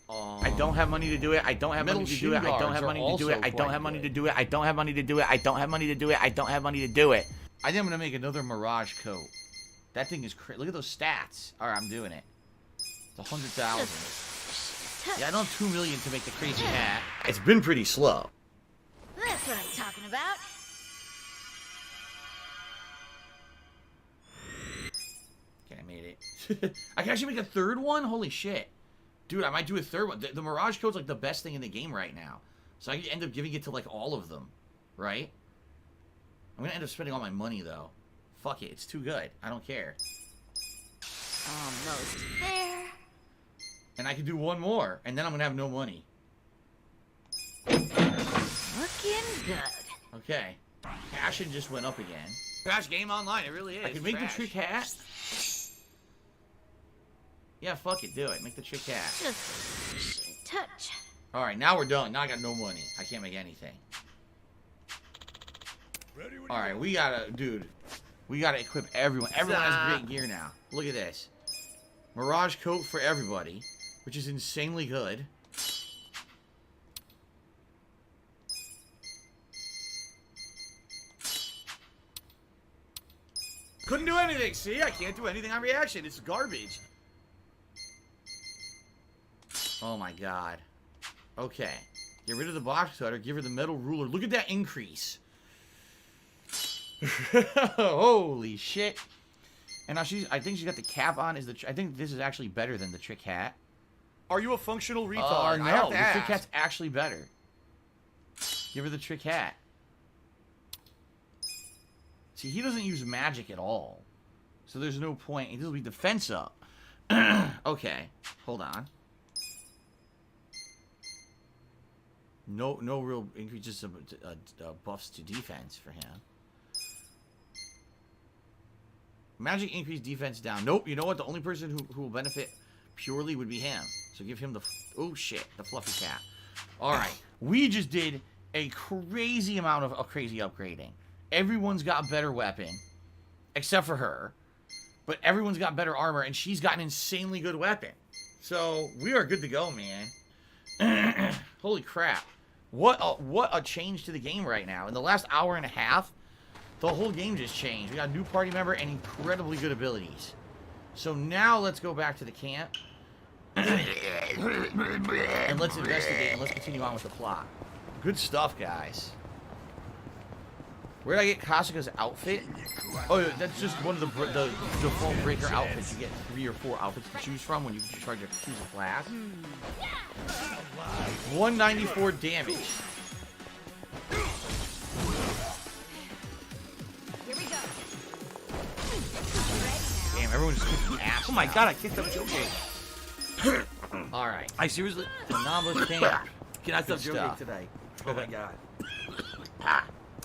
I don't have money to do it. I don't have money to do it. I don't have money to do it. I don't have money to do it. I don't have money to do it. I don't have money to do it. I don't have money to do it. I think I'm going to make another Mirage coat. That thing is crazy. Look at those stats. Alright, I'm doing it. It's 100,000. Yeah, I don't have $2 million to make the crazy hat. It's been pretty slow. That's what I'm talking about. Okay, made it. I can actually make a third one? Holy shit. Dude, I might do a third one. The Mirage Code's like the best thing in the game right now. So I could end up giving it to like all of them. Right? I'm gonna end up spending all my money though. Fuck it, it's too good. I don't care. Almost there. And I can do one more, and then I'm gonna have no money. Looking good. Okay. Passion just went up again. Trash game online, it really is. I can make trash. the trick hat. Yeah, fuck it, do it. Make the trick hat. Just a touch. Alright, now we're done. Now I got no money. I can't make anything. Alright, we gotta, dude. We gotta equip everyone. Everyone has great gear now. Look at this. Mirage coat for everybody, which is insanely good. Couldn't do anything. See, I can't do anything on reaction. It's garbage. Oh my god. Okay. Get rid of the box cutter. Give her the metal ruler. Look at that increase. Holy shit. And now I think she's got the cap on. I think this is actually better than the trick hat. Are you a functional retard? No, I have to the ask. trick hat's actually better. Give her the trick hat. See, he doesn't use magic at all. So there's no point. He'll be defense up. Okay. Hold on. No real increases of buffs to defense for him. Magic increase defense down. Nope. You know what? The only person who will benefit purely would be him. So give him the... Oh, shit. The fluffy cat. Alright. We just did a crazy amount of crazy upgrading. Everyone's got better weapon. Except for her. But everyone's got better armor. And she's got an insanely good weapon. So, we are good to go, man. Holy crap. What a change to the game right now. In the last hour and a half, the whole game just changed. We got a new party member and incredibly good abilities. So now let's go back to the camp. And let's investigate and let's continue on with the plot. Good stuff, guys. Where did I get Kasuga's outfit? Oh, yeah, that's just one of the default breaker outfits. You get 3 or 4 outfits to choose from when you choose a class. 194 damage. Damn, everyone's kicking ass. Oh my god, I kicked up joking. Alright. I seriously... Phenomenal camp. Cannot stop Good joking stuff. today. Oh my god.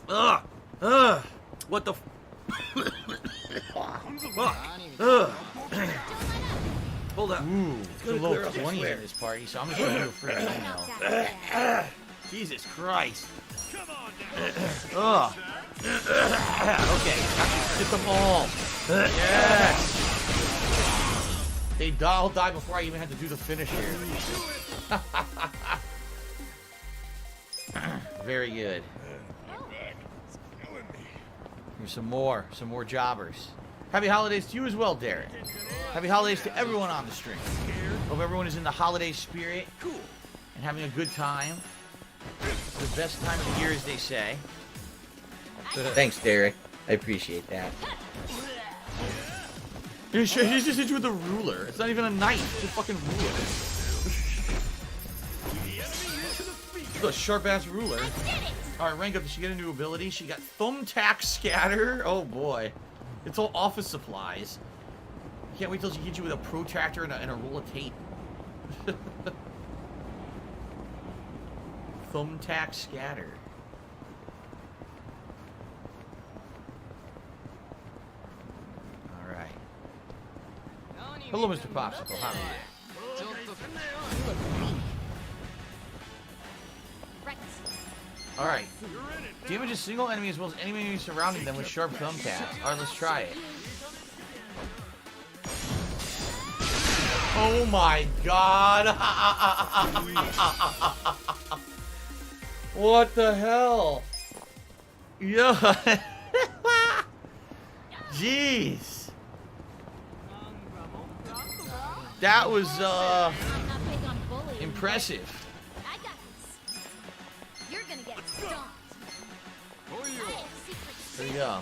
Ugh. Ugh. What the... Fuck. Ugh. Hold up. Ooh, It's it's a gonna little clear up, I 20 swear. in this party, so I'm just gonna do a free email. Jesus Christ. Ugh. Okay, get them all. Yes. They all died before I even had to do the finish here. Very good. Here's some more jobbers. Happy holidays to you as well, Derek. Happy holidays to everyone on the stream. Hope everyone is in the holiday spirit and having a good time. The best time of the year, as they say. Thanks, Derek. I appreciate that. He's just hit you with a ruler. It's not even a knife. It's a fucking ruler. It's a sharp-ass ruler. Alright, rank up. Did she get a new ability? She got Thumbtack Scatter. Oh, boy. It's all office supplies. Can't wait till she hits you with a protractor and a roll of tape. Thumbtack Scatter. Alright. Hello, Mr. Popsicle. How are you? Alright. Damage a single enemy as well as any enemy surrounding them with sharp thumbtacks. Alright, let's try it. Oh my god! What the hell? Yeah. Jeez. That was impressive. You're gonna get stomped. There you go.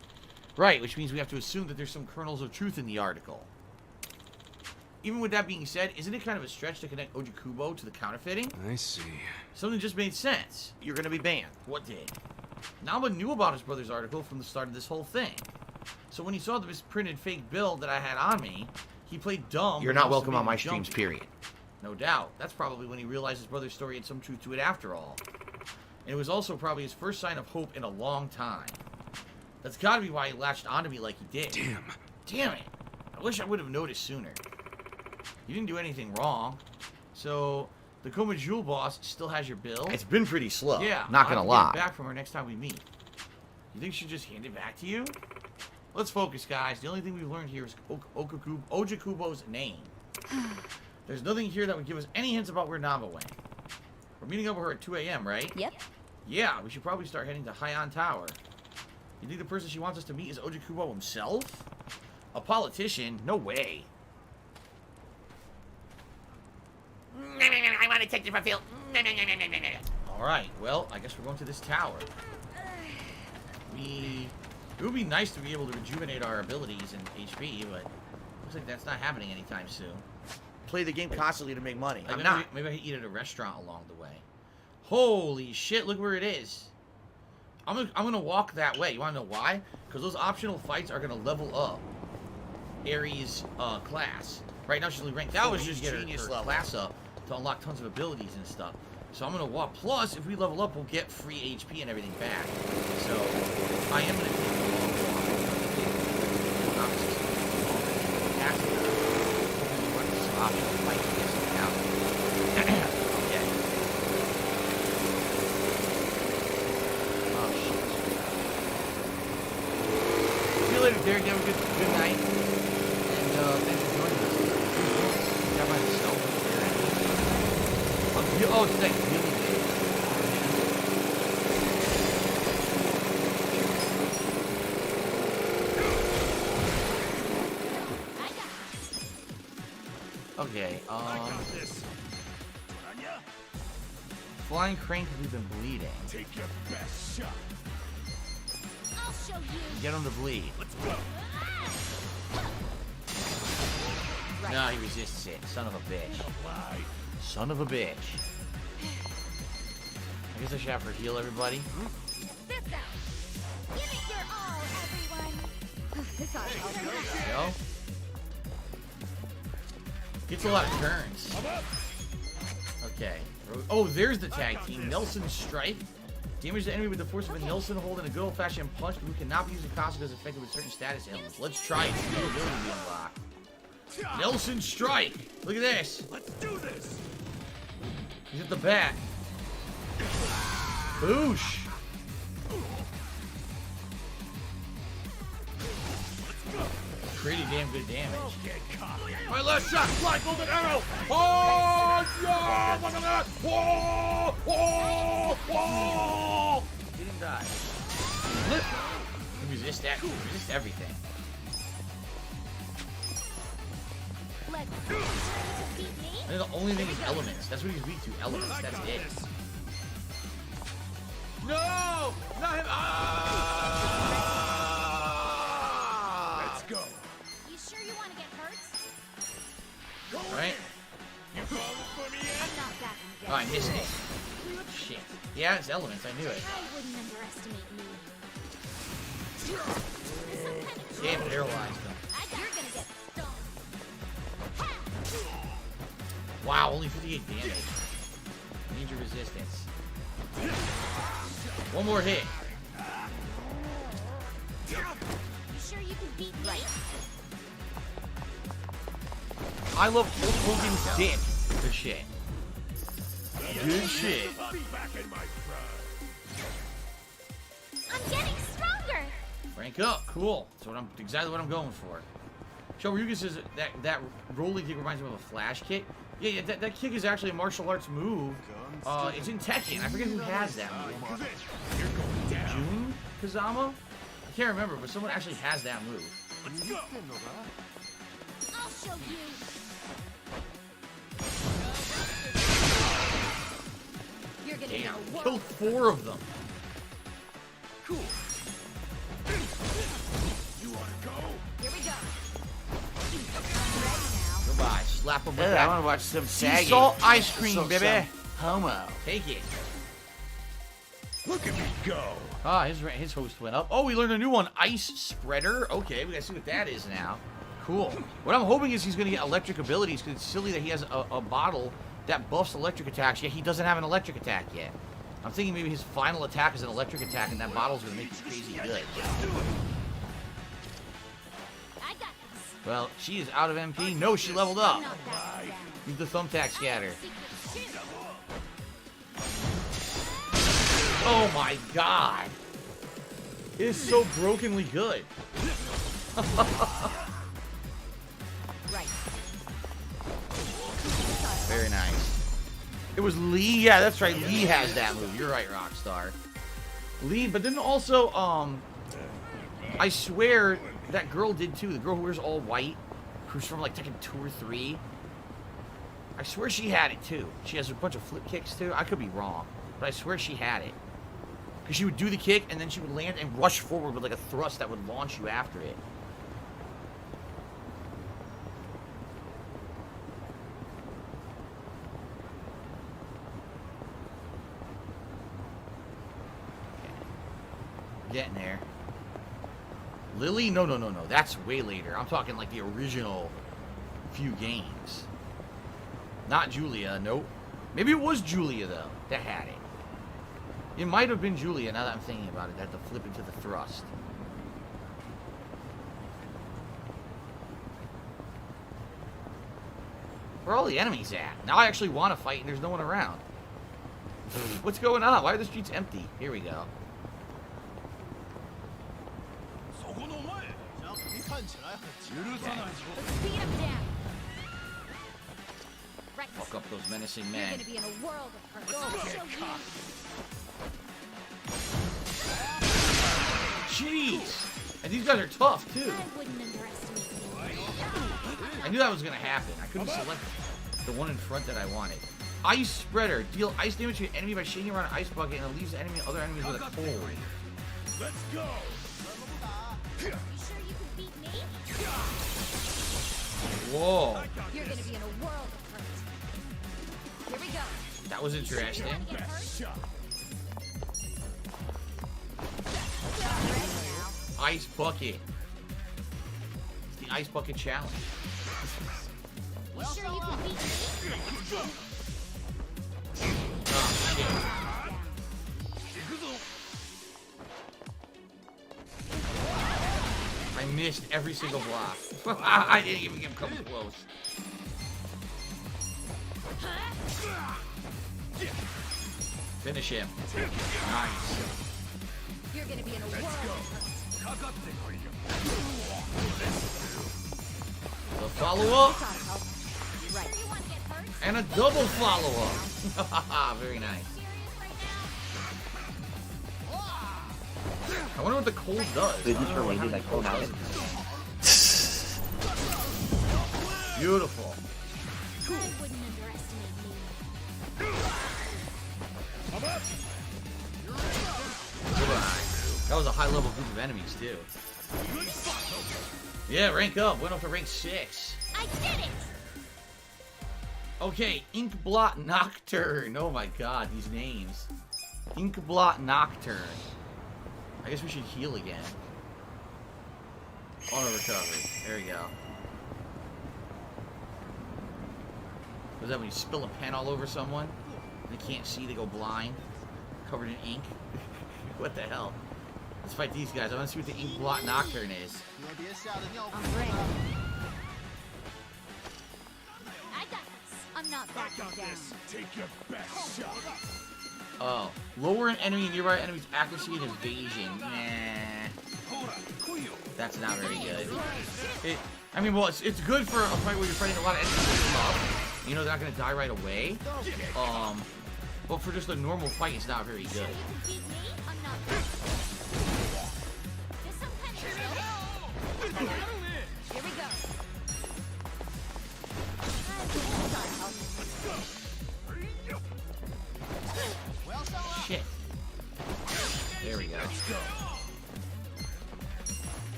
Right, which means we have to assume that there's some kernels of truth in the article. Even with that being said, isn't it kind of a stretch to connect Ojukubo to the counterfeiting? I see. Something just made sense. You're gonna be banned. What did? Namba knew about his brother's article from the start of this whole thing. So when he saw the misprinted fake bill that I had on me, he played dumb. You're but not also welcome made on my me streams, jumpy. period. No doubt. That's probably when he realized his brother's story had some truth to it after all. And it was also probably his first sign of hope in a long time. That's gotta be why he latched onto me like he did. Damn it. I wish I would have noticed sooner. You didn't do anything wrong. So, the Koma Jewel boss still has your bill? It's been pretty slow. Yeah. Not gonna I'll lie. Get it back from her next time we meet. You think she should just hand it back to you? Let's focus, guys. The only thing we've learned here is Ojukubo's name. There's nothing here that would give us any hints about where Namba went. We're meeting up with her at 2 a.m., right? Yep. Yeah, we should probably start heading to Heian Tower. You think the person she wants us to meet is Ojukubo himself? A politician? No way. I want to take the field. Alright, well, I guess we're going to this tower. It would be nice to be able to rejuvenate our abilities and HP, but looks like that's not happening anytime soon. Play the game constantly to make money. Like, I'm not. Maybe I could eat at a restaurant along the way. Holy shit, look where it is. I'm gonna walk that way. You wanna know why? Because those optional fights are gonna level up Aries' class. Right now she's only ranked 4 to get her class up to unlock tons of abilities and stuff. So I'm gonna walk. Plus, if we level up, we'll get free HP and everything back. So I am gonna take a long walk. Obviously, some optional fights to get something out. Okay. Oh shit. See you later, Derek. Have a good night. And thanks for joining us. Got by myself. Oh, it's like really big. Okay, flying crane because we've been bleeding. Take your best shot. I'll show you. Get him to bleed. Let's go. No, he resists it. Son of a bitch. Son of a bitch. I guess I should have her heal everybody. This out. Give it your all, everyone. This ought to help. There you go. Gets a lot of turns. Okay. Oh, there's the tag team. Nelson Strike. Damage the enemy with the force of a Nelson hold and a good old-fashioned punch, but we cannot be using Kasuga's effective with certain status elements. Let's try it. New ability to be unlocked. Nelson Strike. Look at this. Let's do this. He's at the back. Boosh. Pretty damn good damage. My last shot, fly golden arrow. Oh, yeah! Whoa! Whoa! Whoa! Didn't die. Flip. Resist that. Resist everything. Let's defeat me. I think the only thing is elements. That's what he's weak to. Elements. That's it. No! Not him! Ah! Let's go. You sure you want to get hurt? Right? You falling for me I'm yet? not that Oh, I missed it. Shit. Yeah, it's elements. I knew it. I wouldn't underestimate me. Damn, paralyzed them. You're gonna get stoned. Wow, only 58 damage. Major resistance. One more hit. You sure you can beat me? I love Hulk Hogan's dick. Good shit. Good shit. Back in my prime. I'm getting stronger. Rank up. Cool. That's exactly what I'm going for. Shoryuken says that rolling kick reminds him of a flash kick. Yeah, that kick is actually a martial arts move. It's in Tekken. I forget who has that move. Jun Kazama? I can't remember, but someone actually has that move. Let's go. I'll show you. You're gonna Damn, know what. killed 4 of them. Cool. Goodbye. Slap him with Yeah, that. I want to watch some Sea sagging. salt ice cream, Some baby. homo. Take it. Look at me go. Ah, his host went up. Oh, we learned a new one. Ice spreader. Okay, we gotta see what that is now. Cool. What I'm hoping is he's gonna get electric abilities, because it's silly that he has a bottle that buffs electric attacks, yet he doesn't have an electric attack yet. I'm thinking maybe his final attack is an electric attack, and that bottle's gonna make him crazy good. Well, she is out of MP. No, she leveled up. Use the thumbtack scatter. Oh my god. It is so brokenly good. Very nice. It was Lee. Yeah, that's right. Lee has that move. You're right, Rockstar. Lee, but then also, I swear that girl did too. The girl who wears all white, who's from like Tekken 2 or 3. I swear she had it too. She has a bunch of flip kicks too. I could be wrong, but I swear she had it. Because she would do the kick and then she would land and rush forward with like a thrust that would launch you after it. Getting there. Lily? No. That's way later. I'm talking like the original few games. Not Julia, nope. Maybe it was Julia, though, that had it. It might have been Julia, now that I'm thinking about it, that to flip into the thrust. Where are all the enemies at? Now I actually want to fight and there's no one around. What's going on? Why are the streets empty? Here we go. Fuck up those menacing men. You're gonna be in a world of hurt. Jeez! And these guys are tough, too. I wouldn't underestimate you. I knew that was gonna happen. I couldn't select the one in front that I wanted. Ice spreader. Deal ice damage to an enemy by shaking around an ice bucket and it leaves other enemies with a cold. Let's go. You sure you can beat me? Whoa. You're gonna be in a world of hurt. Here we go. That was interesting. Ice bucket. It's the ice bucket challenge. You sure you can beat me? Oh, shit. I missed every single block. I didn't even come close. Finish him. Nice. You're gonna be in a world of hurt. The follow-up. Right. And a double follow-up. Very nice. I wonder what the cold does. Did you for waiting like cold out? Beautiful. I wouldn't underestimate me. That was a high-level group of enemies, too. Yeah, rank up. Went up to rank 6. I did it! Okay, Inkblot Nocturne. Oh my god, these names. Inkblot Nocturne. I guess we should heal again. Auto recovery. There we go. Was that when you spill a pen all over someone? They can't see, they go blind. Covered in ink. What the hell? Let's fight these guys. I want to see what the Inkblot Nocturne is. I'm ready. I got this. I'm not backing down. Take your best shot. Oh. Lower an enemy and nearby enemy's accuracy and evasion. Nah. That's not very good. I mean, well, it's good for a fight where you're fighting a lot of enemies up. You know, they're not going to die right away. But for just a normal fight, it's not very good. Here we go. Shit. There we go.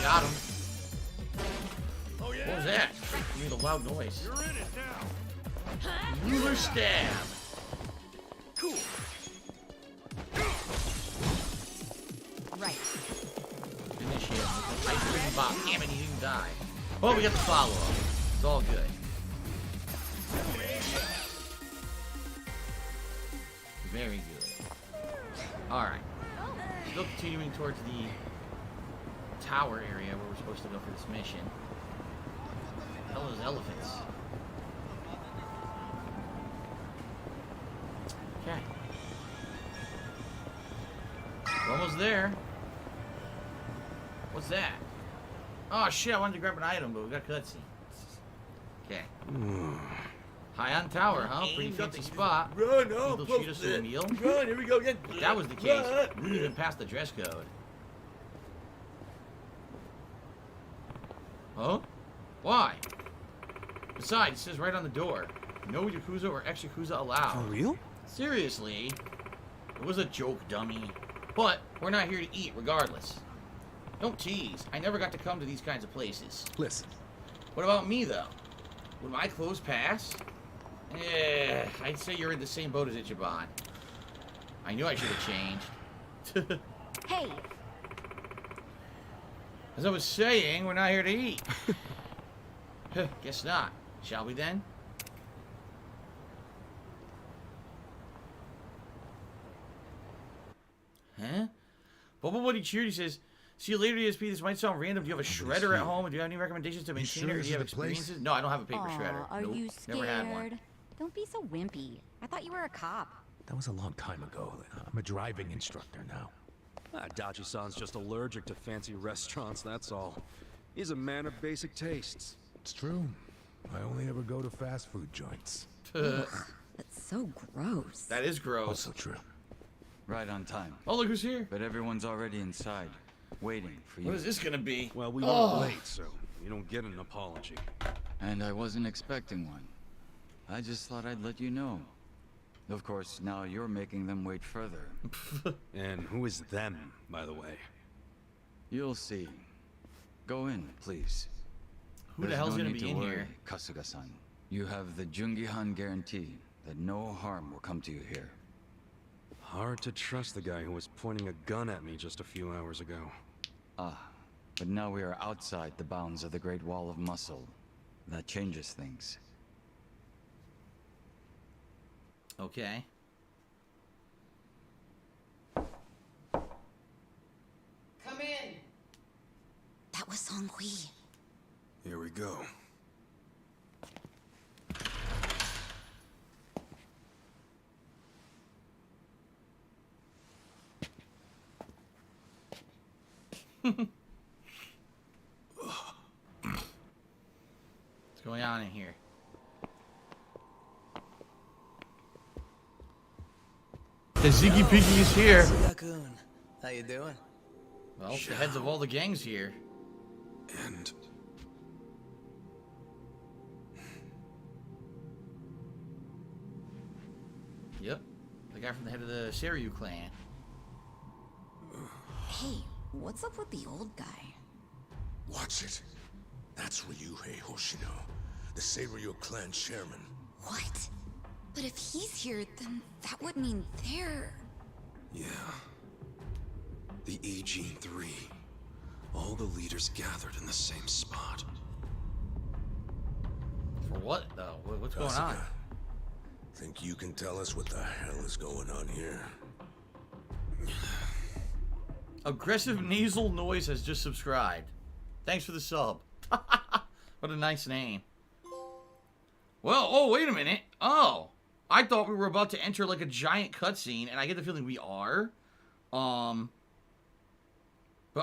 Got him. What was that? You made a loud noise. You're in it now. Ruler stab. Cool. Right. Initiate. Ice cream bomb. Damn it, he didn't die. Well, we got the follow-up. It's all good. Very good. Alright. Still continuing towards the tower area where we're supposed to go for this mission. Hell, those elephants. Okay. We're almost there. What's that? Oh shit, I wanted to grab an item, but we got a cutscene. Okay. High on tower, huh? Pretty fancy spot. Run, They'll shoot us with a meal. Run, here we go again. If that was the case, we wouldn't even pass the dress code. Huh? Why? Besides, it says right on the door, no Yakuza or ex-Yakuza allowed. For real? Seriously? It was a joke, dummy. But we're not here to eat regardless. Don't tease. I never got to come to these kinds of places. Listen. What about me, though? Would my clothes pass? I'd say you're in the same boat as Ichiban. I knew I should have changed. Hey! As I was saying, we're not here to eat. Guess not. Shall we then? Huh? Bubble Buddy Cheered, he says, see you later, ESP. This might sound random. Do you have a shredder at home? Do you have any recommendations to maintain it? Or do you have experiences? No, I don't have a paper shredder. Are Nope, you never had one. scared? Don't be so wimpy. I thought you were a cop. That was a long time ago. I'm a driving instructor now. Dachi-san's just allergic to fancy restaurants, that's all. He's a man of basic tastes. It's true. I only ever go to fast food joints. That's so gross. That is gross. Also true. Right on time. Oh, look who's here. But everyone's already inside, waiting for you. What is this gonna be? Well, we weren't late, so you don't get an apology. And I wasn't expecting one. I just thought I'd let you know. Of course, now you're making them wait further. And who is them, by the way? You'll see. Go in, please. Who the hell's gonna be in here? Kasuga-san. You have the Jungihan guarantee that no harm will come to you here. Hard to trust the guy who was pointing a gun at me just a few hours ago. Ah, but now we are outside the bounds of the Great Wall of Muscle. That changes things. Okay. Come in. That was Song-Hui. Here we go. What's going on in here? The Ziggy Piggy is here. Yakun, how you doing? Well, the heads of all the gangs here. And yep, the guy from the head of the Seiryu clan. Hey, what's up with the old guy? Watch it. That's Ryuhei Hoshino, the Seiryu clan chairman. What? But if he's here, then that would mean they're... yeah. The Agene 3. All the leaders gathered in the same spot. For what, though? What's going on? Think you can tell us what the hell is going on here? Aggressive Nasal Noise has just subscribed. Thanks for the sub. What a nice name. Well, oh, wait a minute. Oh, I thought we were about to enter like a giant cutscene, and I get the feeling we are. But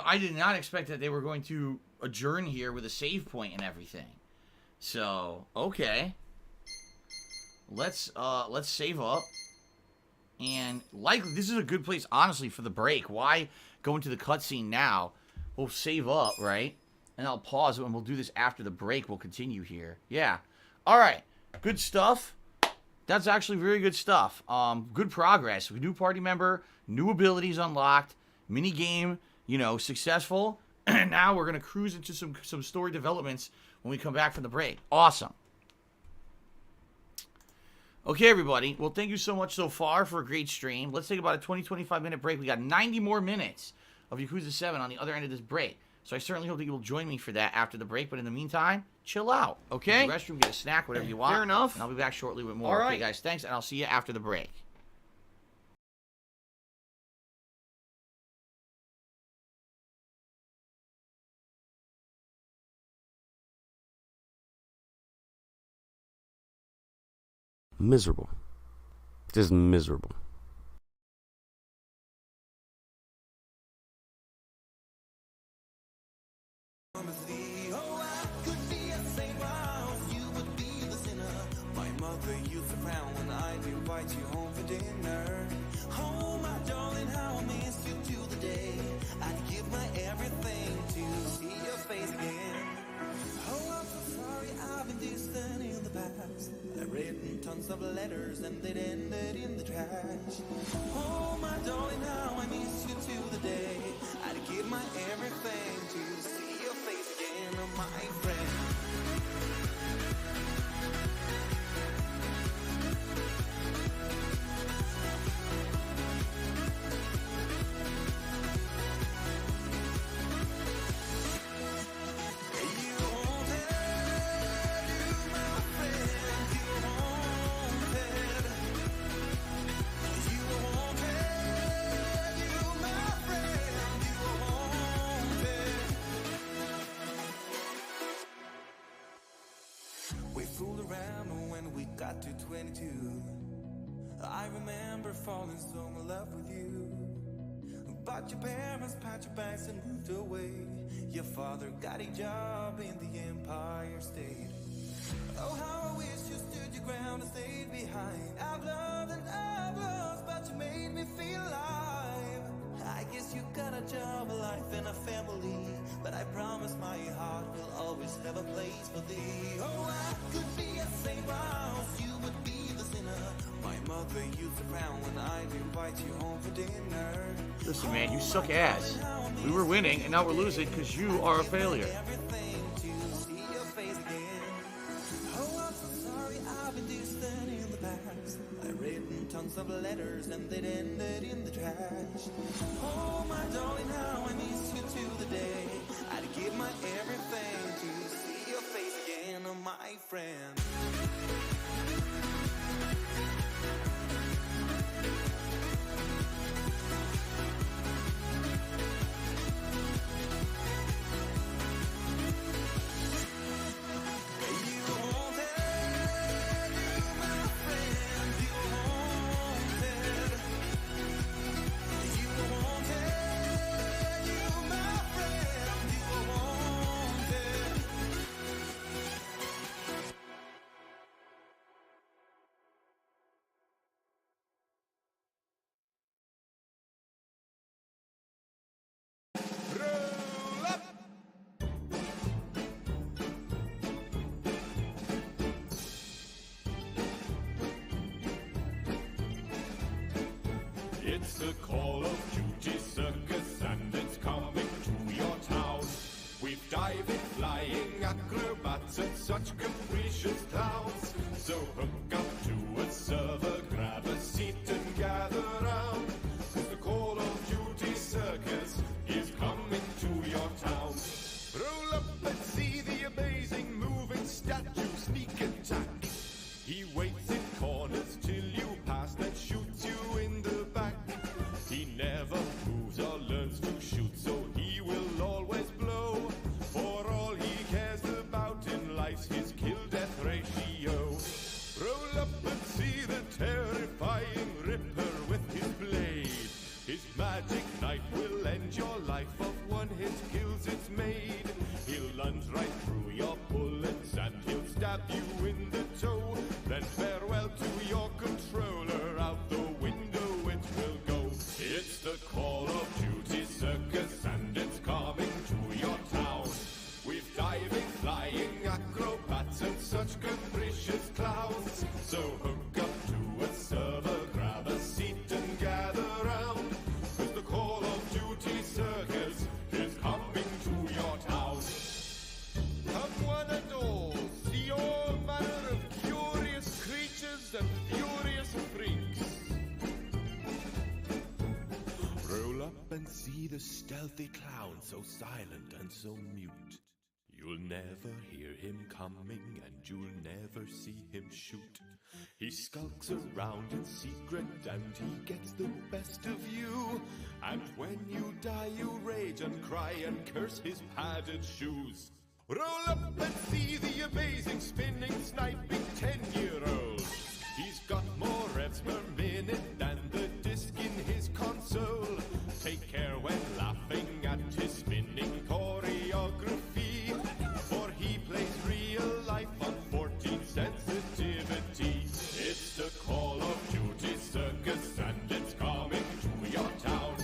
I did not expect that they were going to adjourn here with a save point and everything. So, okay. Let's save up. And likely, this is a good place, honestly, for the break. Why go into the cutscene now? We'll save up, right? And I'll pause it, and we'll do this after the break. We'll continue here. Yeah. All right. Good stuff. That's actually very good stuff. Good progress. New party member, new abilities unlocked, mini game, you know, successful. And now we're gonna cruise into some story developments when we come back from the break. Awesome. Okay, everybody. Well, thank you so much so far for a great stream. Let's take about a 20-25 minute break. We got 90 more minutes of Yakuza 7 on the other end of this break. So I certainly hope that you will join me for that after the break. But in the meantime, chill out. Okay? Go to the restroom, get a snack, whatever you want. Fair enough. And I'll be back shortly with more. All right. Okay, guys. Thanks, and I'll see you after the break. Miserable. Just miserable. Tons of letters and they'd ended in the trash. Oh my darling, how I miss you to the day. I'd give my everything to see your face again, my friend. Got to 22. I remember falling so in love with you. But your parents packed your bags and moved away. Your father got a job in the Empire State. Oh, how I wish you stood your ground and stayed behind. I've loved and I've lost, but you made me feel alive. I guess you got a job, a life, and a family. But I promise my heart will always have a place for thee. Oh, I could be a saint while you would be the sinner. My mother used to frown when I'd invite you home for dinner. Listen, man, you suck ass. We were winning, and now we're losing because you are a failure. Everything to see your face again. Oh, I'm so sorry I've been distant in the past. I've written tons of letters and they'd ended in the trash. Oh, my darling, how I miss you to the day. I'd give my everything to see your face again, my friend. It's the Call of Duty circus and it's coming to your town. We've diving, flying acrobats and such capricious clowns. So hook up to a server, grab a seat and gather round. 'Cause the Call of Duty circus is coming to your town. Roll up and see the amazing moving statue sneak attack. He waits in corners till you pass, then shoots you in the back. He never moves or learns to shoot, so he will always blow. For all he cares about in life's his kill-death ratio. Roll up and see the terrifying Ripper with his blade. His magic knife will end your life, of one hit kills it's made. He'll lunge right through your bullets and he'll stab you in the toe. Then farewell to your controller, out the window it will go. It's the Call of Duty circus and it's coming to your town. We've diving, flying acrobats and such capricious clowns. So hook up to a server, grab a seat and gather round. 'Cause the Call of Duty circus is coming to your town. Come one and and see the stealthy clown so silent and so mute. You'll never hear him coming, and you'll never see him shoot. He skulks around in secret, and he gets the best of you. And when you die, you rage and cry and curse his padded shoes. Roll up and see the amazing spinning, sniping 10-year-old. He's got more revs per minute than the disc in his console. Take care when laughing at his spinning choreography, for he plays real life on 14 sensitivity. It's the Call of Duty circus, and it's coming to your town.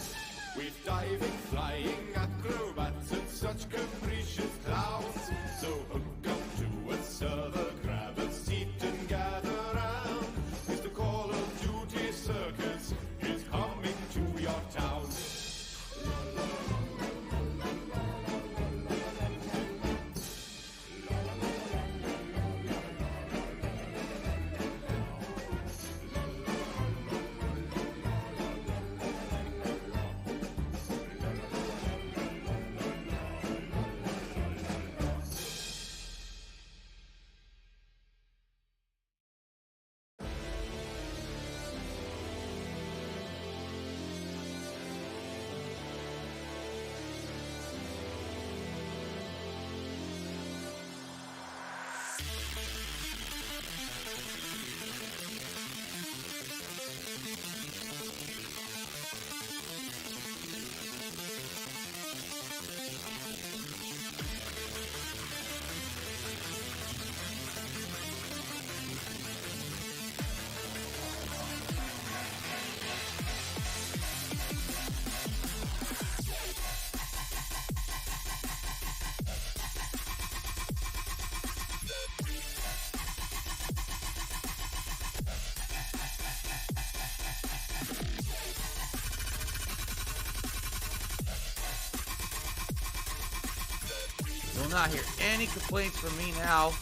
With diving, flying acrobats and such capricious clowns. So hook up to a server, grab a seat and gather round. It's the Call of Duty circus is coming to your town. Will not hear any complaints from me now.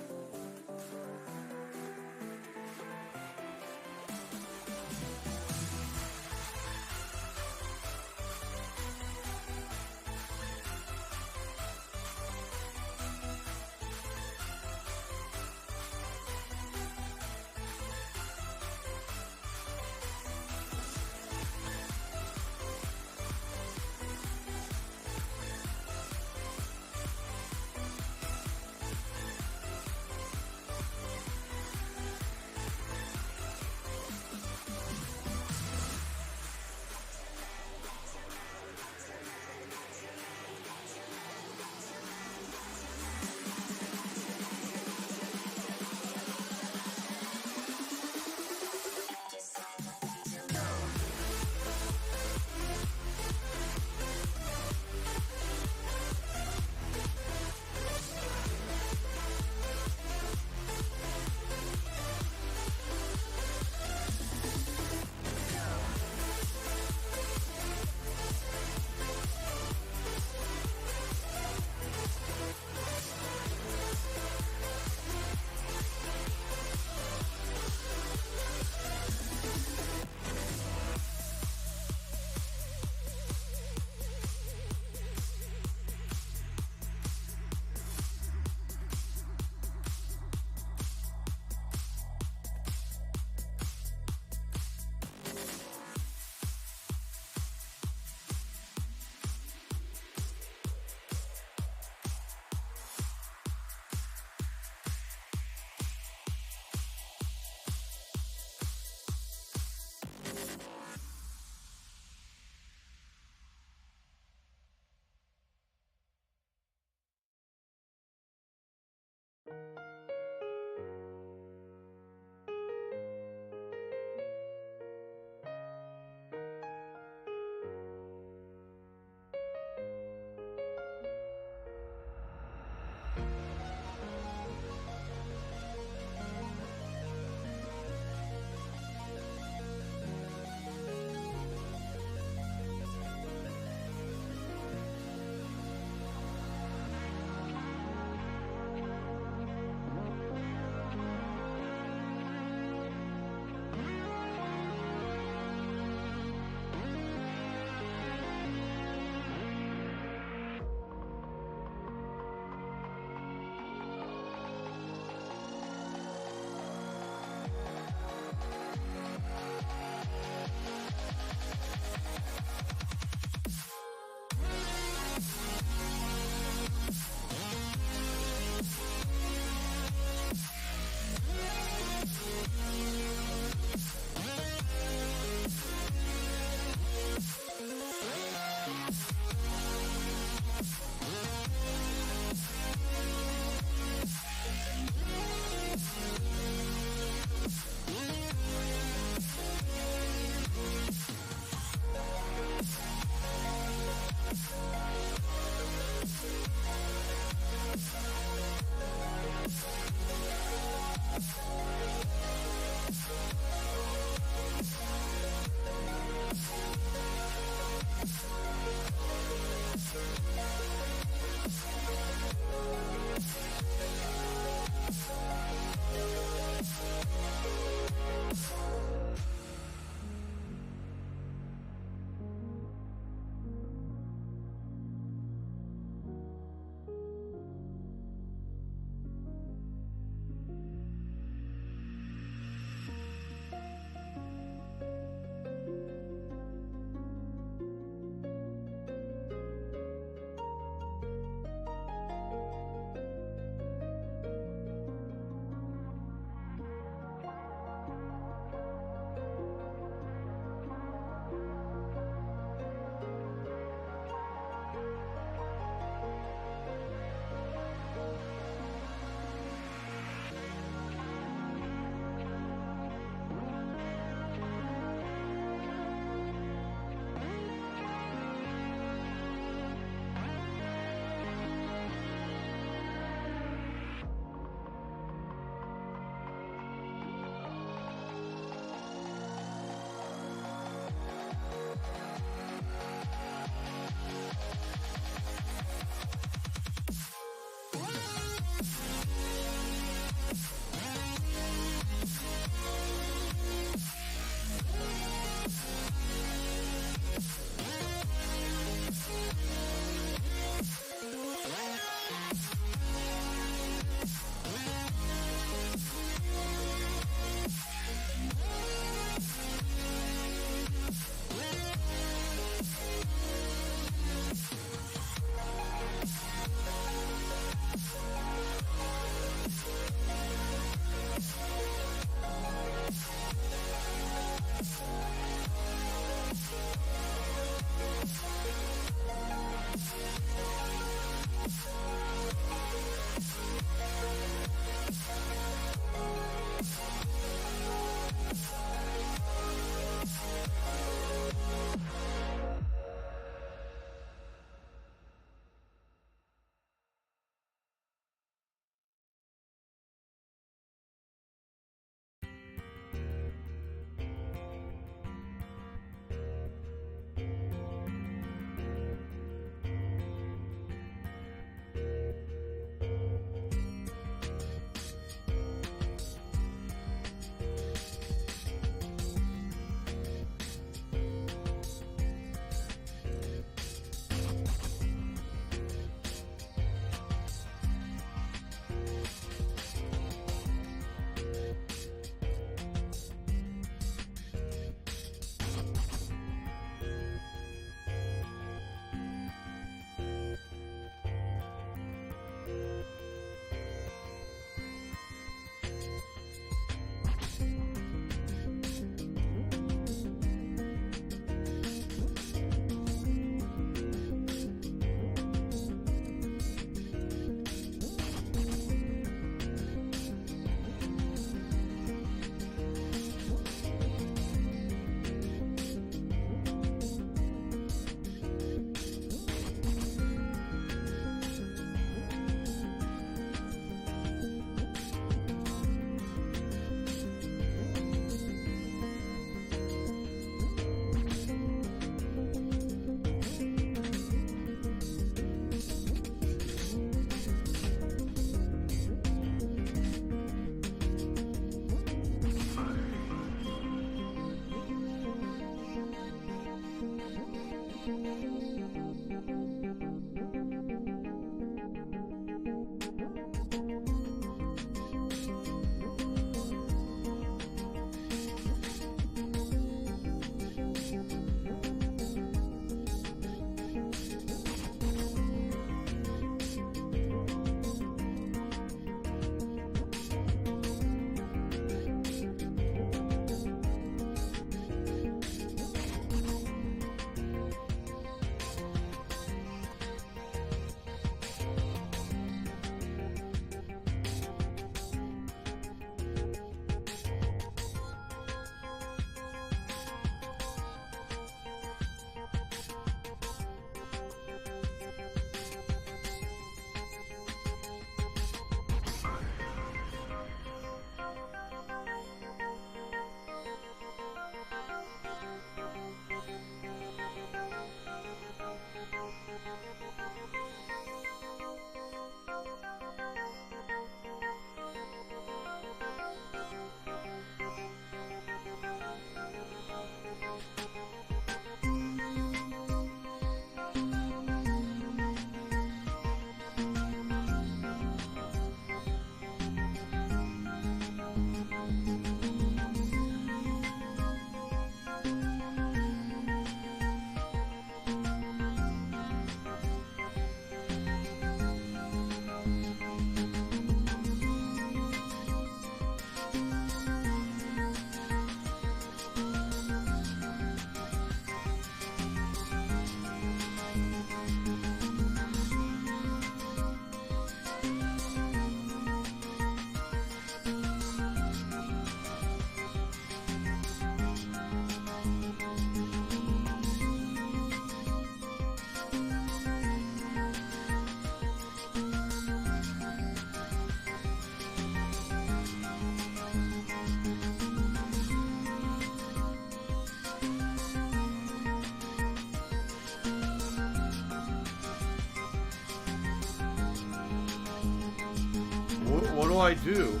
What do I do?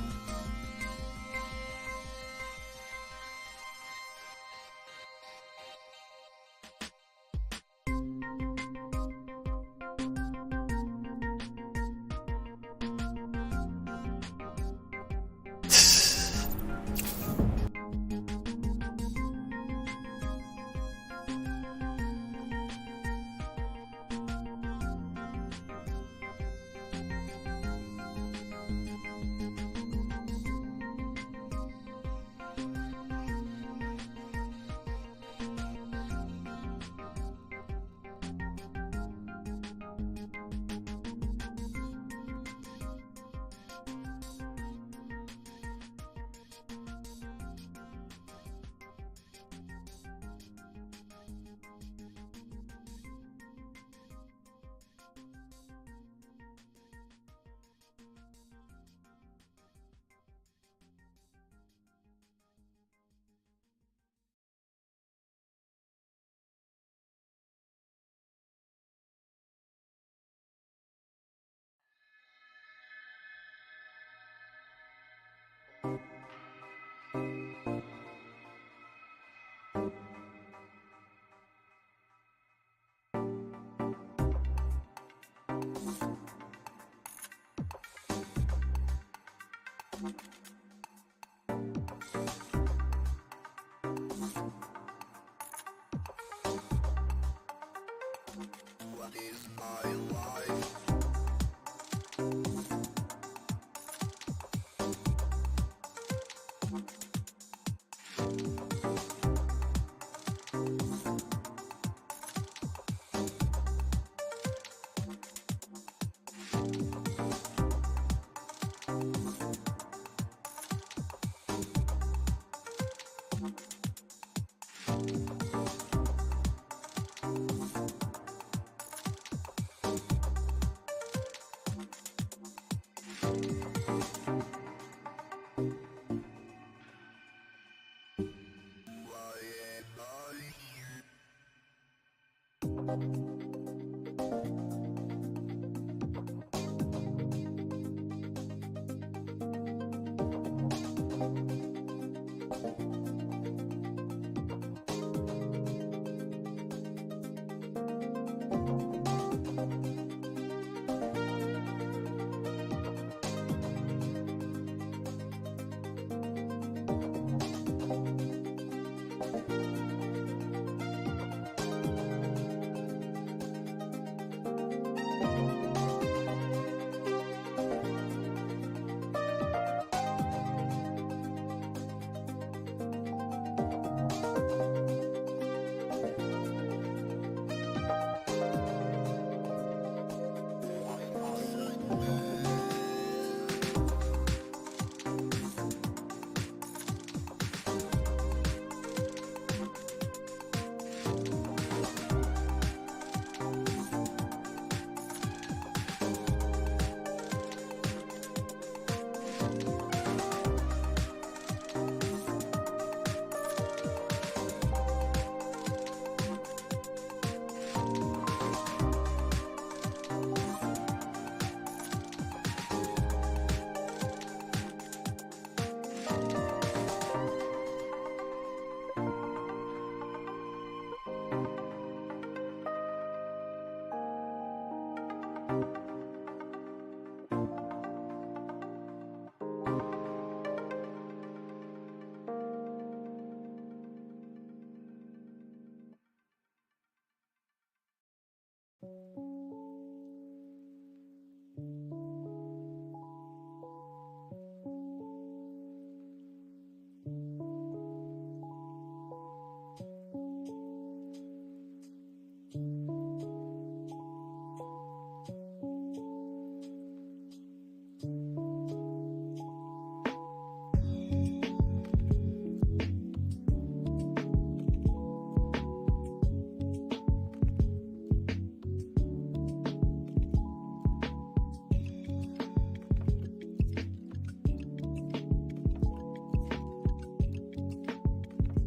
What is my life?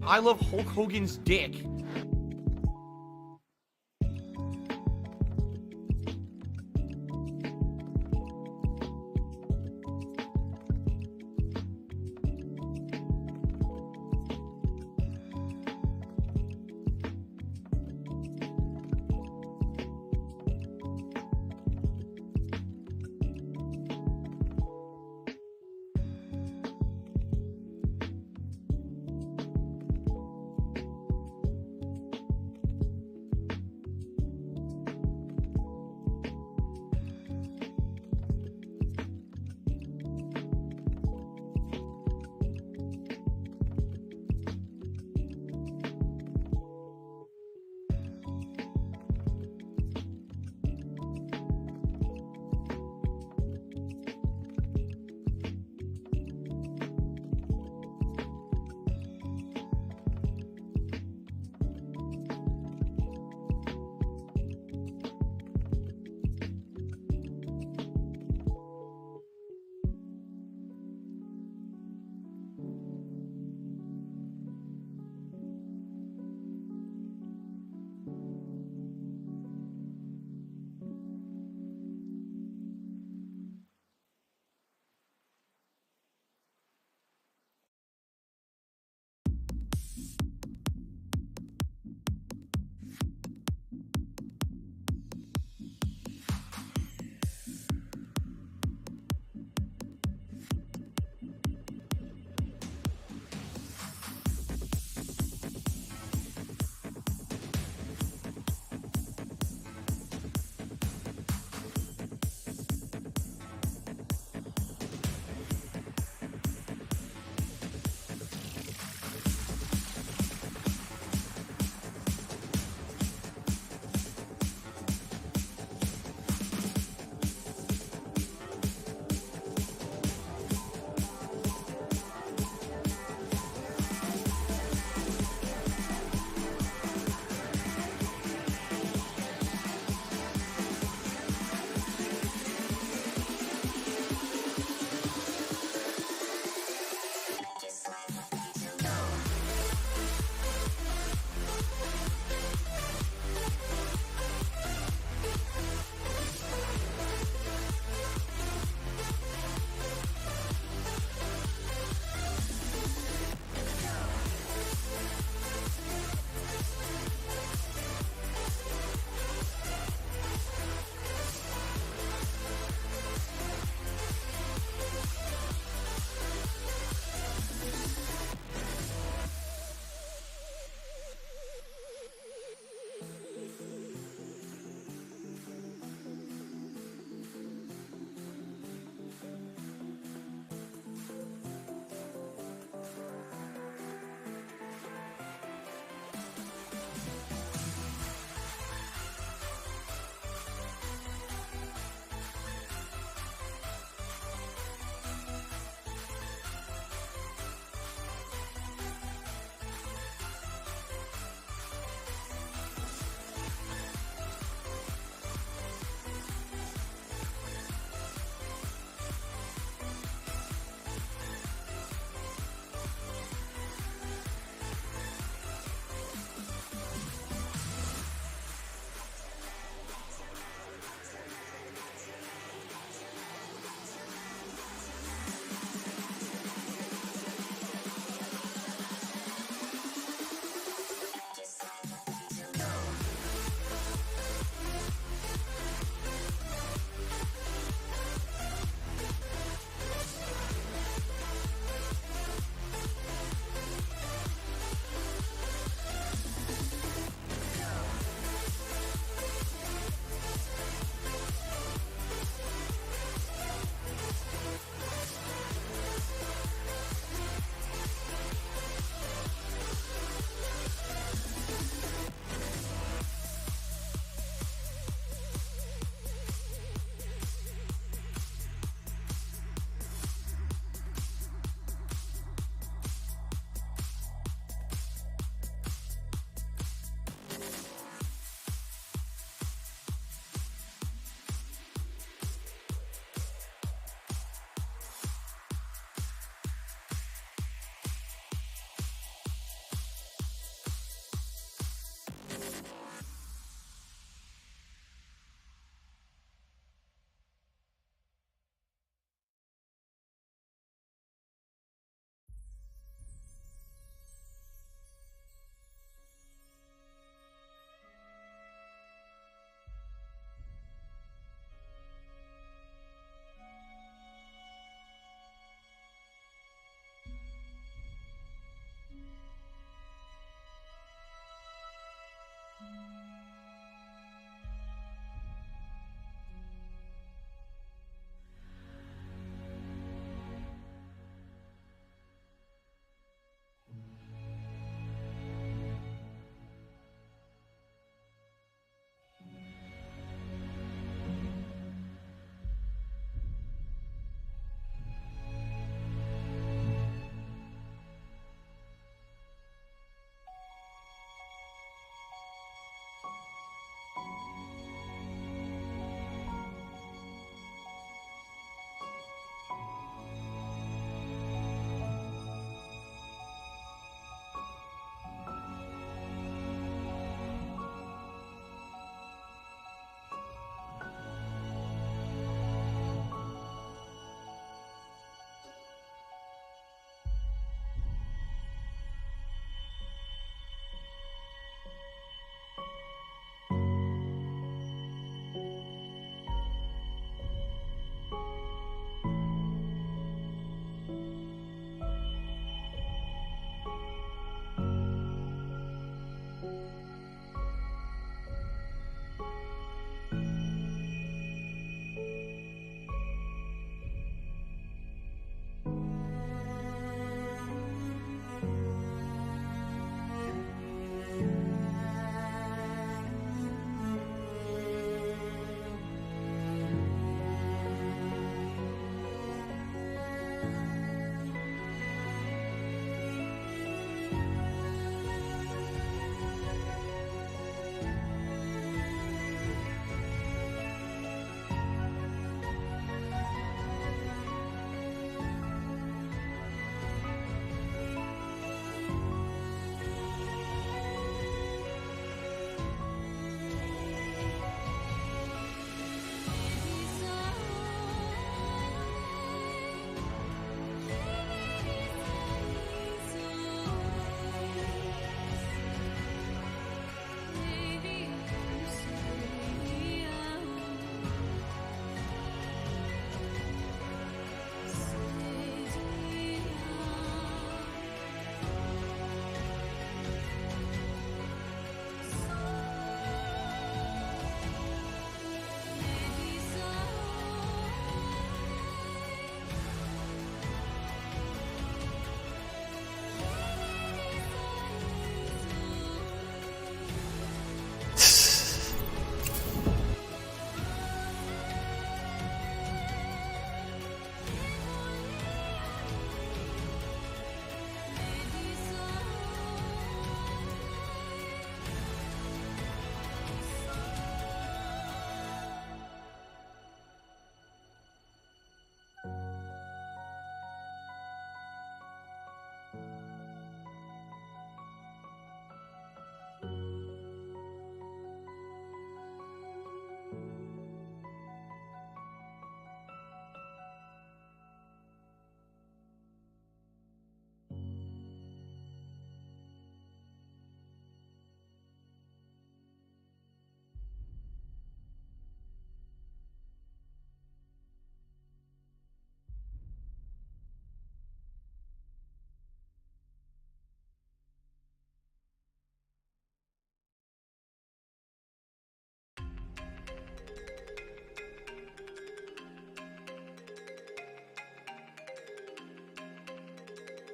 I love Hulk Hogan's dick.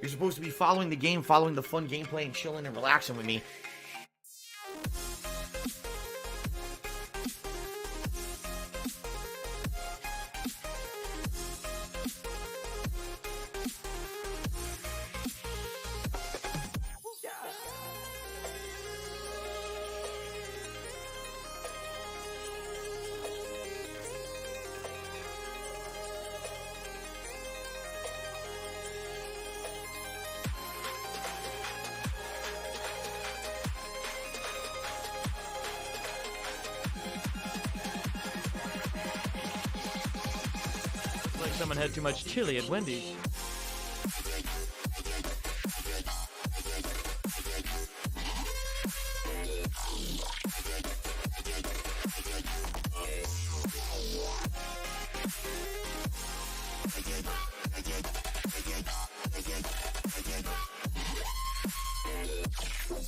You're supposed to be following the game, following the fun gameplay, and chilling and relaxing with me. Like someone had too much chili at Wendy's.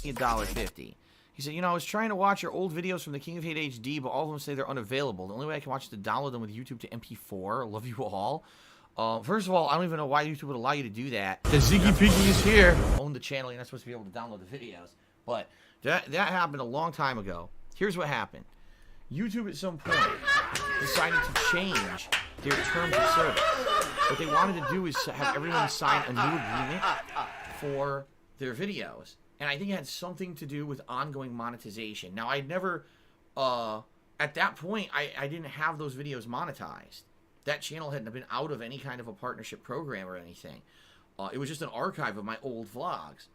$1.50. He said, you know, I was trying to watch your old videos from the King of Hate HD, but all of them say they're unavailable. The only way I can watch is to download them with YouTube to MP4. Love you all. First of all, I don't even know why YouTube would allow you to do that. The Ziggy Piggy is here. Own the channel, you're not supposed to be able to download the videos. But that happened a long time ago. Here's what happened. YouTube at some point decided to change their terms of service. What they wanted to do is have everyone sign a new agreement for their videos. And I think it had something to do with ongoing monetization. Now, I'd never, at that point, I didn't have those videos monetized. That channel hadn't been out of any kind of a partnership program or anything. It was just an archive of my old vlogs.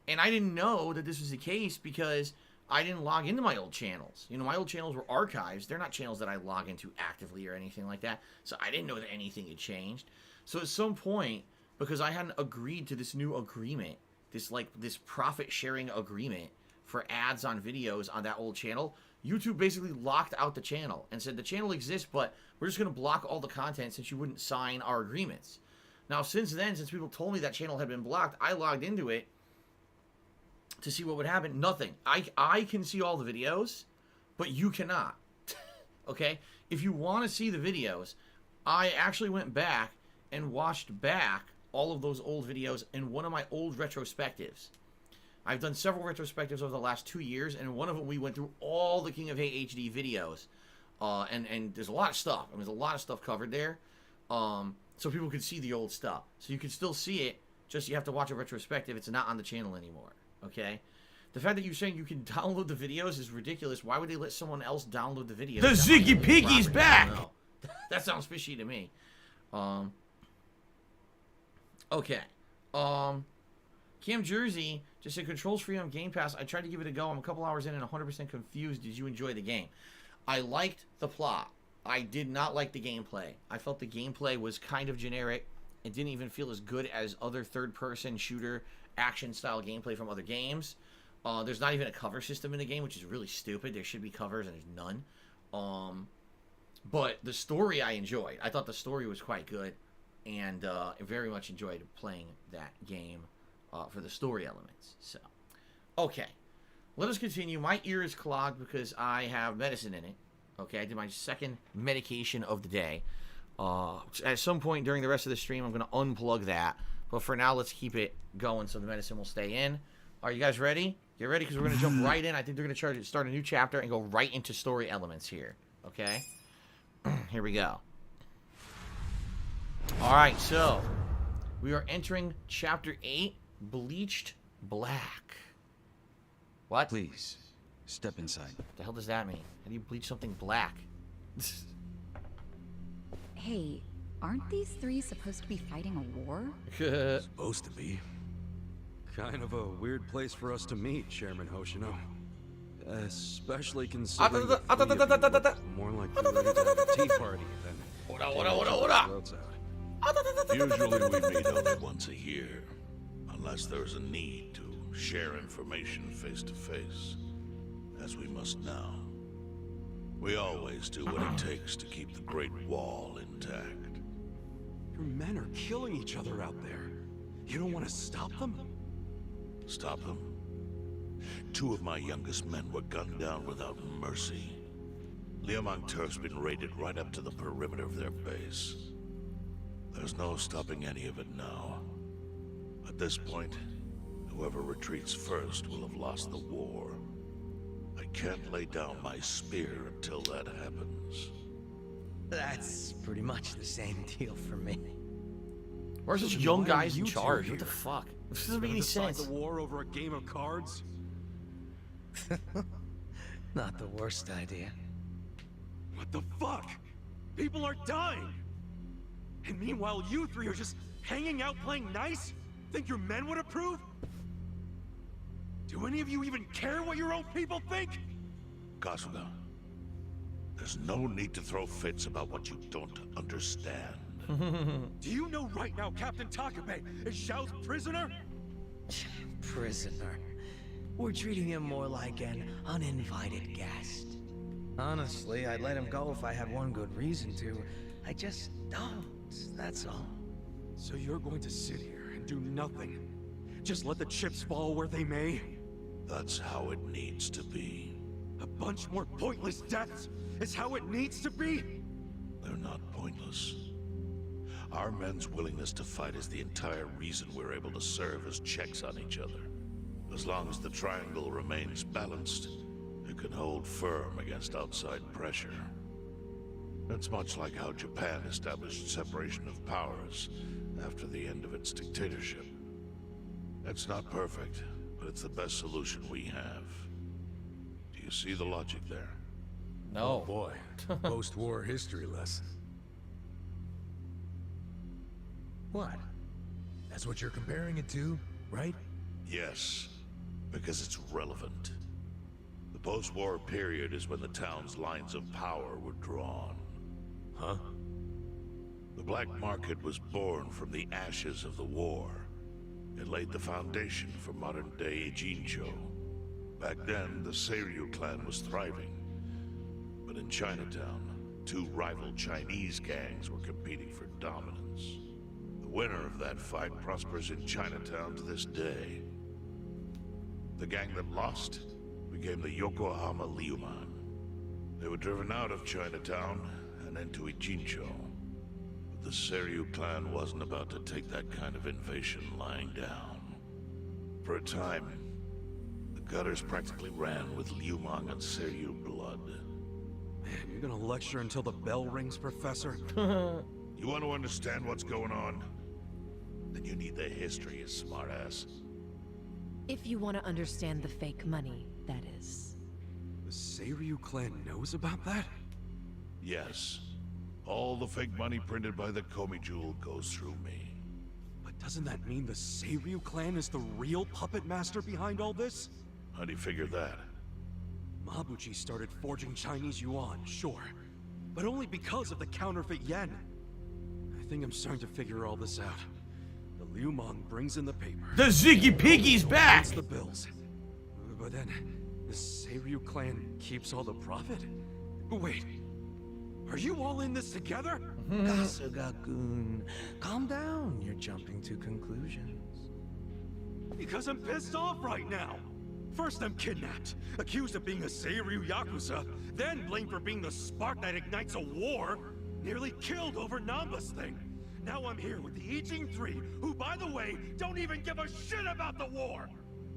And I didn't know that this was the case because I didn't log into my old channels. You know, my old channels were archives. They're not channels that I log into actively or anything like that. So I didn't know that anything had changed. So at some point, because I hadn't agreed to this new agreement, this profit sharing agreement for ads on videos on that old channel, YouTube basically locked out the channel and said the channel exists, but we're just going to block all the content since you wouldn't sign our agreements. Now, since then, since people told me that channel had been blocked, I logged into it to see what would happen. Nothing. I can see all the videos, but you cannot. Okay? If you want to see the videos, I actually went back and watched back all of those old videos in one of my old retrospectives. I've done several retrospectives over the last 2 years, and in one of them we went through all the King of Hate HD videos. And there's a lot of stuff. I mean, there's a lot of stuff covered there. So people could see the old stuff. So you can still see it, just you have to watch a retrospective. It's not on the channel anymore. Okay? The fact that you're saying you can download the videos is ridiculous. Why would they let someone else download the videos? The Ziggy Piggy's back! That sounds fishy to me. Okay. Cam Jersey just said, controls free on Game Pass. I tried to give it a go. I'm a couple hours in and 100% confused. Did you enjoy the game? I liked the plot. I did not like the gameplay. I felt the gameplay was kind of generic. It didn't even feel as good as other third-person shooter action-style gameplay from other games. There's not even a cover system in the game, which is really stupid. There should be covers, and there's none. But the story I enjoyed. I thought the story was quite good, and I very much enjoyed playing that game for the story elements. So, okay. Let us continue. My ear is clogged because I have medicine in it. Okay, I did my second medication of the day. At some point during the rest of the stream, I'm going to unplug that. But for now, let's keep it going so the medicine will stay in. Are you guys ready? Get ready because we're going to jump right in. I think they're going to start a new chapter and go right into story elements here. Okay? Here we go. Alright, so we are entering Chapter 8, Bleached Black. What? Please, step inside. What the hell does that mean? How do you bleach something black? Hey, aren't these three supposed to be fighting a war? Supposed to be. Kind of a weird place for us to meet, Chairman Hoshino. Especially considering the three of you look more like you're ready to have a tea party than roads out. Usually we meet only once a year, unless there's a need to share information face to face, as we must now. We always do what it takes to keep the Great Wall intact. Your men are killing each other out there. You don't want to stop them? Stop them? 2 of my youngest men were gunned down without mercy. Liamang Turf's been raided right up to the perimeter of their base. There's no stopping any of it now. A At this point, whoever retreats first will have lost the war. I can't lay down my spear until that happens. That's pretty much the same deal for me. Where's this So young why are guys in you two charge? What the here? fuck? This doesn't make Gonna any decide sense. the war over a game of cards? Not the worst idea. What the fuck? People are dying! And meanwhile, you three are just hanging out playing nice? Think your men would approve? Do any of you even care what your own people think? Kasuga, there's no need to throw fits about what you don't understand. Do you know right now Captain Takabe is Xiao's prisoner? Prisoner. We're treating him more like an uninvited guest. Honestly, I'd let him go if I had one good reason to. I just don't, that's all. So you're going to sit here and do nothing? Just let the chips fall where they may? That's how it needs to be. A bunch more pointless deaths is how it needs to be? They're not pointless. Our men's willingness to fight is the entire reason we're able to serve as checks on each other. As long as the triangle remains balanced, it can hold firm against outside pressure. It's much like how Japan established separation of powers after the end of its dictatorship. It's not perfect, but it's the best solution we have. Do you see the logic there? Oh boy, post-war history lesson. What? That's what you're comparing it to, right? Yes, because it's relevant. The post-war period is when the town's lines of power were drawn. Huh? The black market was born from the ashes of the war. It laid the foundation for modern-day Ijincho. Back then, the Seiryu clan was thriving. But in Chinatown, two rival Chinese gangs were competing for dominance. The winner of that fight prospers in Chinatown to this day. The gang that lost became the Yokohama Liuman. They were driven out of Chinatown and into Ijincho. But the Seiryu clan wasn't about to take that kind of invasion lying down. For a time, the gutters practically ran with Liumang and Seiryu blood. Man, you're gonna lecture until the bell rings, Professor? You want to understand what's going on? Then you need the history, you smartass. If you want to understand the fake money, that is. The Seiryu clan knows about that? Yes. All the fake money printed by the Komi Jewel goes through me. But doesn't that mean the Seiryu clan is the real puppet master behind all this? How do you figure that? Mabuchi started forging Chinese yuan, sure. But only because of the counterfeit yen. I think I'm starting to figure all this out. The Liumang brings in the paper. The Ziggy Piggy's back! Prints the bills. But then, the Seiryu clan keeps all the profit? Wait, are you all in this together? Kasuga-kun, calm down. You're jumping to conclusions. Because I'm pissed off right now. First I'm kidnapped, accused of being a Seiryu Yakuza, then blamed for being the spark that ignites a war, nearly killed over Namba's thing. Now I'm here with the Ijin 3, who, by the way, don't even give a shit about the war!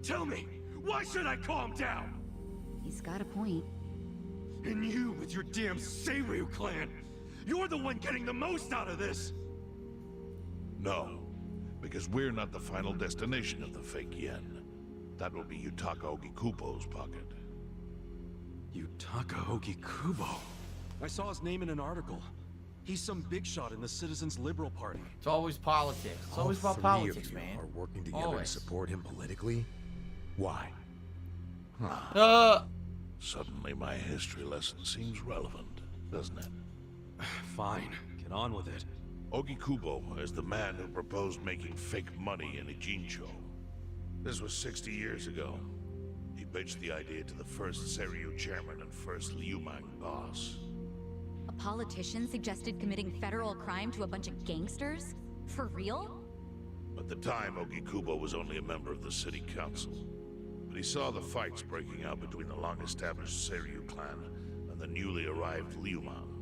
Tell me, why should I calm down? He's got a point. And you with your damn Seiryu clan, you're the one getting the most out of this! No, because we're not the final destination of the fake yen. That will be Yutaka Ogikubo's pocket. Yutaka Ogikubo? I saw his name in an article. He's some big shot in the Citizens Liberal Party. It's always politics. It's always about Three politics, of you man. are working together to Always. support him politically? Why? Suddenly my history lesson seems relevant, doesn't it? Fine, get on with it. Ogikubo is the man who proposed making fake money in Ijincho. This was 60 years ago. He pitched the idea to the first Seiryu chairman and first Liumang boss. A politician suggested committing federal crime to a bunch of gangsters? For real? At the time, Ogikubo was only a member of the city council. But he saw the fights breaking out between the long-established Seiryu clan and the newly arrived Liumang.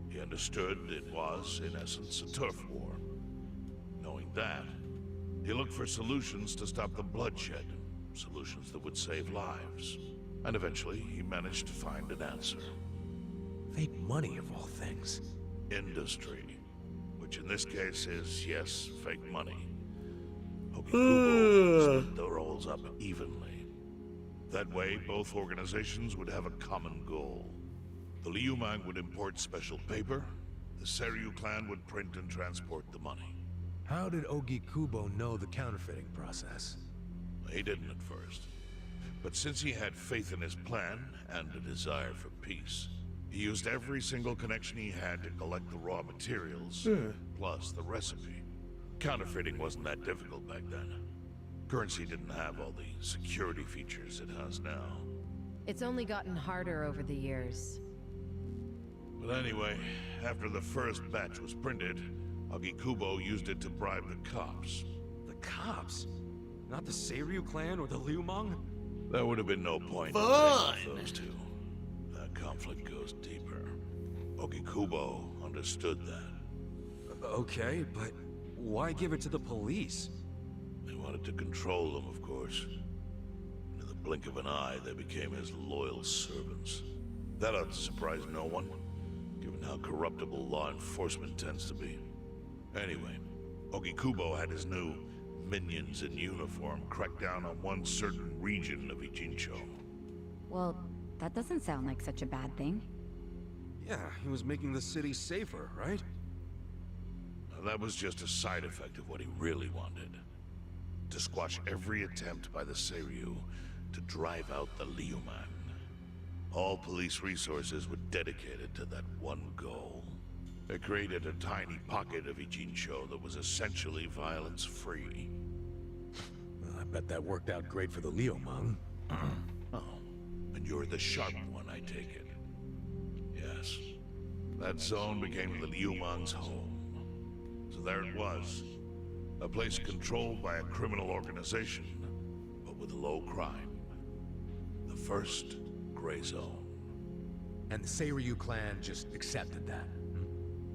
He understood it was, in essence, a turf war. Knowing that, He looked for solutions to stop the bloodshed, solutions that would save lives. And eventually, he managed to find an answer. Fake money, of all things. Industry. Which in this case is, yes, fake money. Ogikubo split the roles up evenly. That way, both organizations would have a common goal. The Liumang would import special paper, the Seiryu clan would print and transport the money. How did Ogikubo know the counterfeiting process? He didn't at first. But since he had faith in his plan and a desire for peace, he used every single connection he had to collect the raw materials, plus the recipe. Counterfeiting wasn't that difficult back then. Currency didn't have all the security features it has now. It's only gotten harder over the years. But anyway, after the first batch was printed, Ogikubo used it to bribe the cops. The cops? Not the Seiryu clan or the Liumang? There would have been no point in paying off those two. That conflict goes deeper. Ogikubo understood that. Okay, but why give it to the police? They wanted to control them, of course. In the blink of an eye, they became his loyal servants. That ought to surprise no one, given how corruptible law enforcement tends to be. Anyway, Ogikubo had his new minions in uniform crack down on one certain region of Ijincho. Well, that doesn't sound like such a bad thing. Yeah, he was making the city safer, right? Now, that was just a side effect of what he really wanted. To squash every attempt by the Seiryu to drive out the Liumang. All police resources were dedicated to that one goal. It created a tiny pocket of Ijincho that was essentially violence-free. Well, I bet that worked out great for the Liumang. Oh, and you're the sharp one, I take it. Yes. That zone became the Liumang's home. So there it was. A place controlled by a criminal organization, but with low crime. The first gray zone. And the Seiryu clan just accepted that.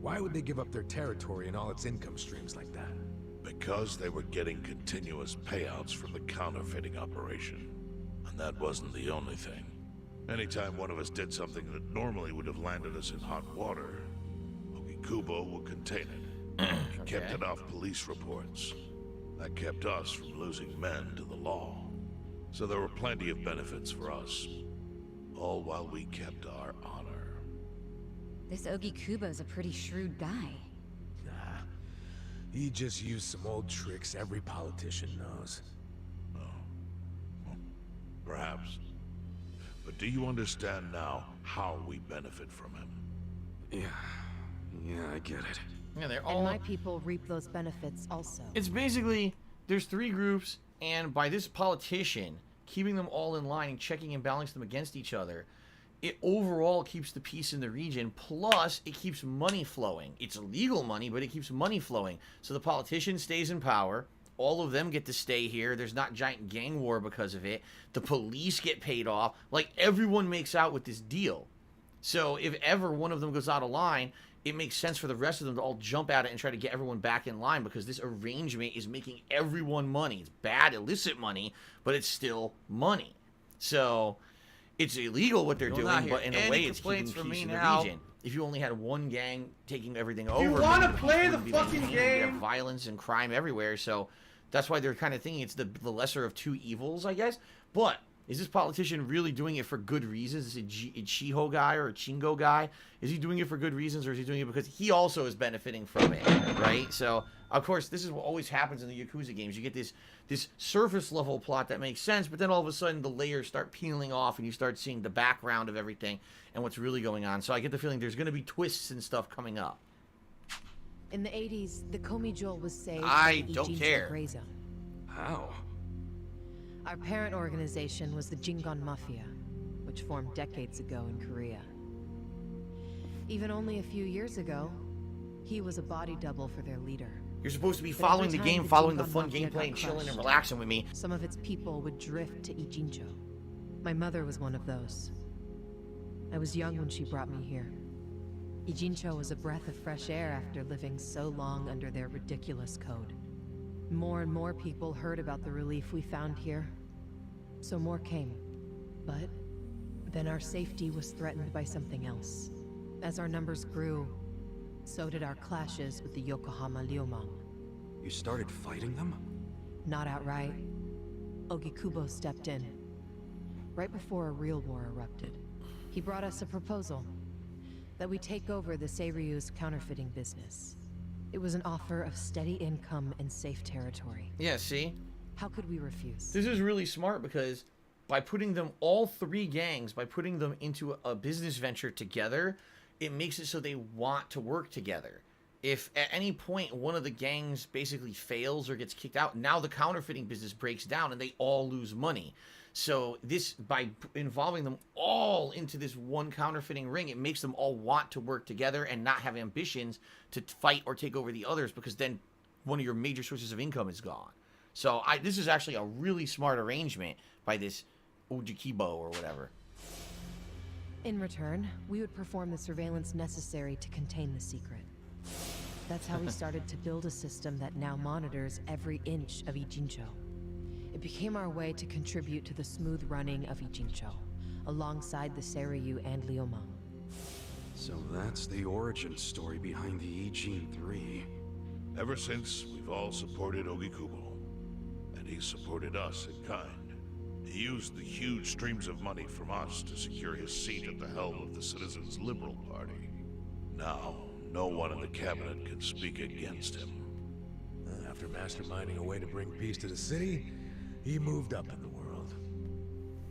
Why would they give up their territory and all its income streams like that? Because they were getting continuous payouts from the counterfeiting operation. And that wasn't the only thing. Anytime one of us did something that normally would have landed us in hot water, Ogikubo would contain it. He kept it off police reports. That kept us from losing men to the law. So there were plenty of benefits for us. All while we kept our honor. This Ogikubo's a pretty shrewd guy. Nah. He just used some old tricks every politician knows. Oh. Well, perhaps. But do you understand now how we benefit from him? Yeah, I get it. Yeah, they're And all. my people reap those benefits also. It's basically there's three groups, and by this politician keeping them all in line and checking and balancing them against each other, it overall keeps the peace in the region, plus it keeps money flowing. It's illegal money, but it keeps money flowing. So the politician stays in power. All of them get to stay here. There's not giant gang war because of it. The police get paid off. Like, everyone makes out with this deal. So if ever one of them goes out of line, it makes sense for the rest of them to all jump at it and try to get everyone back in line, because this arrangement is making everyone money. It's bad, illicit money, but it's still money. So it's illegal what they're doing, but in a way it's keeping peace in the region. If you only had one gang taking everything over, You want to maybe play people the wouldn't be fucking maintaining. You'd have game? violence and crime everywhere, so that's why they're kind of thinking it's the lesser of two evils, I guess. But is this politician really doing it for good reasons? Is it a Chiho guy or a Chingo guy? Is he doing it for good reasons, or is he doing it because he also is benefiting from it, right? So, of course, this is what always happens in the Yakuza games. You get this surface level plot that makes sense, but then all of a sudden the layers start peeling off and you start seeing the background of everything and what's really going on. So I get the feeling there's going to be twists and stuff coming up. In the 80s, the Komi Jewel was saved I by the don't Ijincho care. Gray Zone. How? Our parent organization was the Jingon Mafia, which formed decades ago in Korea. Even only a few years ago, he was a body double for their leader. You're supposed to be But following every the time game, following the Jingon fun Mafia gameplay, got and chilling and crushed, relaxing with me. some of its people would drift to Ijincho. My mother was one of those. I was young when she brought me here. Ijincho was a breath of fresh air after living so long under their ridiculous code. More and more people heard about the relief we found here, so more came. But then our safety was threatened by something else. As our numbers grew, so did our clashes with the Yokohama Liumang. You started fighting them? Not outright. Ogikubo stepped in. Right before a real war erupted. He brought us a proposal. That we take over the Seiryu's counterfeiting business. It was an offer of steady income and safe territory. Yeah, see? How could we refuse? This is really smart because by putting them, all three gangs, by putting them into a business venture together, it makes it so they want to work together. If at any point one of the gangs basically fails or gets kicked out, now the counterfeiting business breaks down and they all lose money. So this, by involving them all into this one counterfeiting ring, it makes them all want to work together and not have ambitions to fight or take over the others, because then one of your major sources of income is gone. So this is actually a really smart arrangement by this Ojikibo or whatever. In return, we would perform the surveillance necessary to contain the secret. That's how we started to build a system that now monitors every inch of Ijincho. It became our way to contribute to the smooth running of Ijincho, alongside the Seiryu and Liumang. So that's the origin story behind the Ijin 3. Ever since, we've all supported Ogikubo, and he supported us in kind. He used the huge streams of money from us to secure his seat at the helm of the Citizens' Liberal Party. Now, no one in the cabinet can speak against him. After masterminding a way to bring peace to the city, he moved up in the world.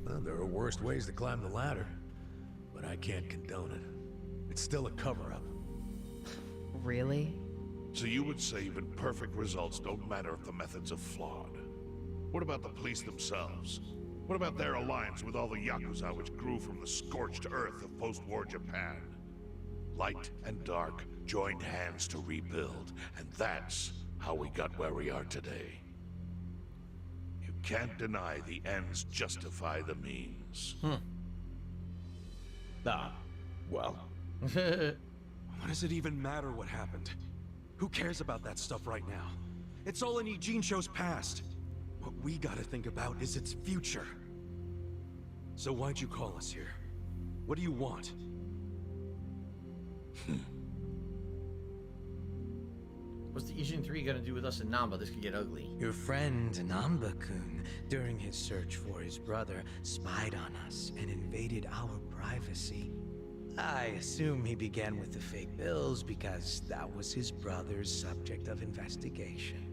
Well, there are worse ways to climb the ladder, but I can't condone it. It's still a cover-up. Really? So you would say even perfect results don't matter if the methods are flawed? What about the police themselves? What about their alliance with all the Yakuza which grew from the scorched earth of post-war Japan? Light and dark joined hands to rebuild, and that's how we got where we are today. You can't deny the ends justify the means. Well. What does it even matter what happened? Who cares about that stuff right now? It's all in Ijincho's past. What we gotta think about is its future. So why'd you call us here? What do you want? What's the Ijin 3 gonna do with us and Namba? This could get ugly. Your friend Namba-kun, during his search for his brother, spied on us and invaded our privacy. I assume he began with the fake bills because that was his brother's subject of investigation.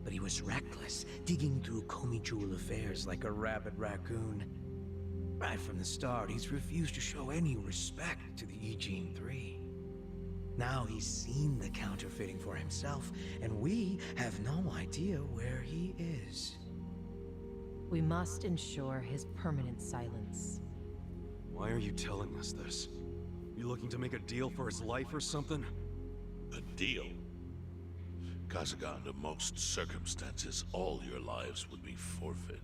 But he was reckless, digging through Komi-jewel affairs like a rabid raccoon. Right from the start, he's refused to show any respect to the Ijin 3. Now he's seen the counterfeiting for himself, and we have no idea where he is. We must ensure his permanent silence. Why are you telling us this? You looking to make a deal for his life or something? A deal? Kasuga, under most circumstances, all your lives would be forfeit.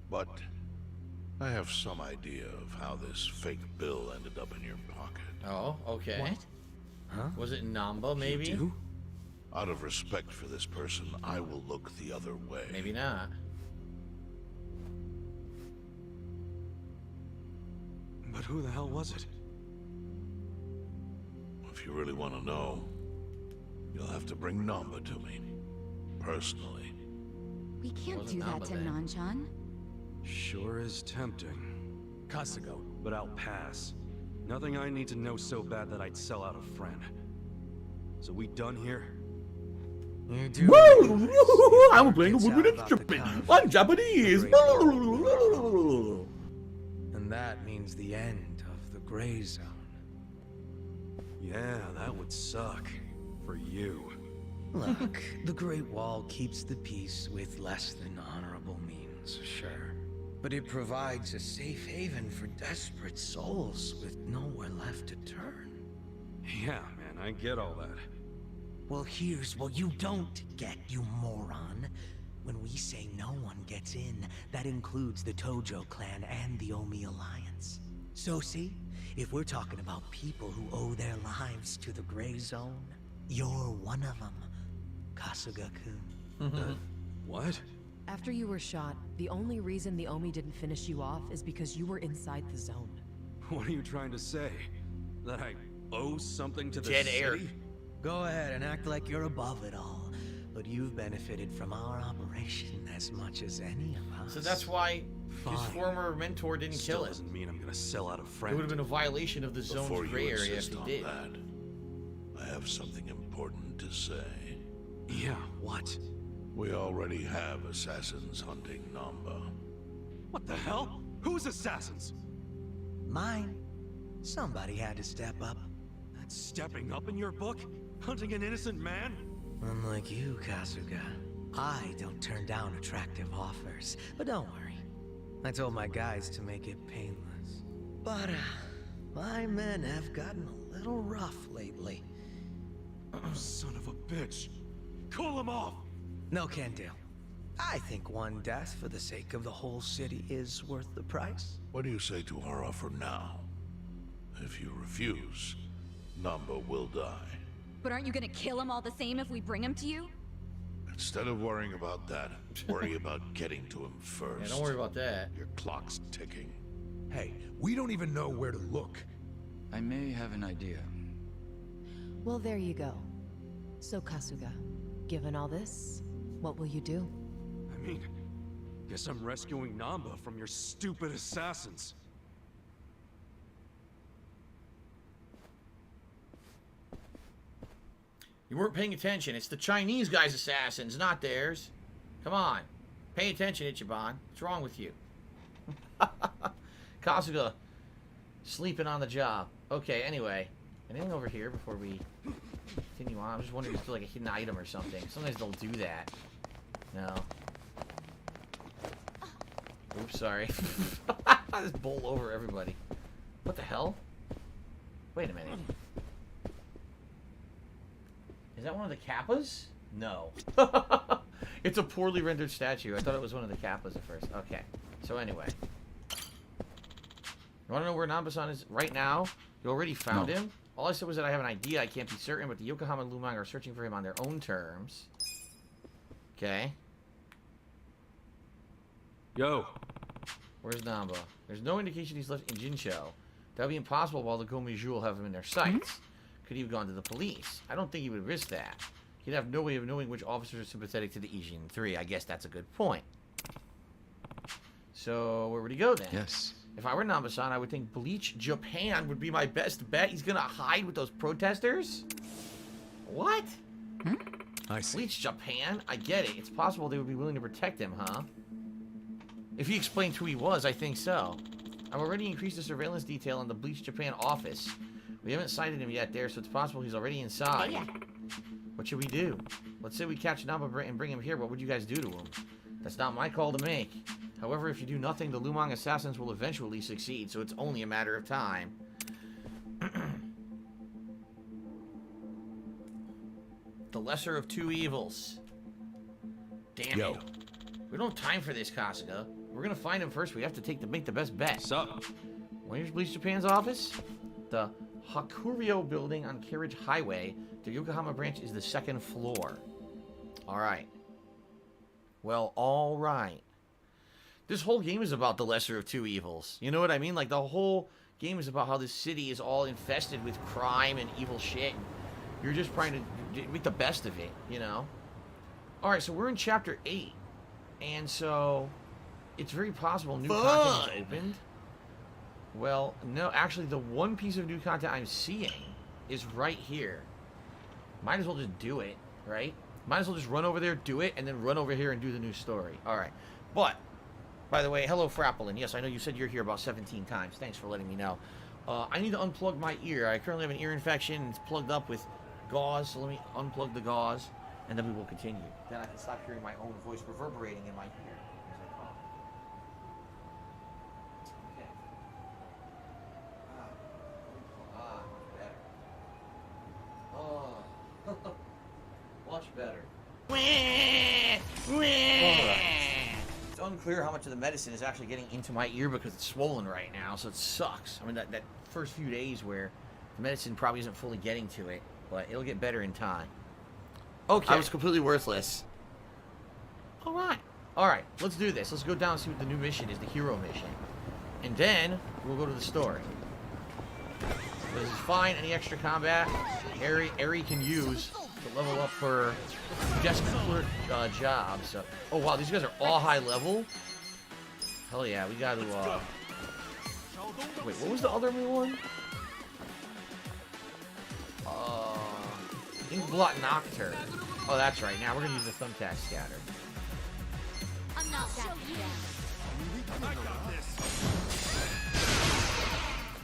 But I have some idea of how this fake bill ended up in your pocket. Oh, okay. What? Huh? Was it Namba, maybe? You do? Out of respect for this person, I will look the other way. Maybe not. But who the hell was it? If you really want to know, you'll have to bring Namba to me. Personally. We can't do that to Nanchan. Sure is tempting. Kasuga. But I'll pass. Nothing I need to know so bad that I'd sell out a friend. So we done here? You do. Woo! I'm playing a woodwind instrument. I'm Japanese. And that means the end of the gray zone. Yeah, that would suck. For you. Look, the Great Wall keeps the peace with less than honorable means, sure. But it provides a safe haven for desperate souls with nowhere left to turn. Yeah, man, I get all that. Well, here's what you don't get, you moron. When we say no one gets in, that includes the Tojo clan and the Omi Alliance. So see, if we're talking about people who owe their lives to the Gray Zone, you're one of them, Kasuga-kun. What? After you were shot, the only reason the Omi didn't finish you off is because you were inside the zone. What are you trying to say? That I owe something to the Dead city? air. Go ahead and act like you're above it all. But you've benefited from our operation as much as any of us. So that's why his former mentor didn't Still kill him. doesn't mean I'm gonna sell out a It friend. would have been a violation of the zone's Before gray you area if insist he on did. that, I have something important to say. Yeah, what? We already have assassins hunting Namba. What the hell? Who's assassins? Mine. Somebody had to step up. That's stepping up in your book? Hunting an innocent man? Unlike you, Kasuga, I don't turn down attractive offers. But don't worry. I told my guys to make it painless. But, my men have gotten a little rough lately. Son of a bitch. Call him off! No can do. I think one death for the sake of the whole city is worth the price. What do you say to our offer now? If you refuse, Namba will die. But aren't you gonna kill him all the same if we bring him to you? Instead of worrying about that, worry about getting to him first. Yeah, don't worry about that. Your clock's ticking. Hey, we don't even know where to look. I may have an idea. Well, there you go. So, Kasuga, given all this, what will you do? I mean, guess I'm rescuing Namba from your stupid assassins. You weren't paying attention. It's the Chinese guy's assassins, not theirs. Come on. Pay attention, Ichiban. What's wrong with you? Kasuga, sleeping on the job. Okay, anyway. Anything over here before we continue on? I'm just wondering if it's like a hidden item or something. Sometimes they'll do that. No. Oops, sorry. I just bowl over everybody. What the hell? Wait a minute. Is that one of the Kappas? No. It's a poorly rendered statue. I thought it was one of the Kappas at first. Okay. So anyway. You want to know where Nambasan is right now? You already found him? All I said was that I have an idea. I can't be certain, but the Yokohama and Lumang are searching for him on their own terms. Okay. Yo. Where's Namba? There's no indication he's left in Jinsho. That would be impossible while the Gomiju will have him in their sights. Could he have gone to the police? I don't think he would risk that. He'd have no way of knowing which officers are sympathetic to the Ijin 3. I guess that's a good point. So, where would he go then? Yes. If I were Namba-san, I would think Bleach Japan would be my best bet. He's gonna hide with those protesters? What? I see. Bleach Japan? I get it. It's possible they would be willing to protect him, huh? If he explained who he was, I think so. I've already increased the surveillance detail in the Bleach Japan office. We haven't sighted him yet there, so it's possible he's already inside. What should we do? Let's say we catch Namba and bring him here. What would you guys do to him? That's not my call to make. However, if you do nothing, the Lumang assassins will eventually succeed, so it's only a matter of time. The lesser of two evils. Damn it. We don't have time for this, Kasuga. We're gonna find him first. We have to make the best bet. Sup? Where's Bleach Japan's office? The Hakurio building on Carriage Highway. The Yokohama branch is the 2nd floor. Alright. Well, alright. This whole game is about the lesser of two evils. You know what I mean? Like, the whole game is about how this city is all infested with crime and evil shit. You're just trying to make the best of it, you know? Alright, so we're in Chapter 8. And so, it's very possible new content is opened. Well, no, actually, the one piece of new content I'm seeing is right here. Might as well just do it, right? Might as well just run over there, do it, and then run over here and do the new story. Alright. But, by the way, hello, Frappelin. Yes, I know you said you're here about 17 times. Thanks for letting me know. I need to unplug my ear. I currently have an ear infection, and it's plugged up with gauze, so let me unplug the gauze, and then we will continue. Then I can stop hearing my own voice reverberating in my ear. Much better. Alright. It's unclear how much of the medicine is actually getting into my ear because it's swollen right now, so it sucks. I mean, that first few days where the medicine probably isn't fully getting to it, but it'll get better in time. Okay. I was completely worthless. Alright, let's do this. Let's go down and see what the new mission is, the hero mission. And then, we'll go to the story. This is fine. Any extra combat, Eri can use to level up her desk clerk job. So, oh wow, these guys are all high level. Hell yeah, we gotta. Wait, what was the other one? Inkblot Nocturne. Oh, that's right. Now we're gonna use the thumbtack scatter. I'm not that bad.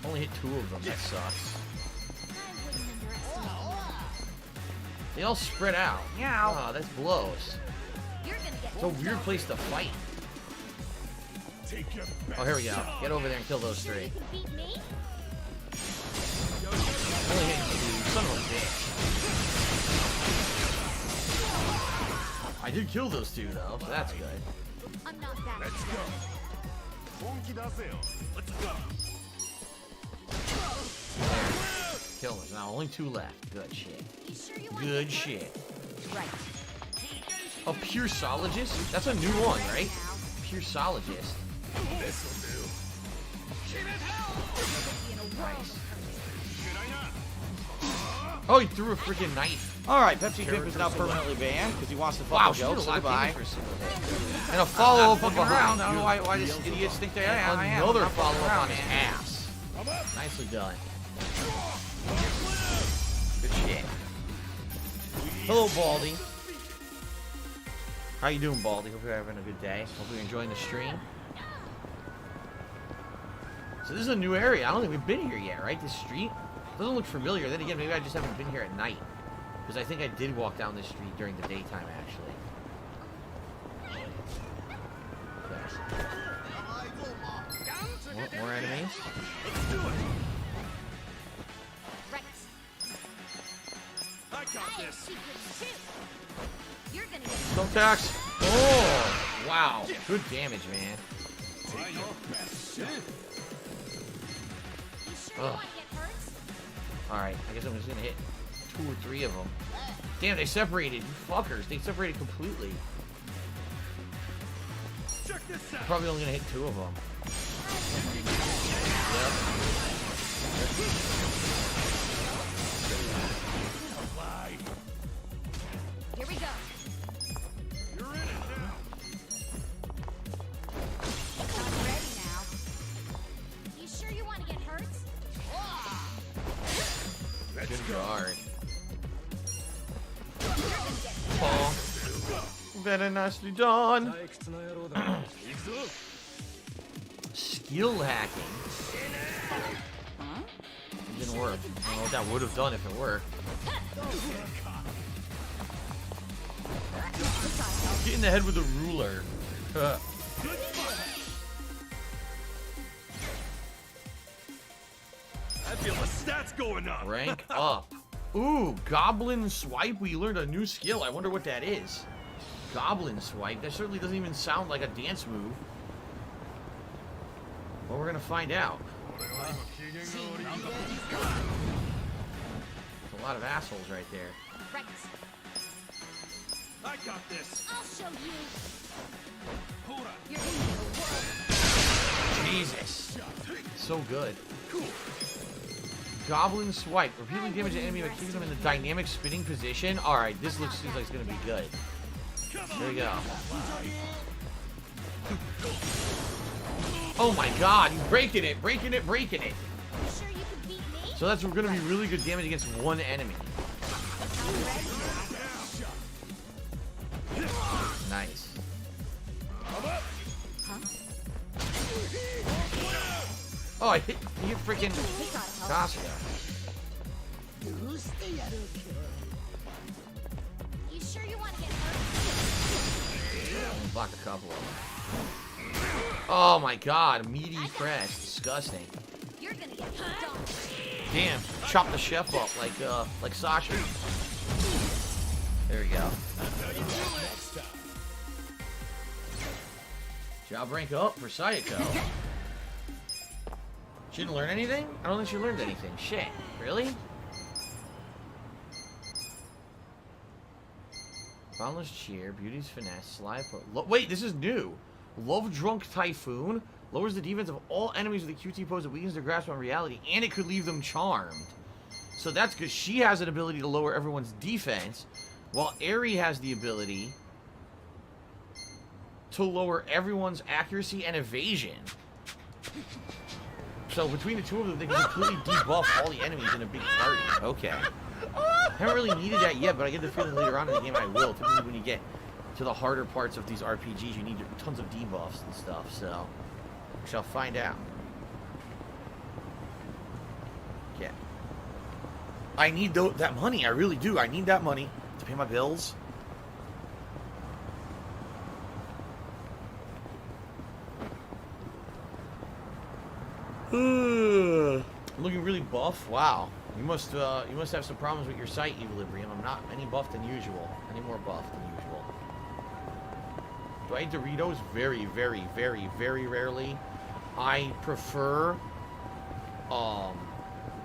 Only hit 2 of them. That sucks. They all spread out. Yeah. Oh, that blows. It's a weird place to fight. Oh, here we go. Get over there and kill those 3. Only hitting 2. Son of a bitch. I did kill those 2 though, so that's good. I'm not that bad. Let's go. Kill them. Now only 2 left. Good shit. Good shit. Right. A pure sologist? That's a new one, right? Pure sologist. This'll do. Nice. Oh, he threw a freaking knife. Alright, Pepsi Pimp is now permanently banned because he wants to Wow, fucking she joke. did a So lot of goodbye. damage for a single hit. And a follow-up from behind. I don't know why these idiots think they are. I am. Another I'm fucking follow-up around, on his man. ass. Nicely done. Good shit. Hello, Baldy. How you doing, Baldy? Hope you're having a good day. Hope you're enjoying the stream. So this is a new area. I don't think we've been here yet, right? This street doesn't look familiar. Then again, maybe I just haven't been here at night. Because I think I did walk down this street during the daytime, actually. Okay. More enemies? Let's do it. I got this. You're gonna Thumbtacks! Oh! Wow. Good damage, man. Ugh. Alright, I guess I'm just gonna hit 2 or 3 of them. Damn, they separated, you fuckers. They separated completely. Check this out. Probably only gonna hit 2 of them. Here we go. You're in it now. I'm ready now. You sure you want to get hurt? Good guard. Oh. Very nicely done. Skill hacking. It didn't work. I don't know what that would have done if it worked. Get in the head with a ruler. I feel the stats going up. Rank up. Ooh, Goblin Swipe. We learned a new skill. I wonder what that is. Goblin Swipe. That certainly doesn't even sound like a dance move. Well, we're gonna find out. There's a lot of assholes right there. Right. I got this. I'll show you. Hold up. You're in the Jesus. So good. Goblin Swipe. Repeatedly damage an enemy by keeping them in the dynamic spinning position. Alright, this seems like it's gonna be good. There we go. Oh my god, he's breaking it, breaking it, breaking it. Sure you can beat me? So that's gonna be really good damage against one enemy. Nice. Huh? Oh, I hit freaking Tasha. You sure you want to get hurt? Block a couple of them. Oh my god, meaty fresh, disgusting. You're gonna get dumped. Damn, chop the chef up like Sasha. There we go. Job rank up for Sayako. She didn't learn anything? I don't think she learned anything. Shit. Really? Boundless Cheer, Beauty's Finesse, Sly... Wait, this is new. Love Drunk Typhoon lowers the defense of all enemies with a QT pose that weakens their grasp on reality, and it could leave them charmed. So that's good. She has an ability to lower everyone's defense, while Aerie has the ability to lower everyone's accuracy and evasion. So between the two of them, they can completely debuff all the enemies in a big party. Okay. Haven't really needed that yet, but I get the feeling later on in the game I will. Typically when you get to the harder parts of these RPGs, you need tons of debuffs and stuff, so we shall find out. Okay. I need that money, I really do. I need that money to pay my bills. Looking really buff. Wow. You must have some problems with your sight, Equilibrium. I'm not any buff than usual. Any more buff than usual. Do I eat Doritos? Very, very, very, very rarely. I prefer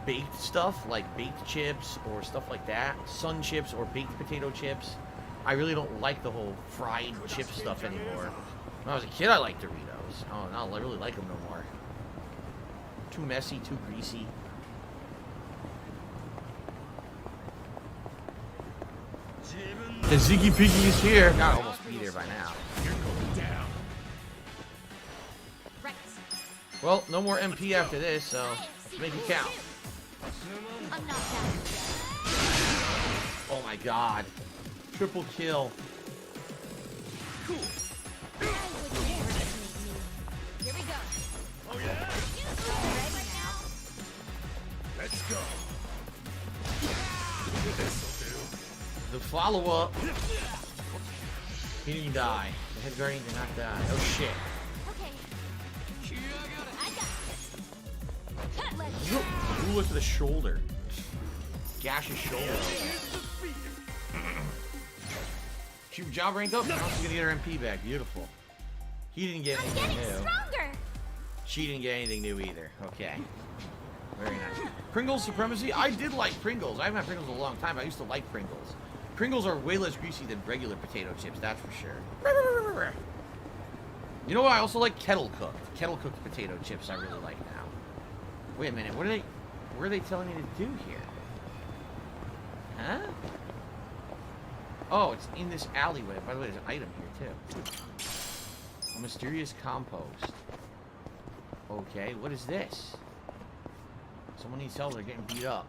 baked stuff, like baked chips or stuff like that. Sun chips or baked potato chips. I really don't like the whole fried chip stuff anymore. When I was a kid, I liked Doritos. Oh, no, I really like them no more. Too messy, too greasy. The Ziggy Piggy is here. Gotta almost be there by now. Well, no more MP after this, so let's make it count. Oh my god. Triple kill. Cool. Here we go. Oh yeah. Let's go. The follow-up. He didn't die. The head guardian did not die. Oh shit. Ooh, look at the shoulder. Gash his shoulder. Shoot, job ranked up. Now she's gonna get her MP back. Beautiful. He didn't get anything new. Stronger. She didn't get anything new either. Okay. Very nice. Pringles supremacy? I did like Pringles. I haven't had Pringles in a long time. I used to like Pringles. Pringles are way less greasy than regular potato chips, that's for sure. You know what? I also like kettle cooked. Kettle cooked potato chips I really like now. Wait a minute. What are they telling me to do here? Huh? Oh, it's in this alleyway. By the way, there's an item here too. A mysterious compost. Okay, what is this? Someone needs help. They're getting beat up.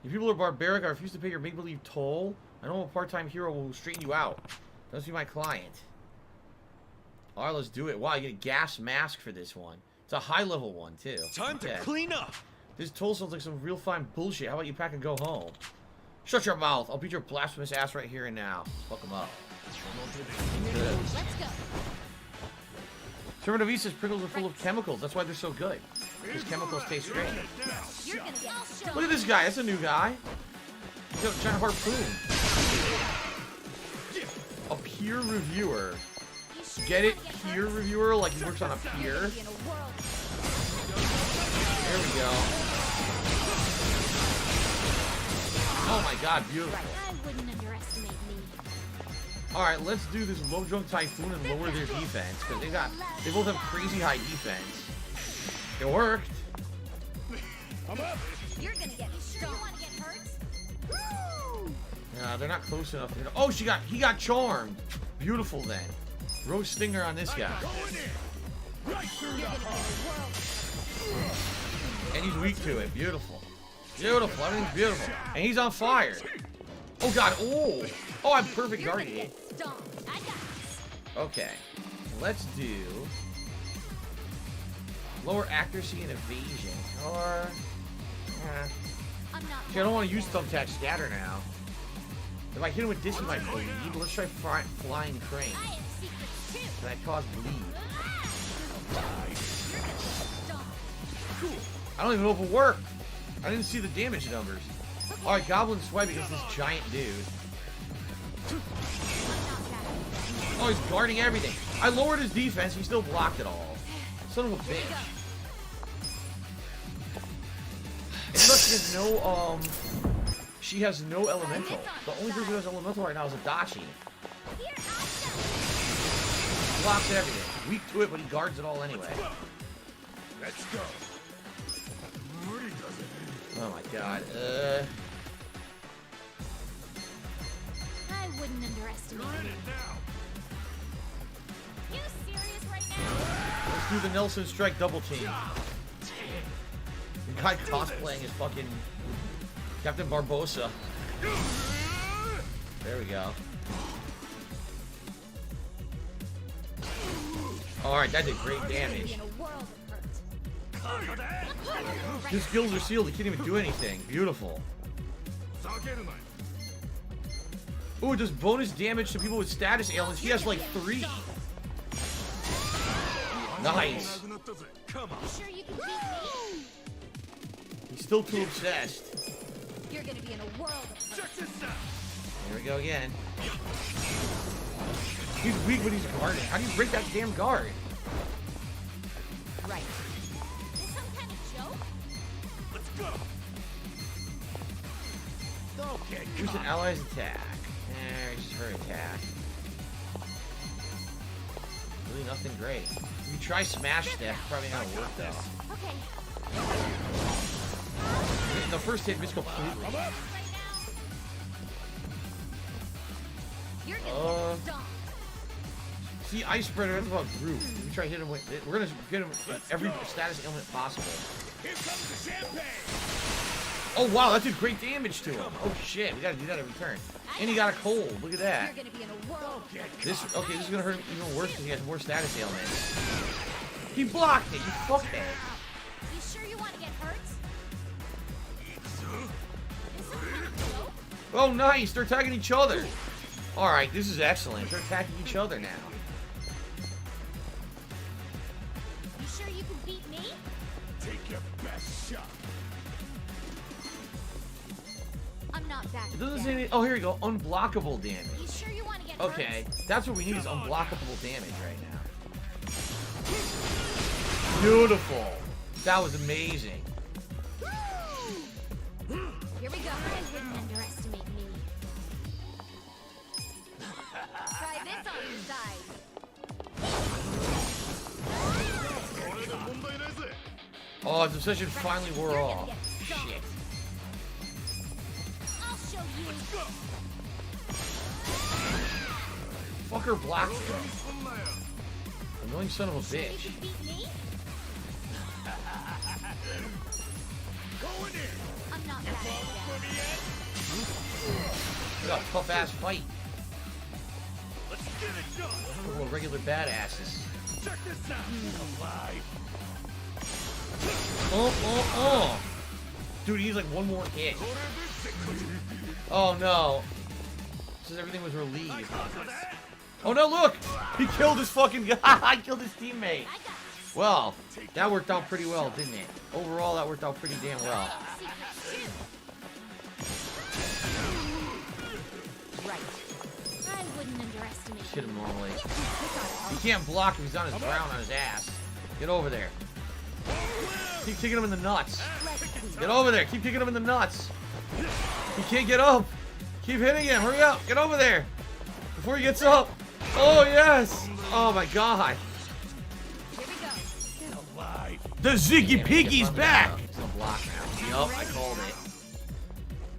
You people are barbaric. I refuse to pay your make-believe toll. I know a part-time hero will straighten you out. That must be my client. Alright, let's do it. Wow, you get a gas mask for this one. It's a high-level one, too. Time to clean up! This toll sounds like some real fine bullshit. How about you pack and go home? Shut your mouth. I'll beat your blasphemous ass right here and now. Fuck him up. Let's go. Servant of East says Pringles are full of chemicals. That's why they're so good. These chemicals taste great. You're gonna get Look at this guy. That's a new guy. He's got a giant harpoon. A peer reviewer. Get it? Peer reviewer? Like he works on a pier? There we go. Oh my god, beautiful. I wouldn't underestimate me. Alright, let's do this low drunk typhoon and lower their defense. Because they both have crazy high defense. It worked. I'm up. You're gonna get strong. You wanna get hurt? No, they're not close enough. Oh, he got charmed. Beautiful then. Rose Stinger on this guy. And he's weak to it. Beautiful. Beautiful. Everything's beautiful. And he's on fire. Oh god. Oh. Oh, I'm perfect guardian. Okay. Let's do lower accuracy and evasion. Or see, I don't want to use Thumbtack Scatter now. If I hit him with this, he might bleed. Let's try Flying Crane. Can I cause bleed? I don't even know if it worked. I didn't see the damage numbers. Alright, Goblin Swipe against this giant dude. Oh, he's guarding everything. I lowered his defense, he still blocked it all. Son of a bitch. It looks there's no She has no elemental. The only person who has elemental right now is Adachi. Blocks everything. Weak to it, but he guards it all anyway. Let's go. Oh my god. I wouldn't underestimate you. You serious right now? Let's do the Nelson Strike double team. The guy cosplaying is fucking Captain Barbosa. There we go. Alright, that did great damage. His skills are sealed, he can't even do anything. Beautiful. Ooh, it does bonus damage to people with status ailments. He has like 3. Nice. Come on. You sure you can beat me? He's still too obsessed. You're gonna be in a world of hurt. Check this out. Here we go again. He's weak, but he's guarded. How do you break that damn guard? Right. Is this some kind of joke? Let's go. Okay. Use an ally's attack. There's her attack. Really nothing great. If you try smash step, probably not gonna work though. Okay. The first hit missed completely. You're gonna get stomped. See, Ice Spreader, that's about group. We try to hit him with. We're gonna get him with every status ailment possible. Here comes the champagne. Oh wow, that did great damage to him. Oh shit, we gotta do that every turn. And he got a cold. Look at that. You're gonna be in a world. This is gonna hurt him even worse because he has more status ailments. He blocked it. You fucked it. You sure you want to get hurt? Is this some kind of joke? Oh nice, they're attacking each other. All right, this is excellent. They're attacking each other now. You sure you can beat me? Take your best shot. I'm not that. It doesn't say any. Oh, here we go. Unblockable damage. You sure you want to get Okay, that's what we need is unblockable damage right now. Beautiful. That was amazing. Here we go. I wouldn't underestimate me. Try this on your side. Oh, his obsession finally wore off. Shit. I'll show you. Fucker blocked him. Annoying son of a bitch. You can beat me? Going in. I'm not that bad. We got a tough ass fight. Let's get it done. Little regular badasses. Check this out. Alive. Oh. Dude, he's like one more hit. Oh no. Says everything was relieved. Oh no, look! He killed his fucking guy. I killed his teammate. Well, that worked out pretty well, didn't it? Overall, that worked out pretty damn well. Right. I wouldn't underestimate Hit him normally. He can't block him. He's on his ground on his ass. Get over there. Keep kicking him in the nuts. Get over there. Keep kicking him in the nuts. He can't get up. Keep hitting him. Hurry up. Get over there. Before he gets up. Oh, yes. Oh, my God. The Ziggy Piggy's back. It's a block now. Yup, I called it.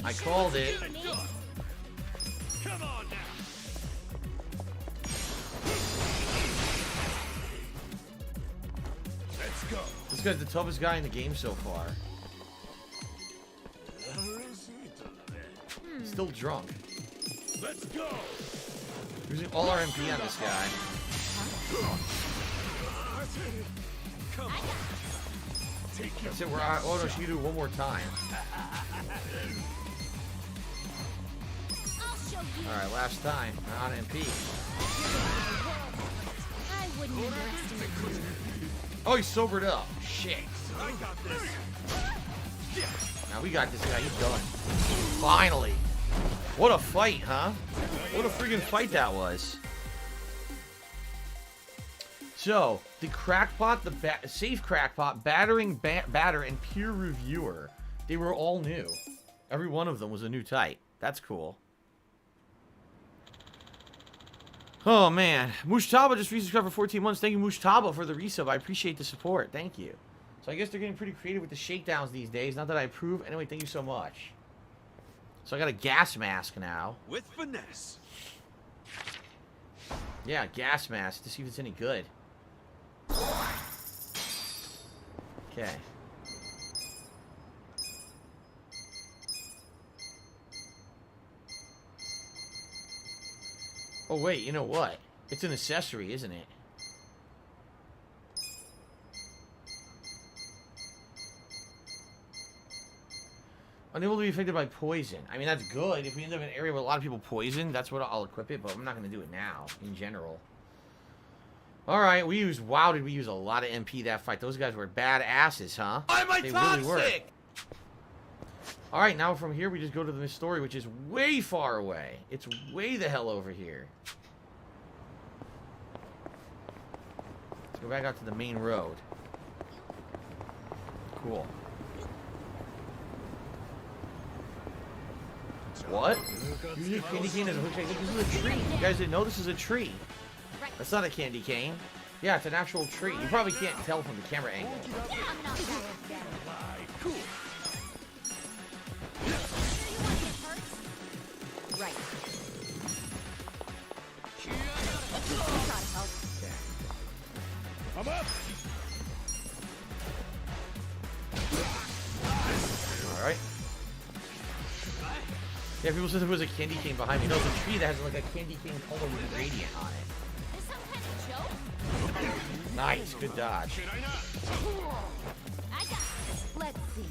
I called it. Come on now. Let's go. This guy's the toughest guy in the game so far. Still drunk. Let's go. Using all our MP on this guy. Come on. That's it. We're on. Oh no, she can do it one more time. All right, last time. We're on MP. I wouldn't underestimate you. Oh, he's sobered up. Shit. I got this. Now we got this guy. He's done. Finally. What a fight, huh? What a freaking fight that was. So, the crackpot, the safe crackpot, batter, and peer reviewer. They were all new. Every one of them was a new type. That's cool. Oh, man. Mushtaba just resubscribed for 14 months. Thank you, Mushtaba, for the resub. I appreciate the support. Thank you. So I guess they're getting pretty creative with the shakedowns these days. Not that I approve. Anyway, thank you so much. So I got a gas mask now. With finesse. Yeah, gas mask to see if it's any good. Okay. Oh, wait, you know what? It's an accessory, isn't it? Unable to be affected by poison. I mean, that's good. If we end up in an area with a lot of people poisoned, that's what I'll equip it, but I'm not going to do it now, in general. Alright, wow, did we use a lot of MP that fight. Those guys were bad asses, huh? Why am I They toxic? really were. Alright, now from here we just go to the story, which is way far away. It's way the hell over here. Let's go back out to the main road. Cool. What? You need candy cane as a hook shake? This is a tree. You guys didn't know this is a tree. That's not a candy cane. Yeah, it's an actual tree. You probably can't tell from the camera angle. Cool. Right. I'm up. Alright. Yeah, people said there was a candy cane behind me. No, it's a tree that has like a candy cane color with a gradient on it. Nice, good dodge. Let's see.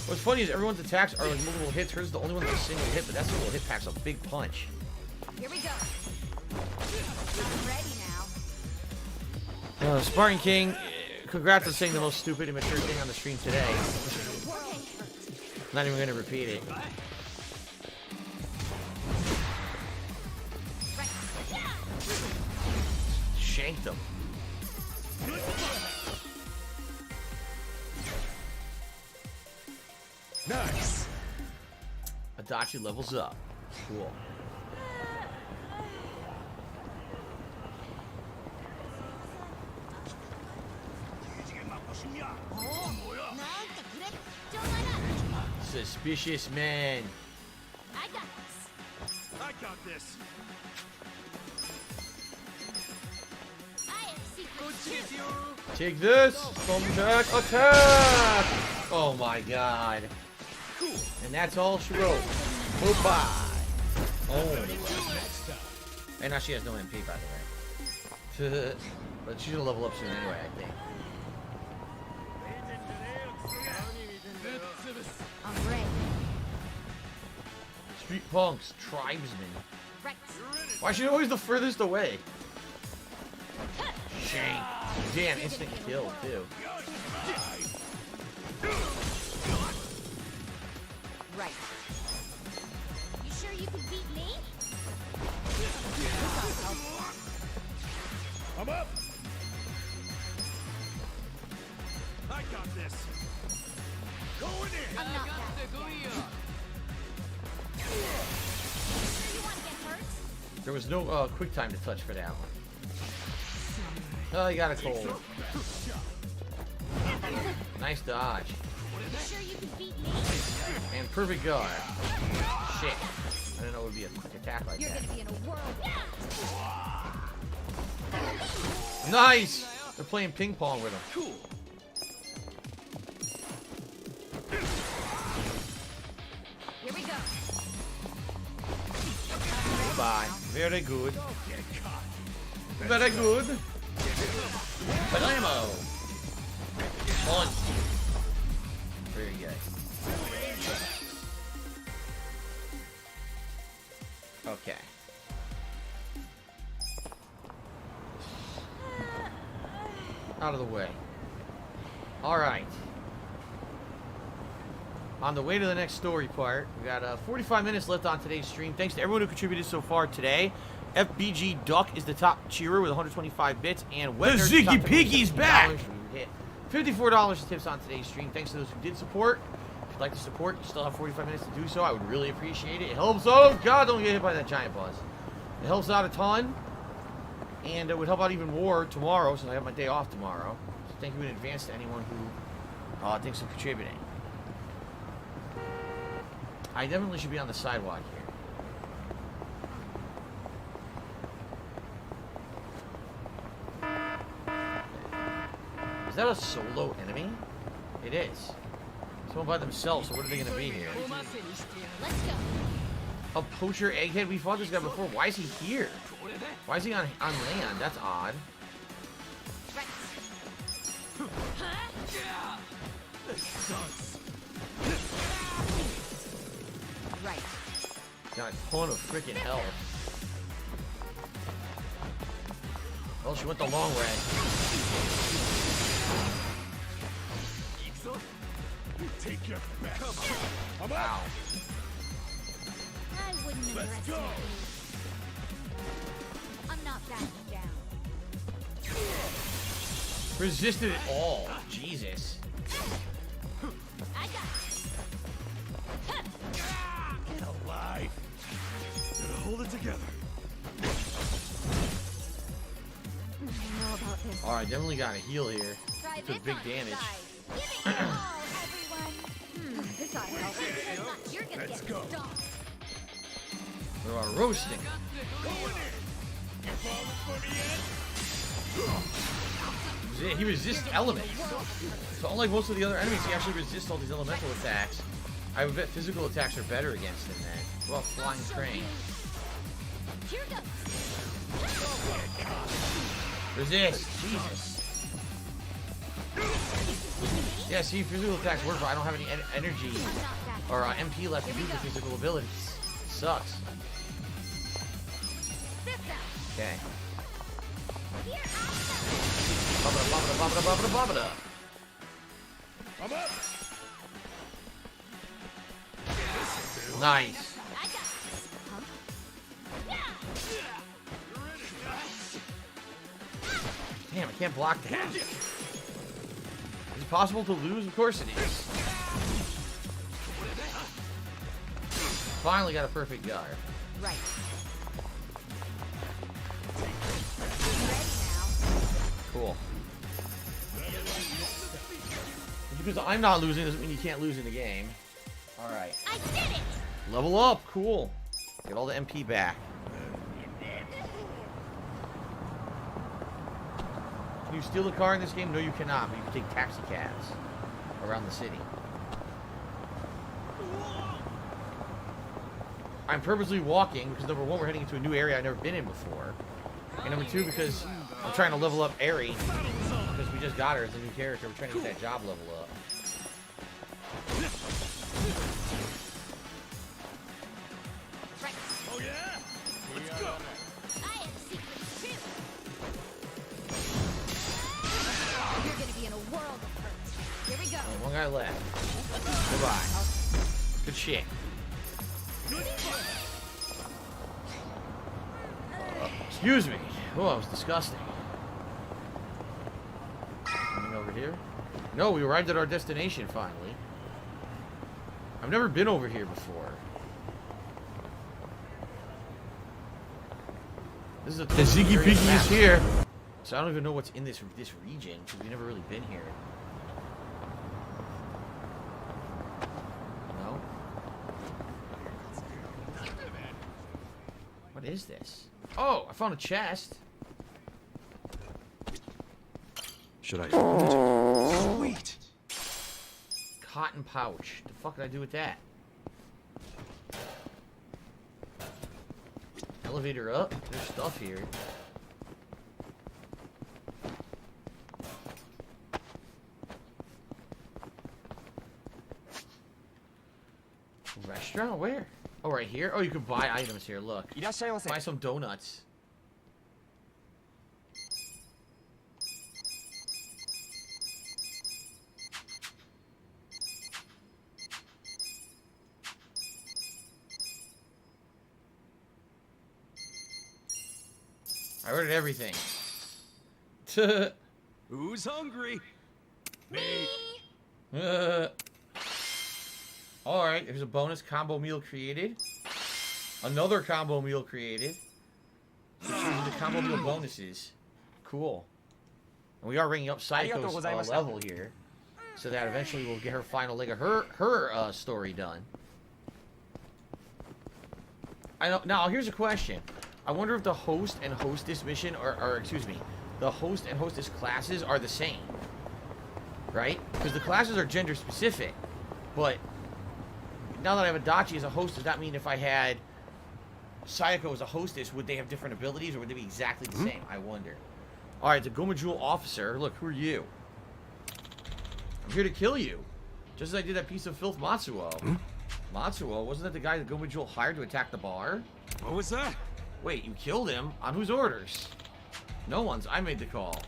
What's funny is everyone's attacks are like multiple hits. Hers is the only one that's a single hit, but that single hit packs a big punch. Here we go. I'm ready now. Spartan King, congrats on saying the most stupid, immature thing on the stream today. Not even going to repeat it. Shanked him. Nice. Adachi levels up. Cool. Suspicious man. I got this. I got this. I have secrets too. Take this. Thumbtack attack. Oh my god. And that's all she wrote. Goodbye. Oh. And now she has no MP, by the way. But she's gonna level up soon anyway, I think. I'm ready. Street punks, tribesmen. Right. Why is she always the furthest away? Shank. Damn, instant kill, too. Right. You sure you can beat me? I'm up. I got this. Going in. I'm not that bad. Sure you want to get hurt? There was no quick time to touch for that one. Oh, you got a cold. Nice dodge. You sure you can beat me? And perfect guard. Shit. I didn't know it would be a quick attack like You're that. gonna be in a whirl. Nice! They're playing ping pong with him. Cool. Here we go. Goodbye. Very good. Very good. Banamo. On. Very good. Okay. Out of the way. Alright. On the way to the next story part, we got 45 minutes left on today's stream. Thanks to everyone who contributed so far today. FBG Duck is the top cheerer with 125 bits, and Webner The Ziggy Piggy's back! Hit $54 tips on today's stream. Thanks to those who did support. If you'd like to support, you still have 45 minutes to do so. I would really appreciate it. It helps. Oh, God, don't get hit by that giant buzz. It helps out a ton. And it would help out even more tomorrow, since I have my day off tomorrow. So thank you in advance to anyone who thinks of contributing. I definitely should be on the sidewalk here. Is that a solo enemy? It is. Someone by themselves, so what are they going to be here? Let's go. A poacher egghead? We fought this guy before. Why is he here? Why is he on land? That's odd. Right. Got a ton of freaking health. Well, she went the long way. Take your best. Wow. I wouldn't Let's go. I'm not backing down. Resisted it all. Jesus. I got Get alive. Gotta hold it together. I know about this. Alright, definitely got a heal here. Try Took big damage. Give it your all, everyone. This ought to help. You're gonna Let's get go. stomped. What about roasting? He resists elements. So unlike most of the other enemies, he actually resists all these elemental attacks. I would bet physical attacks are better against him then. What about flying train? Here goes. Resist! Jesus. Yeah, see, physical attacks work, but I don't have any energy or MP left to do the physical abilities. It sucks. Okay. Babada. I'm up. Nice. Damn, I can't block that. Is it possible to lose? Of course it is. Finally got a perfect guard. Right. Cool. Because I'm not losing doesn't mean you can't lose in the game. Alright. I did it! Level up. Cool. Get all the MP back. Can you steal a car in this game? No, you cannot, but you can take taxi cabs around the city. I'm purposely walking because number one, we're heading into a new area I've never been in before. And number two, because I'm trying to level up Ari. Because we just got her as a new character. We're trying to get that job level up. Oh yeah? Let's go. I have secrets too. You're gonna be in a world of hurt. Here we go. One guy left. Goodbye. Good shit. Excuse me. Oh, that was disgusting. Coming over here? No, we arrived at our destination finally. I've never been over here before. This is a Ziggy Piggy is here. So I don't even know what's in this region because we've never really been here. No. What is this? Oh, I found a chest. Should I open it? Sweet. Cotton pouch. The fuck did I do with that? Elevator up. There's stuff here. Restaurant? Where? Oh, right here? Oh, you can buy items here. Look. Buy some donuts. I ordered everything. Who's hungry? Me. Alright, there's a bonus combo meal created. Another combo meal created. So the combo meal bonuses. Cool. And we are ringing up Psycho's level here. So that eventually we'll get her final leg of her story done. Now, here's a question. I wonder if the host and hostess mission, or excuse me, the host and hostess classes are the same. Right? Because the classes are gender specific. But now that I have Adachi as a host, does that mean if I had Sayako as a hostess, would they have different abilities or would they be exactly the same? I wonder. Alright, the Goma Jewel officer. Look, who are you? I'm here to kill you. Just as I did that piece of filth Matsuo. Matsuo? Wasn't that the guy that Goma Jewel hired to attack the bar? What was that? Wait, you killed him? On whose orders? No one's. I made the call.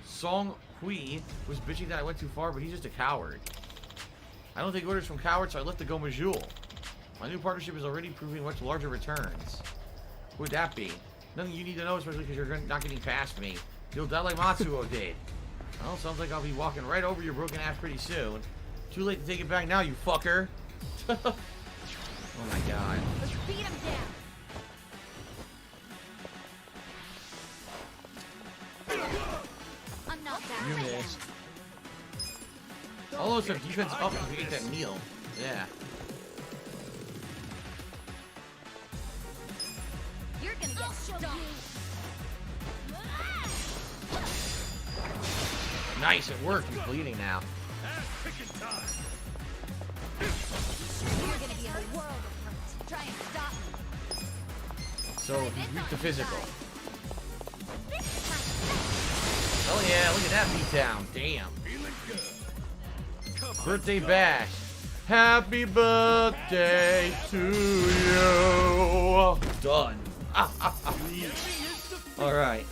Song Hui was bitching that I went too far, but he's just a coward. I don't take orders from cowards, so I left the Goma Jewel. My new partnership is already proving much larger returns. Who would that be? Nothing you need to know, especially because you're not getting past me. You'll die like Matsuo did. Well, sounds like I'll be walking right over your broken ass pretty soon. Too late to take it back now, you fucker. Oh my god. Let's beat him down. I'm not that. You missed. All those have defense up if we ate that meal. Yeah. You're gonna get stomped. Nice, it worked. He's bleeding now. You're gonna be in a world of hurt. Try and stop me. So he reached the physical. Oh yeah, look at that beatdown. Damn. Birthday bash. Happy birthday to you. Done. Alright.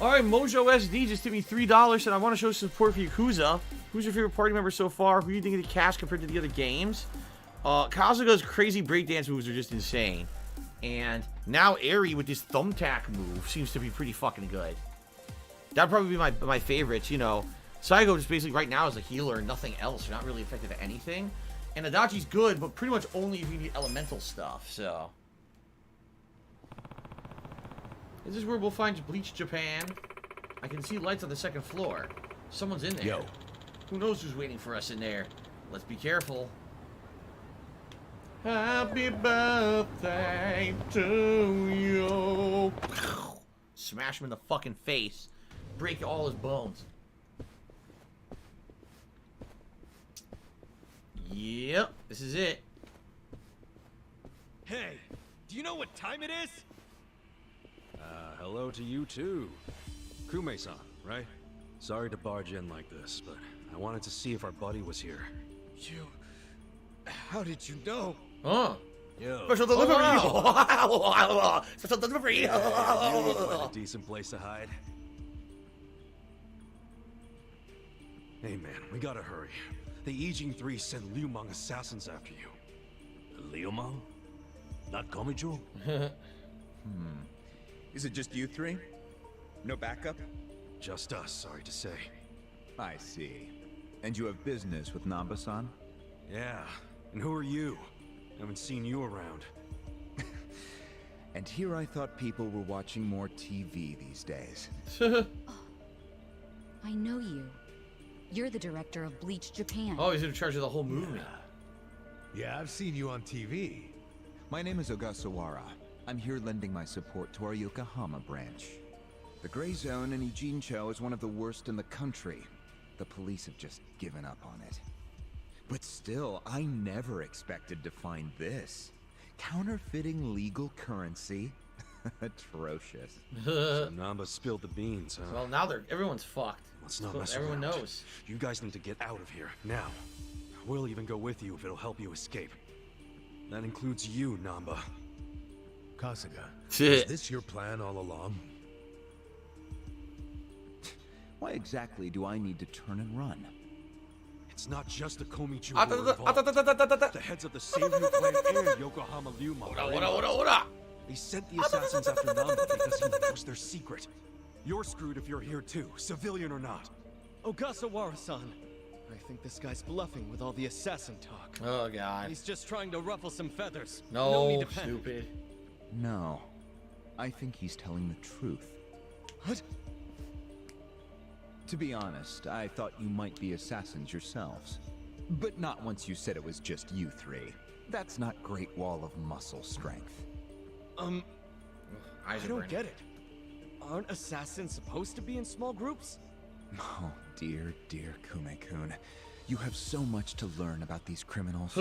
Alright, Mojo SD just hit me $3 and I want to show support for Yakuza. Who's your favorite party member so far? Who do you think of the cast compared to the other games? Kazuga's crazy breakdance moves are just insane. And now Eri with this thumbtack move seems to be pretty fucking good. That'd probably be my favorites, you know. Saigo just basically right now is a healer and nothing else. You're not really affected to anything. And Adachi's good, but pretty much only if you need elemental stuff, so. Is this where we'll find Bleach Japan? I can see lights on the second floor. Someone's in there. Yo. Who knows who's waiting for us in there? Let's be careful. Happy birthday to you. Smash him in the fucking face. Break all his bones. Yep, this is it. Hey, do you know what time it is? Hello to you too. Kume-san, right? Sorry to barge in like this, but I wanted to see if our buddy was here. You... How did you know? Huh? Yo. Special delivery! Special You delivery! look like a decent place to hide. Hey man, we gotta hurry. The Ijing 3 sent Liu Meng assassins after you. Liu Meng? Not Gomeju? Is it just you three? No backup? Just us, sorry to say. I see. And you have business with Namba-san? Yeah. And who are you? Haven't seen you around. And here I thought people were watching more TV these days. I know you. You're the director of Bleach Japan. Oh, he's in charge of the whole movie. Yeah, I've seen you on TV. My name is Ogasawara. I'm here lending my support to our Yokohama branch. The Gray Zone in Ijincho is one of the worst in the country. The police have just given up on it. But still, I never expected to find this. Counterfeiting legal currency? Atrocious. So Namba spilled the beans, huh? Well, now everyone's fucked. Let's not So mess everyone around. knows. You guys need to get out of here, now. We'll even go with you if it'll help you escape. That includes you, Namba. Kasuga, Shit. is this your plan all along? Why exactly do I need to turn and run? It's not just the Komichu who are involved. The heads of the Seiyu clan and Yokohama Liu Meng. They sent the assassins after Namba because he knows their secret. You're screwed if you're here too, civilian or not. Ogasawara-san. I think this guy's bluffing with all the assassin talk. Oh, God. He's just trying to ruffle some feathers. No need No, to panic. stupid. No. I think he's telling the truth. What? To be honest, I thought you might be assassins yourselves. But not once you said it was just you three. That's not Great Wall of muscle strength. I don't get it. Aren't assassins supposed to be in small groups? Oh, dear, dear Kume-kun. You have so much to learn about these criminals.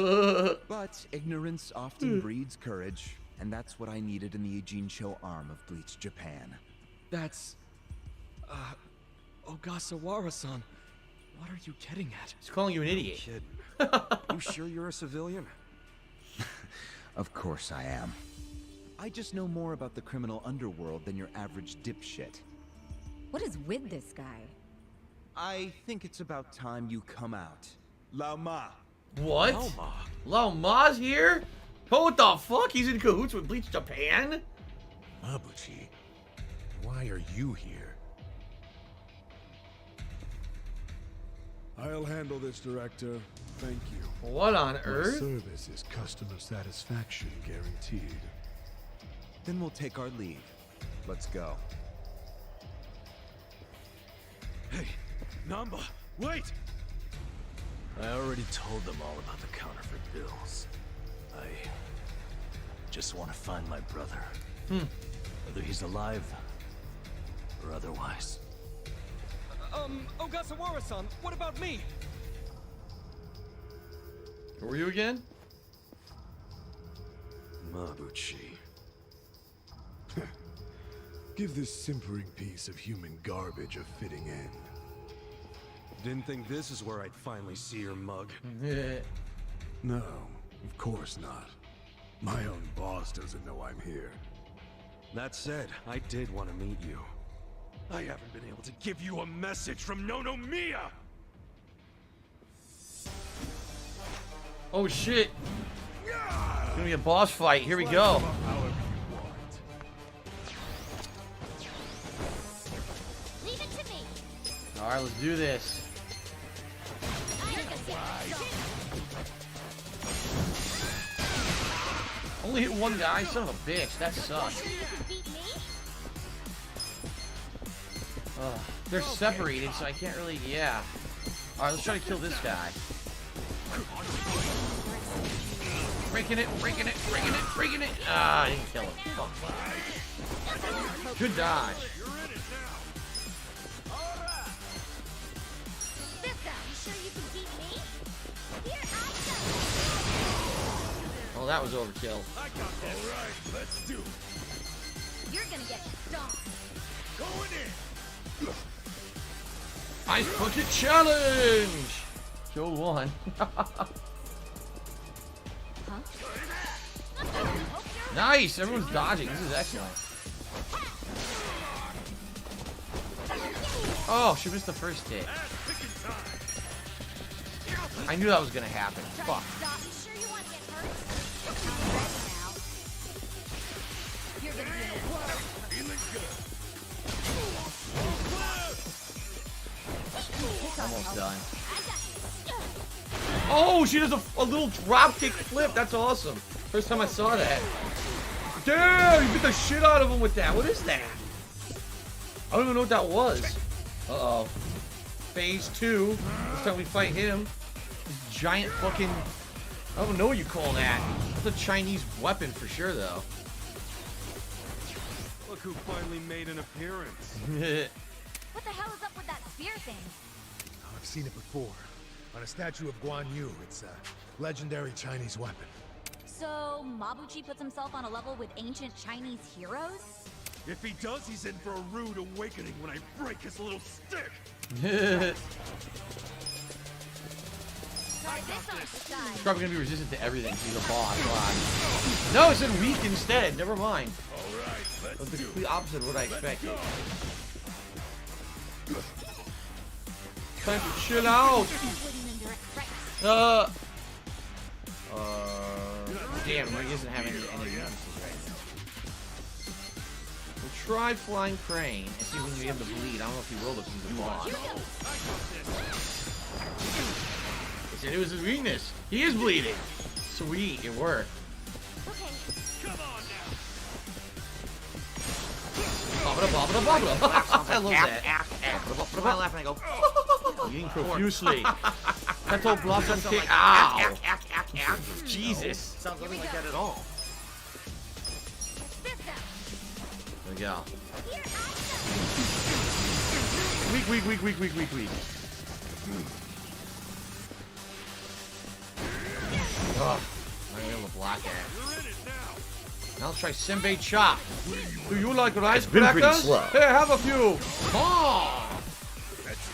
But ignorance often breeds courage, and that's what I needed in the Ijincho arm of Bleach Japan. That's... Ogasawara-san. What are you getting at? He's calling you an idiot. Kid, you sure you're a civilian? Of course I am. I just know more about the criminal underworld than your average dipshit. What is with this guy? I think it's about time you come out. Lao Ma. What? Lao Ma's here? Oh, what the fuck? He's in cahoots with Bleach Japan? Mabuchi, why are you here? I'll handle this, Director. Thank you. What on My earth? service is customer satisfaction guaranteed. Then we'll take our leave. Let's go. Hey, Namba, wait! I already told them all about the counterfeit bills. I just want to find my brother. Whether he's alive or otherwise. Ogasawara-san, what about me? Who are you again? Mabuchi. Give this simpering piece of human garbage a fitting end. Didn't think this is where I'd finally see your mug. No, of course not. My own boss doesn't know I'm here. That said, I did want to meet you. I haven't been able to give you a message from Nonomiya! Oh shit! It's gonna be a boss fight. Here we go. Leave it to me. All right, let's do this. Only hit one guy, son of a bitch. That sucks. They're separated, so I can't really. Yeah. All right, let's try to kill this guy. Breaking it, breaking it, breaking it, breaking it. Ah, I didn't kill him. Fuck. Good dodge. Oh, that was overkill. Alright, let's do it. You're gonna get stomped. Going in. Ice Bucket Challenge! Kill one. Nice! Everyone's dodging. This is excellent. Oh, she missed the first hit. I knew that was gonna happen. Fuck. Almost done. Oh, she does a little drop kick flip. That's awesome. First time I saw that. Damn, you beat the shit out of him with that. What is that? I don't even know what that was. Uh-oh. Phase 2. This time we fight him. This giant fucking... I don't know what you call that. That's a Chinese weapon for sure, though. Look who finally made an appearance. What the hell is up with that spear thing? Oh, I've seen it before. On a statue of Guan Yu. It's a legendary Chinese weapon. So, Mabuchi puts himself on a level with ancient Chinese heroes? If he does, he's in for a rude awakening when I break his little stick! He's probably gonna be resistant to everything. He's a boss. Wow. No, it said weak instead. Never mind. That's the complete opposite of what I expected. Time to chill out. Damn, he doesn't have any weaknesses right now. We'll try flying crane and see if we can get him to bleed. I don't know if he will because he's a boss. He said it was his weakness. He is bleeding. Sweet, it worked. Okay. Come on now. I love that. When I laugh and I go, Eating profusely. Petal blossom kick. Ow. Jesus. Sounds nothing like that at all. There we go. Weak. Ugh. I'm able to block that. Now let's try Senbei Chop. Do you like rice been pretty crackers? slow. Here, have a few. Oh. Let's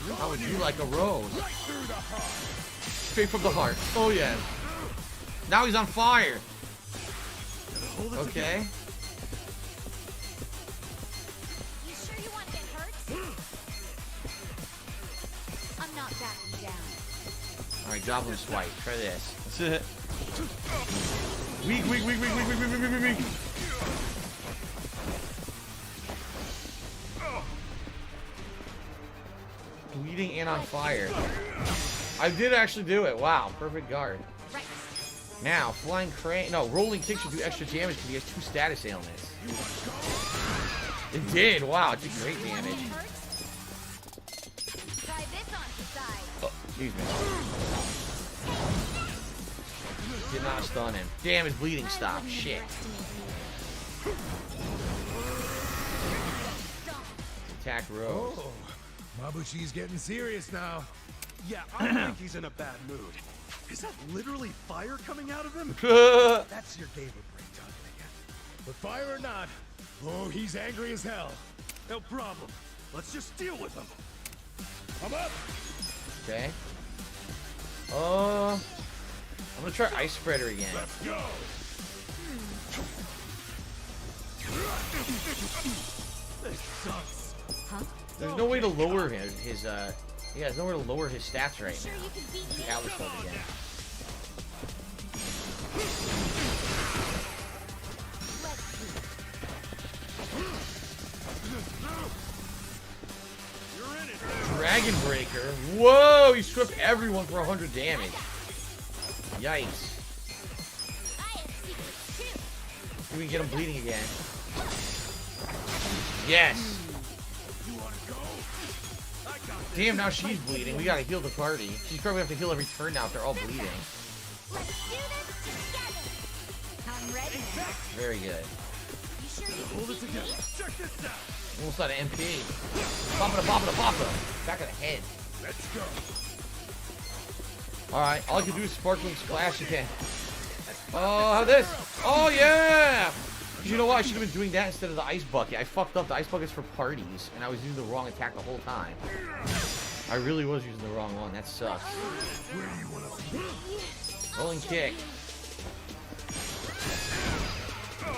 go. How would you like a rose? Straight from the heart. Oh yeah. Now he's on fire. Okay. You sure you want to get hurt? I'm not backing down. Alright, Goblin Swipe. Try this. That's it. Weak. Bleeding and on fire. I did actually do it. Wow, perfect guard. Right. Now, flying crane. No, rolling kick should do extra damage because he has 2 status ailments. It did. Wow, it did great damage. Try this on the side. Oh, excuse me. Did not stun him. Damn, his bleeding stopped. Shit. Attack Rose. Oh, Mabushi's getting serious now. Yeah, I think he's in a bad mood. Is that literally fire coming out of him? That's your Gaber break, Dudley. But fire or not, oh, he's angry as hell. No problem. Let's just deal with him. I'm up. Okay. I'm gonna try Ice Spreader again. Let's go. This sucks. Huh? There's no way to lower his yeah, there's nowhere to lower his stats right Sure now. you can beat me. Atlas Fold again. Dragon Breaker. Whoa, he stripped everyone for 100 damage. Yikes. Can we get him bleeding again? Yes. Damn, now she's bleeding. We gotta heal the party. She's probably have to heal every turn now if they're all bleeding. Let's do this together. I'm ready. Very good. You sure you can Hold it beat together. me? Check this out. Almost out of MP. Boppa. Back of the head. Let's go. Alright, all I can do is Sparkling Splash again. Oh, how this? Oh, yeah! You know what? I should have been doing that instead of the Ice Bucket. I fucked up. The Ice Bucket's for parties, and I was using the wrong attack the whole time. I really was using the wrong one. That sucks. Rolling kick.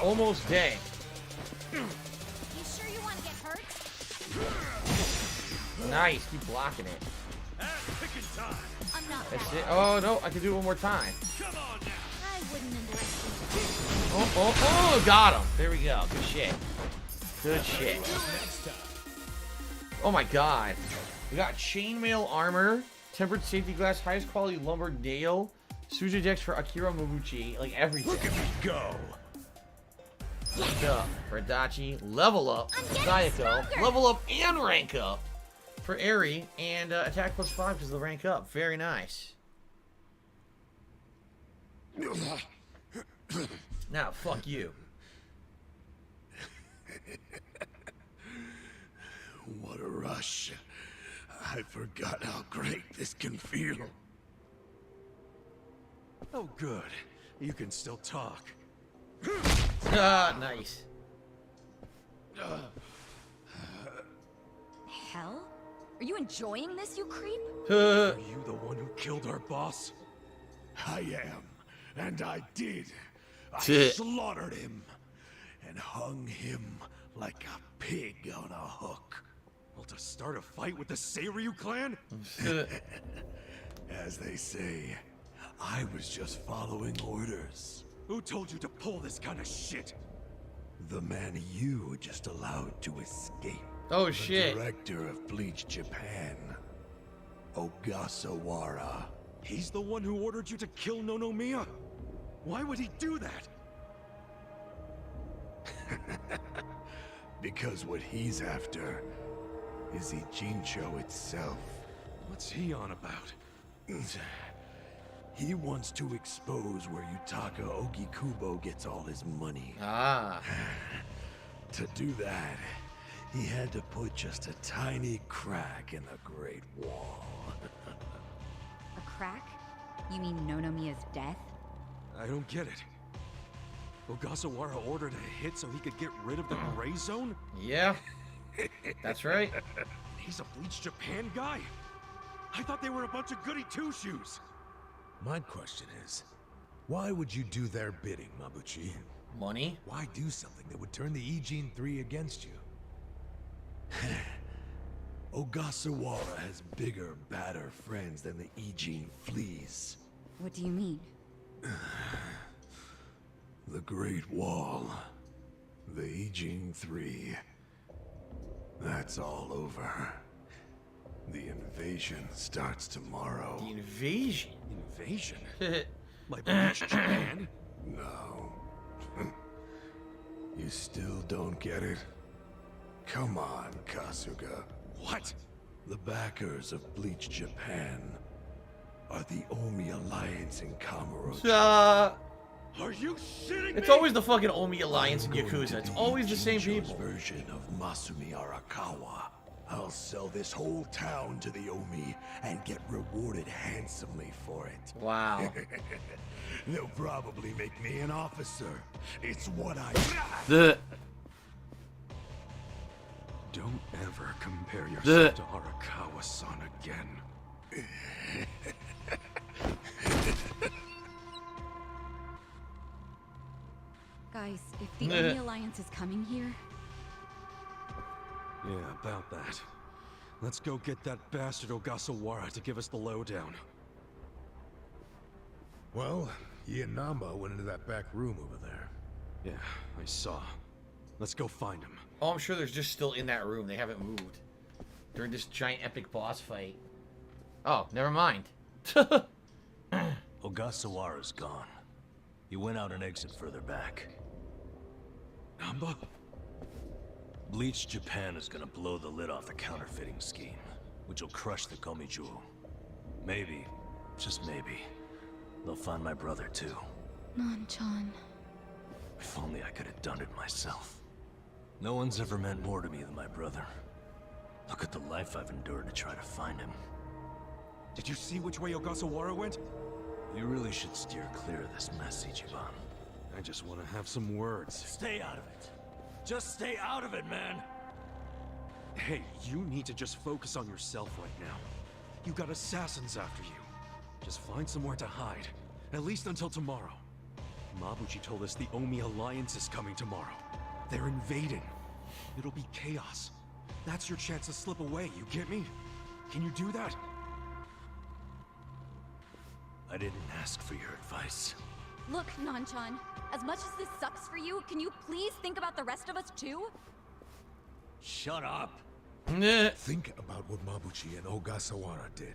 Almost dead. You sure you want to get hurt? Nice. Keep blocking it. I'm not That's backing it. Oh, no. I can do it one more time. I wouldn't underestimate. Oh, got him. There we go. Good shit. Good shit. Oh my god. We got chainmail armor, tempered safety glass, highest quality lumber nail, Suja decks for Akira Moguchi, like everything. Look at me go. Rank up for Adachi, level up for Sayako, level up and rank up for Eri, and attack +5 because of the rank up. Very nice. Now, fuck you. What a rush. I forgot how great this can feel. Oh, good. You can still talk. Ah, nice. Hell? Are you enjoying this, you creep? Are you the one who killed our boss? I am, and I did. I Shit. slaughtered him and hung him like a pig on a hook. Well, to start a fight with the Seiryu clan? As they say, I was just following orders. Who told you to pull this kind of shit? The man you just allowed to escape. Oh, shit. The director of Bleach Japan. Ogasawara. He's the one who ordered you to kill Nonomiya? Why would he do that? Because what he's after is Ijincho itself. What's he on about? He wants to expose where Yutaka Ogikubo gets all his money. Ah. To do that, he had to put just a tiny crack in the Great Wall. A crack? You mean Nonomiya's death? I don't get it. Ogasawara ordered a hit so he could get rid of the Gray Zone? Yeah. That's right. He's a Bleach Japan guy? I thought they were a bunch of goody two-shoes. My question is, why would you do their bidding, Mabuchi? Money? Why do something that would turn the Ijin 3 against you? Ogasawara has bigger, badder friends than the Ijin fleas. What do you mean? The Great Wall. The Ijin 3. That's all over. The invasion starts tomorrow. The invasion? Invasion? By Bleach Japan? No. You still don't get it? Come on, Kasuga. What? The backers of Bleach Japan are the Omi Alliance in Kamurocho. Are you shitting me? It's always the fucking Omi Alliance in Yakuza. It's always the same Ijincho's people. version of Masumi Arakawa. I'll sell this whole town to the Omi and get rewarded handsomely for it. Wow. They'll probably make me an officer. It's what I... Don't ever compare yourself to Arakawa-san again. Guys, if the Omi Alliance is coming here... Yeah, about that. Let's go get that bastard Ogasawara to give us the lowdown. Well, he and Namba went into that back room over there. Yeah, I saw. Let's go find him. Oh, I'm sure they're just still in that room. They haven't moved. During this giant epic boss fight. Oh, never mind. Ogasawara's gone. He went out an exit further back. Namba? Bleach Japan is gonna blow the lid off the counterfeiting scheme, which will crush the Komiju. Maybe, just maybe, they'll find my brother too. Nan-chan. If only I could have done it myself. No one's ever meant more to me than my brother. Look at the life I've endured to try to find him. Did you see which way Ogasawara went? We really should steer clear of this mess, Ichiban. I just want to have some words. Stay out of it. Just stay out of it, man! Hey, you need to just focus on yourself right now. You got assassins after you. Just find somewhere to hide. At least until tomorrow. Mabuchi told us the Omi Alliance is coming tomorrow. They're invading. It'll be chaos. That's your chance to slip away, you get me? Can you do that? I didn't ask for your advice. Look, Nan-chan, as much as this sucks for you, can you please think about the rest of us too? Shut up! Think about what Mabuchi and Ogasawara did.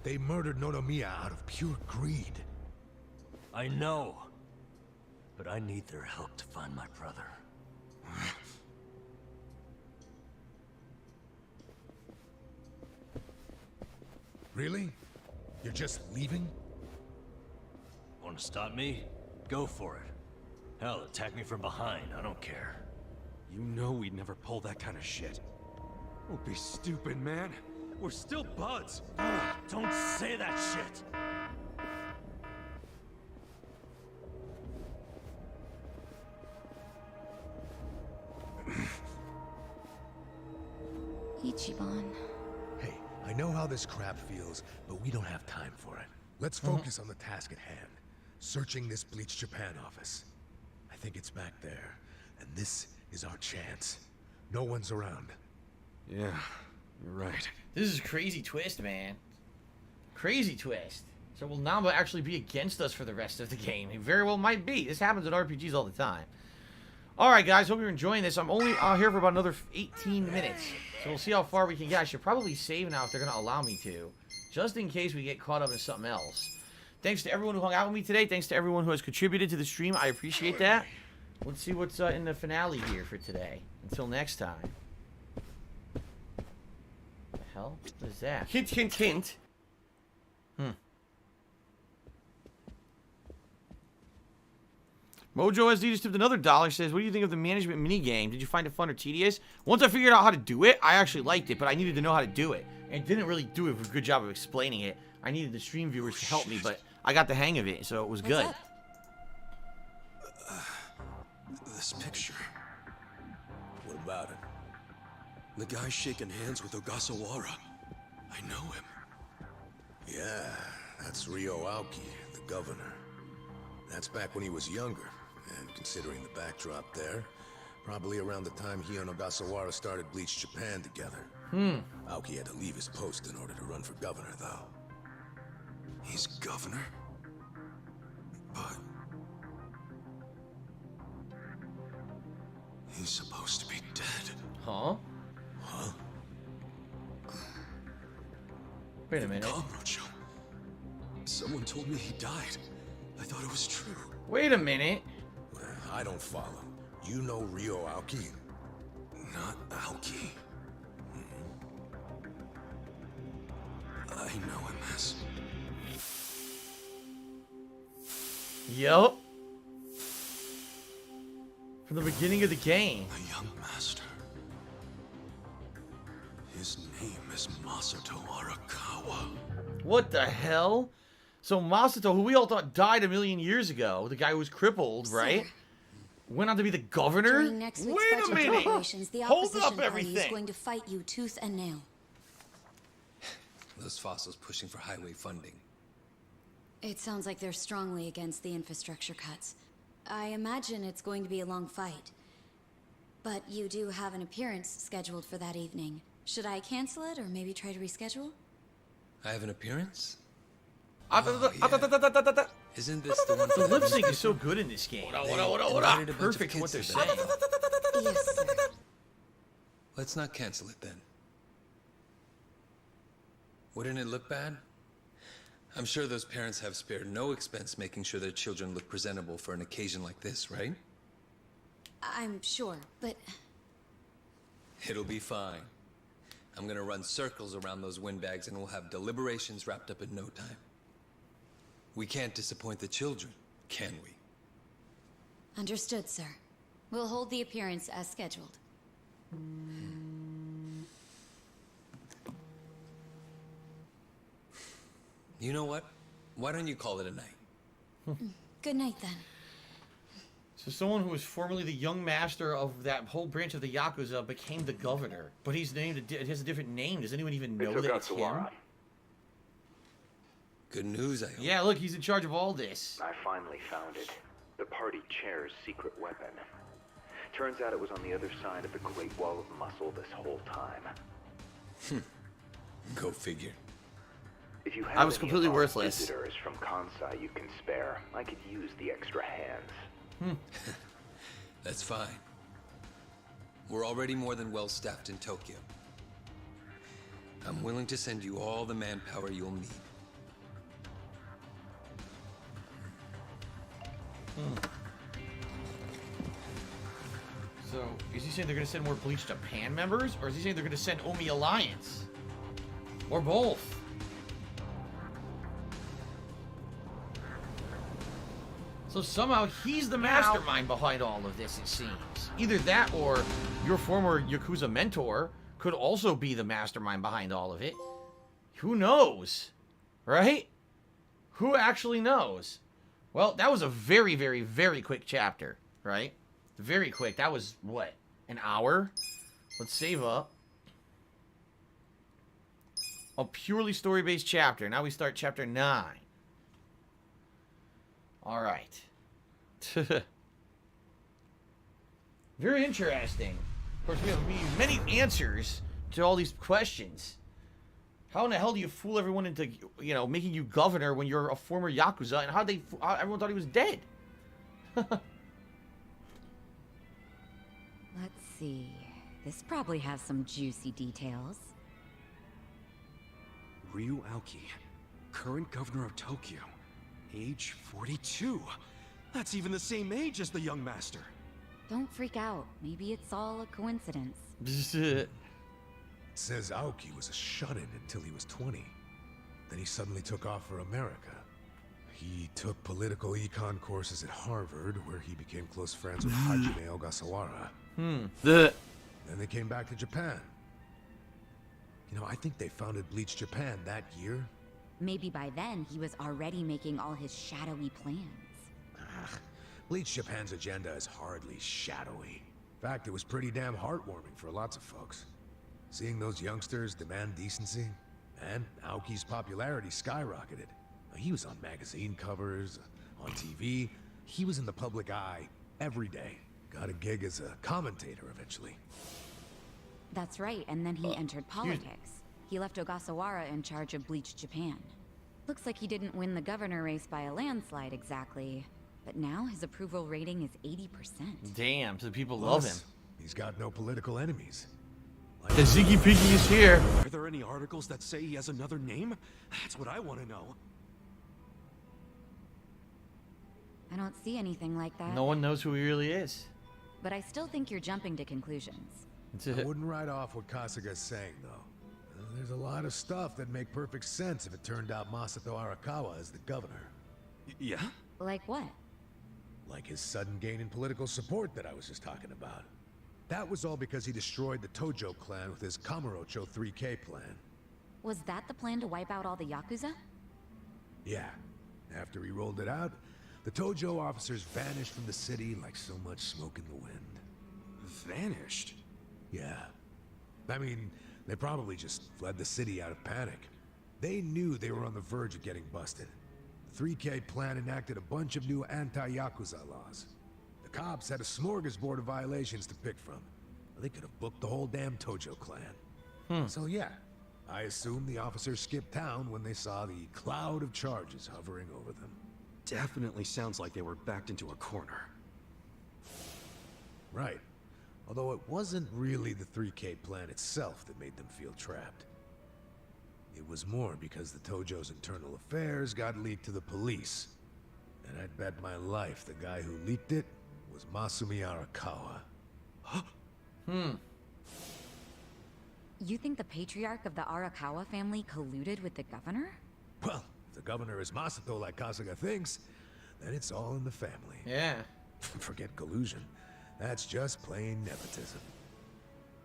They murdered Nonomiya out of pure greed. I know. But I need their help to find my brother. Really? You're just leaving? Want to stop me? Go for it. Hell, attack me from behind. I don't care. You know we'd never pull that kind of shit. Don't be stupid, man. We're still buds. Don't say that shit. Ichiban. Hey, I know how this crap feels, but we don't have time for it. Let's focus on the task at hand. Searching this Bleach Japan office. I think it's back there, and this is our chance. No one's around. Yeah, you're right. This is a crazy twist, man. Crazy twist. So will Namba actually be against us for the rest of the game? He very well might be. This happens in RPGs all the time. Alright, guys, hope you're enjoying this. I'm only here for about another 18 minutes. So we'll see how far we can get. I should probably save now if they're going to allow me to. Just in case we get caught up in something else. Thanks to everyone who hung out with me today. Thanks to everyone who has contributed to the stream. I appreciate that. Let's see what's in the finale here for today. Until next time. What the hell? What is that? Hint, hint, hint. Mojo SD just tipped another $1. Says, what do you think of the management minigame? Did you find it fun or tedious? Once I figured out how to do it, I actually liked it, but I needed to know how to do it. And it didn't really do a good job of explaining it. I needed the stream viewers to help me, but I got the hang of it, so it was good. This picture. What about it? The guy shaking hands with Ogasawara. I know him. Yeah, that's Ryo Aoki, the governor. That's back when he was younger, and considering the backdrop there, probably around the time he and Ogasawara started Bleach Japan together. Aoki had to leave his post in order to run for governor, though. He's governor? But... he's supposed to be dead. Huh? Huh? Wait a minute. Kamurocho. Someone told me he died. I thought it was true. Wait a minute. I don't follow. You know Ryo Aoki? Not Aoki. I know him as... Yup. From the beginning of the game. A young master. His name is Masato Arakawa. What the hell? So Masato, who we all thought died a million years ago, the guy who was crippled, right? Went on to be the governor? During next week's Wait a budget minute! deliberations, the Hold opposition up party everything! is going to fight you tooth and nail. Those fossils pushing for highway funding. It sounds like they're strongly against the infrastructure cuts. I imagine it's going to be a long fight. But you do have an appearance scheduled for that evening. Should I cancel it or maybe try to reschedule? I have an appearance? Isn't this the one? The lip sync is so good in this game. Perfect for what they're saying. Yes, sir. Let's not cancel it then. Wouldn't it look bad? I'm sure those parents have spared no expense making sure their children look presentable for an occasion like this, right? I'm sure, but... It'll be fine. I'm gonna run circles around those windbags and we'll have deliberations wrapped up in no time. We can't disappoint the children, can we? Understood, sir. We'll hold the appearance as scheduled. You know what? Why don't you call it a night? Good night, then. So someone who was formerly the young master of that whole branch of the Yakuza became the governor. But he's named, it has a different name. Does anyone even know that it's him? Good news, I hope. Yeah, look, he's in charge of all this. I finally found it. The party chair's secret weapon. Turns out it was on the other side of the Great Wall of Muscle this whole time. Go figure. If you have I was any completely of our worthless. visitors from Kansai you can spare, I could use the extra hands. That's fine. We're already more than well staffed in Tokyo. I'm willing to send you all the manpower you'll need. So, is he saying they're going to send more Bleach Japan members? Or is he saying they're going to send Omi Alliance? Or both? So somehow he's the mastermind behind all of this, it seems. Either that or your former Yakuza mentor could also be the mastermind behind all of it. Who knows? Right? Who actually knows? Well, that was a very, very, very quick chapter, right? Very quick. That was, what, an hour? Let's save up. A purely story-based chapter. Now we start chapter 9. All right. Very interesting. Of course, we have many answers to all these questions. How in the hell do you fool everyone into, you know, making you governor when you're a former Yakuza? And how everyone thought he was dead? Let's see. This probably has some juicy details. Ryu Aoki, current governor of Tokyo, age 42. That's even the same age as the young master. Don't freak out. Maybe it's all a coincidence. It says Aoki was a shut-in until he was 20. Then he suddenly took off for America. He took political econ courses at Harvard, where he became close friends with Hajime Ogasawara. Then they came back to Japan. You know, I think they founded Bleach Japan that year. Maybe by then he was already making all his shadowy plans. Bleach Japan's agenda is hardly shadowy. In fact, it was pretty damn heartwarming for lots of folks. Seeing those youngsters demand decency, and Aoki's popularity skyrocketed. He was on magazine covers, on TV. He was in the public eye every day. Got a gig as a commentator eventually. That's right, and then he entered politics. He left Ogasawara in charge of Bleach Japan. Looks like he didn't win the governor race by a landslide exactly, but now his approval rating is 80%. Damn, so people love him. He's got no political enemies. The Ziggy Piggy is here. Are there any articles that say he has another name? That's what I want to know. I don't see anything like that. No one knows who he really is. But I still think you're jumping to conclusions. I wouldn't write off what Kasuga's saying, though. There's a lot of stuff that make perfect sense if it turned out Masato Arakawa is the governor. Yeah? Like what? Like his sudden gain in political support that I was just talking about. That was all because he destroyed the Tojo clan with his Kamurocho 3K plan. Was that the plan to wipe out all the Yakuza? Yeah. After he rolled it out, the Tojo officers vanished from the city like so much smoke in the wind. Vanished? Yeah. I mean, they probably just fled the city out of panic. They knew they were on the verge of getting busted. The 3K plan enacted a bunch of new anti-Yakuza laws. The cops had a smorgasbord of violations to pick from. They could have booked the whole damn Tojo clan. So yeah, I assume the officers skipped town when they saw the cloud of charges hovering over them. Definitely sounds like they were backed into a corner. Right. Although it wasn't really the 3K plan itself that made them feel trapped. It was more because the Tojo's internal affairs got leaked to the police. And I'd bet my life the guy who leaked it was Masumi Arakawa. You think the patriarch of the Arakawa family colluded with the governor? Well, if the governor is Masato like Kasuga thinks, then it's all in the family. Yeah. Forget collusion. That's just plain nepotism.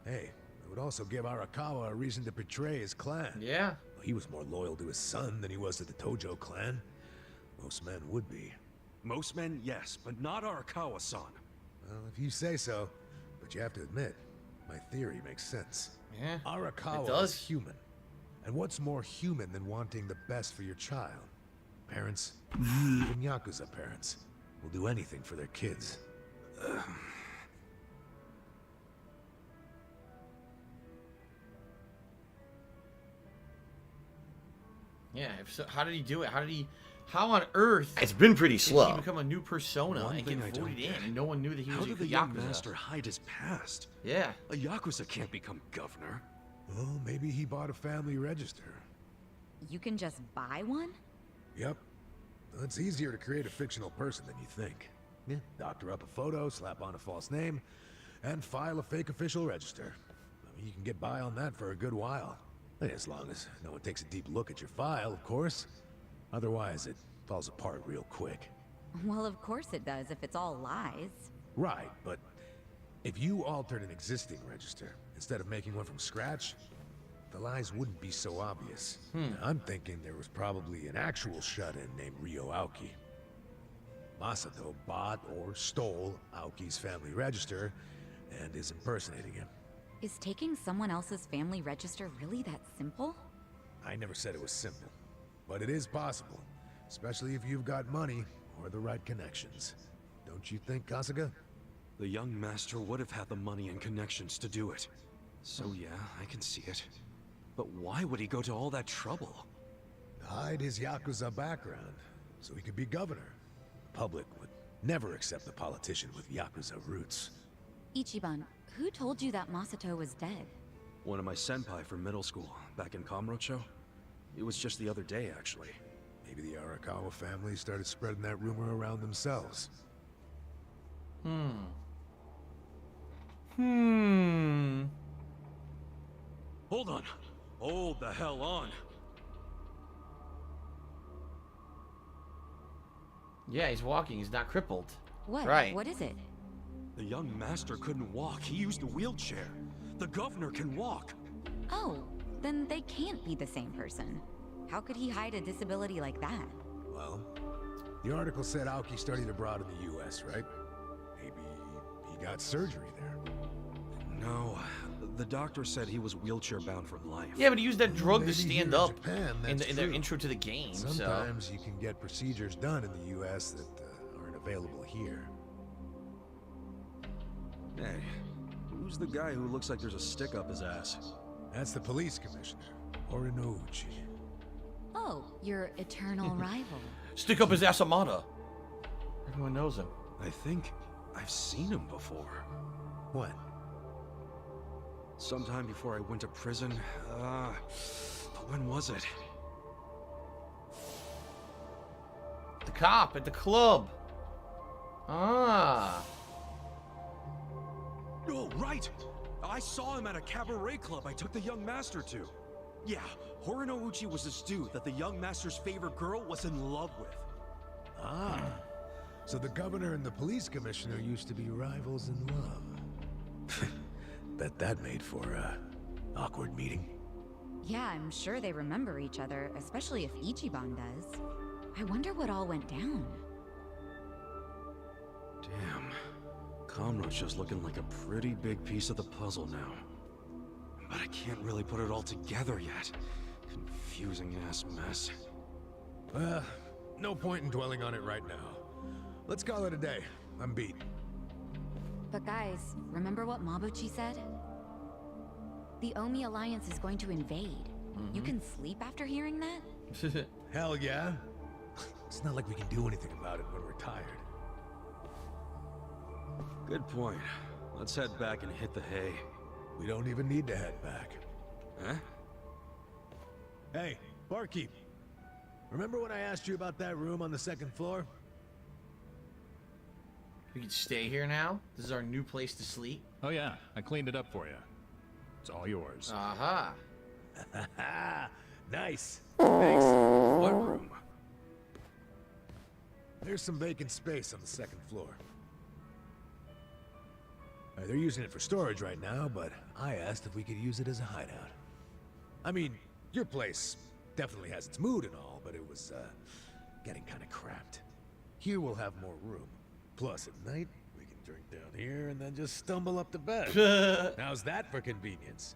Hey, it would also give Arakawa a reason to betray his clan. Yeah. Well, he was more loyal to his son than he was to the Tojo clan. Most men would be. Most men, yes, but not Arakawa-san. Well, if you say so. But you have to admit, my theory makes sense. Yeah, Arakawa is human. And what's more human than wanting the best for your child? Parents, even Yakuza parents, will do anything for their kids. Yeah, so how did he do it? How on earth? It's been pretty did slow. he become a new persona One and thing get I don't voted in, get. and no one knew that he How was a did the young Yakuza? master hide his past? Yeah. A Yakuza can't become governor. Well, maybe he bought a family register. You can just buy one? Yep. Well, it's easier to create a fictional person than you think. Yeah. Doctor up a photo, slap on a false name, and file a fake official register. I mean, you can get by on that for a good while. As long as no one takes a deep look at your file, of course. Otherwise, it falls apart real quick. Well, of course it does if it's all lies. Right, but if you altered an existing register instead of making one from scratch, the lies wouldn't be so obvious. I'm thinking there was probably an actual shut-in named Ryo Aoki. Masato bought or stole Aoki's family register and is impersonating him. Is taking someone else's family register really that simple? I never said it was simple, but it is possible, especially if you've got money or the right connections. Don't you think, Kasuga? The young master would have had the money and connections to do it. So yeah, I can see it. But why would he go to all that trouble? To hide his Yakuza background, so he could be governor. The public would never accept a politician with Yakuza roots. Ichiban, Who told you that Masato was dead? One of my senpai from middle school, back in Kamurocho. It was just the other day, actually. Maybe the Arakawa family started spreading that rumor around themselves. Hold on. Hold the hell on. Yeah, he's walking. He's not crippled. What? Right. What is it? The young master couldn't walk. He used a wheelchair. The governor can walk. Oh, then they can't be the same person. How could he hide a disability like that? Well, the article said Aoki studied abroad in the US, right? Maybe he got surgery there. No, the doctor said he was wheelchair-bound for life. Yeah, but he used that drug to Maybe stand here in up Japan, in that's the true. intro to the game. Sometimes you can get procedures done in the US that aren't available here. Hey, who's the guy who looks like there's a stick up his ass? That's the police commissioner, Orinouchi. Oh, your eternal rival. Stick up his ass, Amada. Everyone knows him. I think I've seen him before. When? Sometime before I went to prison. But when was it? The cop at the club. Ah. Oh, right! I saw him at a cabaret club I took the young master to. Yeah, Horinouchi was this dude that the young master's favorite girl was in love with. Ah. So the governor and the police commissioner used to be rivals in love. Bet that made for a awkward meeting. Yeah, I'm sure they remember each other, especially if Ichiban does. I wonder what all went down. Damn. Kamurocho's looking like a pretty big piece of the puzzle now. But I can't really put it all together yet. Confusing ass mess. Well, no point in dwelling on it right now. Let's call it a day. I'm beat. But guys, remember what Mabuchi said? The Omi Alliance is going to invade. You can sleep after hearing that? Hell yeah. It's not like we can do anything about it when we're tired. Good point. Let's head back and hit the hay. We don't even need to head back. Huh? Hey, barkeep. Remember when I asked you about that room on the second floor? We can stay here now. This is our new place to sleep. Oh yeah, I cleaned it up for you. It's all yours. Aha. Nice. Thanks. What room? There's some vacant space on the second floor. They're using it for storage right now, but I asked if we could use it as a hideout. I mean, your place definitely has its mood and all, but it was, getting kind of cramped. Here we'll have more room. Plus, at night, we can drink down here and then just stumble up to bed. How's that for convenience?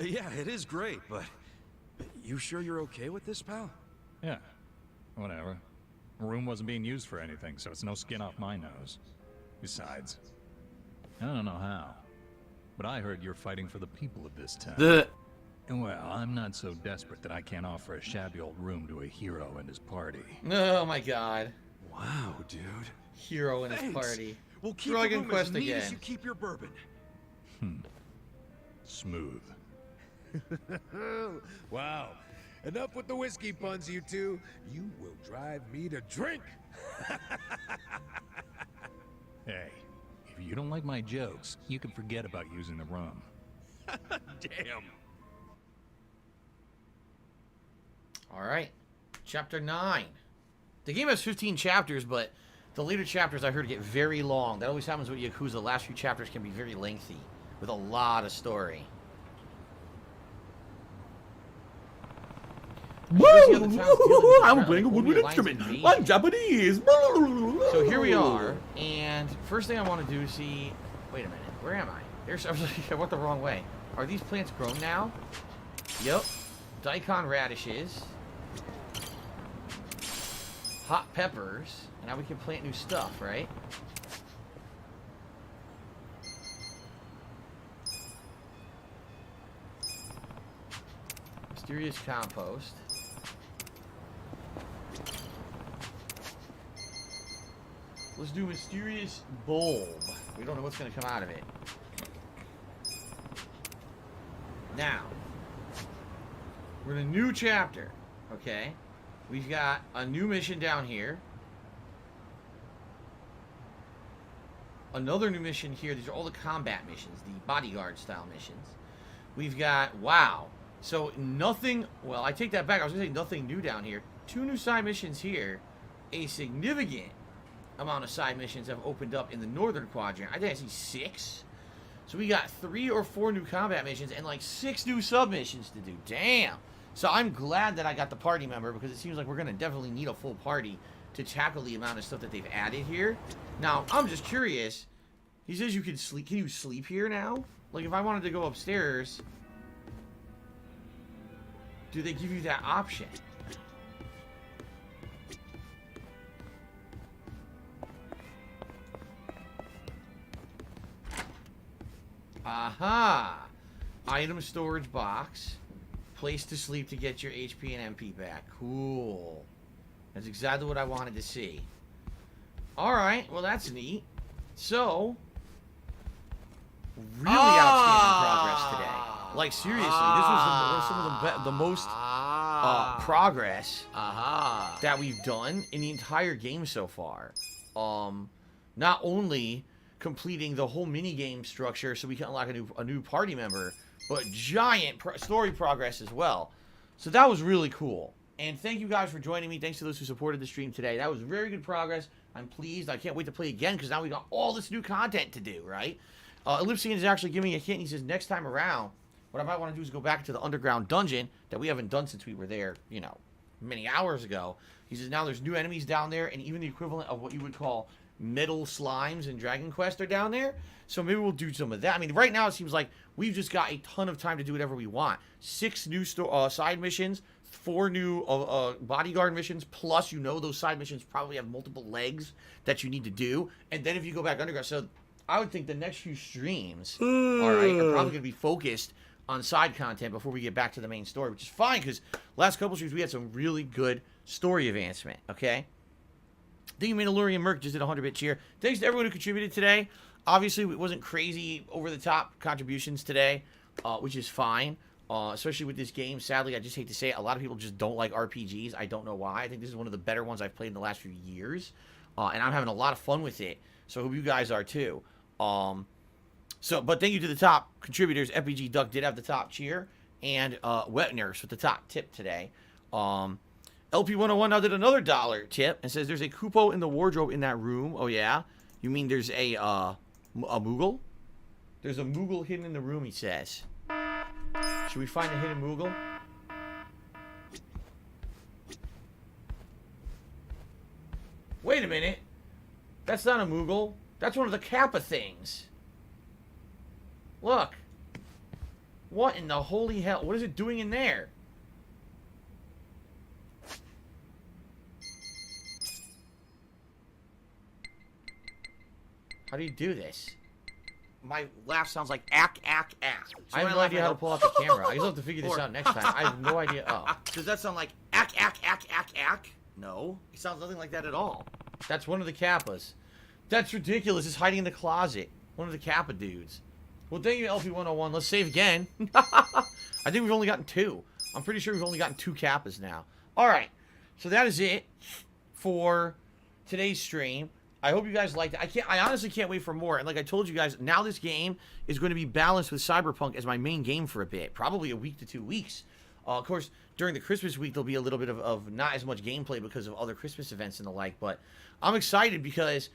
Yeah, it is great, but... You sure you're okay with this, pal? Yeah, whatever. The room wasn't being used for anything, so it's no skin off my nose. Besides, I don't know how, but I heard you're fighting for the people of this town. Well, I'm not so desperate that I can't offer a shabby old room to a hero and his party. Oh my god. Wow, dude. Hero and his Thanks. party. We'll keep Dragon the room Quest as neat again. as you keep your bourbon. Smooth. Wow. Enough with the whiskey puns, you two. You will drive me to drink. Hey, if you don't like my jokes, you can forget about using the room. Damn. Alright. Chapter 9. The game has 15 chapters, but the later chapters I heard get very long. That always happens with Yakuza. The last few chapters can be very lengthy, with a lot of story. I'm playing a woodwind instrument. I'm Japanese. So here we are, and first thing I want to do is see... Wait a minute, where am I? There's, I went the wrong way. Are these plants grown now? Yep. Daikon radishes. Hot peppers. And now we can plant new stuff, right? Mysterious compost. Let's do mysterious bulb. We don't know what's going to come out of it. Now, we're in a new chapter, okay? We've got a new mission down here. Another new mission here. These are all the combat missions, the bodyguard style missions. We've got, wow. So nothing, well, I take that back. I was going to say nothing new down here. 2 new side missions here. A significant amount of side missions have opened up in the northern quadrant. I think I see 6. So we got 3 or 4 new combat missions and like 6 new submissions to do. Damn. So I'm glad that I got the party member because it seems like we're going to definitely need a full party to tackle the amount of stuff that they've added here. Now, I'm just curious. He says you can sleep. Can you sleep here now? Like, if I wanted to go upstairs, do they give you that option? Aha! Item storage box. Place to sleep to get your HP and MP back. Cool. That's exactly what I wanted to see. Alright, well that's neat. So, really outstanding progress today. Like seriously, this was some of the most progress that we've done in the entire game so far. Not only completing the whole minigame structure so we can unlock a new party member, but giant story progress as well. So that was really cool. And thank you guys for joining me. Thanks to those who supported the stream today. That was very good progress. I'm pleased. I can't wait to play again because now we got all this new content to do, right? Ellipsian is actually giving me a hint. He says next time around, what I might want to do is go back to the underground dungeon that we haven't done since we were there, you know, many hours ago. He says now there's new enemies down there and even the equivalent of what you would call metal slimes in Dragon Quest are down there. So maybe we'll do some of that. I mean, right now it seems like we've just got a ton of time to do whatever we want. 6 new side missions, 4 new bodyguard missions, plus you know those side missions probably have multiple legs that you need to do. And then if you go back underground, so I would think the next few streams, all right, are probably going to be focused on side content before we get back to the main story, which is fine because last couple streams we had some really good story advancement, okay? Thank you, Mandalorian Merc, just did a 100-bit cheer. Thanks to everyone who contributed today. Obviously, it wasn't crazy over-the-top contributions today, which is fine, especially with this game. Sadly, I just hate to say it, a lot of people just don't like RPGs. I don't know why. I think this is one of the better ones I've played in the last few years, and I'm having a lot of fun with it, so I hope you guys are too. But thank you to the top contributors. FBG Duck did have the top cheer, and Wet Nurse with the top tip today. LP101 now did another $1 tip and says there's a Kupo in the wardrobe in that room. Oh, yeah? You mean there's a Moogle? There's a Moogle hidden in the room, he says. Should we find a hidden Moogle? Wait a minute. That's not a Moogle. That's one of the Kappa things. Look. What in the holy hell? What is it doing in there? How do you do this? My laugh sounds like ack, ack, ack. So I have no idea how to pull out the camera. I just have to figure this out next time. I have no idea. Oh. Does that sound like ack, ack, ack, ack, ack? No. It sounds nothing like that at all. That's one of the Kappas. That's ridiculous. It's hiding in the closet. One of the Kappa dudes. Well, thank you, LP101. Let's save again. I think we've only gotten 2. I'm pretty sure we've only gotten 2 Kappas now. Alright. So that is it for today's stream. I hope you guys liked it. I honestly can't wait for more. And like I told you guys, now this game is going to be balanced with Cyberpunk as my main game for a bit. Probably a week to 2 weeks. Of course, during the Christmas week, there'll be a little bit of not as much gameplay because of other Christmas events and the like. But I'm excited because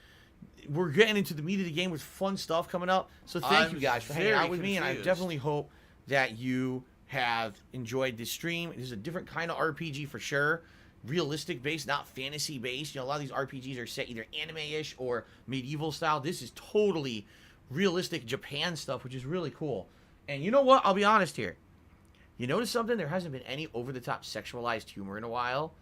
we're getting into the meat of the game with fun stuff coming up. So thank you guys for hanging out with me. And I definitely hope that you have enjoyed this stream. This is a different kind of RPG for sure. Realistic based, not fantasy based. You know, a lot of these RPGs are set either anime-ish or medieval style. This is totally realistic Japan stuff, which is really cool. And you know what? I'll be honest here. You notice something? There hasn't been any over-the-top sexualized humor in a while.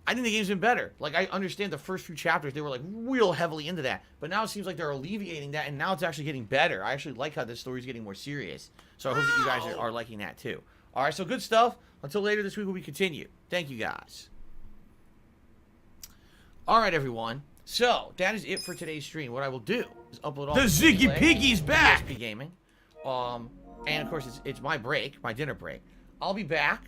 I think the game's been better. Like, I understand the first few chapters, they were, like, real heavily into that. But now it seems like they're alleviating that, and now it's actually getting better. I actually like how this story's getting more serious. So I hope that you guys are liking that, too. All right, so good stuff. Until later this week when we continue. Thank you, guys. All right, everyone. So, that is it for today's stream. What I will do is upload all the Ziggy Piggy's back! PSP Gaming. And of course, it's my break, my dinner break. I'll be back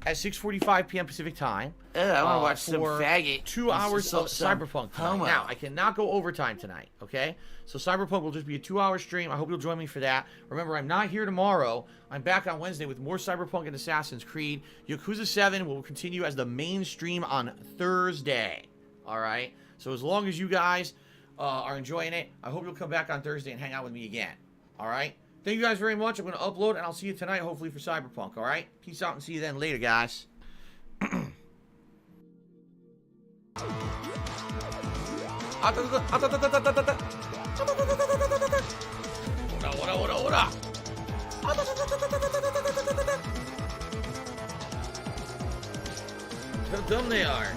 at 6:45 p.m. Pacific time. I want to watch some for faggot. 2 hours of Some Cyberpunk tonight. homo. Now, I cannot go overtime tonight, okay? So Cyberpunk will just be a 2-hour stream. I hope you'll join me for that. Remember, I'm not here tomorrow. I'm back on Wednesday with more Cyberpunk and Assassin's Creed. Yakuza 7 will continue as the main stream on Thursday, all right? So as long as you guys are enjoying it, I hope you'll come back on Thursday and hang out with me again, all right? Thank you guys very much. I'm going to upload, and I'll see you tonight, hopefully, for Cyberpunk, all right? Peace out, and see you then later, guys. How dumb they are.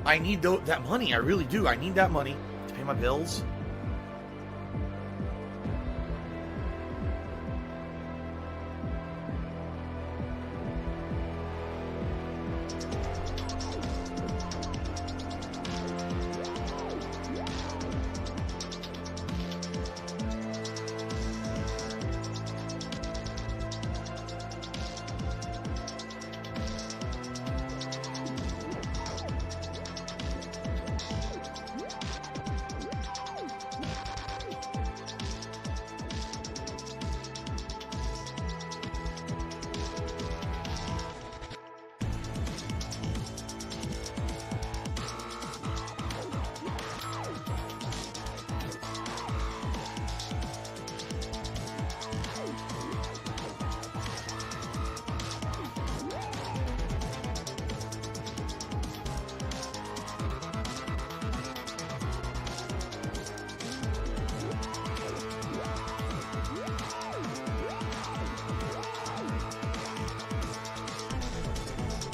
I need that money. I really do. I need that money to pay my bills.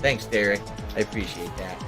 Thanks, Derek. I appreciate that.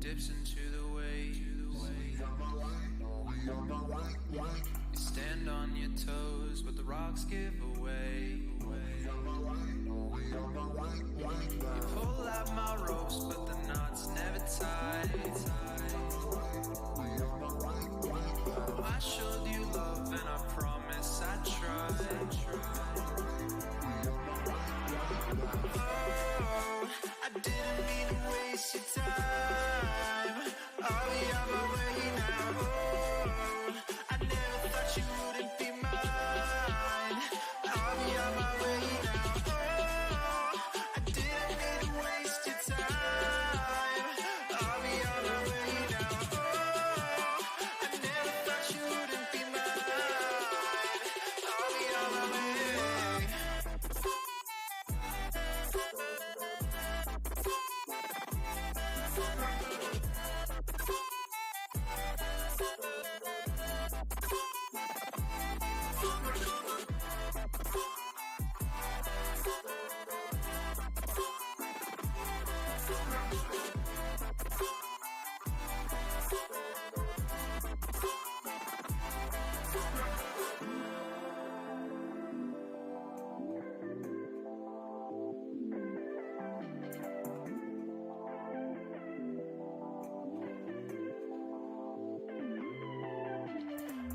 dips into the waves. You stand on your toes, but the rocks give away. You pull out my ropes, but the knots never tie. I showed you love, and I promise I tried. Oh, I didn't mean to waste your time. I'll be on my way now. Oh, I never thought you wouldn't be mine. I'll be on my way now. Oh, I didn't mean to waste your time. I'll be on my way now. Oh, I never thought you wouldn't be mine. I'll be on my way.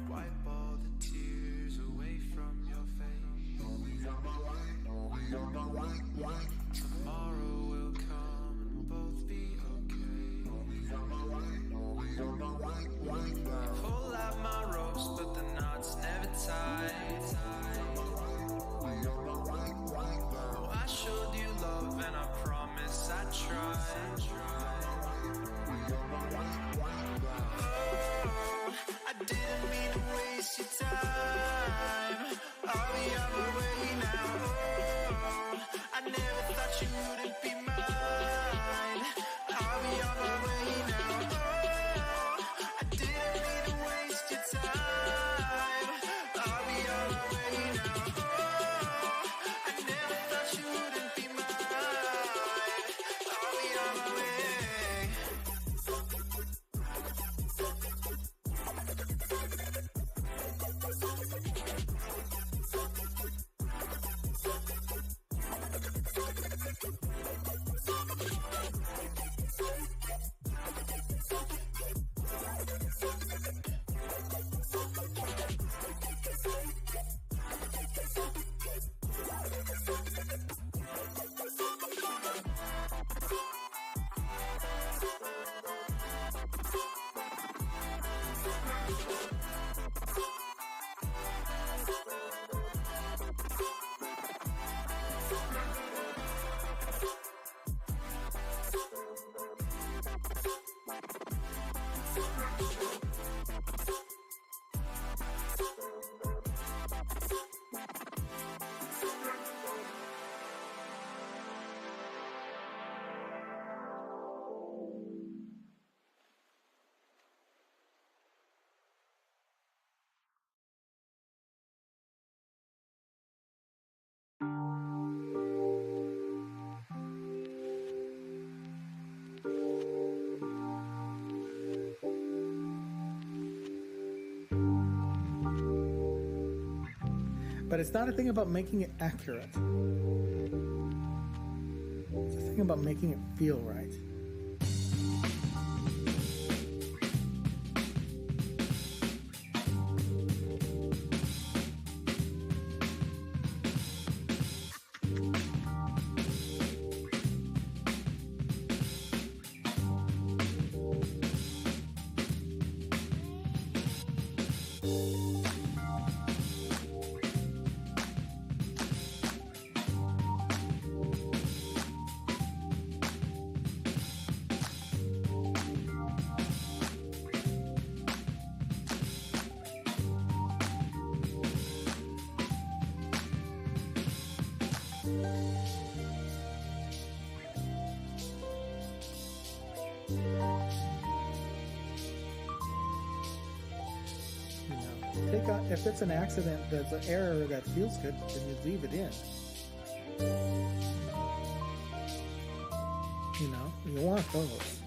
Wipe all the tears away from your face. Tomorrow will come and we'll both be okay. Pull out my ropes, but the knots never tie. Oh, I showed you love, and I promise I tried. Oh, I didn't mean to waste your time. I'll be on my way now. Oh, I never thought you wouldn't be mine. I'll be on my way now. Oh, I didn't mean to waste your time. I'll be on my way now. Oh, I never thought you wouldn't be mine. I'll be on my way. But it's not a thing about making it accurate. It's a thing about making it feel right. If it's an accident that's an error that feels good, then you leave it in. You know, you want those.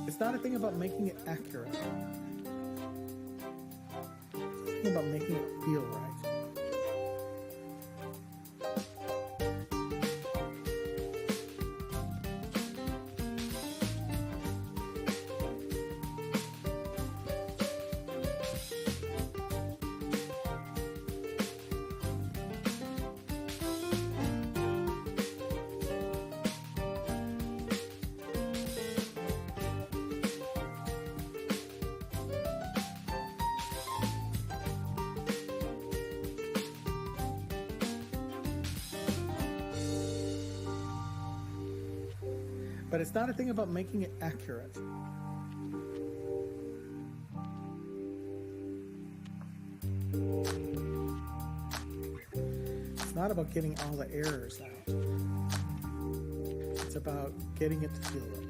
It's not a thing about making it accurate. It's a thing about making it feel right. But it's not a thing about making it accurate. It's not about getting all the errors out. It's about getting it to feel right.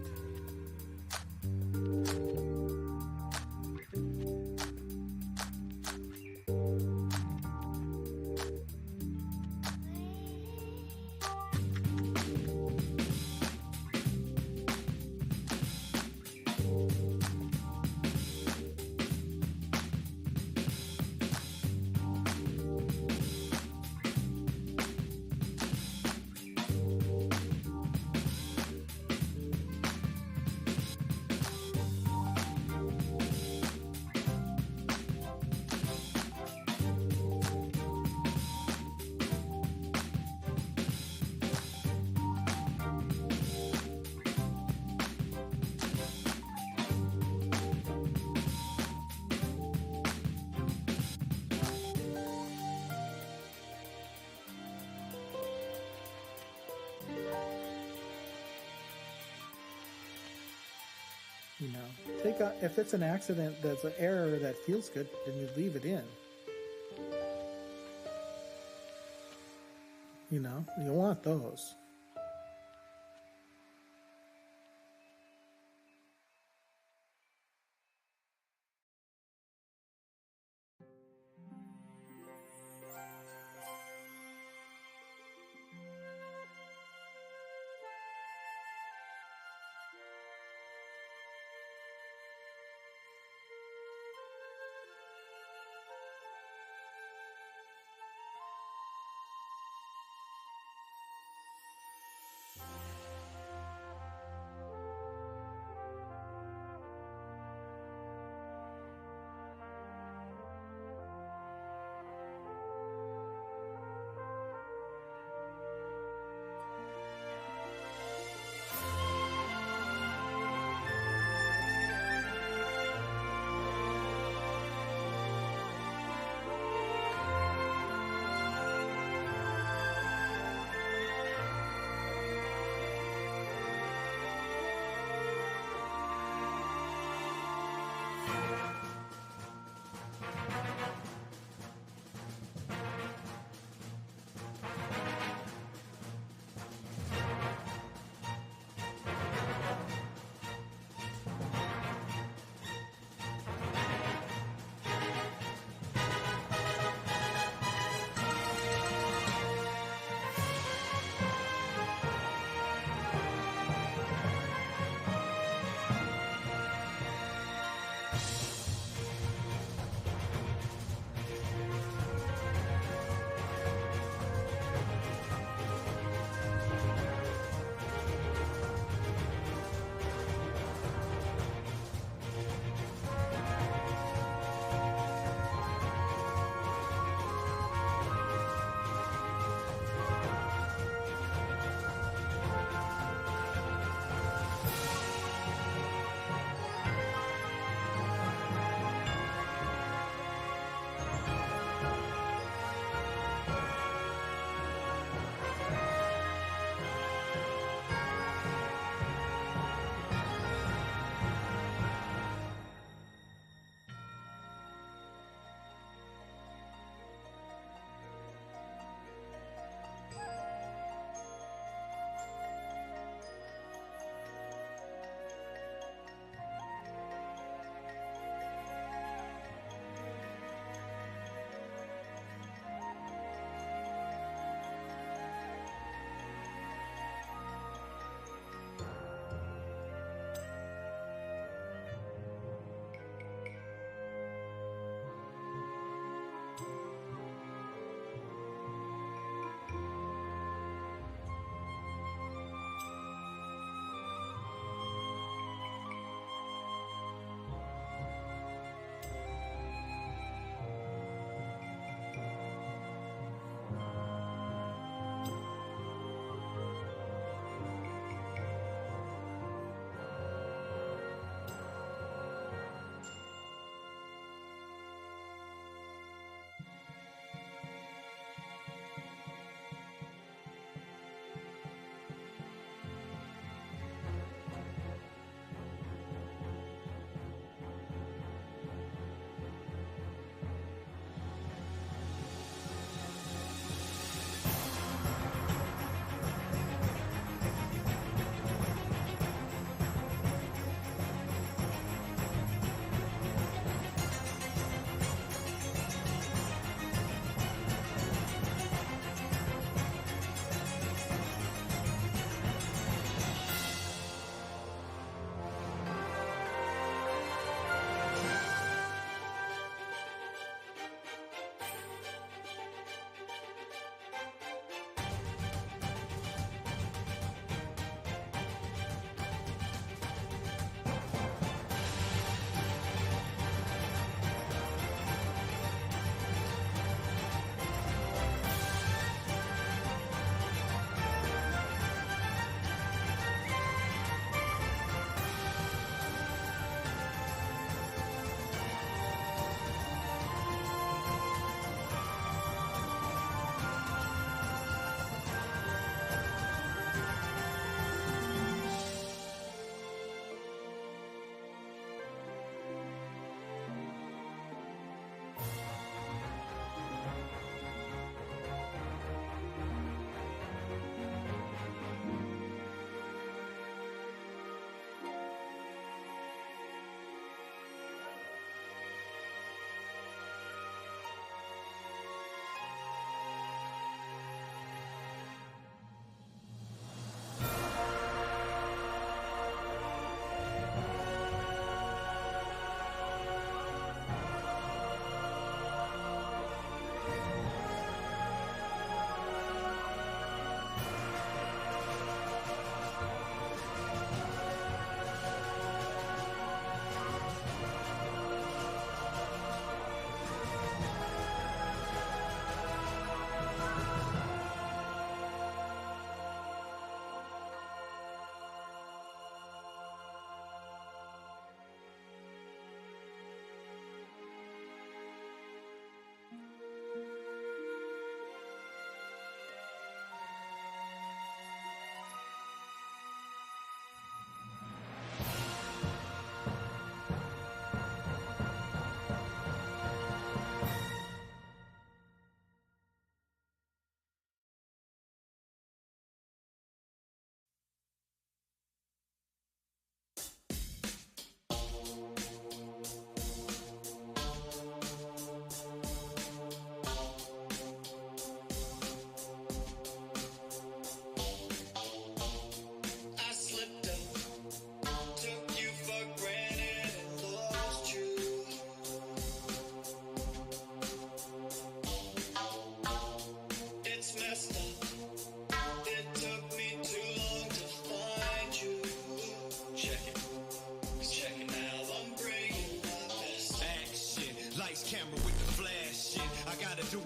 You know, if it's an accident that's an error that feels good, then you leave it in. You know, you want those.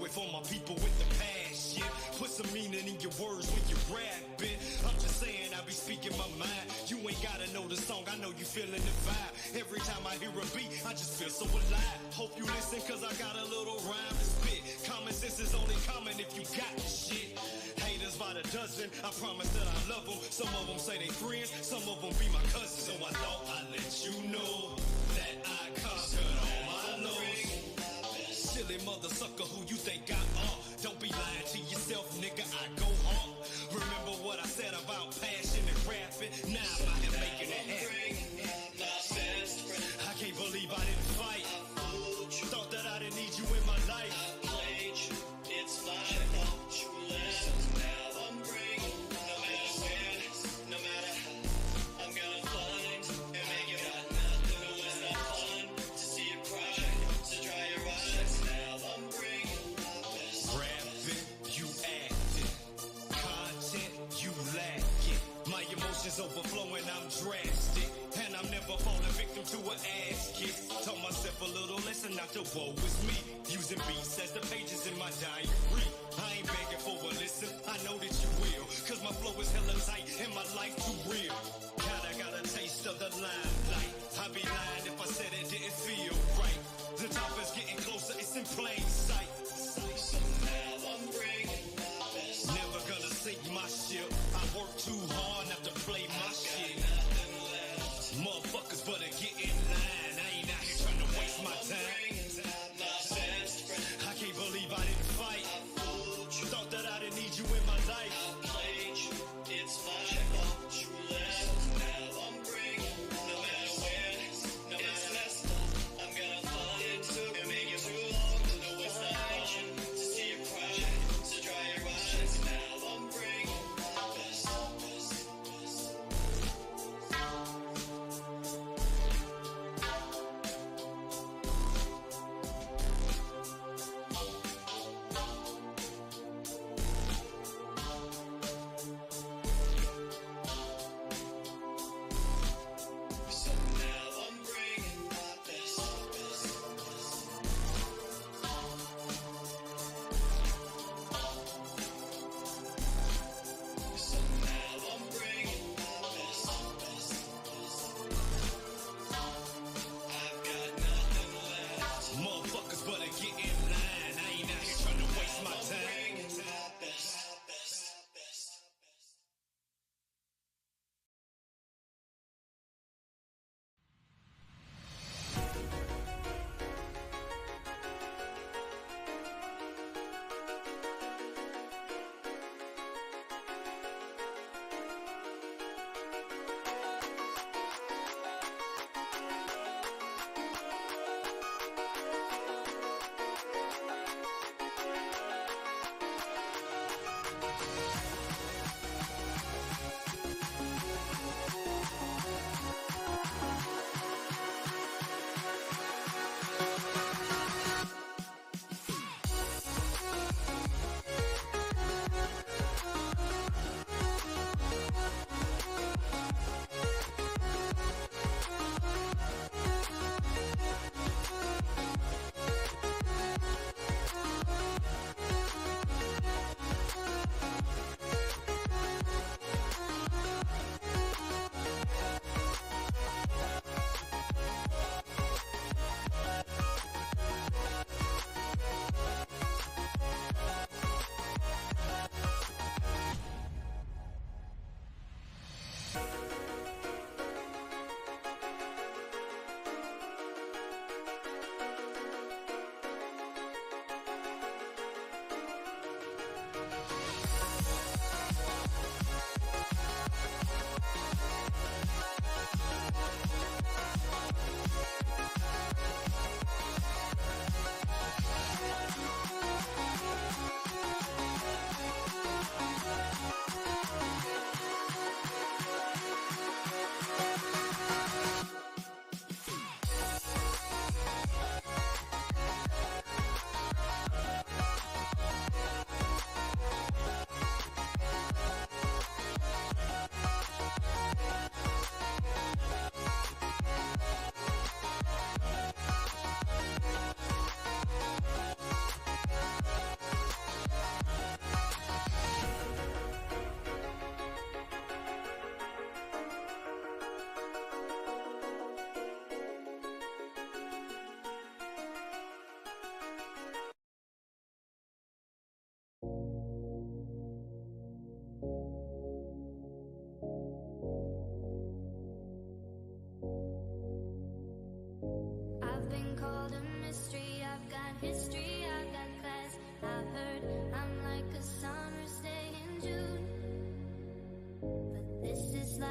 it for my people with the passion. Put some meaning in your words when you rap it. I'm just saying I be speaking my mind. You ain't gotta know the song, I know you feeling the vibe. Every time I hear a beat, I just feel so alive. Hope you listen, cause I got a little rhyme to spit. Common sense is only common if you got the shit. Haters by the dozen, I promise that I love them. Some of them say they friends, some of them be my cousins. So I thought I'd let you know that I conquered all my lows. Silly mother sucker, who you think I am? Don't be lying to yourself, nigga, I go hard. Remember what I said about passion and rapping? Now I'm out here making it happen. I can't believe I didn't fight. Thought that I didn't need you in my life. It's my fault, you left. Now I'm bringing, no matter when, no matter how, I'm gonna find and make it got nothing. No, it's not fun to see you cry, so dry your eyes. Now I'm bringing my best. Rapping, you acting, content, you lacking. My emotions overflowing, I'm drastic, and I'm never falling victim to an ass kick. Taught myself a little lesson, not to woe is me. Using beats as the pages in my diary. I ain't begging for a listen, I know that you will. Cause my flow is hella tight and my life too real. Kinda got a taste of the limelight. I'd be lying if I said it didn't feel right. The top is getting closer, it's in plain sight. So now I'm bringing my best. Never gonna sink my ship. I work too hard not to play my shit. Motherfuckers better get in line. I ain't out here trying to waste my time. I can't believe I didn't fight. Thought that I didn't need you in my life. It's my fault, you left. Now I'm bringing, no matter when, no matter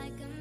like a